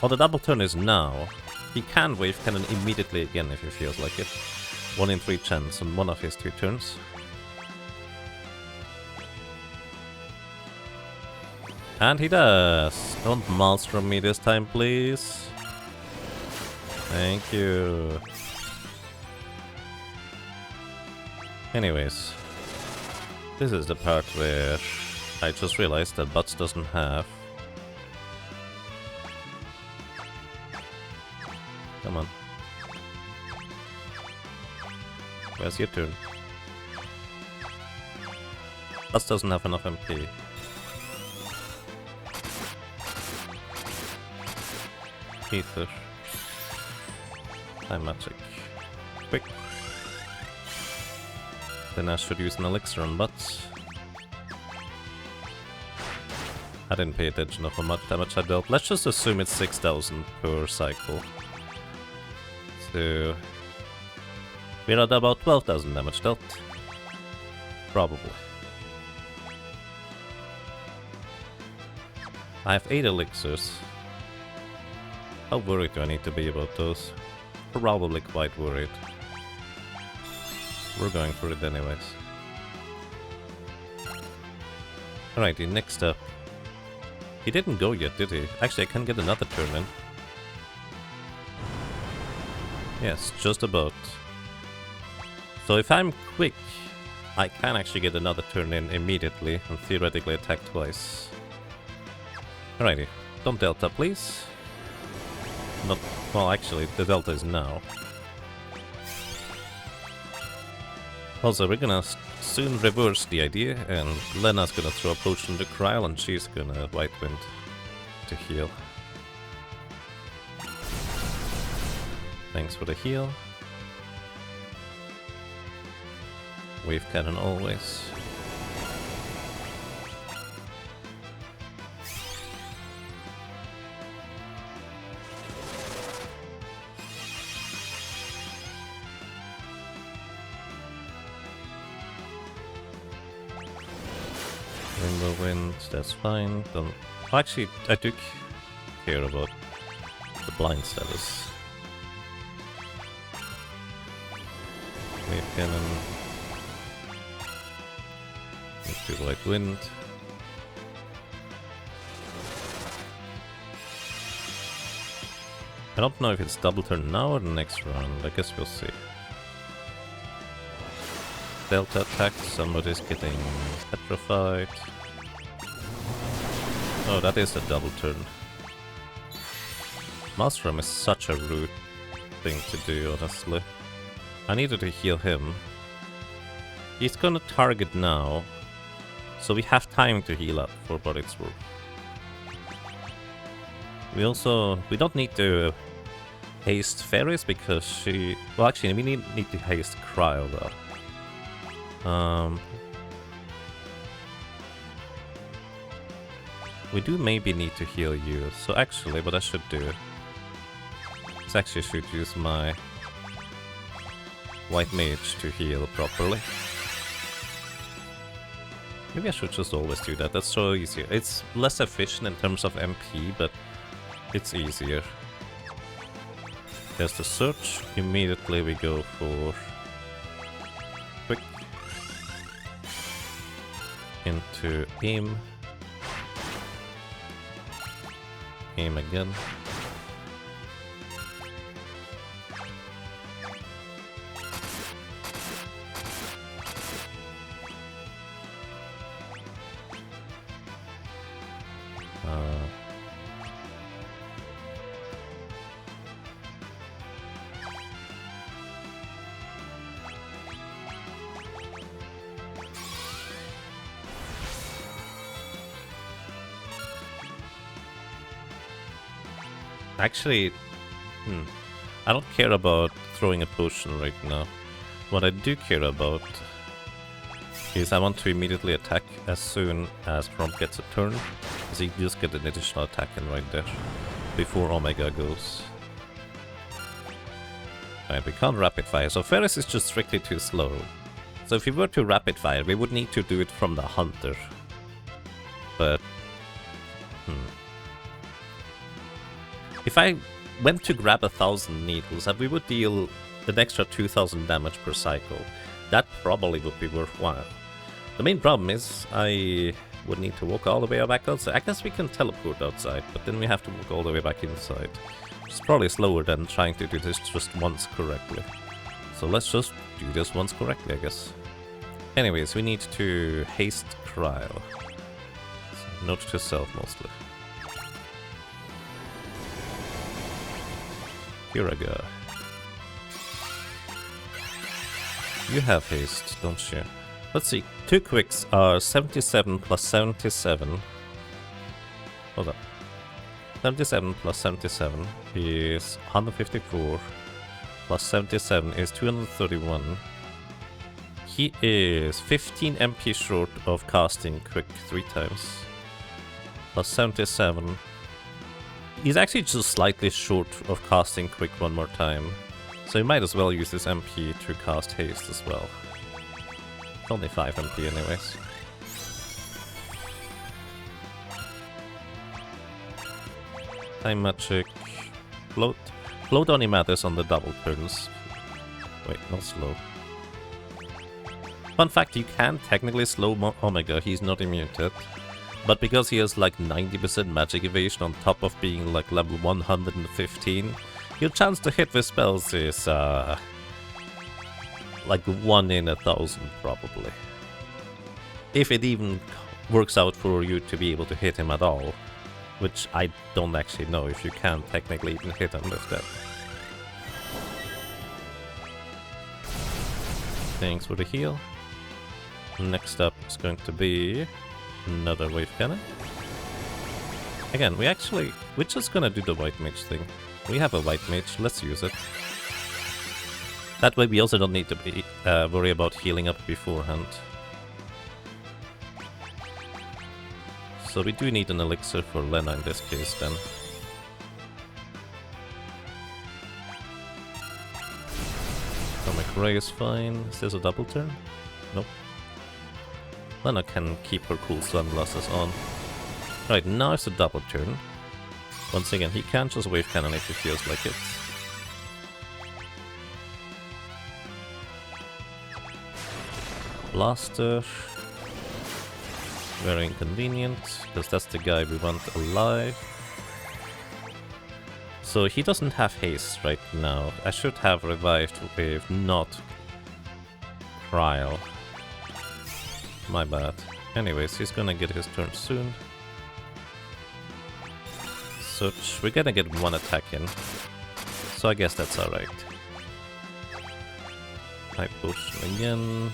Oh, the double turn is now. He can Wave Cannon immediately again if he feels like it. 1 in 3 chance on one of his 2 turns. And he does! Don't maelstrom me this time, please. Thank you. Anyways. This is the part where I just realized that Butts doesn't have... come on. Where's your turn? Butts doesn't have enough MP. Ether. Time Magic. Quick. Then I should use an elixir on Butts. I didn't pay attention of how much damage I dealt. Let's just assume it's 6000 per cycle. So... we're at about 12,000 damage dealt. Probably. I have 8 elixirs. How worried do I need to be about those? Probably quite worried. We're going for it anyways. Alrighty, next up. He didn't go yet, did he? Actually, I can get another turn in. Yes, just about. So if I'm quick, I can actually get another turn in immediately and theoretically attack twice. Alrighty, don't delta please. Not, well actually the delta is now. Also we're gonna soon reverse the idea and Lena's gonna throw a potion to Kryl and she's gonna White Wind to heal. Thanks for the heal. Wave cannon always. Rainbow Wind, that's fine. Don't... Actually, I do care about the blind status. Wave cannon. Into White Wind. I don't know if it's double turn now or the next round. I guess we'll see. Delta attack, somebody's getting petrified. Oh, that is a double turn. Maelstrom is such a rude thing to do, honestly. I needed to heal him. He's gonna target now, so we have time to heal up for what it's worth. We don't need to haste Ferris because she... Well, actually, we need to haste Kryl though. We do maybe need to heal you, so actually what I should do is actually should use my White Mage to heal properly. Maybe I should just always do that, that's so easier. It's less efficient in terms of MP, but it's easier. There's the search, immediately we go for quick into aim. Aim again. Actually, I don't care about throwing a potion right now. What I do care about is I want to immediately attack as soon as Prompt gets a turn, so you just get an additional attack in right there, before Omega goes. Right, we can't rapid fire, so Ferris is just strictly too slow. So if we were to rapid fire, we would need to do it from the Hunter. But... If I went to grab 1,000 needles and we would deal an extra 2,000 damage per cycle, that probably would be worthwhile. The main problem is I would need to walk all the way back outside. I guess we can teleport outside, but then we have to walk all the way back inside. It's probably slower than trying to do this just once correctly. So let's just do this once correctly, I guess. Anyways, we need to haste Kryl. So note to self mostly. Here I go. You have haste, don't you? Let's see, 2 quicks are 77 plus 77. Hold up. 77 plus 77 is 154. Plus 77 is 231. He is 15 MP short of casting quick 3 times. Plus 77. He's actually just slightly short of casting quick one more time, so you might as well use this MP to cast haste as well. It's only 5 MP anyways. Time magic. Float. Float only matters on the double turns. Wait, not slow. Fun fact, you can technically slow Omega, he's not immune to it. But because he has like 90% magic evasion on top of being like level 115, Your chance to hit with spells is like 1 in 1,000 probably. If it even works out for you to be able to hit him at all. Which I don't actually know if you can technically even hit him with that. Thanks for the heal. Next up is going to be another wave cannon. Again, we're just gonna do the white mage thing. We have a white mage, let's use it. That way we also don't need to be worry about healing up beforehand. So we do need an elixir for Lena in this case then. Atomic Ray is fine. Is this a double turn? Nope. Lena can keep her cool sunglasses on. Right, now it's a double turn. Once again, he can just wave cannon if he feels like it. Blaster. Very inconvenient, because that's the guy we want alive. So he doesn't have haste right now. I should have revived with not Cryo. My bad. Anyways, he's gonna get his turn soon. Such, we're gonna get 1 attack in. So I guess that's alright. High potion again.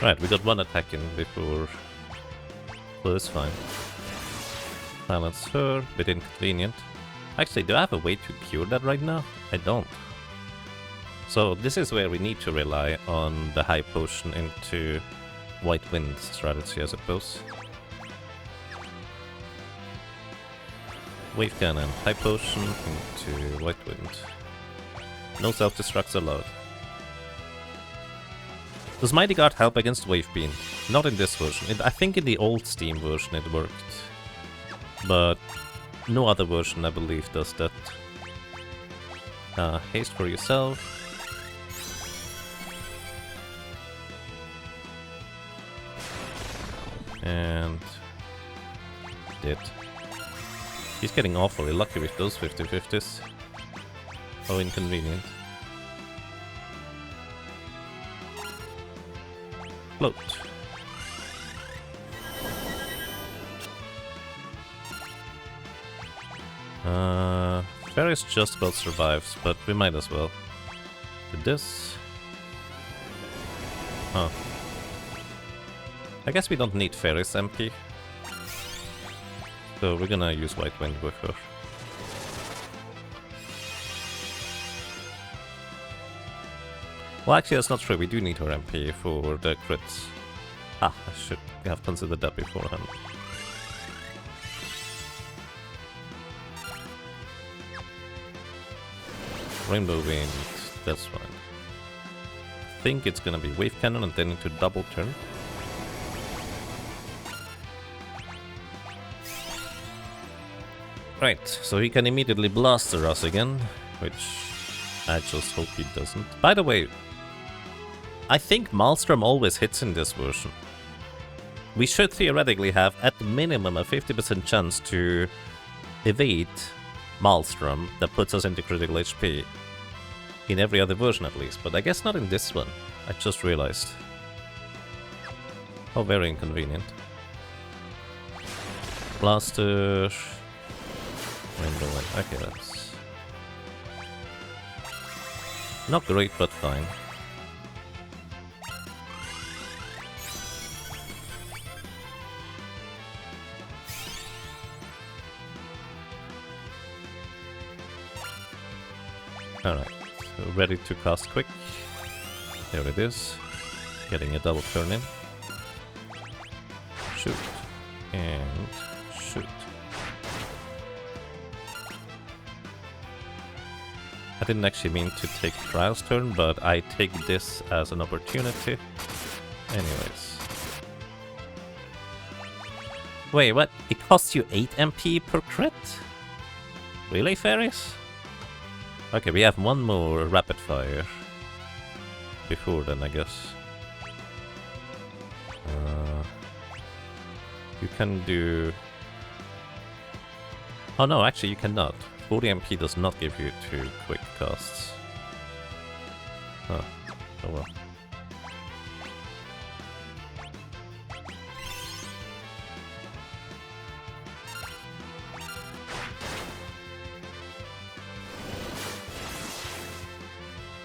Right, we got 1 attack in before, so it's fine. Silence her, bit inconvenient. Actually, do I have a way to cure that right now? I don't. So this is where we need to rely on the high potion into White Wind strategy, I suppose. Wave cannon, high potion into White Wind. No self-destructs allowed. Does Mighty Guard help against Wave Beam? Not in this version. I think in the old Steam version it worked. But no other version, I believe, does that. Haste for yourself. And... dead. He's getting awfully lucky with those 50-50s. How inconvenient. Float. Ferris just about survives, but we might as well. Do this. Oh. I guess we don't need Ferris MP. So we're gonna use White Wind with her. Well, actually, that's not true. We do need her MP for the crits. Ah, I should have considered that beforehand. Rainbow Wind, that's fine. I think it's gonna be Wave Cannon and then into double turn. Right, so he can immediately blaster us again, which I just hope he doesn't. By the way, I think Maelstrom always hits in this version. We should theoretically have at minimum a 50% chance to evade Maelstrom that puts us into critical HP. In every other version at least, but I guess not in this one. I just realized. Oh, very inconvenient. Blaster... Rainbow Wind. Okay, that's... not great, but fine. Alright, so ready to cast quick. There it is. Getting a double turn in. Shoot. And shoot. I didn't actually mean to take Trial's turn, but I take this as an opportunity. Anyways. Wait, what? It costs you 8 MP per crit? Really, Ferris? Okay, we have one more rapid fire. Before then, I guess. You can do... Oh no, actually you cannot. 40 MP does not give you 2 quick casts. Huh. Oh well.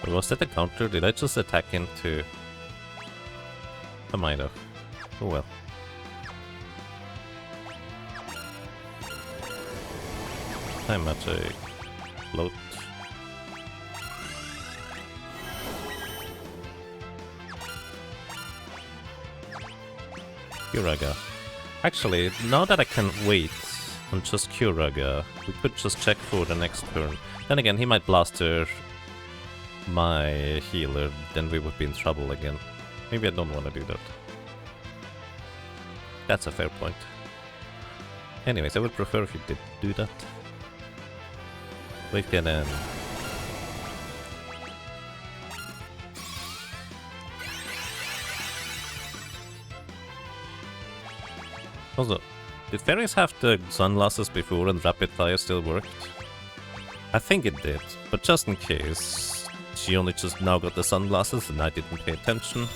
Was that a counter? Did I just attack into... I might have. Oh well. Time magic. Float. Kyuraga. Actually, now that I can wait and just Kyuraga, we could just check for the next turn. Then again, he might blaster my healer, then we would be in trouble again. Maybe I don't want to do that. That's a fair point. Anyways, I would prefer if you did do that. We can Also, did fairies have the sunglasses before and rapid fire still worked? I think it did, but just in case, she only just now got the sunglasses and I didn't pay attention.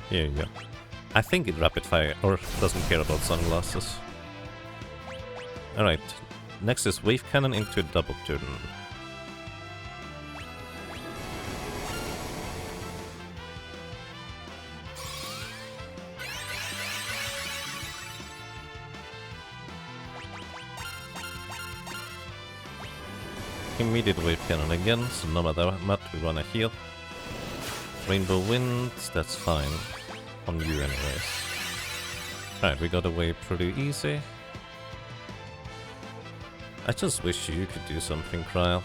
Here you go. I think it rapid fire, or doesn't care about sunglasses. Alright, next is wave cannon into a double turn. Immediate wave cannon again, so no matter what we wanna heal. Rainbow winds, that's fine. On you anyways. Alright, we got away pretty easy. I just wish you could do something, Kryle.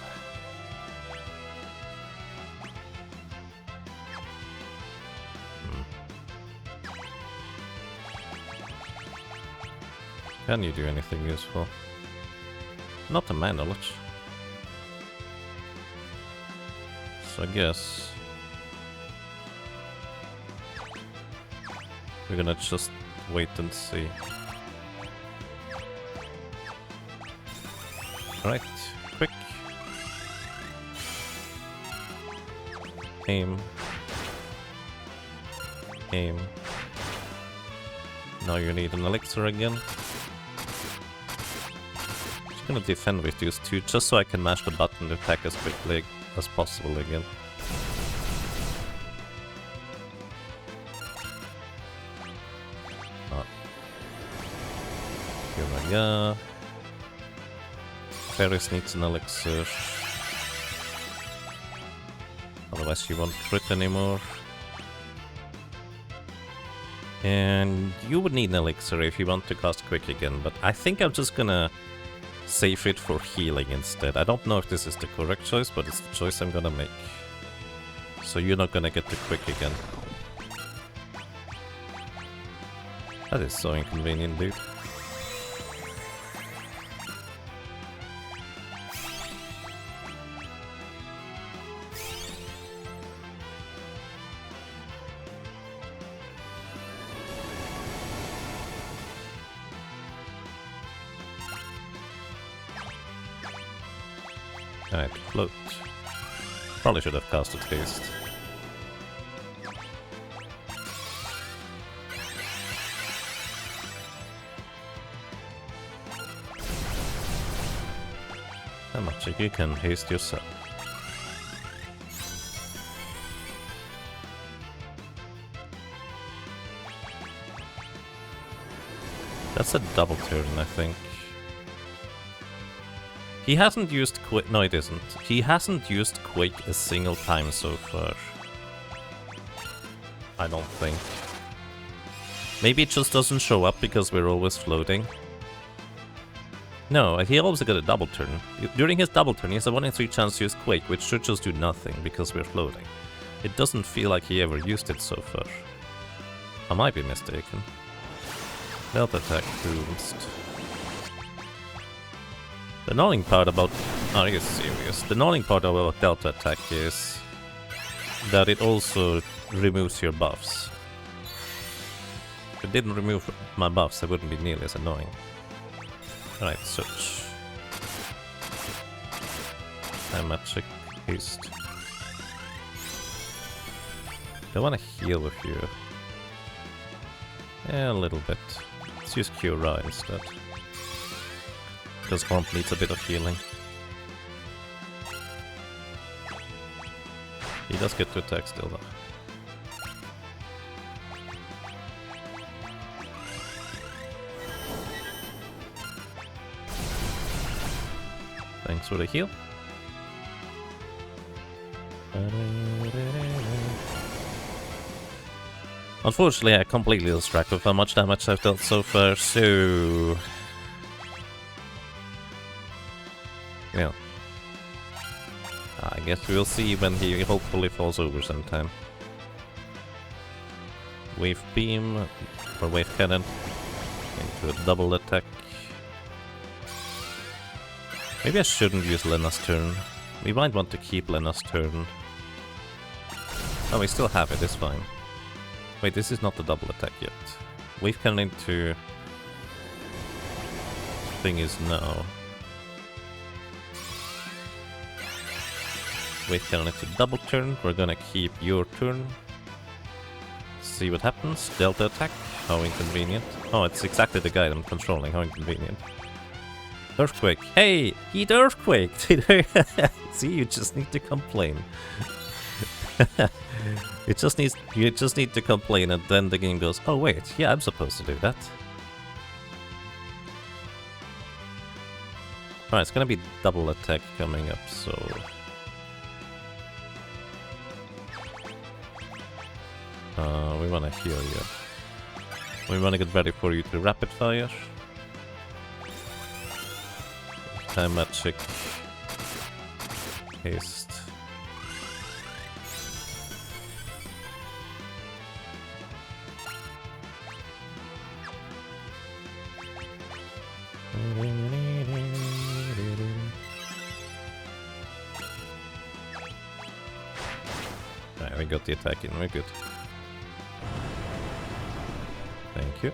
Can you do anything useful? Not to my knowledge. So I guess we're gonna just wait and see. Alright, quick. Aim. Aim. Now you need an elixir again. Just gonna defend with these two, just so I can mash the button to attack as quickly as possible again. Here we go. Ferris needs an elixir. Otherwise she won't crit anymore. And you would need an elixir if you want to cast quick again, but I think I'm just gonna save it for healing instead. I don't know if this is the correct choice, but it's the choice I'm gonna make. So you're not gonna get the quick again. That is so inconvenient, dude. Alright, float. Probably should have casted haste. How much you can haste yourself. That's a double turn, I think. He hasn't used Quake. No, it isn't. He hasn't used Quake a single time so far. I don't think. Maybe it just doesn't show up because we're always floating. No, he also got a double turn. During his double turn, he has a 1 in 3 chance to use Quake, which should just do nothing because we're floating. It doesn't feel like he ever used it so far. I might be mistaken. Belt attack boost. The annoying part about Are you serious? The annoying part of a Delta attack is that it also removes your buffs. If it didn't remove my buffs, it wouldn't be nearly as annoying. Alright, search. Magic haste. I want to heal with you. Yeah, a little bit. Let's use Cura instead. Because Gromp needs a bit of healing. He does get to attack still though. Thanks for the heal. Unfortunately, I completely lost track of how much damage I've dealt so far, so... yeah. I guess we'll see when he hopefully falls over sometime. Wave Beam, or Wave Cannon, into a double attack. Maybe I shouldn't use Lena's turn. We might want to keep Lena's turn. Oh, we still have it, it's fine. Wait, this is not the double attack yet. Wave Cannon into... thing is now. Wave Cannon into double turn, we're gonna keep your turn. See what happens. Delta attack, how inconvenient. Oh, it's exactly the guy I'm controlling, how inconvenient. Earthquake, hey! Heat Earthquake! See, you just need to complain. You just need to complain and then the game goes, oh wait, yeah, I'm supposed to do that. Alright, it's gonna be double attack coming up, so... we wanna heal you. We wanna get ready for you to rapid fire. Time magic. Haste. Right, we got the attack in, we're good. Thank you.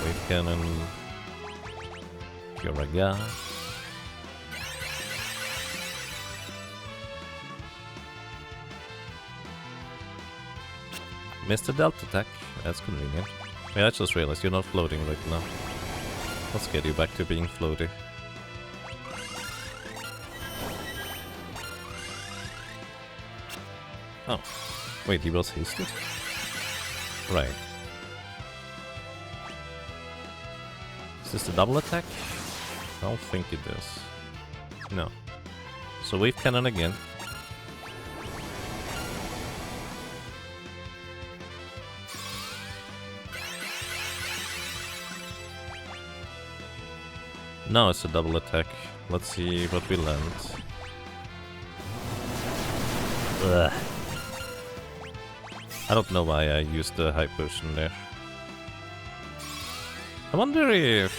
Wave Cannon. Kyuraga. Missed the Delta attack. That's convenient. Yeah, I just realized you're not floating right now. Let's get you back to being floaty. Oh. Wait, he was hasted? Right. Is this the double attack? I don't think it is. No. So Wave Cannon again. Now it's a double attack. Let's see what we land. Ugh. I don't know why I used the high potion there. I wonder if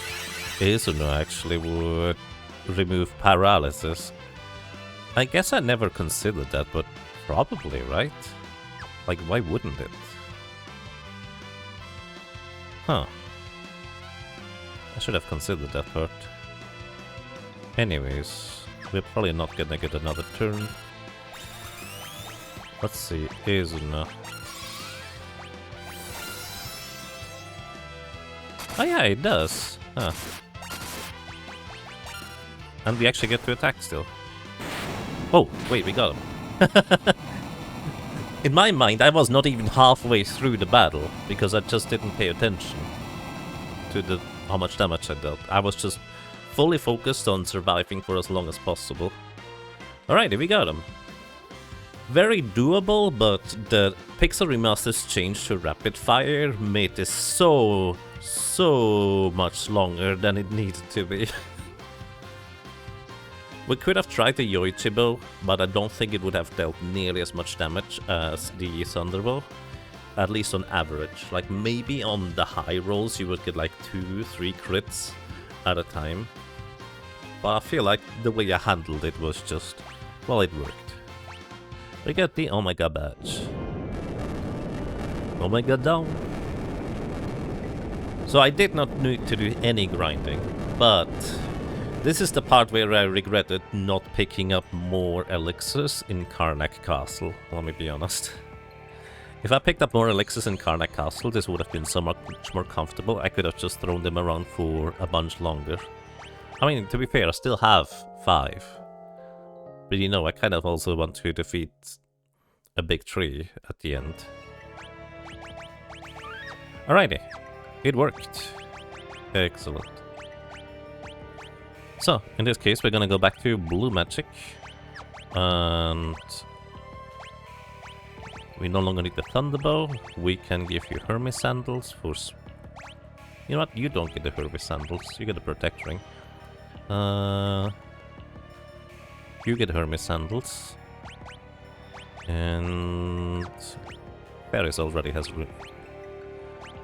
Azuno actually would remove paralysis. I guess I never considered that, but probably, right? Like, why wouldn't it? Huh. I should have considered that part. Anyways, we're probably not gonna get another turn. Let's see, Azuno. Oh yeah, it does. Huh. And we actually get to attack still. Oh, wait, we got him. In my mind, I was not even halfway through the battle, because I just didn't pay attention to how much damage I dealt. I was just fully focused on surviving for as long as possible. Alrighty, we got him. Very doable, but the Pixel Remaster's change to rapid fire made this so much longer than it needed to be. We could have tried the Yoichi bow, but I don't think it would have dealt nearly as much damage as the Thunderbow. at least on average. Like, maybe on the high rolls you would get like 2-3 crits at a time. But I feel like the way I handled it was just, well, it worked. We get the Omega badge. Omega down. So I did not need to do any grinding, but this is the part where I regretted not picking up more elixirs in Karnak Castle, let me be honest. If I picked up more elixirs in Karnak Castle, this would have been so much more comfortable. I could have just thrown them around for a bunch longer. I mean, to be fair, I still have 5. But you know, I kind of also want to defeat a big tree at the end. Alrighty, it worked. Excellent. So, in this case, we're gonna go back to blue magic. And we no longer need the thunderbow. We can give you Hermes sandals for... You know what? You don't get the Hermes sandals. You get the protect ring. You get Hermes sandals. And... Paris already has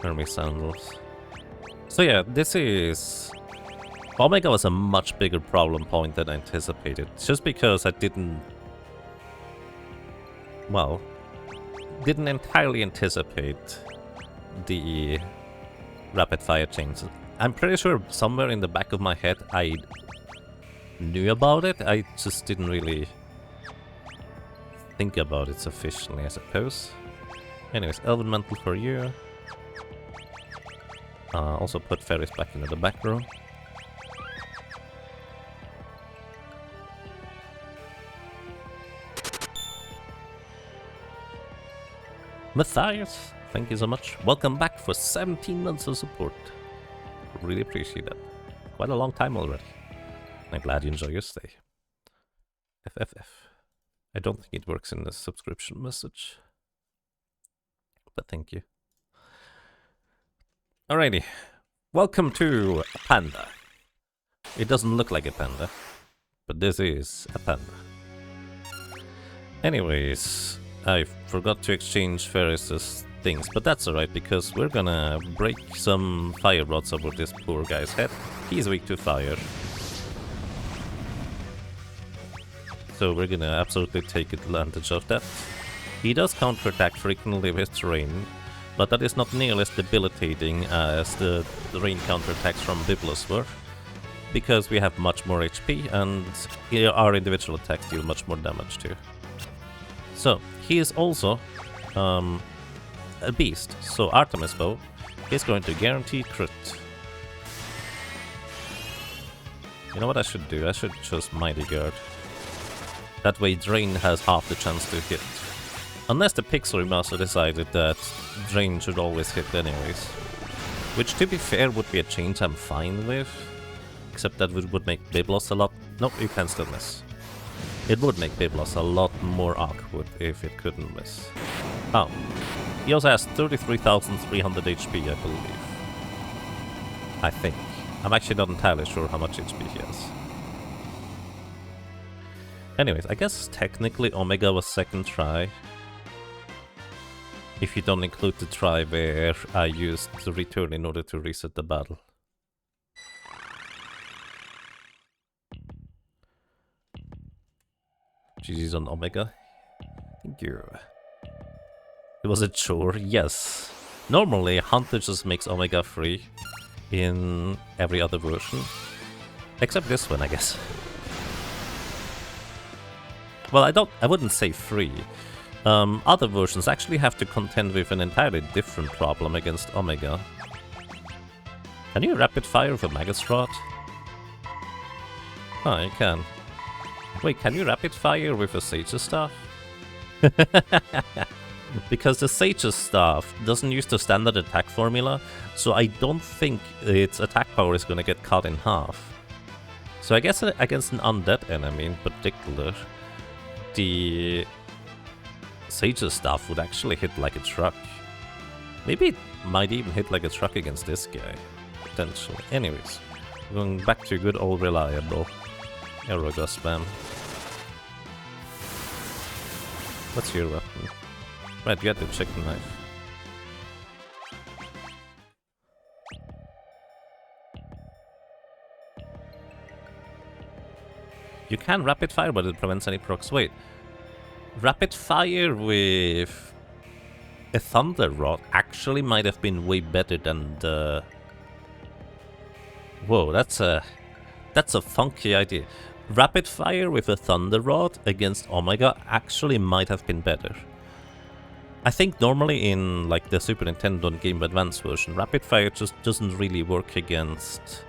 Hermes sandals. So yeah, this is... Omega was a much bigger problem point than I anticipated. Just because I didn't... Well... Didn't entirely anticipate the rapid fire changes. I'm pretty sure somewhere in the back of my head I knew about it. I just didn't really think about it sufficiently, I suppose. Anyways, Elven Mantle for you. Also put Ferris back into the back row. Matthias, thank you so much. Welcome back for 17 months of support. Really appreciate that. Quite a long time already. I'm glad you enjoy your stay. FFF. I don't think it works in the subscription message. But thank you. Alrighty. Welcome to a panda. It doesn't look like a panda, but this is a panda. Anyways, I forgot to exchange Ferris's things, but that's alright because we're gonna break some fire rods over this poor guy's head. He's weak to fire. So we're gonna absolutely take advantage of that. He does counterattack frequently with terrain, but that is not nearly as debilitating as the rain counterattacks from Biblos were, because we have much more HP and our individual attacks deal much more damage too. So, he is also a beast, so Artemis Bow is going to guarantee crit. You know what I should do? I should choose Mighty Guard. That way Drain has half the chance to hit. Unless the Pixel Remaster decided that Drain should always hit anyways. Which, to be fair, would be a change I'm fine with. Except that would make Biblos a lot... Nope, you can still miss. It would make Biblos a lot more awkward if it couldn't miss. Oh. He also has 33,300 HP, I believe. I think. I'm actually not entirely sure how much HP he has. Anyways, I guess technically Omega was second try. If you don't include the try where I used the return in order to reset the battle. GG's on Omega. Thank you. It was a chore, yes. Normally, Hunter just makes Omega free in every other version. Except this one, I guess. Well, I wouldn't say free. Other versions actually have to contend with an entirely different problem against Omega. Can you rapid fire with a Magus Rod? Oh, you can. Wait, can you rapid fire with a Sage's Staff? Because the Sage's Staff doesn't use the standard attack formula, so I don't think its attack power is gonna get cut in half. So I guess against an undead enemy in particular, the Sage's Staff would actually hit like a truck. Maybe it might even hit like a truck against this guy, potentially. Anyways, going back to good old reliable Aeroga spam. What's your weapon? Right, you had the chicken knife. You can rapid fire, but it prevents any procs. Wait. Rapid fire with a thunder rod actually might have been way better than the... Whoa, that's a funky idea. Rapid fire with a thunder rod against Omega actually might have been better. I think normally in like the Super Nintendo Game Boy Advance version, rapid fire just doesn't really work against...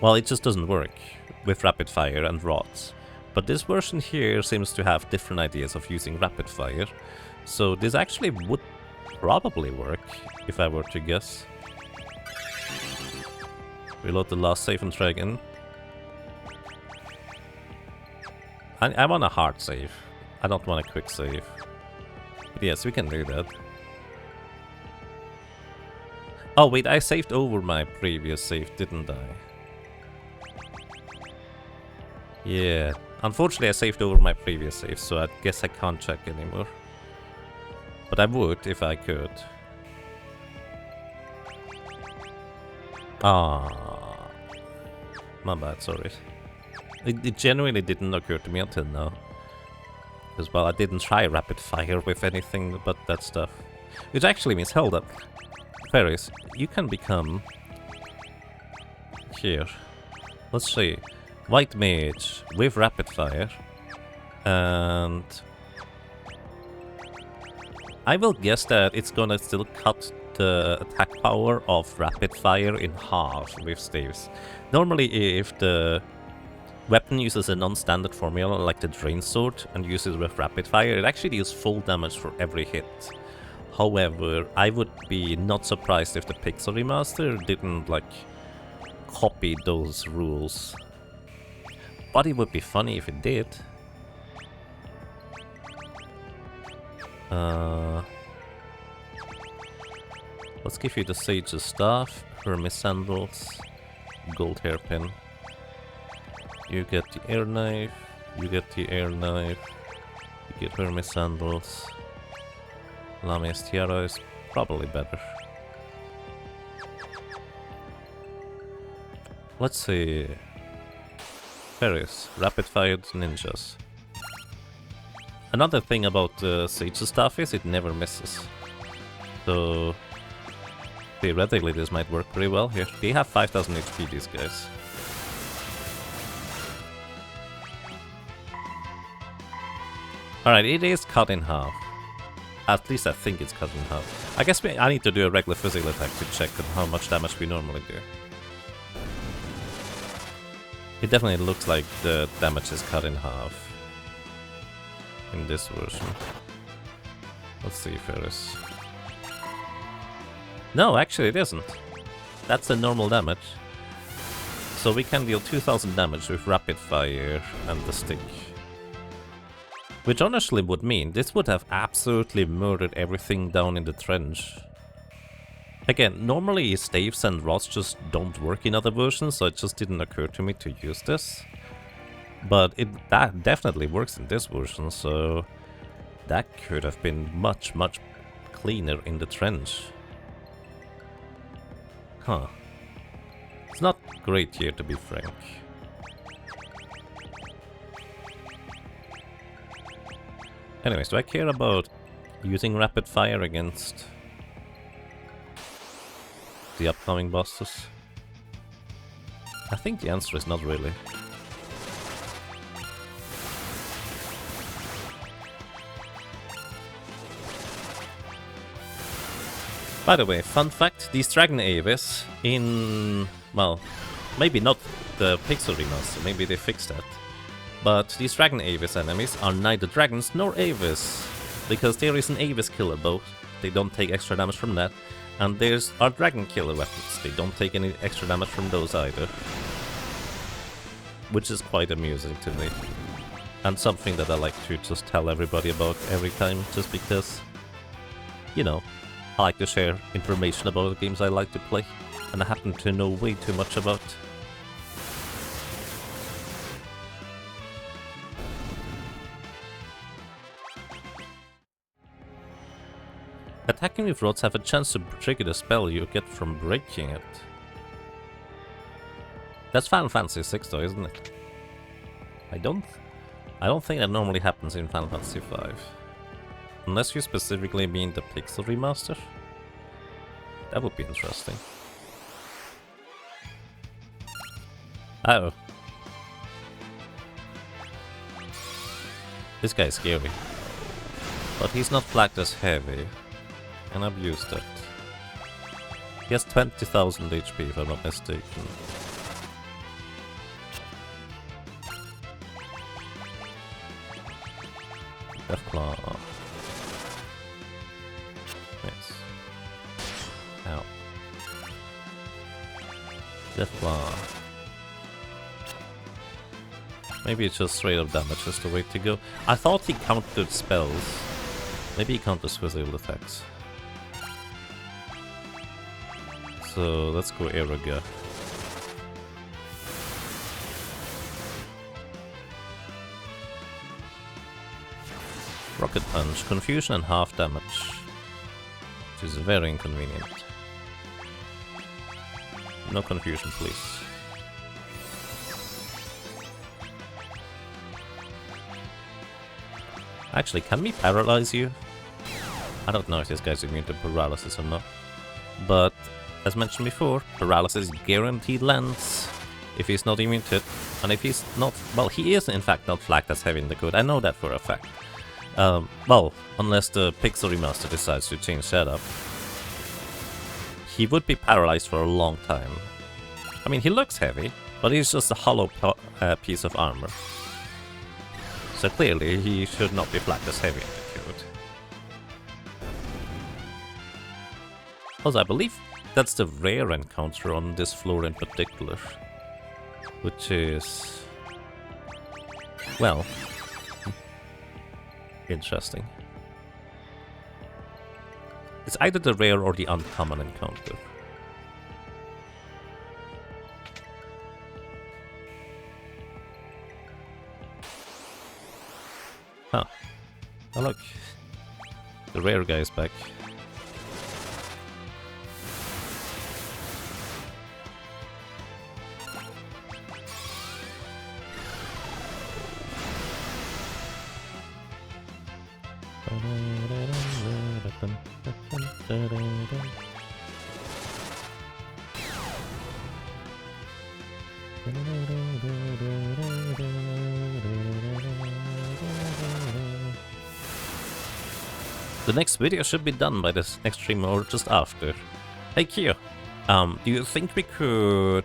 Well, it just doesn't work with rapid fire and rods. But this version here seems to have different ideas of using rapid fire. So this actually would probably work, if I were to guess. Reload the last save and try again. I want a hard save. I don't want a quick save. But yes, we can do that. Oh wait, I saved over my previous save, didn't I? Yeah, unfortunately I saved over my previous save, so I guess I can't check anymore. But I would if I could. Ah, my bad, sorry. It genuinely didn't occur to me until now. Because, well, I didn't try rapid fire with anything but that stuff. Which actually means, hold up. Fairies, you can become... Here. Let's see. White Mage with rapid fire. And... I will guess that it's gonna still cut the attack power of rapid fire in half with staves. Normally, if the weapon uses a non-standard formula like the Drain Sword and uses with rapid fire, it actually deals full damage for every hit. However, I would be not surprised if the Pixel Remaster didn't like copy those rules. But it would be funny if it did. Let's give you the Sage's Staff, Hermes Sandals, Gold Hairpin. You get the Air Knife, you get the Air Knife, you get Hermes Sandals. Lamia's Tiara is probably better. Let's see. Fairies, Rapid Fired Ninjas. Another thing about Sage's Staff is it never misses. So theoretically this might work pretty well here. They have 5000 HP, these guys. Alright, it is cut in half. At least I think it's cut in half. I guess I need to do a regular physical attack to check on how much damage we normally do. It definitely looks like the damage is cut in half in this version. Let's see if there is... No, actually it isn't. That's the normal damage. So we can deal 2000 damage with rapid fire and the stick. Which honestly would mean this would have absolutely murdered everything down in the trench. Again, normally staves and rods just don't work in other versions, so it just didn't occur to me to use this. But that definitely works in this version, so that could have been much, much cleaner in the trench. Huh. It's not great here, to be frank. Anyways, do I care about using rapid fire against the upcoming bosses? I think the answer is not really. By the way, fun fact, these dragon Aves in... well, maybe not the Pixel Remaster, maybe they fixed that. But these dragon Aves enemies are neither dragons nor Aves, because there is an Aves killer bow, they don't take extra damage from that, and there's our dragon killer weapons, they don't take any extra damage from those either. Which is quite amusing to me, and something that I like to just tell everybody about every time, just because, you know, I like to share information about the games I like to play, and I happen to know way too much about. Attacking with rods have a chance to trigger the spell you get from breaking it. That's Final Fantasy VI though, isn't it? I don't think that normally happens in Final Fantasy V. Unless you specifically mean the Pixel remaster. That would be interesting. Oh. This guy's scary. But he's not flagged as heavy. And I've used it. He has 20,000 HP if I'm not mistaken. Deathclaw. Yes. Ow. Deathclaw. Maybe it's just straight up damage is the way to go. I thought he countered spells. Maybe he counters physical attacks. So let's go Eraga. Rocket Punch, confusion and half damage. Which is very inconvenient. No confusion, please. Actually, can we paralyze you? I don't know if this guy's immune to paralysis or not. But, as mentioned before, paralysis guaranteed lands if he's not immune to it. And if he's not... well, he is in fact not flagged as heavy in the code. I know that for a fact. Well, unless the Pixel remaster decides to change that up. He would be paralyzed for a long time. I mean, he looks heavy, but he's just a hollow piece of armor. So clearly, he should not be flagged as heavy in the code. Also, I believe that's the rare encounter on this floor in particular. Which is... well... interesting. It's either the rare or the uncommon encounter. Huh. Oh look. The rare guy is back. The next video should be done by this next stream or just after. Hey Kyo, do you think we could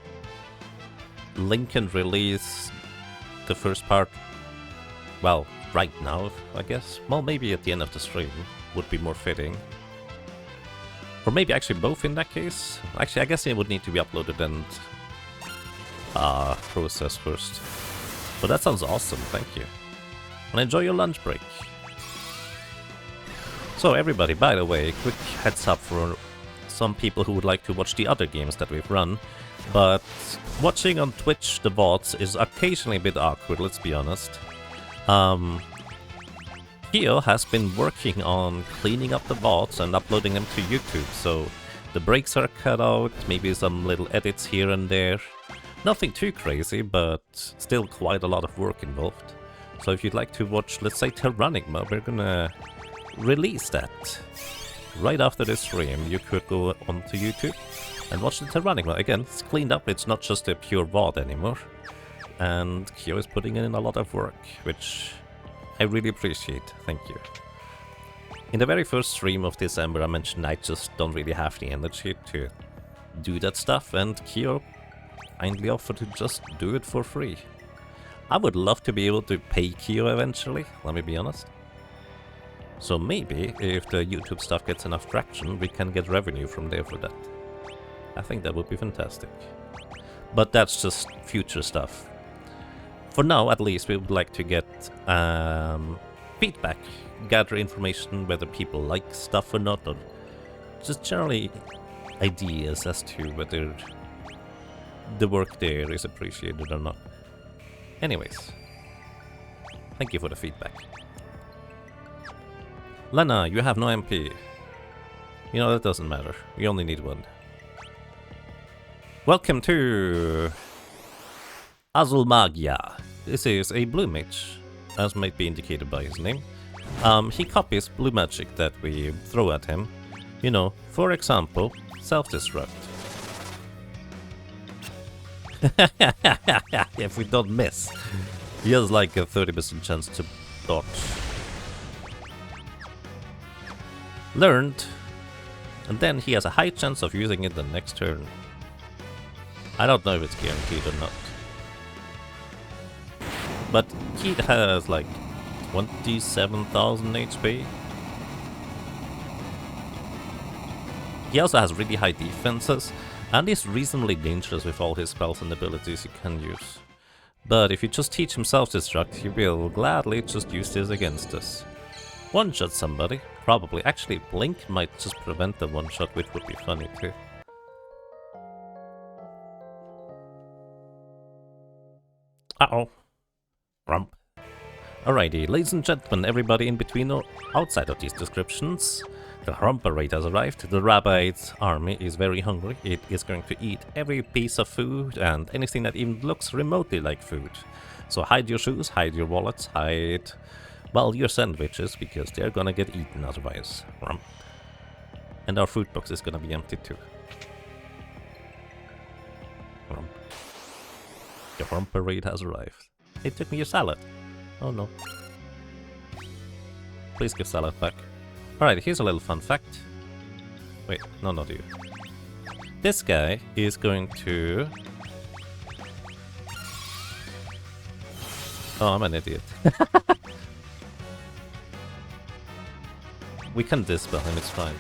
link and release the first part, well, right now, I guess? Well, maybe at the end of the stream would be more fitting. Or maybe actually both in that case. Actually, I guess it would need to be uploaded and processed first. But that sounds awesome, thank you. And enjoy your lunch break. So everybody, by the way, quick heads up for some people who would like to watch the other games that we've run. But watching on Twitch the VODs is occasionally a bit awkward, let's be honest. Kyo has been working on cleaning up the VODs and uploading them to YouTube, so the breaks are cut out, maybe some little edits here and there. Nothing too crazy, but still quite a lot of work involved. So if you'd like to watch, let's say, Terranigma, we're gonna release that right after this stream. You could go onto YouTube and watch the Terranigma. Again, it's cleaned up, it's not just a pure VOD anymore. And Kyo is putting in a lot of work, which I really appreciate, thank you. In the very first stream of December I mentioned I just don't really have the energy to do that stuff, and Kyo kindly offered to just do it for free. I would love to be able to pay Kyo eventually, let me be honest. So maybe, if the YouTube stuff gets enough traction, we can get revenue from there for that. I think that would be fantastic. But that's just future stuff. For now, at least, we would like to get feedback, gather information whether people like stuff or not, or just generally ideas as to whether the work there is appreciated or not. Anyways, thank you for the feedback. Lena, you have no MP. You know, that doesn't matter. We only need one. Welcome to Azul Magia. This is a blue mage, as might be indicated by his name. He copies blue magic that we throw at him. You know, for example, self-destruct. If we don't miss, he has like a 30% chance to dodge. Learned, and then he has a high chance of using it the next turn. I don't know if it's guaranteed or not. But he has like 27,000 HP. He also has really high defenses, and is reasonably dangerous with all his spells and abilities he can use. But if you just teach him self-destruct, he will gladly just use this against us. One-shot somebody, probably. Actually, Blink might just prevent the one-shot, which would be funny too. Uh-oh. Grump. Alrighty, ladies and gentlemen, everybody in between or outside of these descriptions, the Grumper raid has arrived. The Rabbite's army is very hungry. It is going to eat every piece of food and anything that even looks remotely like food. So hide your shoes, hide your wallets, hide, well, your sandwiches, because they're gonna get eaten otherwise. Grump. And our food box is gonna be empty too. Grump. The Grumper raid has arrived. It took me a salad. Oh no. Please give salad back. Alright, here's a little fun fact. Wait, no, not you. This guy is going to... Oh, I'm an idiot. We can dispel him, it's fine.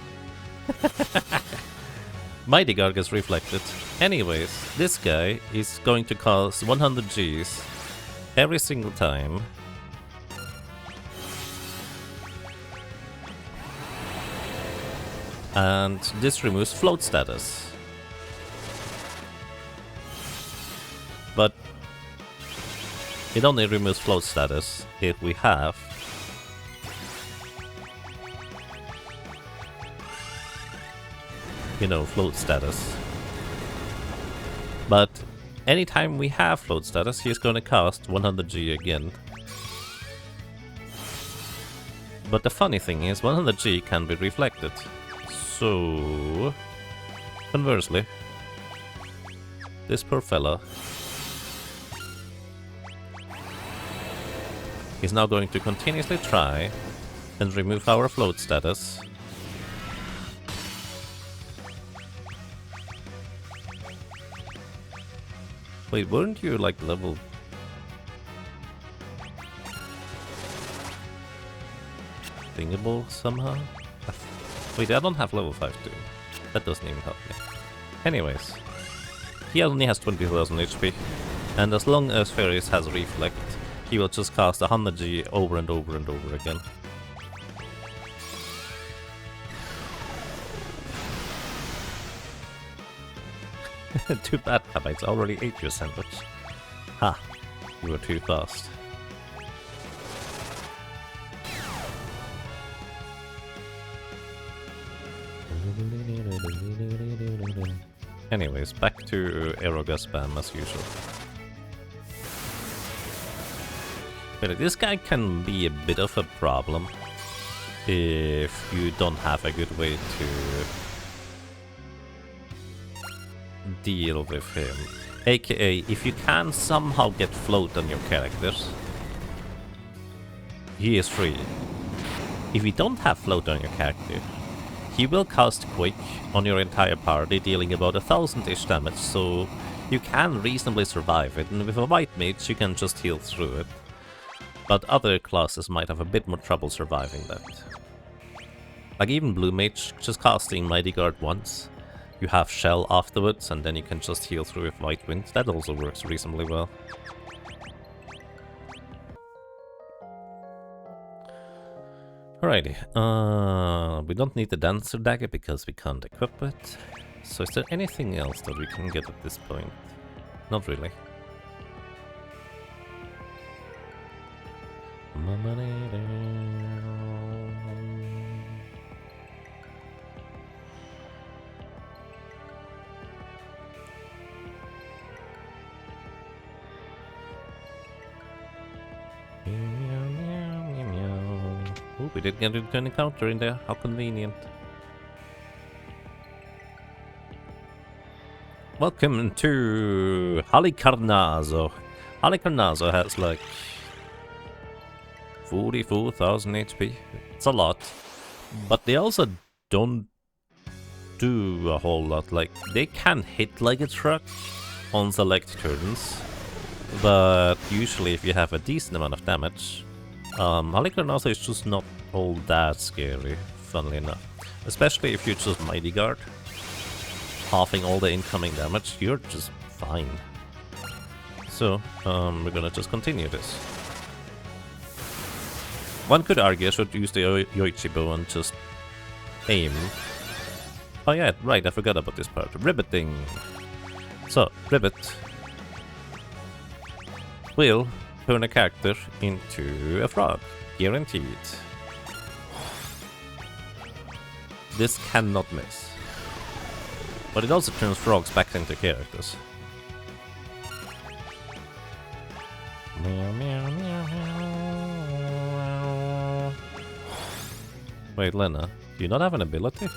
Mighty Guard gets reflected. Anyways, this guy is going to cost 100 Gs every single time. And this removes float status. But it only removes float status if we have float status. But anytime we have float status, he's gonna cast 100G again. But the funny thing is, 100G can be reflected. So, conversely, this poor fella is now going to continuously try and remove our float status. Wait, weren't you like level... thingable somehow? Wait, I don't have level 5 too. That doesn't even help me. Anyways, he only has 20,000 HP, and as long as Fairies has Reflect, he will just cast 100G over and over and over again. Too bad, Rabbite. I already ate your sandwich. Ha! You were too fast. Anyways, back to Aeroga spam as usual. But this guy can be a bit of a problem if you don't have a good way to deal with him. AKA, if you can somehow get float on your characters, he is free. If you don't have float on your character, he will cast Quake on your entire party, dealing about 1000-ish damage, so you can reasonably survive it, and with a white mage you can just heal through it. But other classes might have a bit more trouble surviving that. Like even blue mage, just casting Mighty Guard once, you have Shell afterwards, and then you can just heal through with White Wind. That also works reasonably well. Alrighty, we don't need the Dancer Dagger because we can't equip it. So is there anything else that we can get at this point? Not really. Oh, we did get an encounter in there. How convenient. Welcome to Halicarnaso. Halicarnaso has like 44,000 HP. It's a lot. But they also don't do a whole lot. Like, they can hit like a truck on select turns. But usually if you have a decent amount of damage, Halicarnaso is just not all that scary, funnily enough. Especially if you just Mighty Guard. Halving all the incoming damage, you're just fine. So, we're gonna just continue this. One could argue I should use the Yoichi bow and just aim. Oh yeah, right, I forgot about this part. Ribbiting. So, Ribbit will turn a character into a frog. Guaranteed. This cannot miss. But it also turns frogs back into characters. Meow, meow, meow, meow. Wait, Lena, do you not have an ability?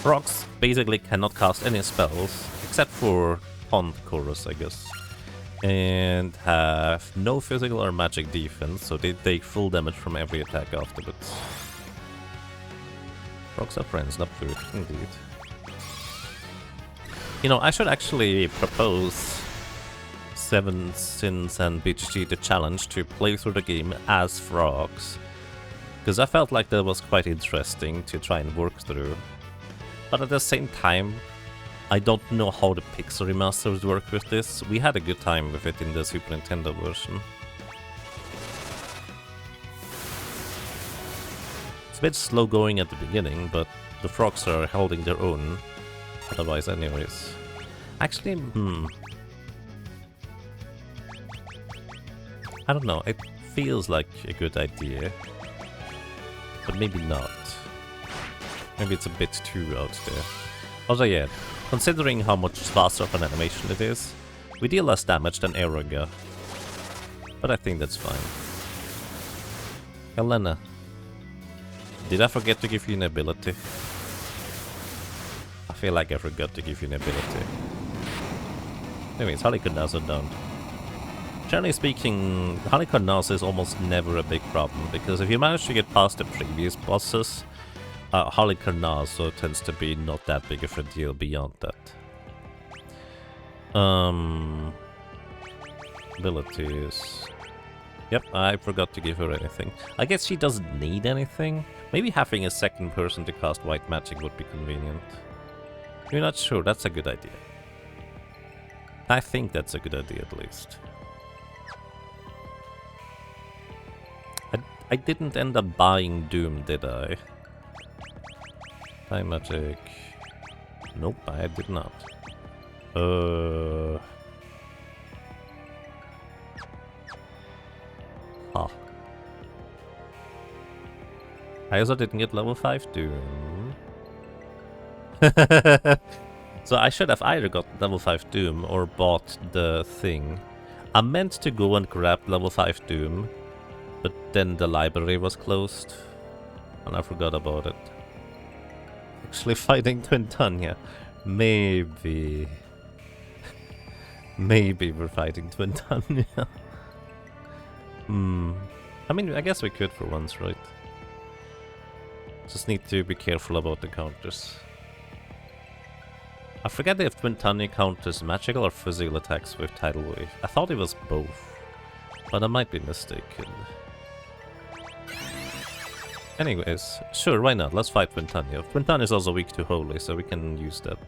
Frogs basically cannot cast any spells, except for Pond Chorus, I guess. And have no physical or magic defense, so they take full damage from every attack afterwards. Frogs are friends, not food, indeed. You know, I should actually propose SevenSins and BGG the challenge to play through the game as frogs. Because I felt like that was quite interesting to try and work through. But at the same time, I don't know how the Pixel remasters work with this. We had a good time with it in the Super Nintendo version. It's a bit slow going at the beginning, but the frogs are holding their own. Otherwise, anyways. Actually, I don't know, it feels like a good idea. But maybe not. Maybe it's a bit too out there. Also, yeah, considering how much faster of an animation it is, we deal less damage than Aeroga. But I think that's fine. Helena, did I forget to give you an ability? I feel like I forgot to give you an ability. Anyways, Halicarnaso down. Generally speaking, Halicarnaso is almost never a big problem, because if you manage to get past the previous bosses, Halicarnaso tends to be not that big of a deal beyond that. Abilities. Yep, I forgot to give her anything. I guess she doesn't need anything. Maybe having a second person to cast white magic would be convenient. You're not sure, that's a good idea. I think that's a good idea at least. I didn't end up buying Doom, did I? Time magic. Nope, I did not. I also didn't get level 5 Doom. So I should have either got level 5 Doom or bought the thing. I meant to go and grab level 5 Doom, but then the library was closed, and I forgot about it. Actually fighting Twintania. Maybe. Maybe we're fighting Twintania. I mean, I guess we could for once, right? Just need to be careful about the counters. I forget if Twintania counters magical or physical attacks with Tidal Wave. I thought it was both, but I might be mistaken. Anyways, sure, why not? Let's fight Twintania. Twintania is also weak to Holy, so we can use that.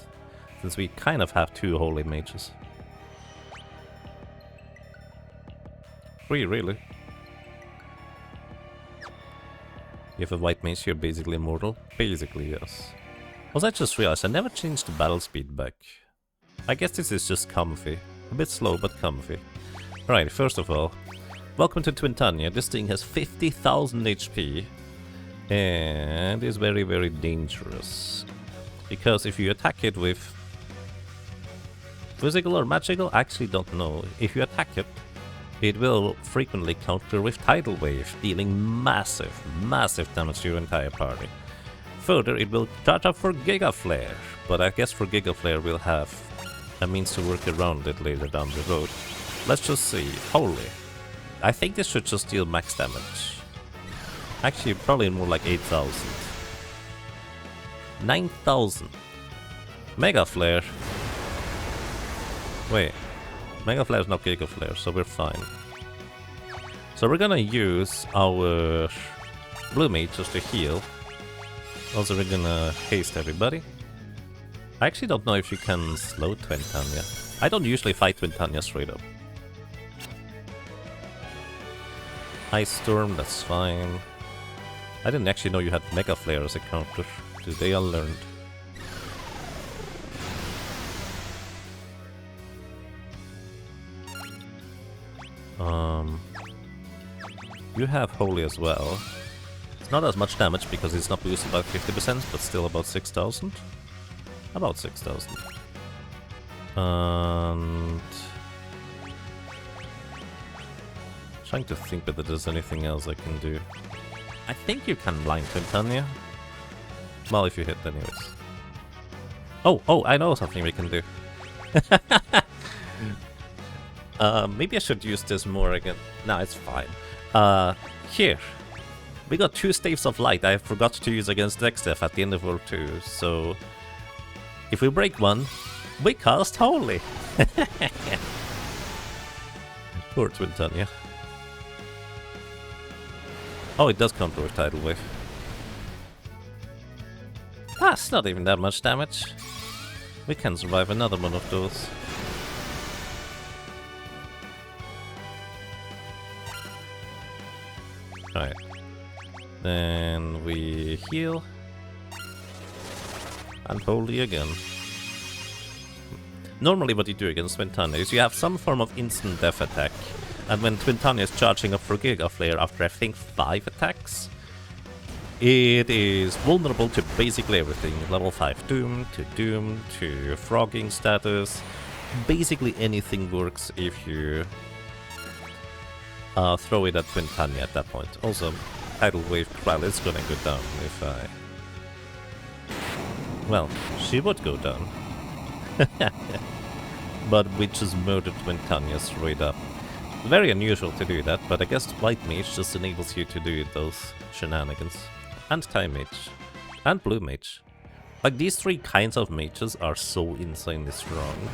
Since we kind of have 2 Holy Mages. 3, really. You have a white mage, you're basically immortal? Basically, yes. Also, I just realized I never changed the battle speed back. I guess this is just comfy. A bit slow, but comfy. Alright, first of all, welcome to Twintania. This thing has 50,000 HP. And is very, very dangerous. Because if you attack it with physical or magical, I actually don't know. If you attack it, it will frequently counter with Tidal Wave, dealing massive, massive damage to your entire party. Further, it will charge up for Giga Flare, but I guess for Giga Flare we'll have a means to work around it later down the road. Let's just see. Holy. I think this should just deal max damage. Actually, probably more like 8,000. 9,000. Mega Flare. Wait. Mega Flare is not Giga Flare, so we're fine. So we're gonna use our Blue Mage just to heal. Also, we're gonna haste everybody. I actually don't know if you can slow Twintania. I don't usually fight Twintania straight up. Ice Storm, that's fine. I didn't actually know you had Mega Flare as a counter. Today I learned. You have Holy as well. It's not as much damage because it's not boosted by 50%, but still about 6,000. About 6,000. And... trying to think whether there's anything else I can do. I think you can blind Twintania. Well, if you hit anyways. Oh, I know something we can do. Maybe I should use this more again. No, it's fine. Here. We got 2 Staves of Light I forgot to use against Exdeath at the end of World 2, so... if we break one, we cast Holy! Poor Twintania. Oh, it does counter with Tidal Wave. That's not even that much damage. We can survive another one of those. Alright. Then we heal. And Holy again. Normally what you do against Twintania is you have some form of instant death attack. And when Twintania is charging up for Giga Flare after I think 5 attacks, it is vulnerable to basically everything. Level 5 Doom to Frogging status. Basically anything works if you throw it at Twintania at that point. Also, Tidal Wave Krell is gonna go down if I... well, she would go down. But we just murdered Twintania straight up. Very unusual to do that, but I guess White Mage just enables you to do those shenanigans. And Time Mage. And Blue Mage. Like, these 3 kinds of mages are so insanely strong.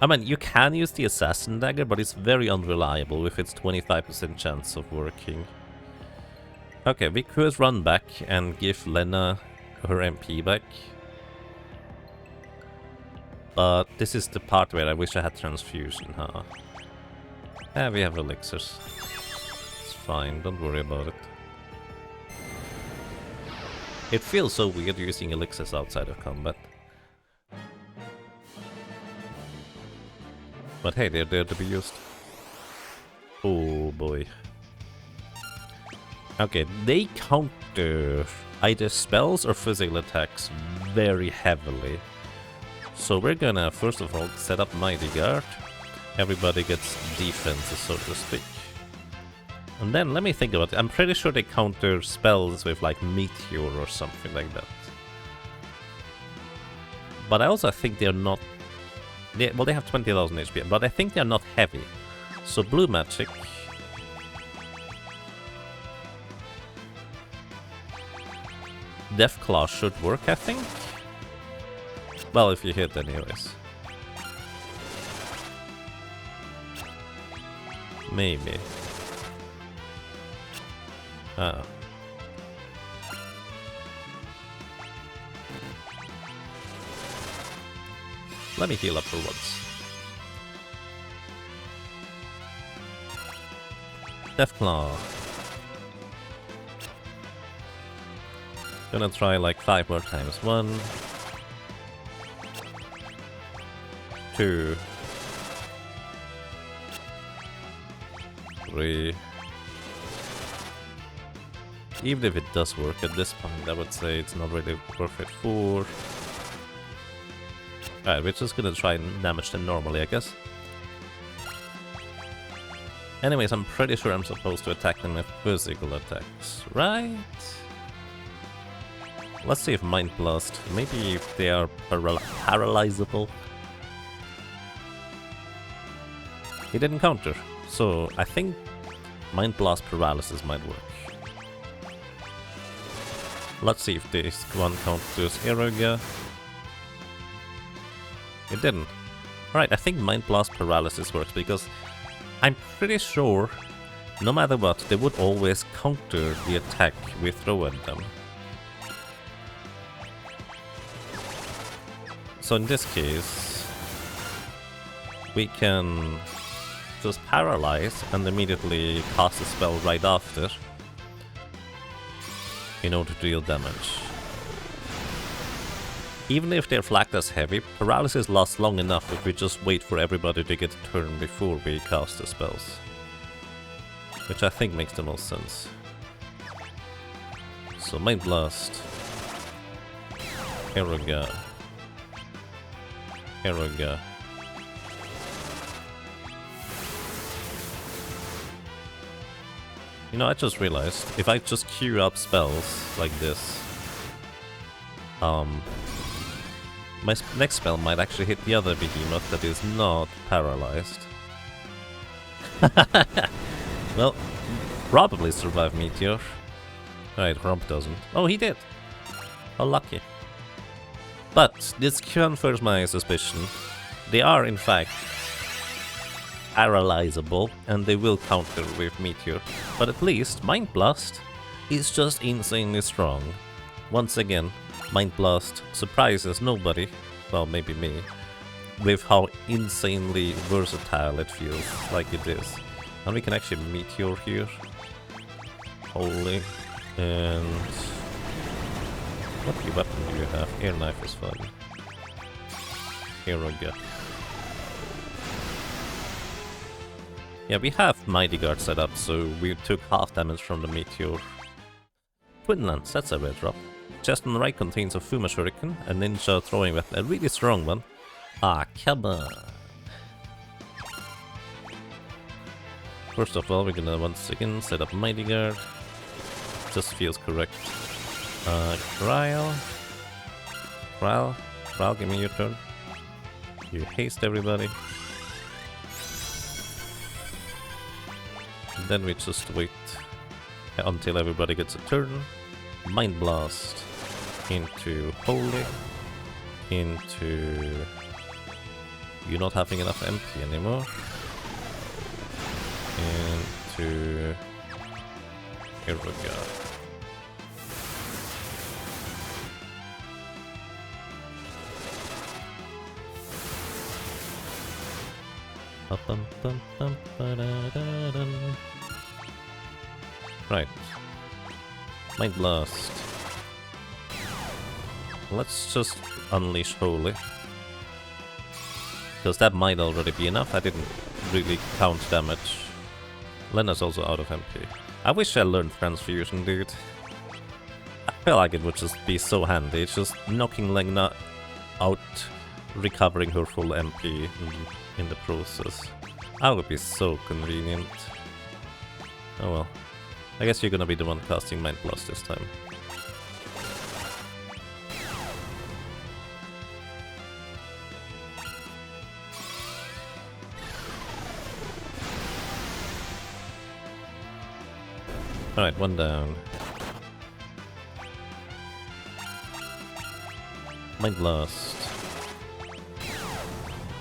I mean, you can use the Assassin Dagger, but it's very unreliable with its 25% chance of working. Okay, we could run back and give Lena her MP back. But this is the part where I wish I had Transfusion, huh? We have elixirs. It's fine, don't worry about it. It feels so weird using elixirs outside of combat. But hey, they're there to be used. Oh boy. Okay, they counter either spells or physical attacks very heavily. So we're gonna first of all set up Mighty Guard. Everybody gets defenses, so to speak. And then let me think about it. I'm pretty sure they counter spells with like Meteor or something like that. But I also think they're not... well, they have 20,000 HP, but I think they're not heavy. So Blue Magic... Deathclaw should work, I think. Well, if you hit anyways. Maybe. Oh. Let me heal up for once. Deathclaw. Gonna try like 5 more times. 1, 2, 3. Even if it does work at this point, I would say it's not really worth it. 4. Alright, we're just gonna try and damage them normally, I guess. Anyways, I'm pretty sure I'm supposed to attack them with physical attacks, right? Let's see if Mind Blast, maybe if they are paralyzable. He didn't counter, so I think Mind Blast Paralysis might work. Let's see if this one counters Eroga. It didn't. Alright, I think Mind Blast Paralysis works because I'm pretty sure, no matter what, they would always counter the attack we throw at them. So in this case, we can just paralyze and immediately cast a spell right after in order to deal damage. Even if they're flagged as heavy, paralysis lasts long enough if we just wait for everybody to get a turn before we cast the spells. Which I think makes the most sense. So Mind Blast, Eroga, Eroga. You know, I just realized, if I just queue up spells like this, my next spell might actually hit the other behemoth that is not paralyzed. Well, probably survive Meteor. Alright, Romp doesn't. Oh, he did! How lucky. But this confirms my suspicion. They are, in fact, paralyzable, and they will counter with Meteor. But at least Mind Blast is just insanely strong. Once again, Mind Blast surprises nobody, well, maybe me, with how insanely versatile it feels like it is. And we can actually Meteor here. Holy. And what weapon do you have? Air Knife is fun. Here we go. Yeah, we have Mighty Guard set up, so we took half damage from the Meteor. Twin Lance, that's a rare drop. Chest on the right contains a Fuma Shuriken, a ninja throwing weapon, a really strong one. Ah, come on. First of all, we're gonna once again set up Mighty Guard. Just feels correct. Kryle, give me your turn. You haste everybody. And then we just wait until everybody gets a turn. Mind Blast into Holy, into... You're not having enough MP anymore. Into... Here we go. Right. Mind Blast. Let's just unleash Holy. Because that might already be enough. I didn't really count damage. Lena's also out of MP. I wish I learned Transfusion, dude. I feel like it would just be so handy. It's just knocking Lena out, recovering her full MP in the process. That would be so convenient. Oh well. I guess you're gonna be the one casting Mind Blast this time. Alright, one down. Mind Blast.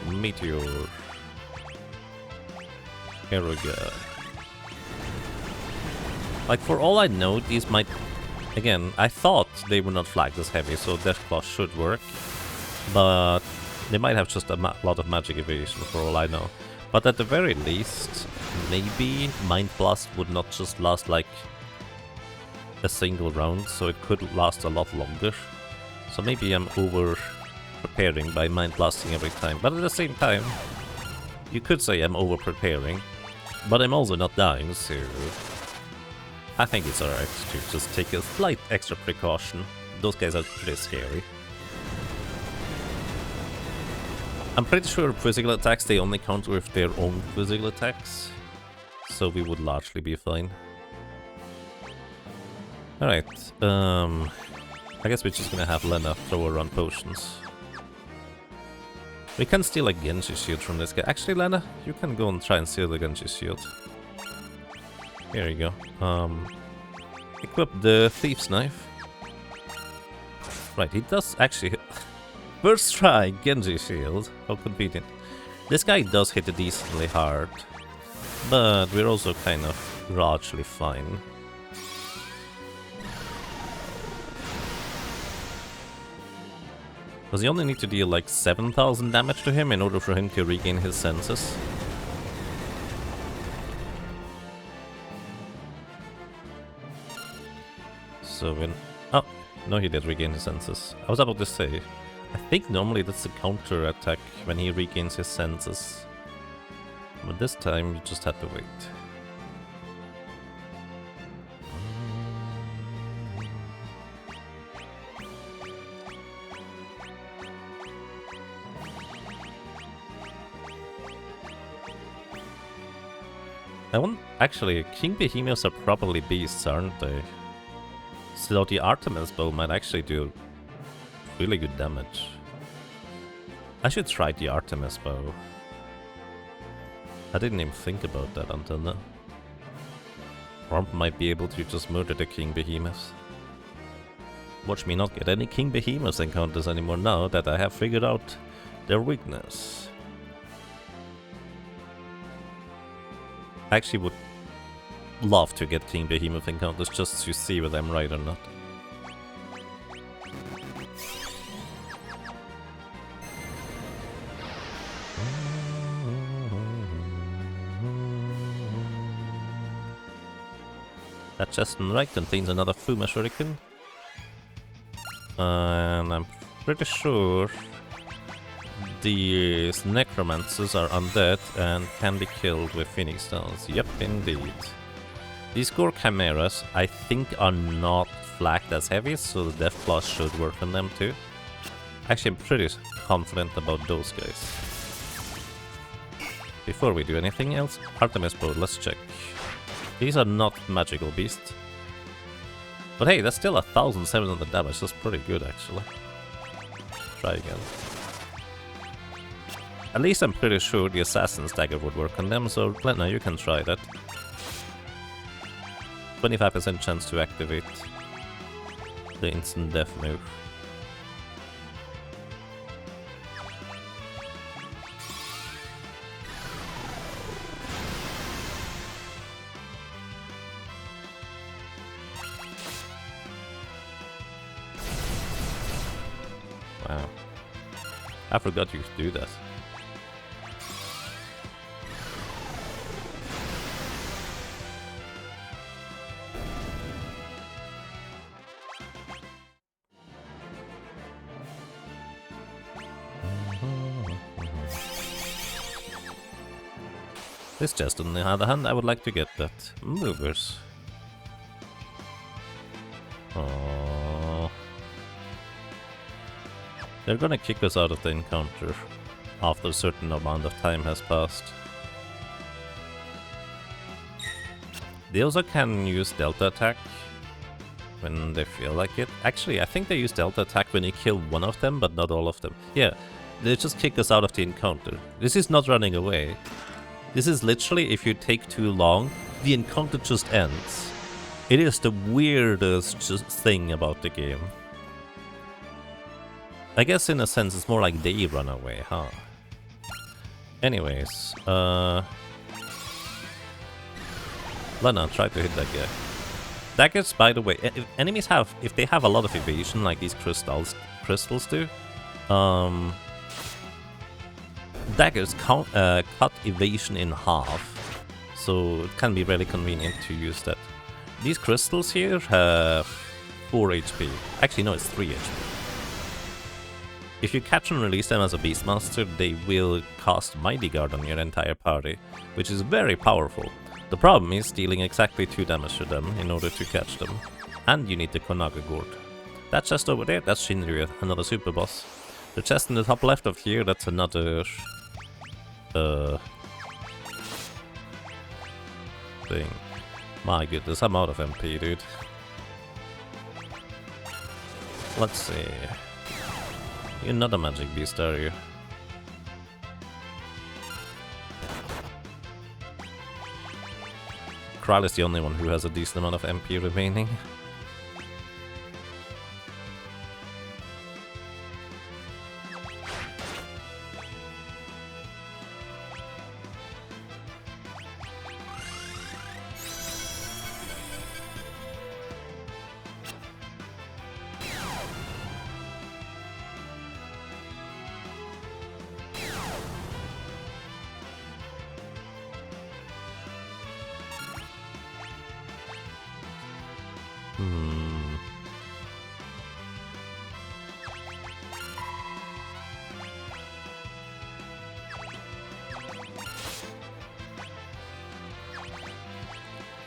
Meteor. Here we go. Like, for all I know, these might... Again, I thought they were not flagged as heavy, so Death Claw should work. But they might have just a lot of magic evasion, for all I know. But at the very least, maybe Mind Blast would not just last, like, a single round, so it could last a lot longer. So maybe I'm preparing by mind blasting every time, but at the same time, you could say I'm over preparing, but I'm also not dying, so I think it's alright to just take a slight extra precaution. Those guys are pretty scary. I'm pretty sure physical attacks, they only counter with their own physical attacks, so we would largely be fine. Alright, I guess we're just gonna have Lena throw around potions. We can steal a Genji shield from this guy. Actually, Lena, you can go and try and steal the Genji shield. Here you go. Equip the Thief's Knife. Right, he does actually... First try, Genji shield. How convenient. This guy does hit it decently hard, but we're also kind of largely fine. Does he only need to deal like 7,000 damage to him in order for him to regain his senses? So when... Oh, no, he did regain his senses. I was about to say, I think normally that's a counter attack when he regains his senses. But this time you just had to wait. Actually, King Behemoths are probably beasts, aren't they? So the Artemis bow might actually do really good damage. I should try the Artemis bow. I didn't even think about that until now. Romp might be able to just murder the King Behemoths. Watch me not get any King Behemoths encounters anymore now that I have figured out their weakness. I actually would love to get King Behemoth encounters just to see whether I'm right or not. That chest on the right contains another Fuma Shuriken. And I'm pretty sure these necromancers are undead and can be killed with Phoenix Stones. Yep, indeed. These core chimeras, I think, are not flagged as heavy, so the Death Plus should work on them too. Actually, I'm pretty confident about those guys. Before we do anything else, Artemis Bow, let's check. These are not magical beasts. But hey, that's still 1,700 damage, that's pretty good actually. Try again. At least I'm pretty sure the Assassin's Dagger would work on them, so Lena, you can try that. 25% chance to activate the instant death move. Wow. I forgot you could do that. This chest, on the other hand, I would like to get that. Movers. Oh. They're gonna kick us out of the encounter after a certain amount of time has passed. They also can use Delta Attack when they feel like it. Actually, I think they use Delta Attack when you kill one of them, but not all of them. Yeah, they just kick us out of the encounter. This is not running away. This is literally, if you take too long, the encounter just ends. It is the weirdest thing about the game. I guess in a sense it's more like they run away, huh? Anyways, Lena, try to hit that guy. Daggers, by the way, if enemies have, if they have a lot of evasion like these crystals do, daggers cut evasion in half, so it can be really convenient to use that. These crystals here have 4 HP. Actually, no, it's 3 HP. If you catch and release them as a Beastmaster, they will cast Mighty Guard on your entire party, which is very powerful. The problem is dealing exactly 2 damage to them in order to catch them. And you need the Konaga Gourd. That chest over there, that's Shinryu, another super boss. The chest in the top left of here, that's another... thing. My goodness, I'm out of MP, dude. Let's see... You're not a magic beast, are you? Kral is the only one who has a decent amount of MP remaining.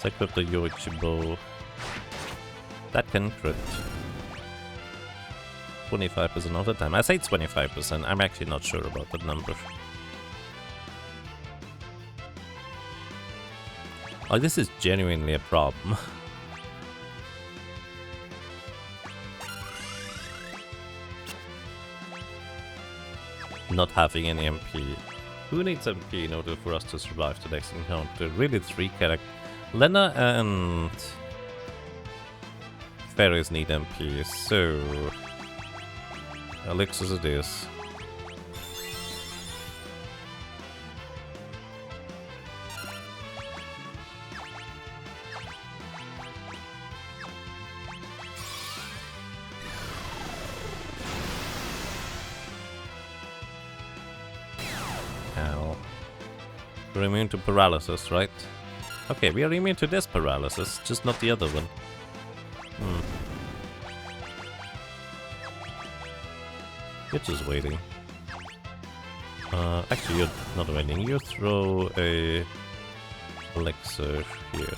Check out the Yoichi bow. That can crit. 25% of the time. I say 25%, I'm actually not sure about that number. Oh, this is genuinely a problem. Not having any MP. Who needs MP in order for us to survive the next encounter? Really 3 characters. Lena and Ferris need MP, so Alexis it is. Ow. We're immune to paralysis, right? Okay, we are immune to this paralysis, just not the other one. You're just waiting. Actually, you're not waiting. You throw a elixir here.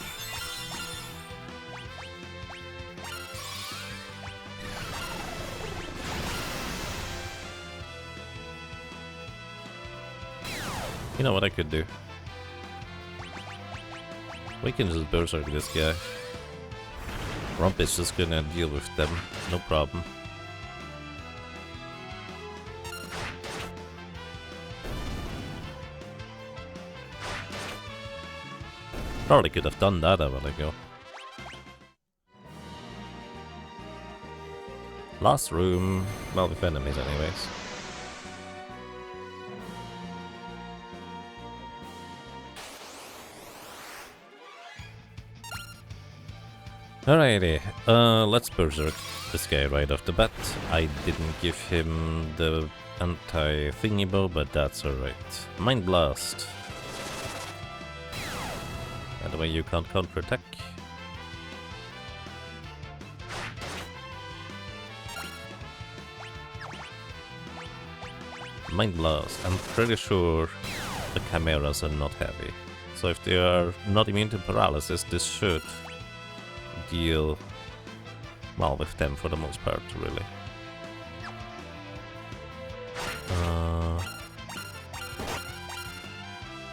You know what I could do? We can just berserk this guy. Rump is just gonna deal with them, no problem. Probably could have done that a while ago. Last room, well, with enemies anyways. Alrighty, let's berserk this guy right off the bat. I didn't give him the anti-thingy bow, but that's alright. Mind Blast. By the way, you can't counter-attack. Mind Blast. I'm pretty sure the chimeras are not heavy. So if they are not immune to paralysis, this should deal well with them for the most part, really.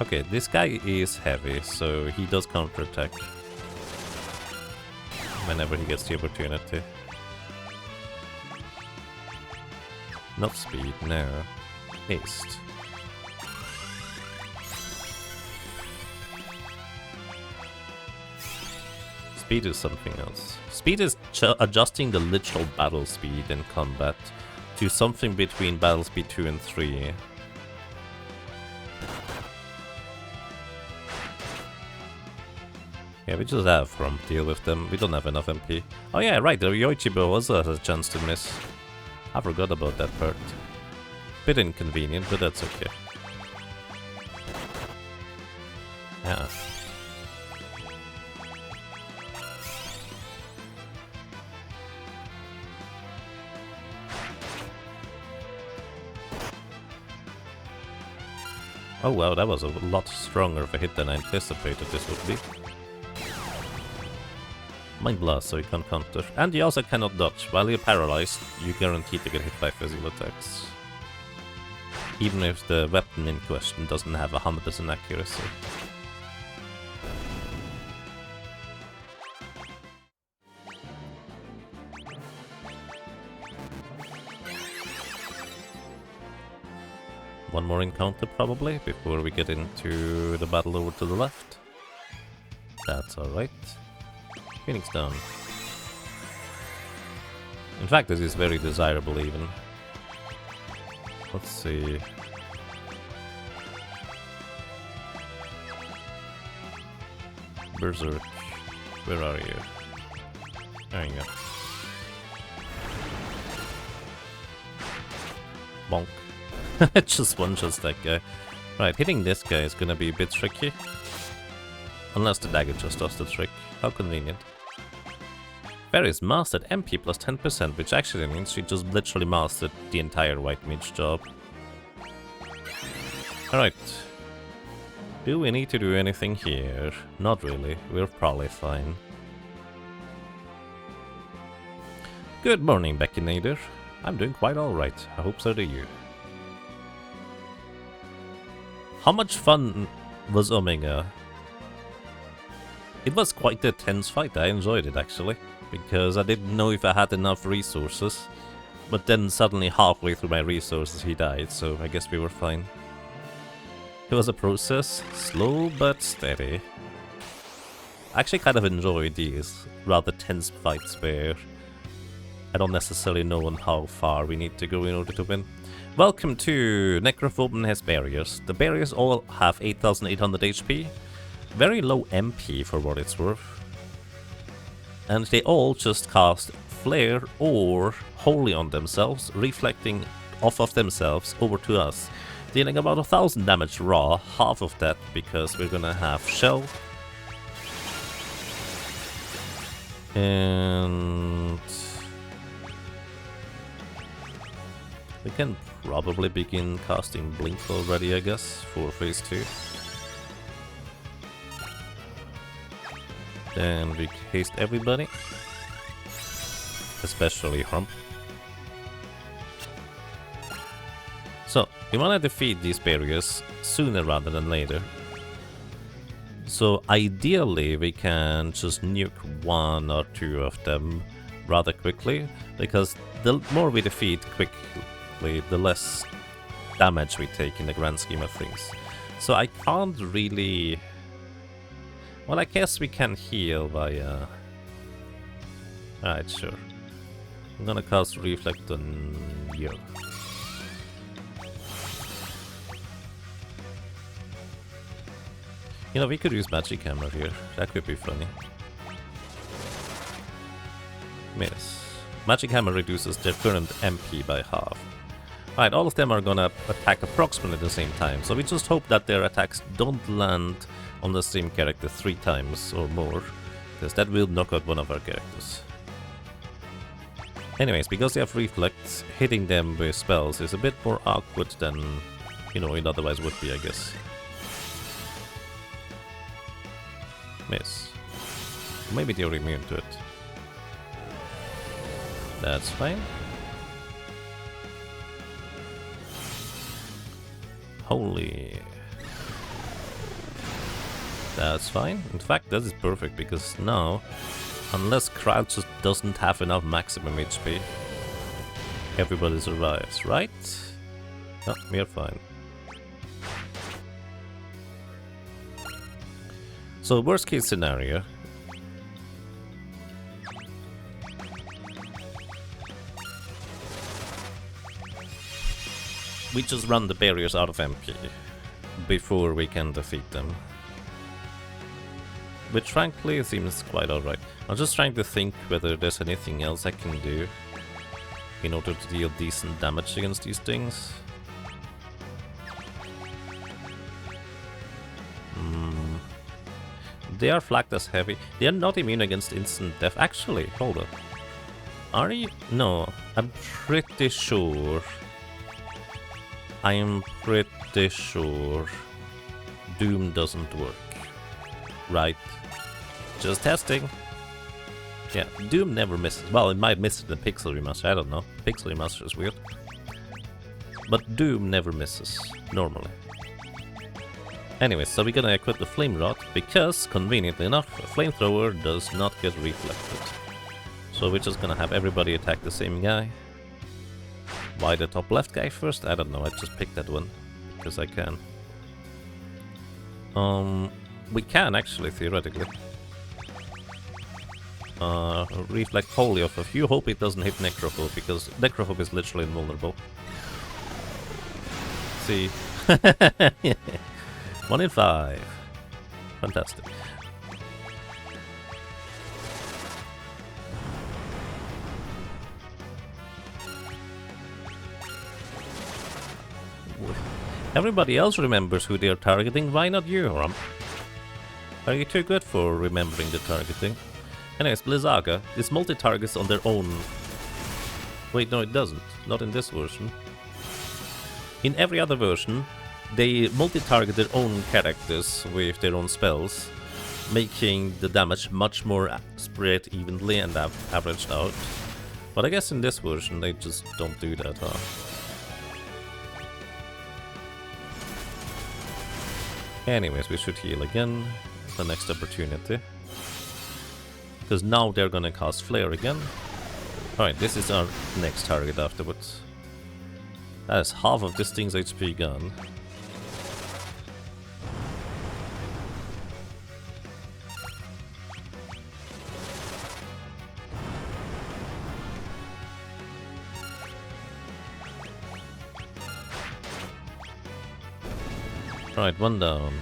Okay, this guy is heavy, so he does counterattack whenever he gets the opportunity. Not speed, no. Haste. Speed is something else. Speed is adjusting the literal battle speed in combat to something between battle speed 2 and 3. Yeah, we just have Rump deal with them. We don't have enough MP. Oh yeah, right, the Yoichibo also has a chance to miss. I forgot about that part. Bit inconvenient, but that's okay. Yeah. Oh wow, that was a lot stronger of a hit than I anticipated this would be. Mind Blast, so you can't counter. And you also cannot dodge. While you're paralyzed, you're guaranteed to get hit by physical attacks. Even if the weapon in question doesn't have 100% accuracy. One more encounter probably, before we get into the battle over to the left. That's alright. Phoenix down. In fact, this is very desirable even. Let's see. Berserk. Where are you? There you go. Bonk. Just one-shots that guy. Right, hitting this guy is gonna be a bit tricky. Unless the dagger just does the trick. How convenient. Varys mastered MP plus 10%, which actually means she just literally mastered the entire white mage job. Alright. Do we need to do anything here? Not really. We're probably fine. Good morning, Beckinator. I'm doing quite alright. I hope so do you. How much fun was Omega? It was quite a tense fight. I enjoyed it actually, because I didn't know if I had enough resources. But then suddenly halfway through my resources he died, so I guess we were fine. It was a process, slow but steady. I actually kind of enjoy these rather tense fights where I don't necessarily know on how far we need to go in order to win. Welcome to Necrophobe and his barriers. The barriers all have 8800 HP. Very low MP for what it's worth. And they all just cast Flare or Holy on themselves, reflecting off of themselves over to us. Dealing about 1000 damage raw, half of that because we're gonna have Shell. And we can probably begin casting Blink already, I guess, for phase 2. Then we haste everybody. Especially Hump. So, we want to defeat these barriers sooner rather than later. So, ideally, we can just nuke one or two of them rather quickly, because the more we defeat quickly, the less damage we take in the grand scheme of things. So I can't really... Well, I guess we can heal by... Alright, sure. I'm gonna cast Reflect on you. You know, we could use Magic Hammer here. That could be funny. Miss. Magic Hammer reduces their current MP by half. Alright, all of them are gonna attack approximately at the same time, so we just hope that their attacks don't land on the same character 3 times or more, because that will knock out one of our characters. Anyways, because they have Reflex, hitting them with spells is a bit more awkward than, you know, it otherwise would be, I guess. Miss. Maybe they're immune to it. That's fine. Holy. That's fine. In fact, that is perfect, because now, unless Crowd just doesn't have enough maximum HP, everybody survives, right? No, we're fine. So, worst case scenario. We just run the barriers out of MP before we can defeat them. Which frankly seems quite alright. I'm just trying to think whether there's anything else I can do in order to deal decent damage against these things. They are flagged as heavy. They are not immune against instant death. Actually, hold up. Are you? No, I'm pretty sure. I am pretty sure Doom doesn't work. Right. Just testing. Yeah, Doom never misses. Well, it might miss the Pixel Remaster, I don't know. Pixel Remaster is weird. But Doom never misses, normally. Anyway, so we're gonna equip the Flame Rod, because, conveniently enough, a Flamethrower does not get reflected. So we're just gonna have everybody attack the same guy. Why the top left guy first? I don't know, I just picked that one, because I can. We can actually, theoretically. Reflect wholly off of you. Hope it doesn't hit Necrophobe, because Necrophobe is literally invulnerable. See? 1 in 5. Fantastic. Everybody else remembers who they're targeting, why not you, Ram? Are you too good for remembering the targeting? Anyways, Blizzaga, this multi-targets on their own... Wait, no it doesn't. Not in this version. In every other version, they multi-target their own characters with their own spells, making the damage much more spread evenly and averaged out. But I guess in this version they just don't do that, huh? Anyways, we should heal again the next opportunity. Because now they're gonna cast Flare again. Alright, this is our next target afterwards. That is half of this thing's HP gone. Alright, one down.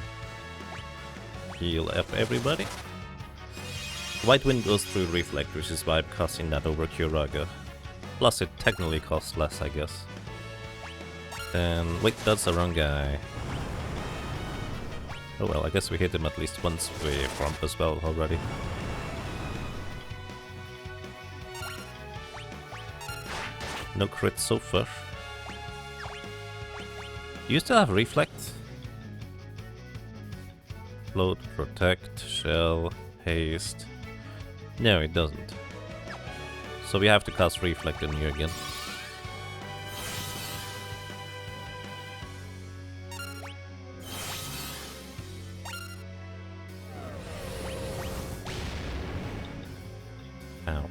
Heal up everybody. White Wind goes through Reflect, which is why I'm casting that over Kyuraga. Plus it technically costs less, I guess. And wait, that's the wrong guy. Oh well, I guess we hit him at least once with Frump as well already. No crit so far. You still have Reflect? Float, Protect, Shell, Haste. No, it doesn't. So we have to cast Reflect on you again. Ow.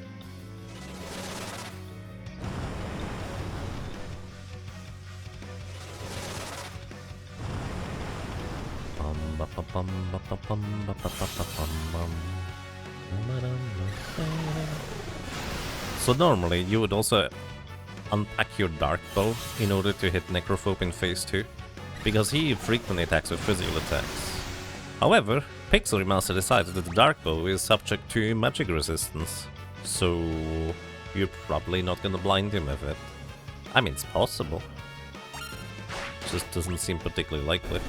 So normally you would also unpack your Dark Bow in order to hit Necrophobe in phase 2, because he frequently attacks with physical attacks. However, Pixel Remaster decided that the Dark Bow is subject to magic resistance, so you're probably not gonna blind him with it. I mean, it's possible. Just doesn't seem particularly likely.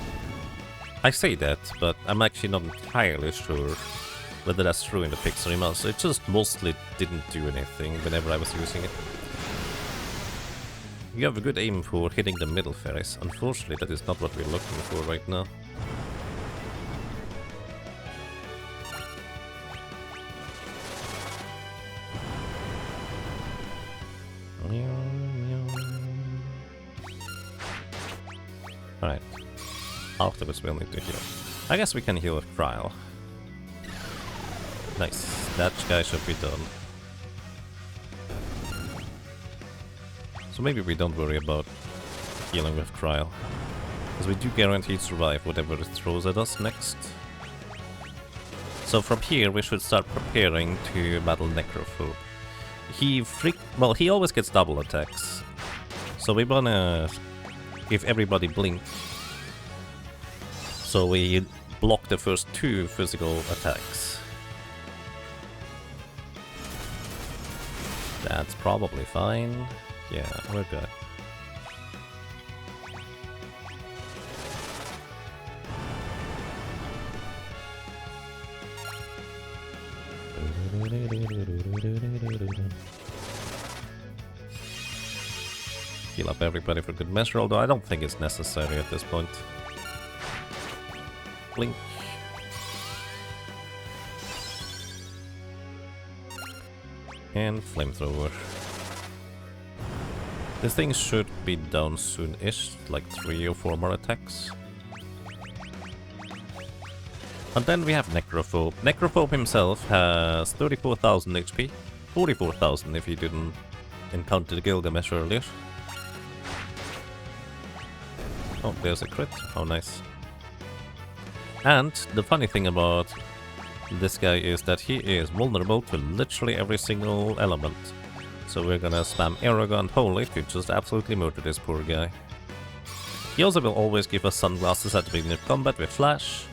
I say that, but I'm actually not entirely sure whether that's true in the Pixel Remaster. It just mostly didn't do anything whenever I was using it. You have a good aim for hitting the middle fairies. Unfortunately, that is not what we're looking for right now. Alright. Afterwards we'll need to heal. I guess we can heal with Trial. Nice. That guy should be done. So maybe we don't worry about healing with Trial, because we do guaranteed survive whatever it throws at us next. So from here we should start preparing to battle Necrophobe. He always gets double attacks. So we wanna give everybody blink. So we block the first 2 physical attacks. That's probably fine. Yeah, we're good. Heal up everybody for good measure, although I don't think it's necessary at this point. Blink. And Flamethrower. This thing should be down soon-ish, like 3 or 4 more attacks. And then we have Necrophobe. Necrophobe himself has 34,000 HP. 44,000 if he didn't encounter the Gilgamesh earlier. Oh, there's a crit. Oh, nice. And the funny thing about this guy is that he is vulnerable to literally every single element. So we're gonna spam Arrogant Holy to just absolutely murder this poor guy. He also will always give us sunglasses at the beginning of combat with Flash.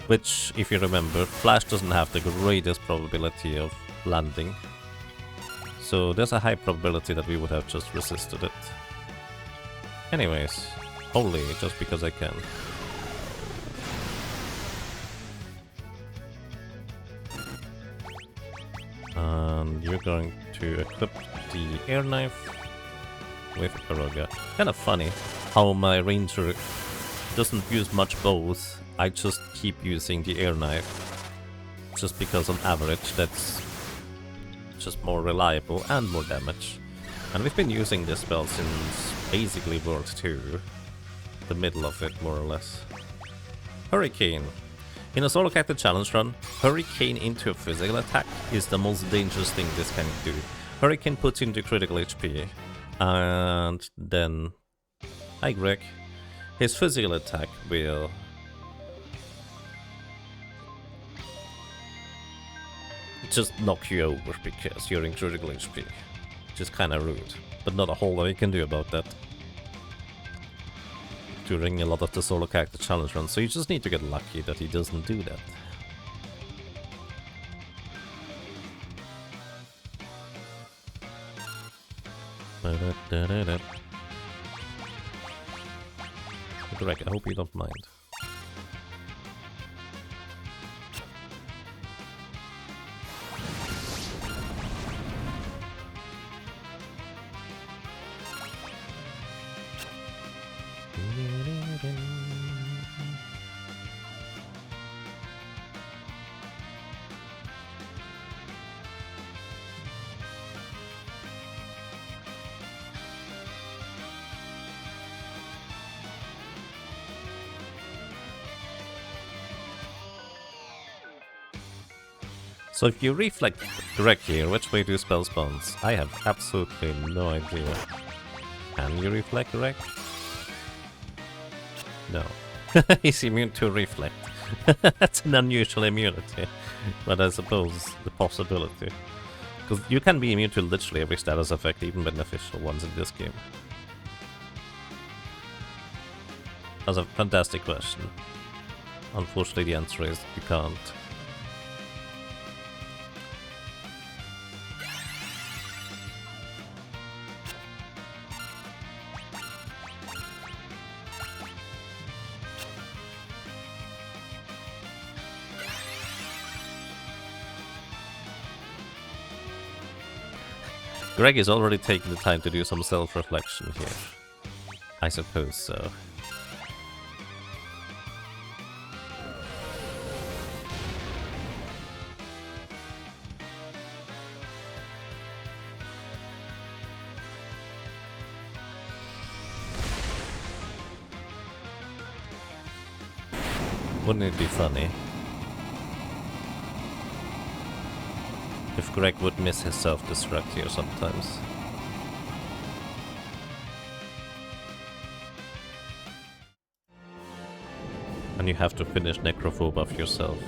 Which, if you remember, Flash doesn't have the greatest probability of landing. So there's a high probability that we would have just resisted it. Anyways, Holy, just because I can. And you're going to equip the air knife with Aroga. Kind of funny how my ranger doesn't use much bows. I just keep using the air knife. Just because on average that's just more reliable and more damage. And we've been using this spell since basically World 2. The middle of it, more or less. Hurricane. In a solo character challenge run, Hurricane into a physical attack is the most dangerous thing this can do. Hurricane puts you into critical HP, and then... Hi Greg. His physical attack will... just knock you over because you're in critical HP. Which is kinda rude, but not a whole lot you can do about that. During a lot of the solo character challenge runs, so you just need to get lucky that he doesn't do that. Greg, I hope you don't mind. So if you reflect Greg here, which way do spells bounce? I have absolutely no idea. Can you reflect Greg? No. He's immune to reflect. That's an unusual immunity, but I suppose the possibility. Because you can be immune to literally every status effect, even beneficial ones in this game. That's a fantastic question. Unfortunately the answer is you can't. Greg is already taking the time to do some self-reflection here. I suppose so. Wouldn't it be funny if Greg would miss his self-destruct here sometimes? And you have to finish Necrophobe off yourself.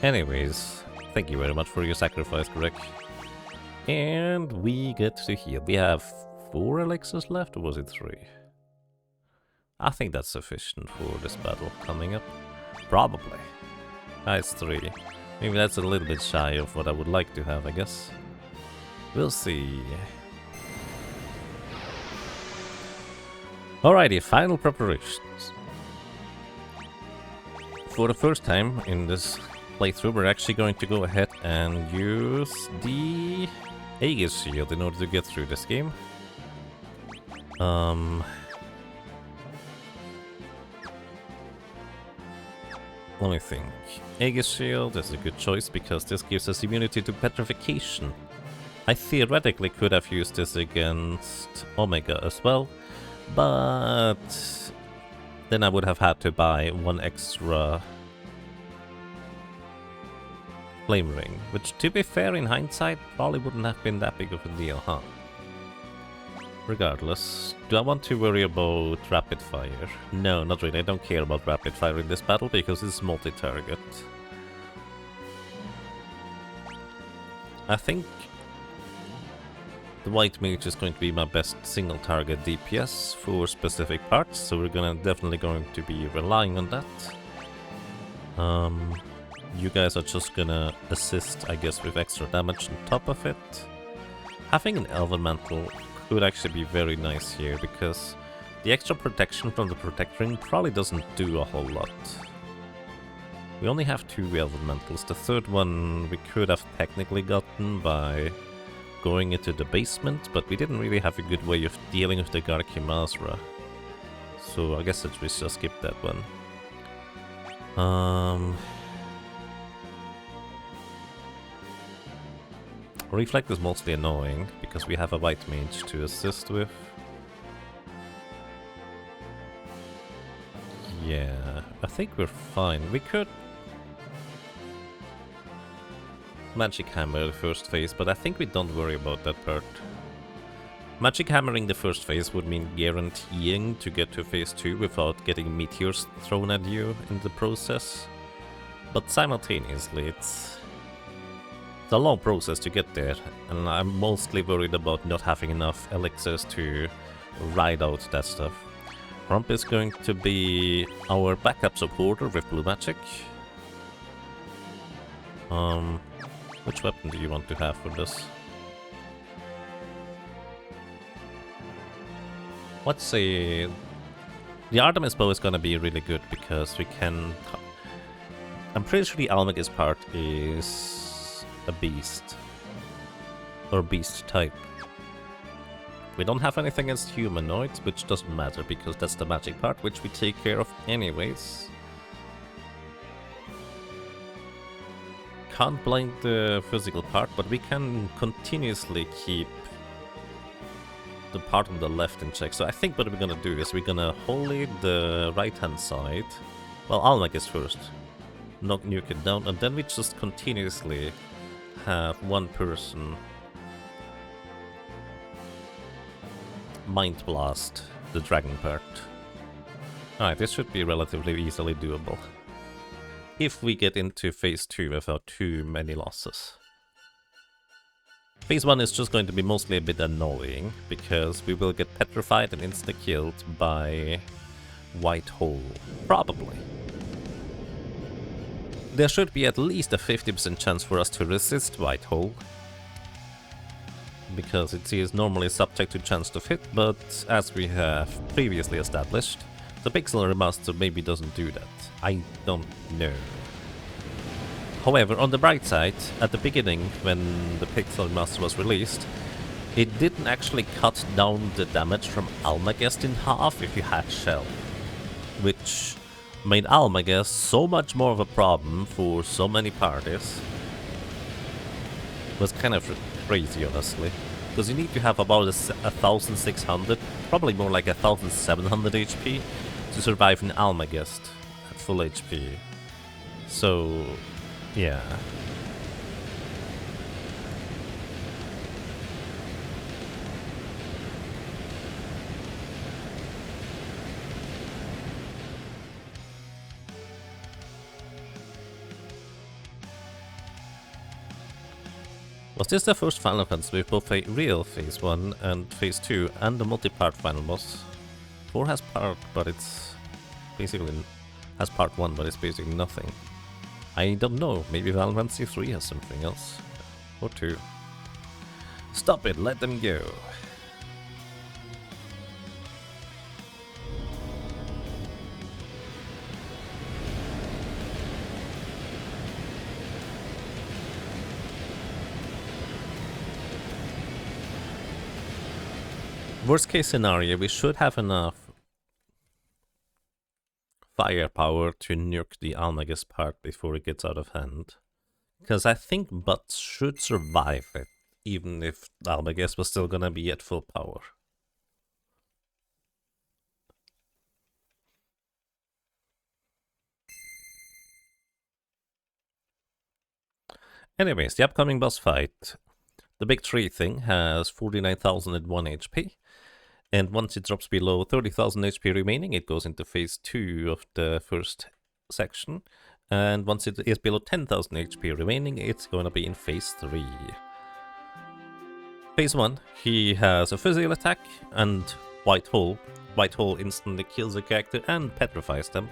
Anyways, thank you very much for your sacrifice, Greg. And we get to heal. We have 4 elixirs left, or was it 3? I think that's sufficient for this battle coming up. Probably. It's 3. Maybe that's a little bit shy of what I would like to have, I guess. We'll see. Alrighty, final preparations. For the first time in this playthrough, we're actually going to go ahead and use the Aegis Shield in order to get through this game. Let me think. Aegis Shield is a good choice because this gives us immunity to petrification. I theoretically could have used this against Omega as well, but then I would have had to buy one extra Flame Ring, which to be fair in hindsight probably wouldn't have been that big of a deal, huh? Regardless, do I want to worry about rapid fire? No, not really. I don't care about rapid fire in this battle because it's multi-target. I think the white mage is going to be my best single target DPS for specific parts, so we're definitely going to be relying on that. You guys are just gonna assist, I guess, with extra damage on top of it. Having an elemental could actually be very nice here, because the extra protection from the Protect Ring probably doesn't do a whole lot. We only have 2 elementals. The third one we could have technically gotten by going into the basement, but we didn't really have a good way of dealing with the Garki Masra. So I guess we just skip that one. Reflect is mostly annoying, because we have a white mage to assist with. Yeah, I think we're fine. We could Magic Hammer the first phase, but I think we don't worry about that part. Magic Hammering the first phase would mean guaranteeing to get to phase 2 without getting meteors thrown at you in the process. But simultaneously, it's a long process to get there, and I'm mostly worried about not having enough elixirs to ride out that stuff. Rump is going to be our backup supporter with blue magic. Which weapon do you want to have for this? Let's say the Artemis bow is gonna be really good because we can. I'm pretty sure the Almagus part is a beast or beast type. We don't have anything against humanoids, which doesn't matter because that's the magic part, which we take care of anyways. Can't blind the physical part, but we can continuously keep the part on the left in check. So I think what we're gonna do is we're gonna holy the right hand side. Well, Almagus first. Nuke it down, and then we just continuously have one person Mind Blast the dragon part. Alright, this should be relatively easily doable. If we get into phase 2 without too many losses. Phase 1 is just going to be mostly a bit annoying, because we will get petrified and insta-killed by White Hole. Probably. There should be at least a 50% chance for us to resist White Hole, because it is normally subject to chance to hit, but as we have previously established, the Pixel Remaster maybe doesn't do that. I don't know. However, on the bright side, at the beginning, when the Pixel Remaster was released, it didn't actually cut down the damage from Almagest in half if you had Shell, which made Almagest so much more of a problem for so many parties. It was kind of crazy, honestly, because you need to have about 1,600, probably more like 1,700 HP to survive in Almagest at full HP. So, yeah. Was this the first Final Fantasy with both a real Phase 1 and Phase 2 and the multi-part final boss? 4 has part, but it's basically has part 1, but it's basically nothing. I don't know, maybe Final Fantasy 3 has something else. Or 2. Stop it, let them go. Worst case scenario, we should have enough firepower to nuke the Almagus part before it gets out of hand. Because I think Butts should survive it, even if Almagus was still gonna be at full power. Anyways, the upcoming boss fight. The big tree thing has 49,001 HP. And once it drops below 30,000 HP remaining, it goes into phase 2 of the first section. And once it is below 10,000 HP remaining, it's going to be in phase 3. Phase 1, he has a physical attack and White Hole. White Hole instantly kills the character and petrifies them.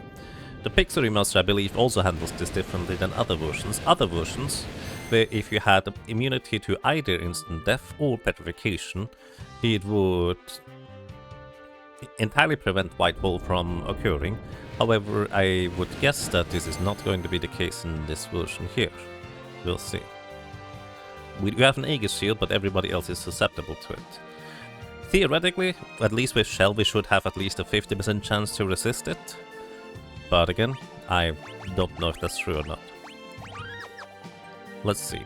The Pixel Remaster, I believe, also handles this differently than other versions. Other versions, where if you had immunity to either instant death or petrification, it would entirely prevent White Hole from occurring. However, I would guess that this is not going to be the case in this version here. We'll see. We have an Aegis shield, but everybody else is susceptible to it. Theoretically, at least with Shell, we should have at least a 50% chance to resist it. But again, I don't know if that's true or not. Let's see.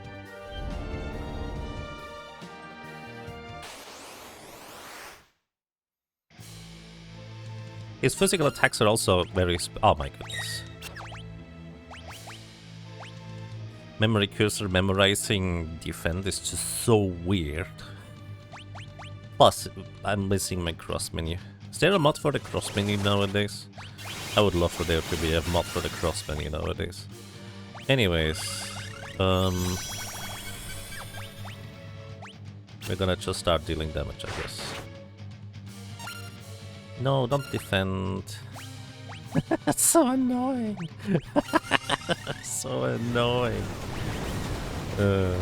His physical attacks are also very... oh my goodness. Memory cursor memorizing defend is just so weird. Plus, I'm missing my cross menu. Is there a mod for the cross menu nowadays? I would love for there to be a mod for the cross menu nowadays. Anyways, we're gonna just start dealing damage, I guess. No, don't defend. That's so annoying. So annoying. Oh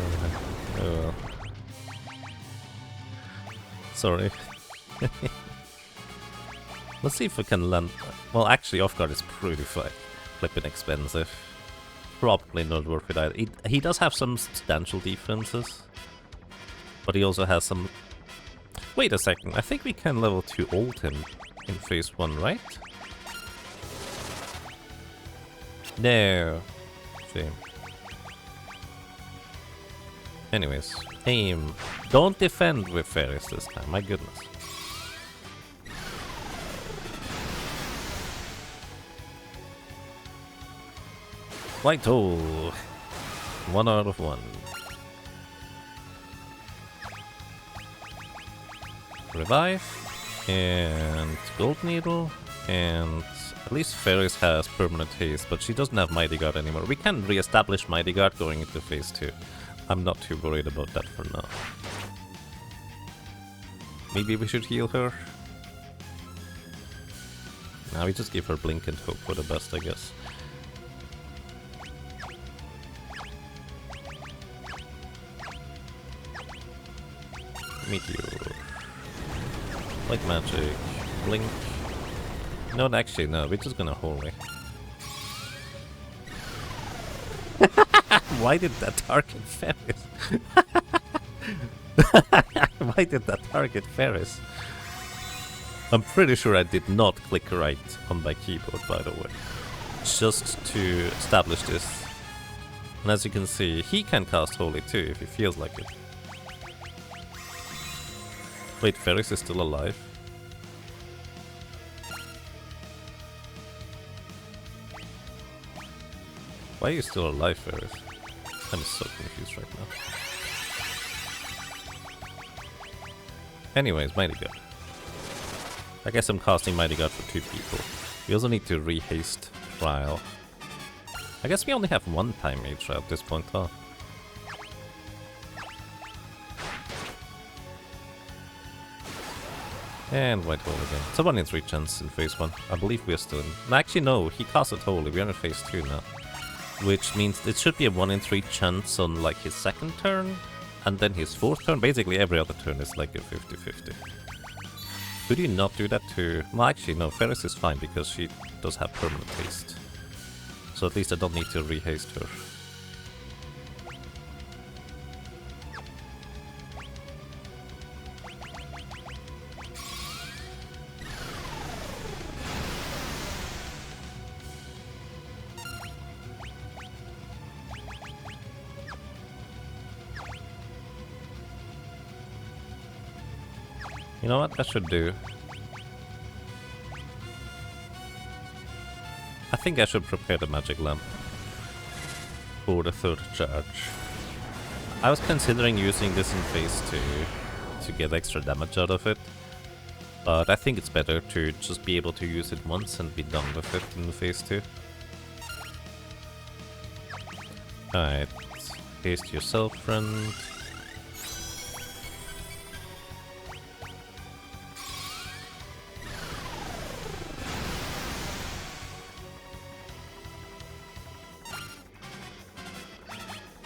well. Sorry. Let's see if we can land. Well, actually, off guard is pretty flippin' expensive. Probably not worth it either. He does have some substantial defenses, but he also has some. Wait a second. I think we can level 2 ult him in phase 1, right? No. Shame. Anyways, aim. Don't defend with Ferris this time, my goodness. White hole. 1 out of 1. Revive. And gold needle. And at least Ferris has permanent haste, but she doesn't have Mighty Guard anymore. We can re-establish Mighty Guard going into phase 2. I'm not too worried about that for now. Maybe we should heal her. Now we just give her blink and hope for the best, I guess. Meteor. Like magic. Blink. No, actually, no. We're just gonna holy. Why did that target Ferris? Why did that target Ferris? I'm pretty sure I did not click right on my keyboard, by the way. Just to establish this. And as you can see, he can cast Holy too, if he feels like it. Wait, Ferris is still alive? Why are you still alive, Ferris? I'm so confused right now. Anyways, Mighty Guard. I guess I'm casting Mighty Guard for 2 people. We also need to re-haste trial. I guess we only have 1 time mage trial at this point, huh? And White Hole again. It's a 1 in 3 chance in phase 1. I believe we are still in... No, actually no, he casted Holy. We are in phase 2 now. Which means it should be a 1 in 3 chance on like his 2nd turn, and then his 4th turn. Basically every other turn is like a 50-50. Could you not do that to... Well, actually no, Ferris is fine because she does have permanent haste. So at least I don't need to re-haste her. You know what I should do? I think I should prepare the magic lamp for the third charge. I was considering using this in phase 2 to get extra damage out of it, but I think it's better to just be able to use it once and be done with it in phase 2. Alright, haste yourself, friend.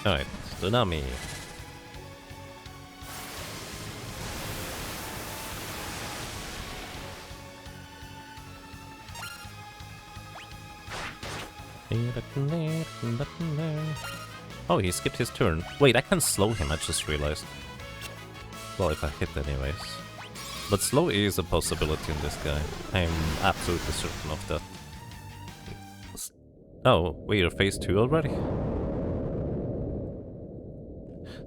Alright, tsunami. Oh, he skipped his turn. Wait, I can slow him, I just realized. Well, if I hit anyways. But slow is a possibility in this guy. I'm absolutely certain of that. Oh, we're phase 2 already?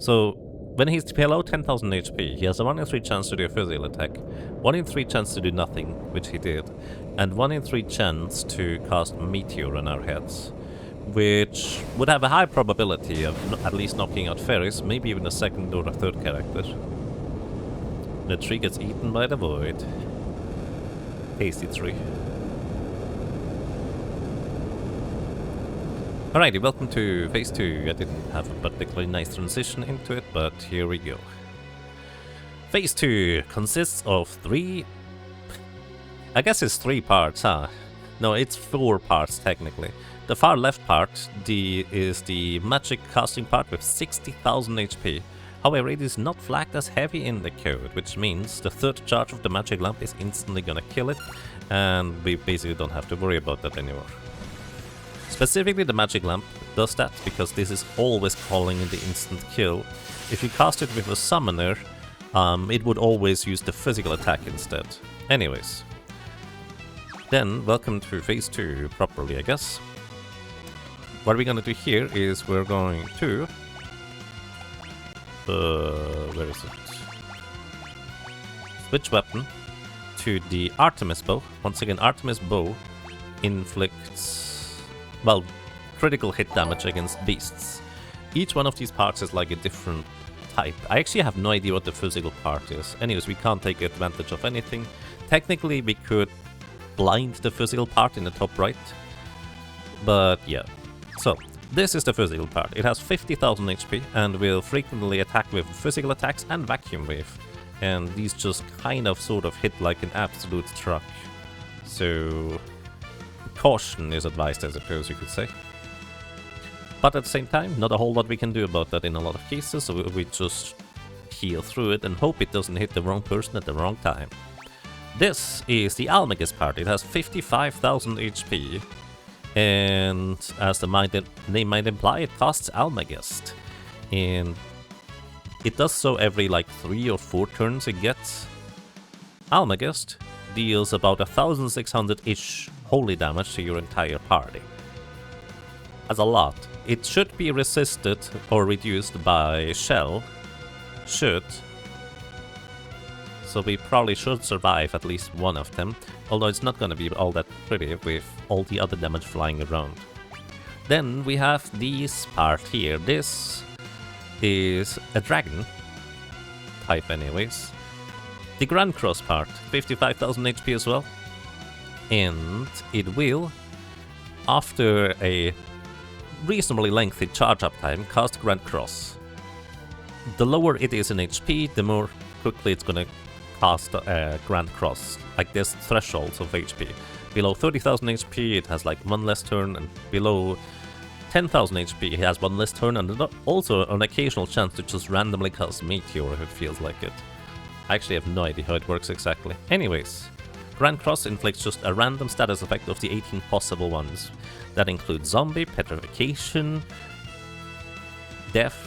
So, when he's below 10,000 HP, he has a 1 in 3 chance to do a physical attack, 1 in 3 chance to do nothing, which he did, and 1 in 3 chance to cast Meteor on our heads, which would have a high probability of at least knocking out fairies, maybe even a second or a third character. The tree gets eaten by the void. Tasty tree. Alrighty, welcome to phase 2. I didn't have a particularly nice transition into it, but here we go. Phase 2 consists of 3... I guess it's 3 parts, huh? No, it's 4 parts technically. The far left part is the magic casting part with 60,000 HP. However, it is not flagged as heavy in the code, which means the third charge of the magic lamp is instantly gonna kill it, and we basically don't have to worry about that anymore. Specifically, the magic lamp does that because this is always calling in the instant kill. If you cast it with a summoner, it would always use the physical attack instead. Anyways. Then, welcome to phase 2 properly, I guess. What we're gonna do here is we're going to... where is it? Switch weapon to the Artemis bow. Once again, Artemis bow inflicts... well, critical hit damage against beasts. Each one of these parts is like a different type. I actually have no idea what the physical part is. Anyways, we can't take advantage of anything. Technically, we could blind the physical part in the top right. But yeah. So, this is the physical part. It has 50,000 HP and will frequently attack with physical attacks and vacuum wave. And these just kind of sort of hit like an absolute truck. So... caution is advised, I suppose you could say. But at the same time, not a whole lot we can do about that in a lot of cases, so we just heal through it and hope it doesn't hit the wrong person at the wrong time. This is the Almagus part. It has 55,000 HP, and as the name might imply, it casts Almagest. And it does so every like 3 or 4 turns it gets. Almagest deals about 1,600-ish holy damage to your entire party. That's a lot. It should be resisted or reduced by Shell. Should. So we probably should survive at least one of them, although it's not gonna be all that pretty with all the other damage flying around. Then we have this part here. This is a dragon type anyways. The Grand Cross part, 55,000 HP as well. And it will, after a reasonably lengthy charge up time, cast Grand Cross. The lower it is in HP, the more quickly it's gonna cast Grand Cross. Like there's thresholds of HP. Below 30,000 HP it has like 1 less turn, and below 10,000 HP it has 1 less turn, and also an occasional chance to just randomly cast Meteor if it feels like it. I actually have no idea how it works exactly. Anyways, Grand Cross inflicts just a random status effect of the 18 possible ones. That includes Zombie, Petrification, Death,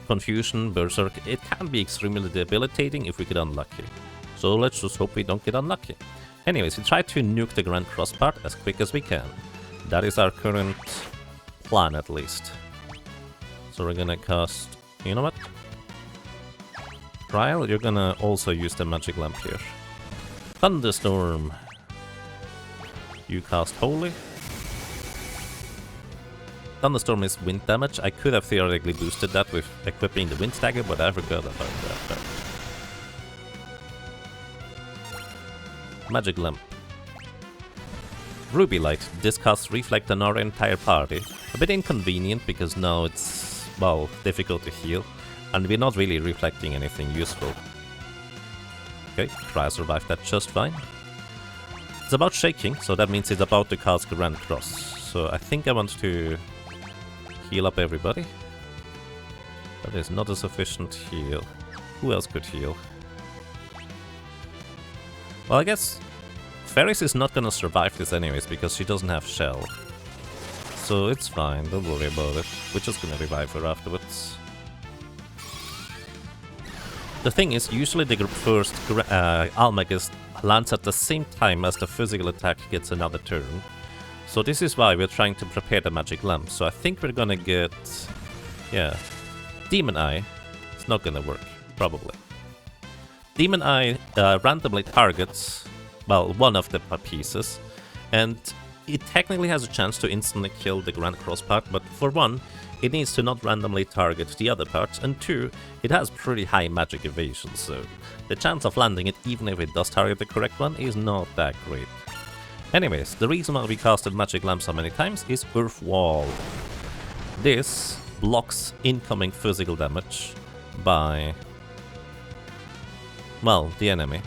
Confusion, Berserk. It can be extremely debilitating if we get unlucky. So let's just hope we don't get unlucky. Anyways, we try to nuke the Grand Cross part as quick as we can. That is our current plan at least. So we're gonna cast... you know what? Trial, you're gonna also use the magic lamp here. Thunderstorm. You cast Holy. Thunderstorm is wind damage. I could have theoretically boosted that with equipping the wind stagger, but I forgot about that. Magic lamp. Ruby light. This casts reflect on our entire party. A bit inconvenient because now it's, well, difficult to heal. And we're not really reflecting anything useful. Okay, try to survive that just fine. It's about shaking, so that means it's about to cast Grand Cross. So I think I want to heal up everybody. That is not a sufficient heal. Who else could heal? Well, I guess Ferris is not gonna survive this anyways, because she doesn't have Shell. So it's fine, don't worry about it. We're just gonna revive her afterwards. The thing is, usually the first Almagest lands at the same time as the physical attack gets another turn. So this is why we're trying to prepare the magic lamp. So I think we're gonna get... yeah. Demon Eye. It's not gonna work, probably. Demon Eye randomly targets, well, one of the pieces. And it technically has a chance to instantly kill the Grand Cross part, but for one, it needs to not randomly target the other parts, and two, it has pretty high magic evasion, so the chance of landing it, even if it does target the correct one, is not that great. Anyways, the reason why we casted Magic Lamp so many times is Earth Wall. This blocks incoming physical damage by, well, the enemy.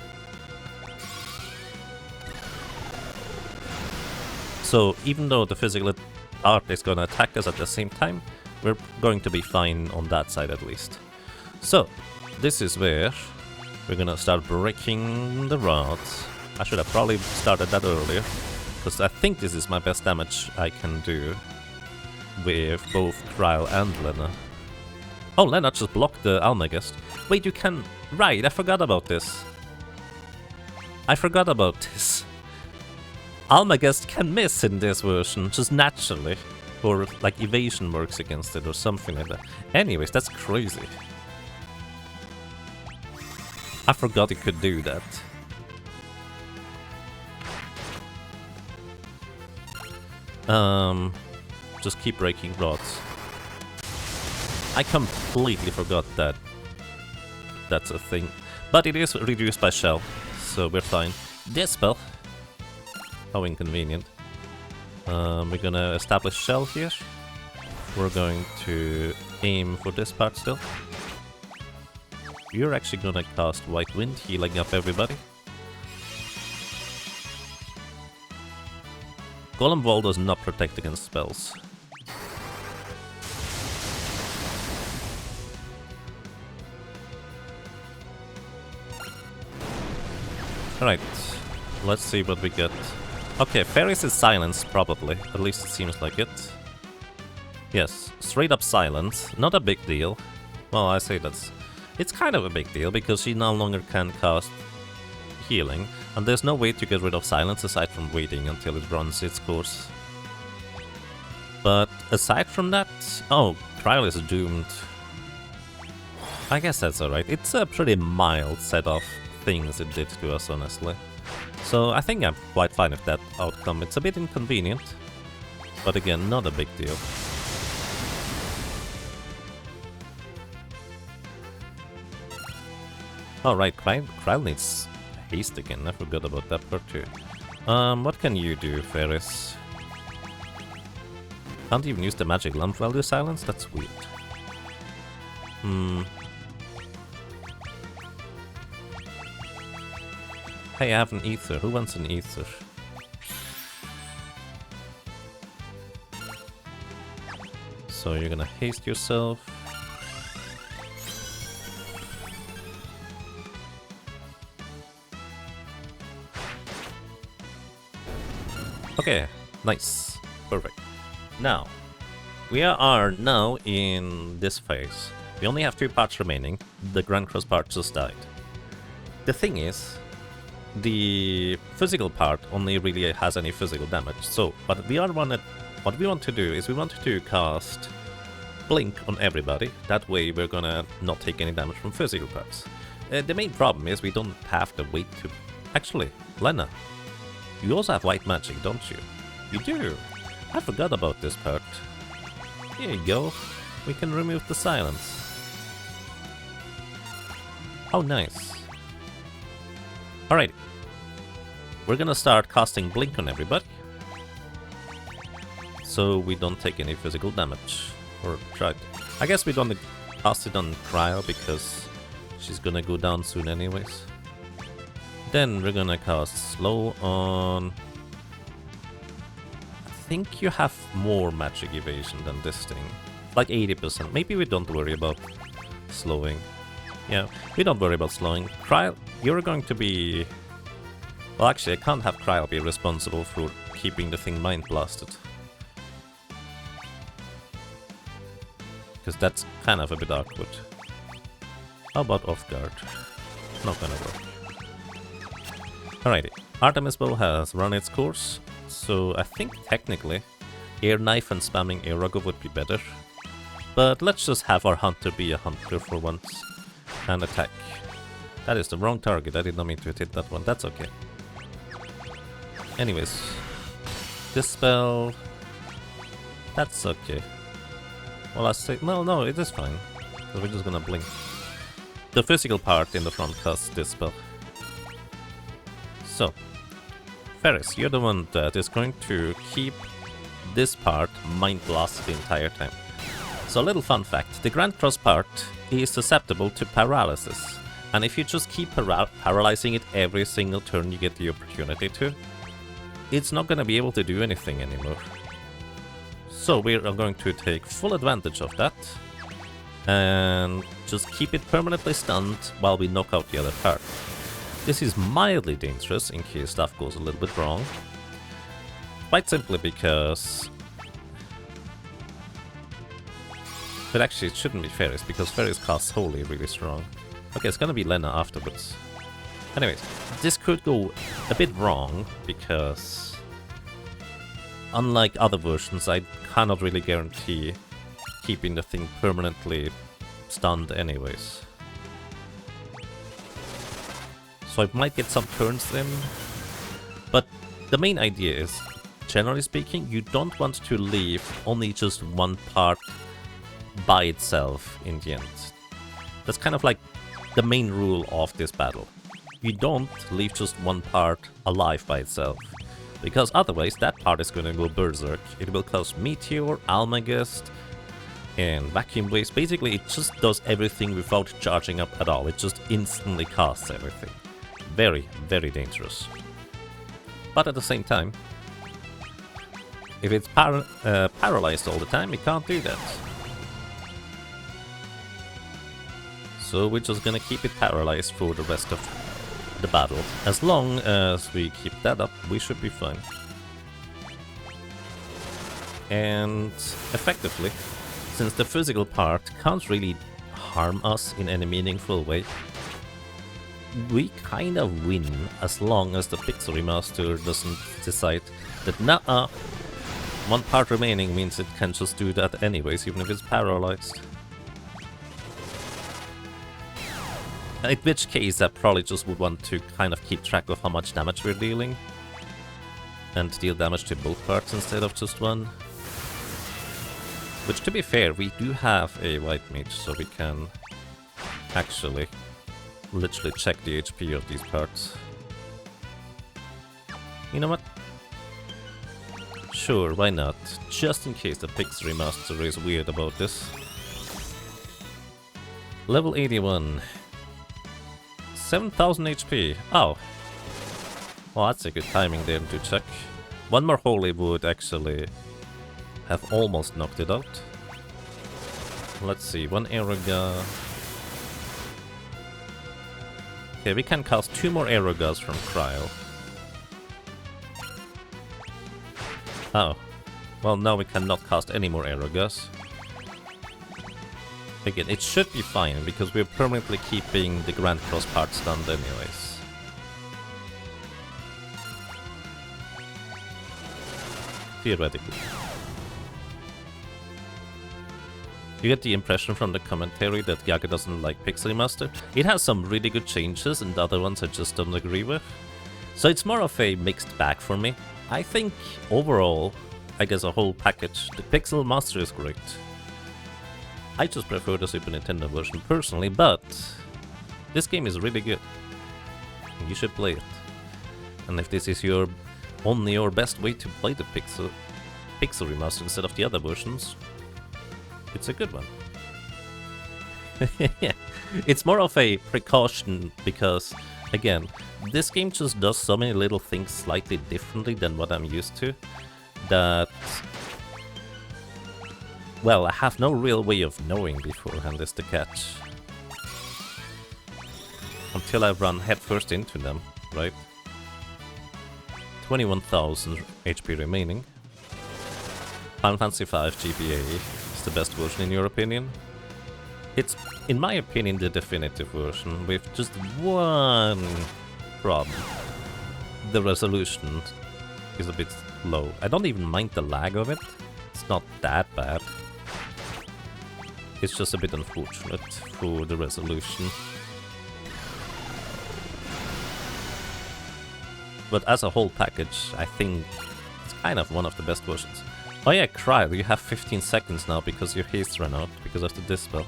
So even though the physical art is gonna attack us at the same time, we're going to be fine on that side at least. So, this is where we're gonna start breaking the rods. I should have probably started that earlier, because I think this is my best damage I can do with both Trial and Lena. Oh, Lena just blocked the Almagest. Wait, you can... right, I forgot about this. Almagest can miss in this version, just naturally. Or like evasion works against it or something like that. Anyways, that's crazy. I forgot it could do that. Just keep breaking rods. I completely forgot that that's a thing. But it is reduced by Shell, so we're fine. Dispel. How inconvenient. We're gonna establish Shell here. We're going to aim for this part still. You're actually gonna cast White Wind, healing up everybody. Golem Wall does not protect against spells. Alright, let's see what we get. Okay, Ferris is silence, probably. At least it seems like it. Yes, straight up silence. Not a big deal. Well, I say that's... it's kind of a big deal, because she no longer can cast healing. And there's no way to get rid of silence aside from waiting until it runs its course. But aside from that... oh, Trial is doomed. I guess that's alright. It's a pretty mild set of things it did to us, honestly. So I think I'm quite fine with that outcome. It's a bit inconvenient, but again, not a big deal. Alright, Kryl needs haste again. I forgot about that part too. What can you do, Ferris? Can't even use the magic lamp while you silence? That's weird. Hey, I have an ether. Who wants an ether? So you're gonna haste yourself. Okay, nice. Perfect. Now, we are now in this phase. We only have 2 parts remaining. The Grand Cross part just died. The thing is, the physical part only really has any physical damage. So, what we want to do is we want to cast Blink on everybody. That way we're gonna not take any damage from physical parts. The main problem is we don't have the weight to... Actually, Lena, you also have white magic, don't you? You do! I forgot about this part. Here you go. We can remove the silence. How nice. Alright. We're gonna start casting Blink on everybody. So we don't take any physical damage. Or try to. I guess we don't cast it on Cryo because she's gonna go down soon anyways. Then we're gonna cast Slow on... I think you have more magic evasion than this thing. Like 80%. Maybe we don't worry about slowing. Yeah, we don't worry about slowing. Cryo, you're going to be... Well, actually, I can't have Cryo be responsible for keeping the thing mind blasted. Because that's kind of a bit awkward. How about off guard? Not gonna work. Alrighty, Artemis Bow has run its course, so I think technically Air Knife and spamming Aerogo would be better. But let's just have our hunter be a hunter for once and attack. That is the wrong target, I did not mean to hit that one, that's okay. Anyways, this spell... That's okay. Well, I say... Well, no, it is fine. So we're just gonna blink. The physical part in the front casts this spell. So, Ferris, you're the one that is going to keep this part mind blasted the entire time. So, a little fun fact. The Grand Cross part is susceptible to paralysis. And if you just keep paralyzing it every single turn you get the opportunity to, it's not gonna be able to do anything anymore. So we are going to take full advantage of that and just keep it permanently stunned while we knock out the other part. This is mildly dangerous in case stuff goes a little bit wrong. Quite simply because... But actually it shouldn't be Ferris because Ferris casts Holy really strong. Okay, it's gonna be Lena afterwards. Anyways, this could go a bit wrong because... Unlike other versions, I cannot really guarantee keeping the thing permanently stunned anyways. So I might get some turns in, but the main idea is, generally speaking, you don't want to leave only just one part by itself in the end. That's kind of like the main rule of this battle. You don't leave just one part alive by itself. Because otherwise that part is gonna go berserk. It will cause Meteor, Almagest, and Vacuum Waste. Basically it just does everything without charging up at all. It just instantly casts everything. Very, very dangerous. But at the same time, if it's paralyzed all the time, it can't do that. So we're just gonna keep it paralyzed for the rest of the battle. As long as we keep that up, we should be fine. And effectively, since the physical part can't really harm us in any meaningful way, we kind of win as long as the Pixel Remaster doesn't decide that nah, one part remaining means it can just do that anyways, even if it's paralyzed. In which case I probably just would want to kind of keep track of how much damage we're dealing and deal damage to both parts instead of just one. Which, to be fair, we do have a white mage, so we can actually literally check the HP of these parts. You know what? Sure, why not? Just in case the Pixel Remaster is weird about this. Level 81. 7000 HP. Oh. Well, that's a good timing there to check. One more Holy would actually have almost knocked it out. Let's see, one Aeroga. Okay, we can cast 2 more Aerogas from Cryo. Oh. Well, now we cannot cast any more Aerogas. Again, it should be fine, because we're permanently keeping the Grand Cross part stunned anyways. Theoretically. You get the impression from the commentary that Gaga doesn't like Pixel Remaster. It has some really good changes and the other ones I just don't agree with. So it's more of a mixed bag for me. I think overall, I guess a whole package, the Pixel Master is great. I just prefer the Super Nintendo version personally, but this game is really good. You should play it. And if this is your only or best way to play the Pixel Remaster instead of the other versions, it's a good one. It's more of a precaution because, again, this game just does so many little things slightly differently than what I'm used to that, well, I have no real way of knowing beforehand is the catch. Until I run headfirst into them, right? 21,000 HP remaining. Final Fantasy V GBA is the best version in your opinion? It's, in my opinion, the definitive version with just one problem. The resolution is a bit low. I don't even mind the lag of it. It's not that bad. It's just a bit unfortunate for the resolution. But as a whole package, I think it's kind of one of the best versions. Oh yeah, Cry, you have 15 seconds now because your haste ran out because of the dispel.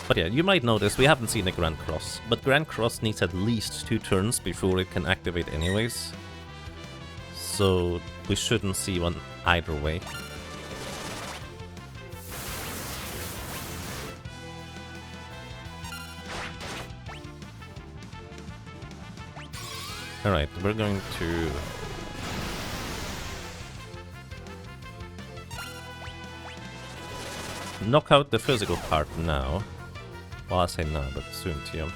But yeah, you might notice we haven't seen a Grand Cross, but Grand Cross needs at least 2 turns before it can activate anyways. So we shouldn't see one either way. Alright, we're going to knock out the physical part now. Well, I say now, but soon, Tio.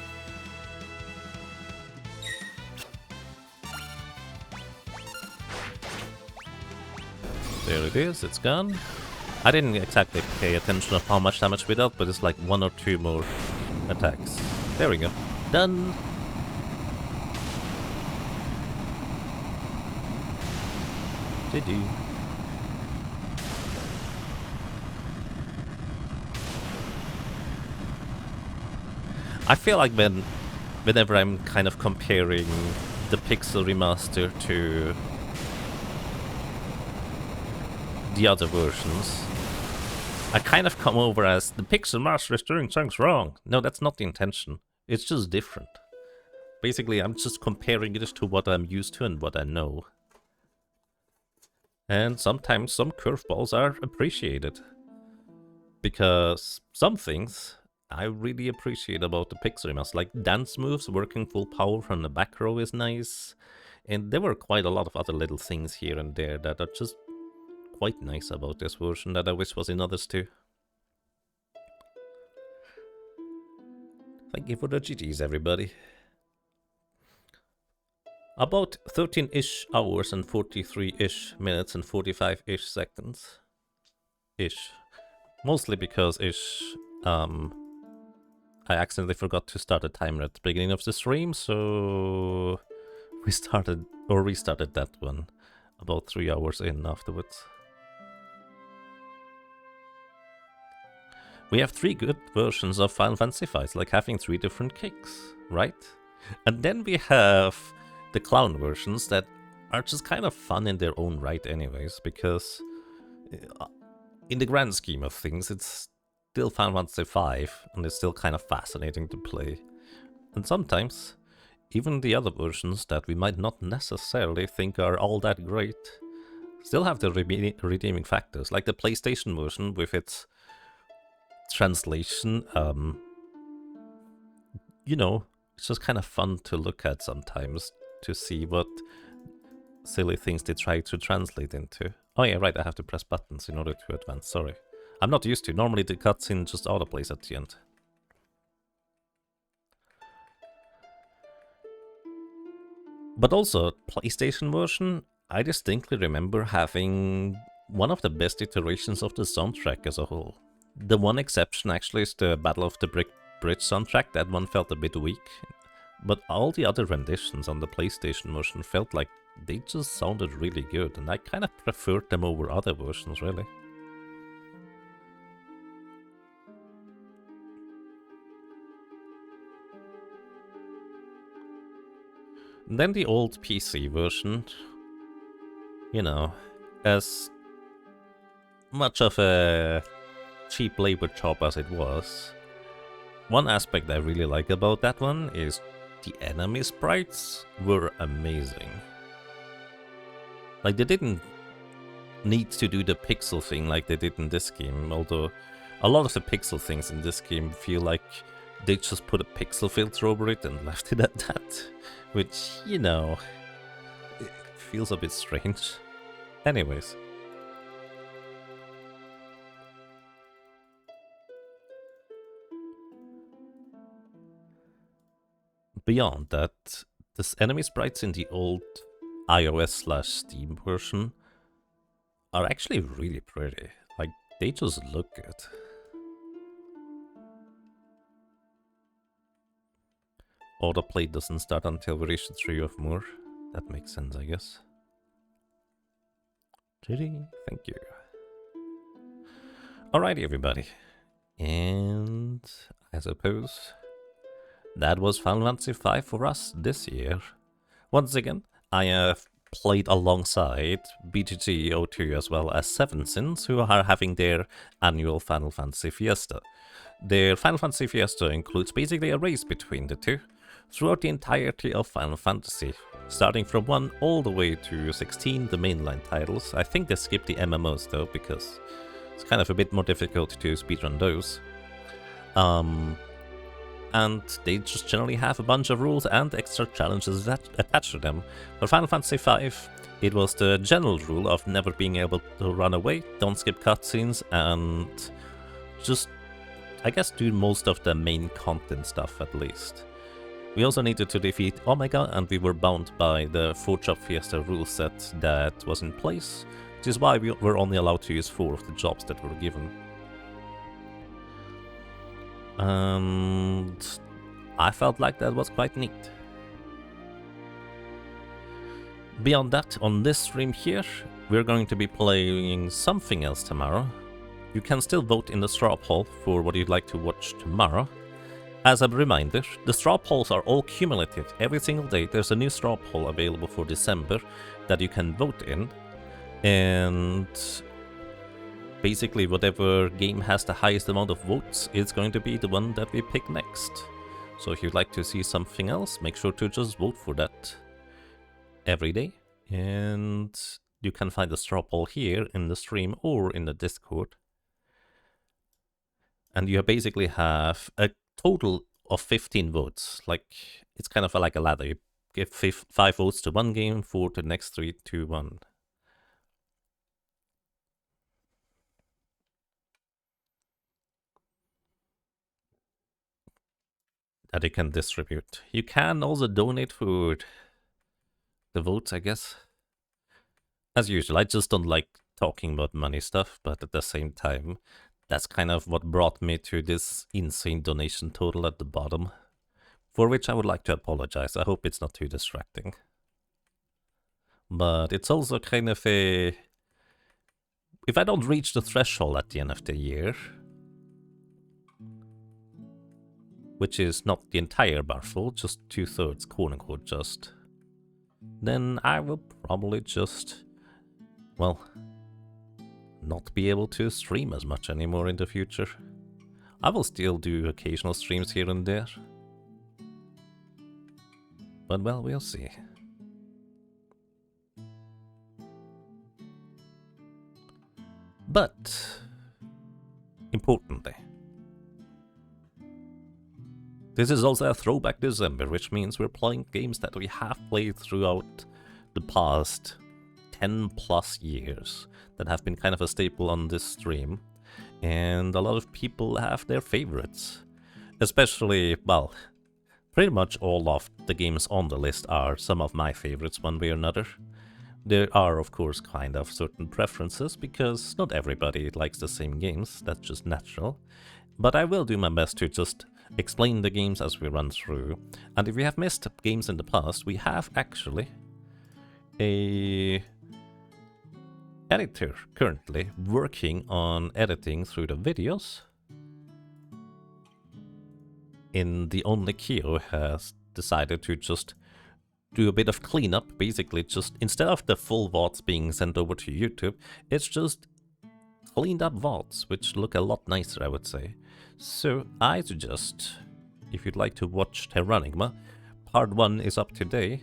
There it is, it's gone. I didn't exactly pay attention of how much damage we dealt, but it's like 1 or 2 more attacks. There we go. Done! GG. I feel like whenever I'm kind of comparing the Pixel Remaster to the other versions, I kind of come over as the Pixel Master is doing things wrong. No, that's not the intention. It's just different. Basically, I'm just comparing it to what I'm used to and what I know. And sometimes some curveballs are appreciated. Because some things I really appreciate about the Pixel Remaster, like dance moves working full power from the back row is nice. And there were quite a lot of other little things here and there that are just quite nice about this version that I wish was in others too. Thank you for the GGs, everybody. About 13-ish hours and 43-ish minutes and 45-ish seconds. Ish. Mostly because ish, I accidentally forgot to start a timer at the beginning of the stream, so we started, or restarted that one about 3 hours in afterwards. We have 3 good versions of Final Fantasy fights, like having 3 different kicks, right? And then we have the clown versions that are just kind of fun in their own right anyways, because in the grand scheme of things, it's still Final Fantasy V, and it's still kind of fascinating to play. And sometimes, even the other versions that we might not necessarily think are all that great, still have the redeeming factors, like the PlayStation version with its translation. You know, it's just kind of fun to look at sometimes, to see what silly things they try to translate into. Oh yeah, right, I have to press buttons in order to advance, sorry. I'm not used to, normally the cutscene just autoplays at the end. But also, PlayStation version, I distinctly remember having one of the best iterations of the soundtrack as a whole. The one exception actually is the Battle of the Brick Bridge soundtrack, that one felt a bit weak. But all the other renditions on the PlayStation version felt like they just sounded really good, and I kind of preferred them over other versions, really. Then the old PC version, you know, as much of a cheap labor job as it was, one aspect I really like about that one is the enemy sprites were amazing. Like, they didn't need to do the pixel thing like they did in this game, although a lot of the pixel things in this game feel like they just put a pixel filter over it and left it at that, which, you know, it feels a bit strange. Anyways. Beyond that, the enemy sprites in the old iOS/Steam version are actually really pretty. Like, they just look good. Autoplay doesn't start until we reach the 3 or more. That makes sense, I guess. Thank you. Alrighty, everybody. And I suppose that was Final Fantasy V for us this year. Once again, I have played alongside BGG02 as well as SevenSins, who are having their annual Final Fantasy Fiesta. Their Final Fantasy Fiesta includes basically a race between the two throughout the entirety of Final Fantasy, starting from 1 all the way to 16, the mainline titles. I think they skipped the MMOs though, because it's kind of a bit more difficult to speedrun those. And they just generally have a bunch of rules and extra challenges that attached to them. For Final Fantasy V, it was the general rule of never being able to run away, don't skip cutscenes, and just, I guess, do most of the main content stuff at least. We also needed to defeat Omega, and we were bound by the Four Job Fiesta rule set that was in place, which is why we were only allowed to use 4 of the jobs that were given. And I felt like that was quite neat. Beyond that, on this stream here, we're going to be playing something else tomorrow. You can still vote in the straw poll for what you'd like to watch tomorrow. As a reminder, the straw polls are all cumulative. Every single day there's a new straw poll available for December that you can vote in. And basically, whatever game has the highest amount of votes is going to be the one that we pick next. So if you'd like to see something else, make sure to just vote for that every day. And you can find the straw poll here in the stream or in the Discord. And you basically have a total of 15 votes. Like, it's kind of like a ladder. You give 5 votes to one game, 4 to the next, 3 to 1. That you can distribute. You can also donate for the votes, I guess. As usual, I just don't like talking about money stuff, but at the same time, that's kind of what brought me to this insane donation total at the bottom, for which I would like to apologize. I hope it's not too distracting. But it's also kind of a... If I don't reach the threshold at the end of the year, which is not the entire bar full, just 2/3, quote-unquote, just, then I will probably just, well, not be able to stream as much anymore in the future. I will still do occasional streams here and there. But, well, we'll see. But, importantly, this is also a throwback December, which means we're playing games that we have played throughout the past 10 plus years that have been kind of a staple on this stream. And a lot of people have their favorites. Especially, well, pretty much all of the games on the list are some of my favorites one way or another. There are, of course, kind of certain preferences, because not everybody likes the same games, that's just natural. But I will do my best to just explain the games as we run through. And if we have missed games in the past, we have actually a editor currently working on editing through the videos. TheOnlyKyo has decided to just do a bit of cleanup. Basically, just instead of the full VODs being sent over to YouTube, it's just cleaned up VODs, which look a lot nicer, I would say. So I suggest, if you'd like to watch Terranigma, part 1 is up today.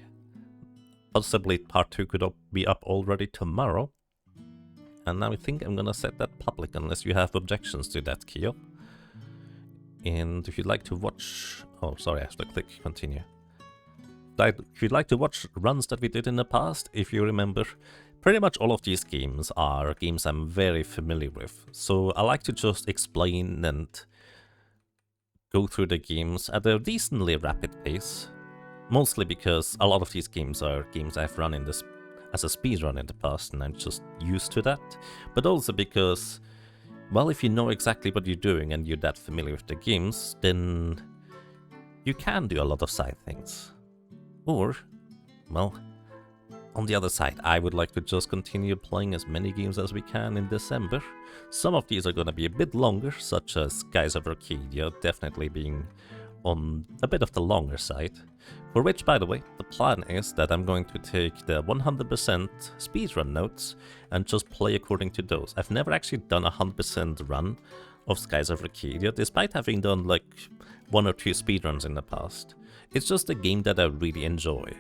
Possibly part 2 could be up already tomorrow. And now I think I'm gonna set that public unless you have objections to that, Kyo. And if you'd like to watch... Oh, sorry, I have to click continue. If you'd like to watch runs that we did in the past, if you remember, pretty much all of these games are games I'm very familiar with. So I like to just explain and go through the games at a decently rapid pace. Mostly because a lot of these games are games I've run in this as a speedrun in the past and I'm just used to that. But also because, well, if you know exactly what you're doing and you're that familiar with the games, then you can do a lot of side things. Or, well, on the other side, I would like to just continue playing as many games as we can in December. Some of these are going to be a bit longer, such as Skies of Arcadia, definitely being on a bit of the longer side. For which, by the way, the plan is that I'm going to take the 100% speedrun notes and just play according to those. I've never actually done a 100% run of Skies of Arcadia, despite having done like 1 or 2 speedruns in the past. It's just a game that I really enjoy.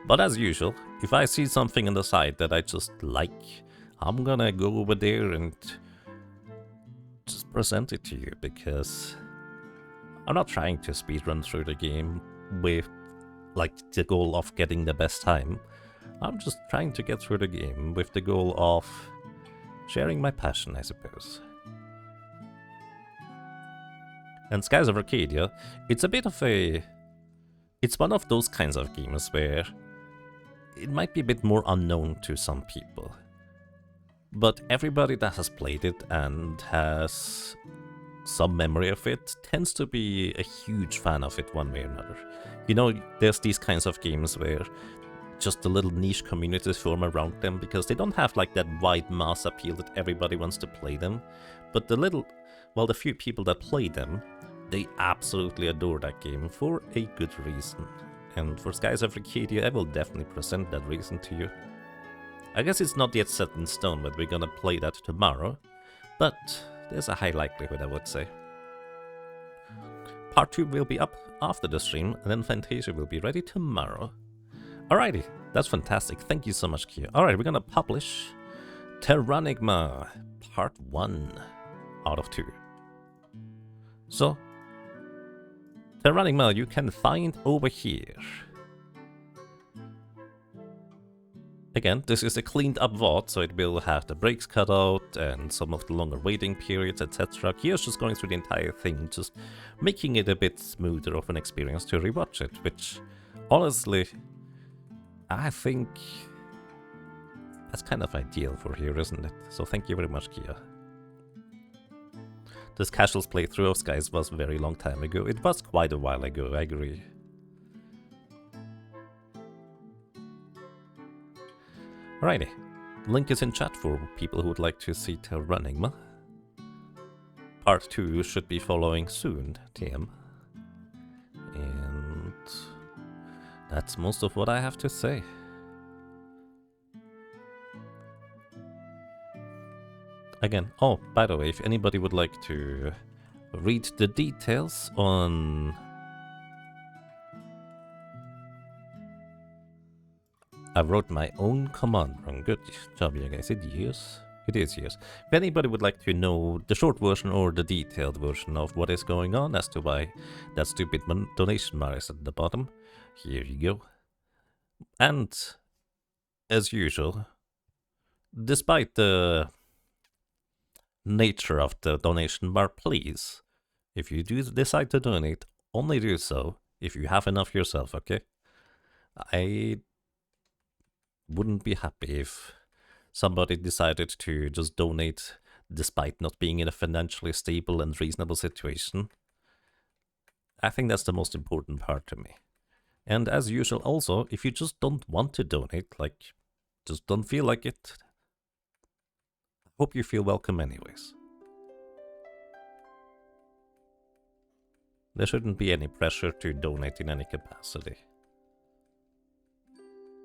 But as usual, if I see something on the side that I just like, I'm gonna go over there and just present it to you, because I'm not trying to speedrun through the game with like the goal of getting the best time. I'm just trying to get through the game with the goal of sharing my passion, I suppose. And Skies of Arcadia, it's a bit of a... It's one of those kinds of games where it might be a bit more unknown to some people. But everybody that has played it and has some memory of it tends to be a huge fan of it one way or another. You know, there's these kinds of games where just the little niche communities form around them because they don't have like that wide mass appeal that everybody wants to play them. But the few people that play them, they absolutely adore that game for a good reason. And for Skies of Arcadia, I will definitely present that reason to you. I guess it's not yet set in stone that we're gonna play that tomorrow, but there's a high likelihood, I would say. Part 2 will be up after the stream, and then Fantasia will be ready tomorrow. Alrighty, that's fantastic. Thank you so much, Kia. Alright, we're gonna publish Terranigma Part 1 out of 2. So, Terranigma you can find over here. Again, this is a cleaned up VOD, so it will have the breaks cut out and some of the longer waiting periods, etc. Kiyo's just going through the entire thing, just making it a bit smoother of an experience to rewatch it, which, honestly, I think that's kind of ideal for here, isn't it? So thank you very much, Kia. This Casual's playthrough of Skies was a very long time ago. It was quite a while ago, I agree. Alrighty, link is in chat for people who would like to see Terranigma. Part 2 should be following soon, TM. And that's most of what I have to say. Again, oh, by the way, if anybody would like to read the details on... I wrote my own command wrong. Good job, you guys. It is yes. If anybody would like to know the short version or the detailed version of what is going on as to why that stupid donation bar is at the bottom, here you go. And, as usual, despite the nature of the donation bar, please, if you do decide to donate, only do so if you have enough yourself, okay? I wouldn't be happy if somebody decided to just donate despite not being in a financially stable and reasonable situation. I think that's the most important part to me. And as usual also, if you just don't want to donate, like, just don't feel like it, I hope you feel welcome anyways. There shouldn't be any pressure to donate in any capacity.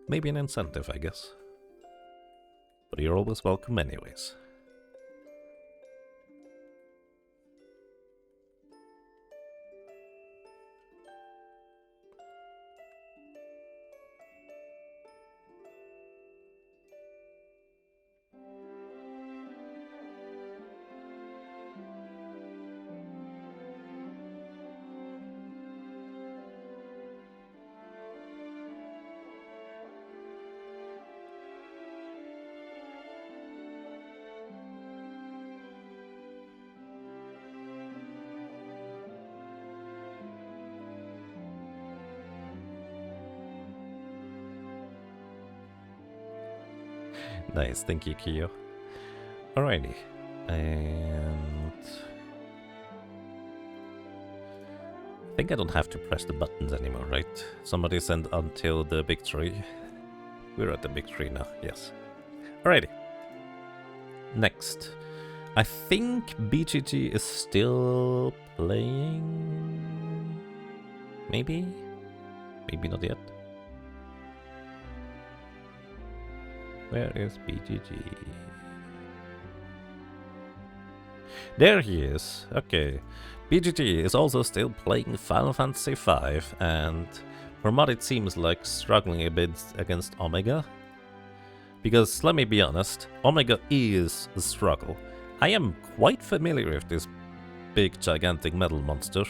Maybe an incentive, I guess. But you're always welcome anyways. Nice, thank you, Kyo. Alrighty, and I think I don't have to press the buttons anymore, right? Somebody sent until the big tree. We're at the big tree now, yes. Alrighty. Next. I think BGG is still playing? Maybe? Maybe not yet. Where is BGG? There he is. Okay. BGG is also still playing Final Fantasy V, and from what it seems like struggling a bit against Omega. Because, let me be honest, Omega is a struggle. I am quite familiar with this big gigantic metal monster,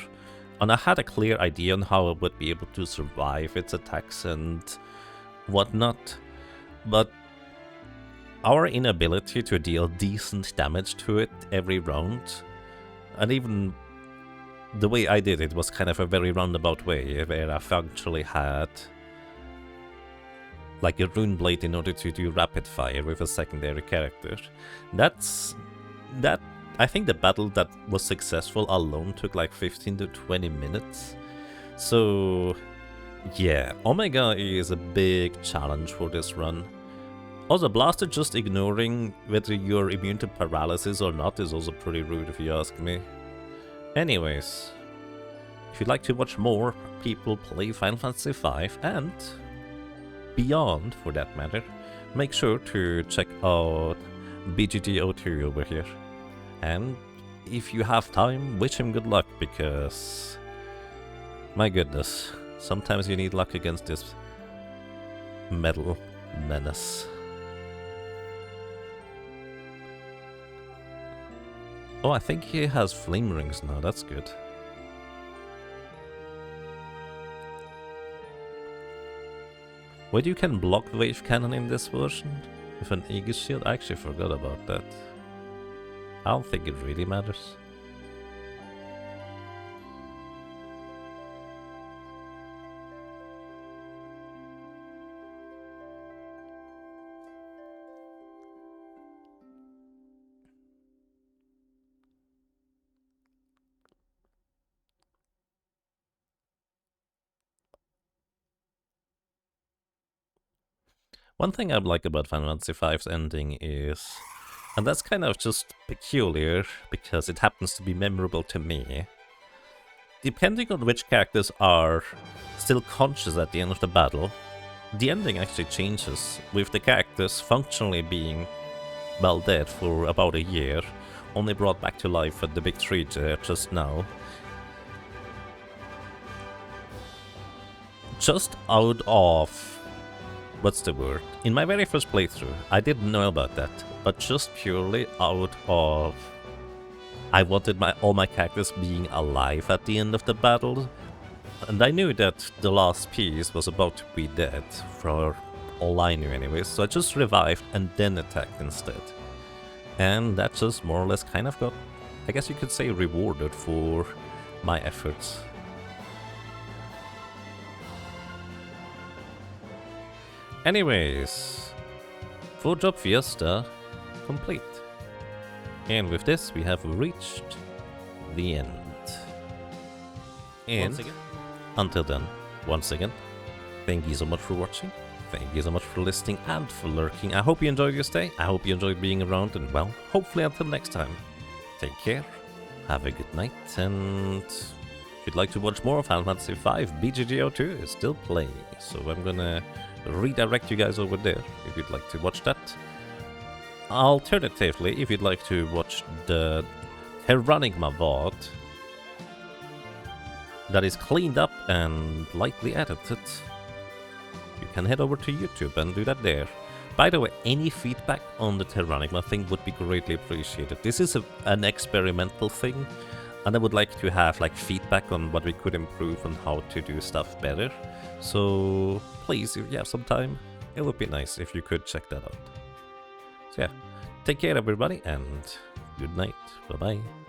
and I had a clear idea on how I would be able to survive its attacks and whatnot, but our inability to deal decent damage to it every round, and even the way I did it was kind of a very roundabout way, where I functionally had like a rune blade in order to do rapid fire with a secondary character. I think the battle that was successful alone took like 15 to 20 minutes. So yeah, Omega is a big challenge for this run. Also, Blaster just ignoring whether you're immune to paralysis or not is also pretty rude if you ask me. Anyways, if you'd like to watch more people play Final Fantasy V and beyond for that matter, make sure to check out BGG02 over here. And if you have time, wish him good luck, because my goodness, sometimes you need luck against this metal menace. Oh, I think he has flame rings now, that's good. Wait, you can block wave cannon in this version? With an Aegis shield? I actually forgot about that. I don't think it really matters. One thing I like about Final Fantasy V's ending is, and that's kind of just peculiar because it happens to be memorable to me, depending on which characters are still conscious at the end of the battle, the ending actually changes, with the characters functionally being, well, dead for about a year, only brought back to life at the big tree just now. Just out of... what's the word? In my very first playthrough, I didn't know about that, but just purely out of... I wanted all my characters being alive at the end of the battle, and I knew that the last piece was about to be dead, for all I knew anyways, so I just revived and then attacked instead. And that just more or less kind of got, I guess you could say, rewarded for my efforts. Anyways, Four Job Fiesta complete. And with this, we have reached the end. And until then, once again, thank you so much for watching. Thank you so much for listening and for lurking. I hope you enjoyed your stay. I hope you enjoyed being around, and well, hopefully until next time. Take care, have a good night, and If you'd like to watch more of Final Fantasy V, BGG02 is still playing, so I'm gonna redirect you guys over there if you'd like to watch that. Alternatively, if you'd like to watch the Terranigma VOD that is cleaned up and lightly edited, you can head over to YouTube and do that there. By the way, any feedback on the Terranigma thing would be greatly appreciated. This is an experimental thing, and I would like to have like feedback on what we could improve and how to do stuff better. So please, if you have some time, it would be nice if you could check that out. So yeah, take care everybody, and good night. Bye-bye.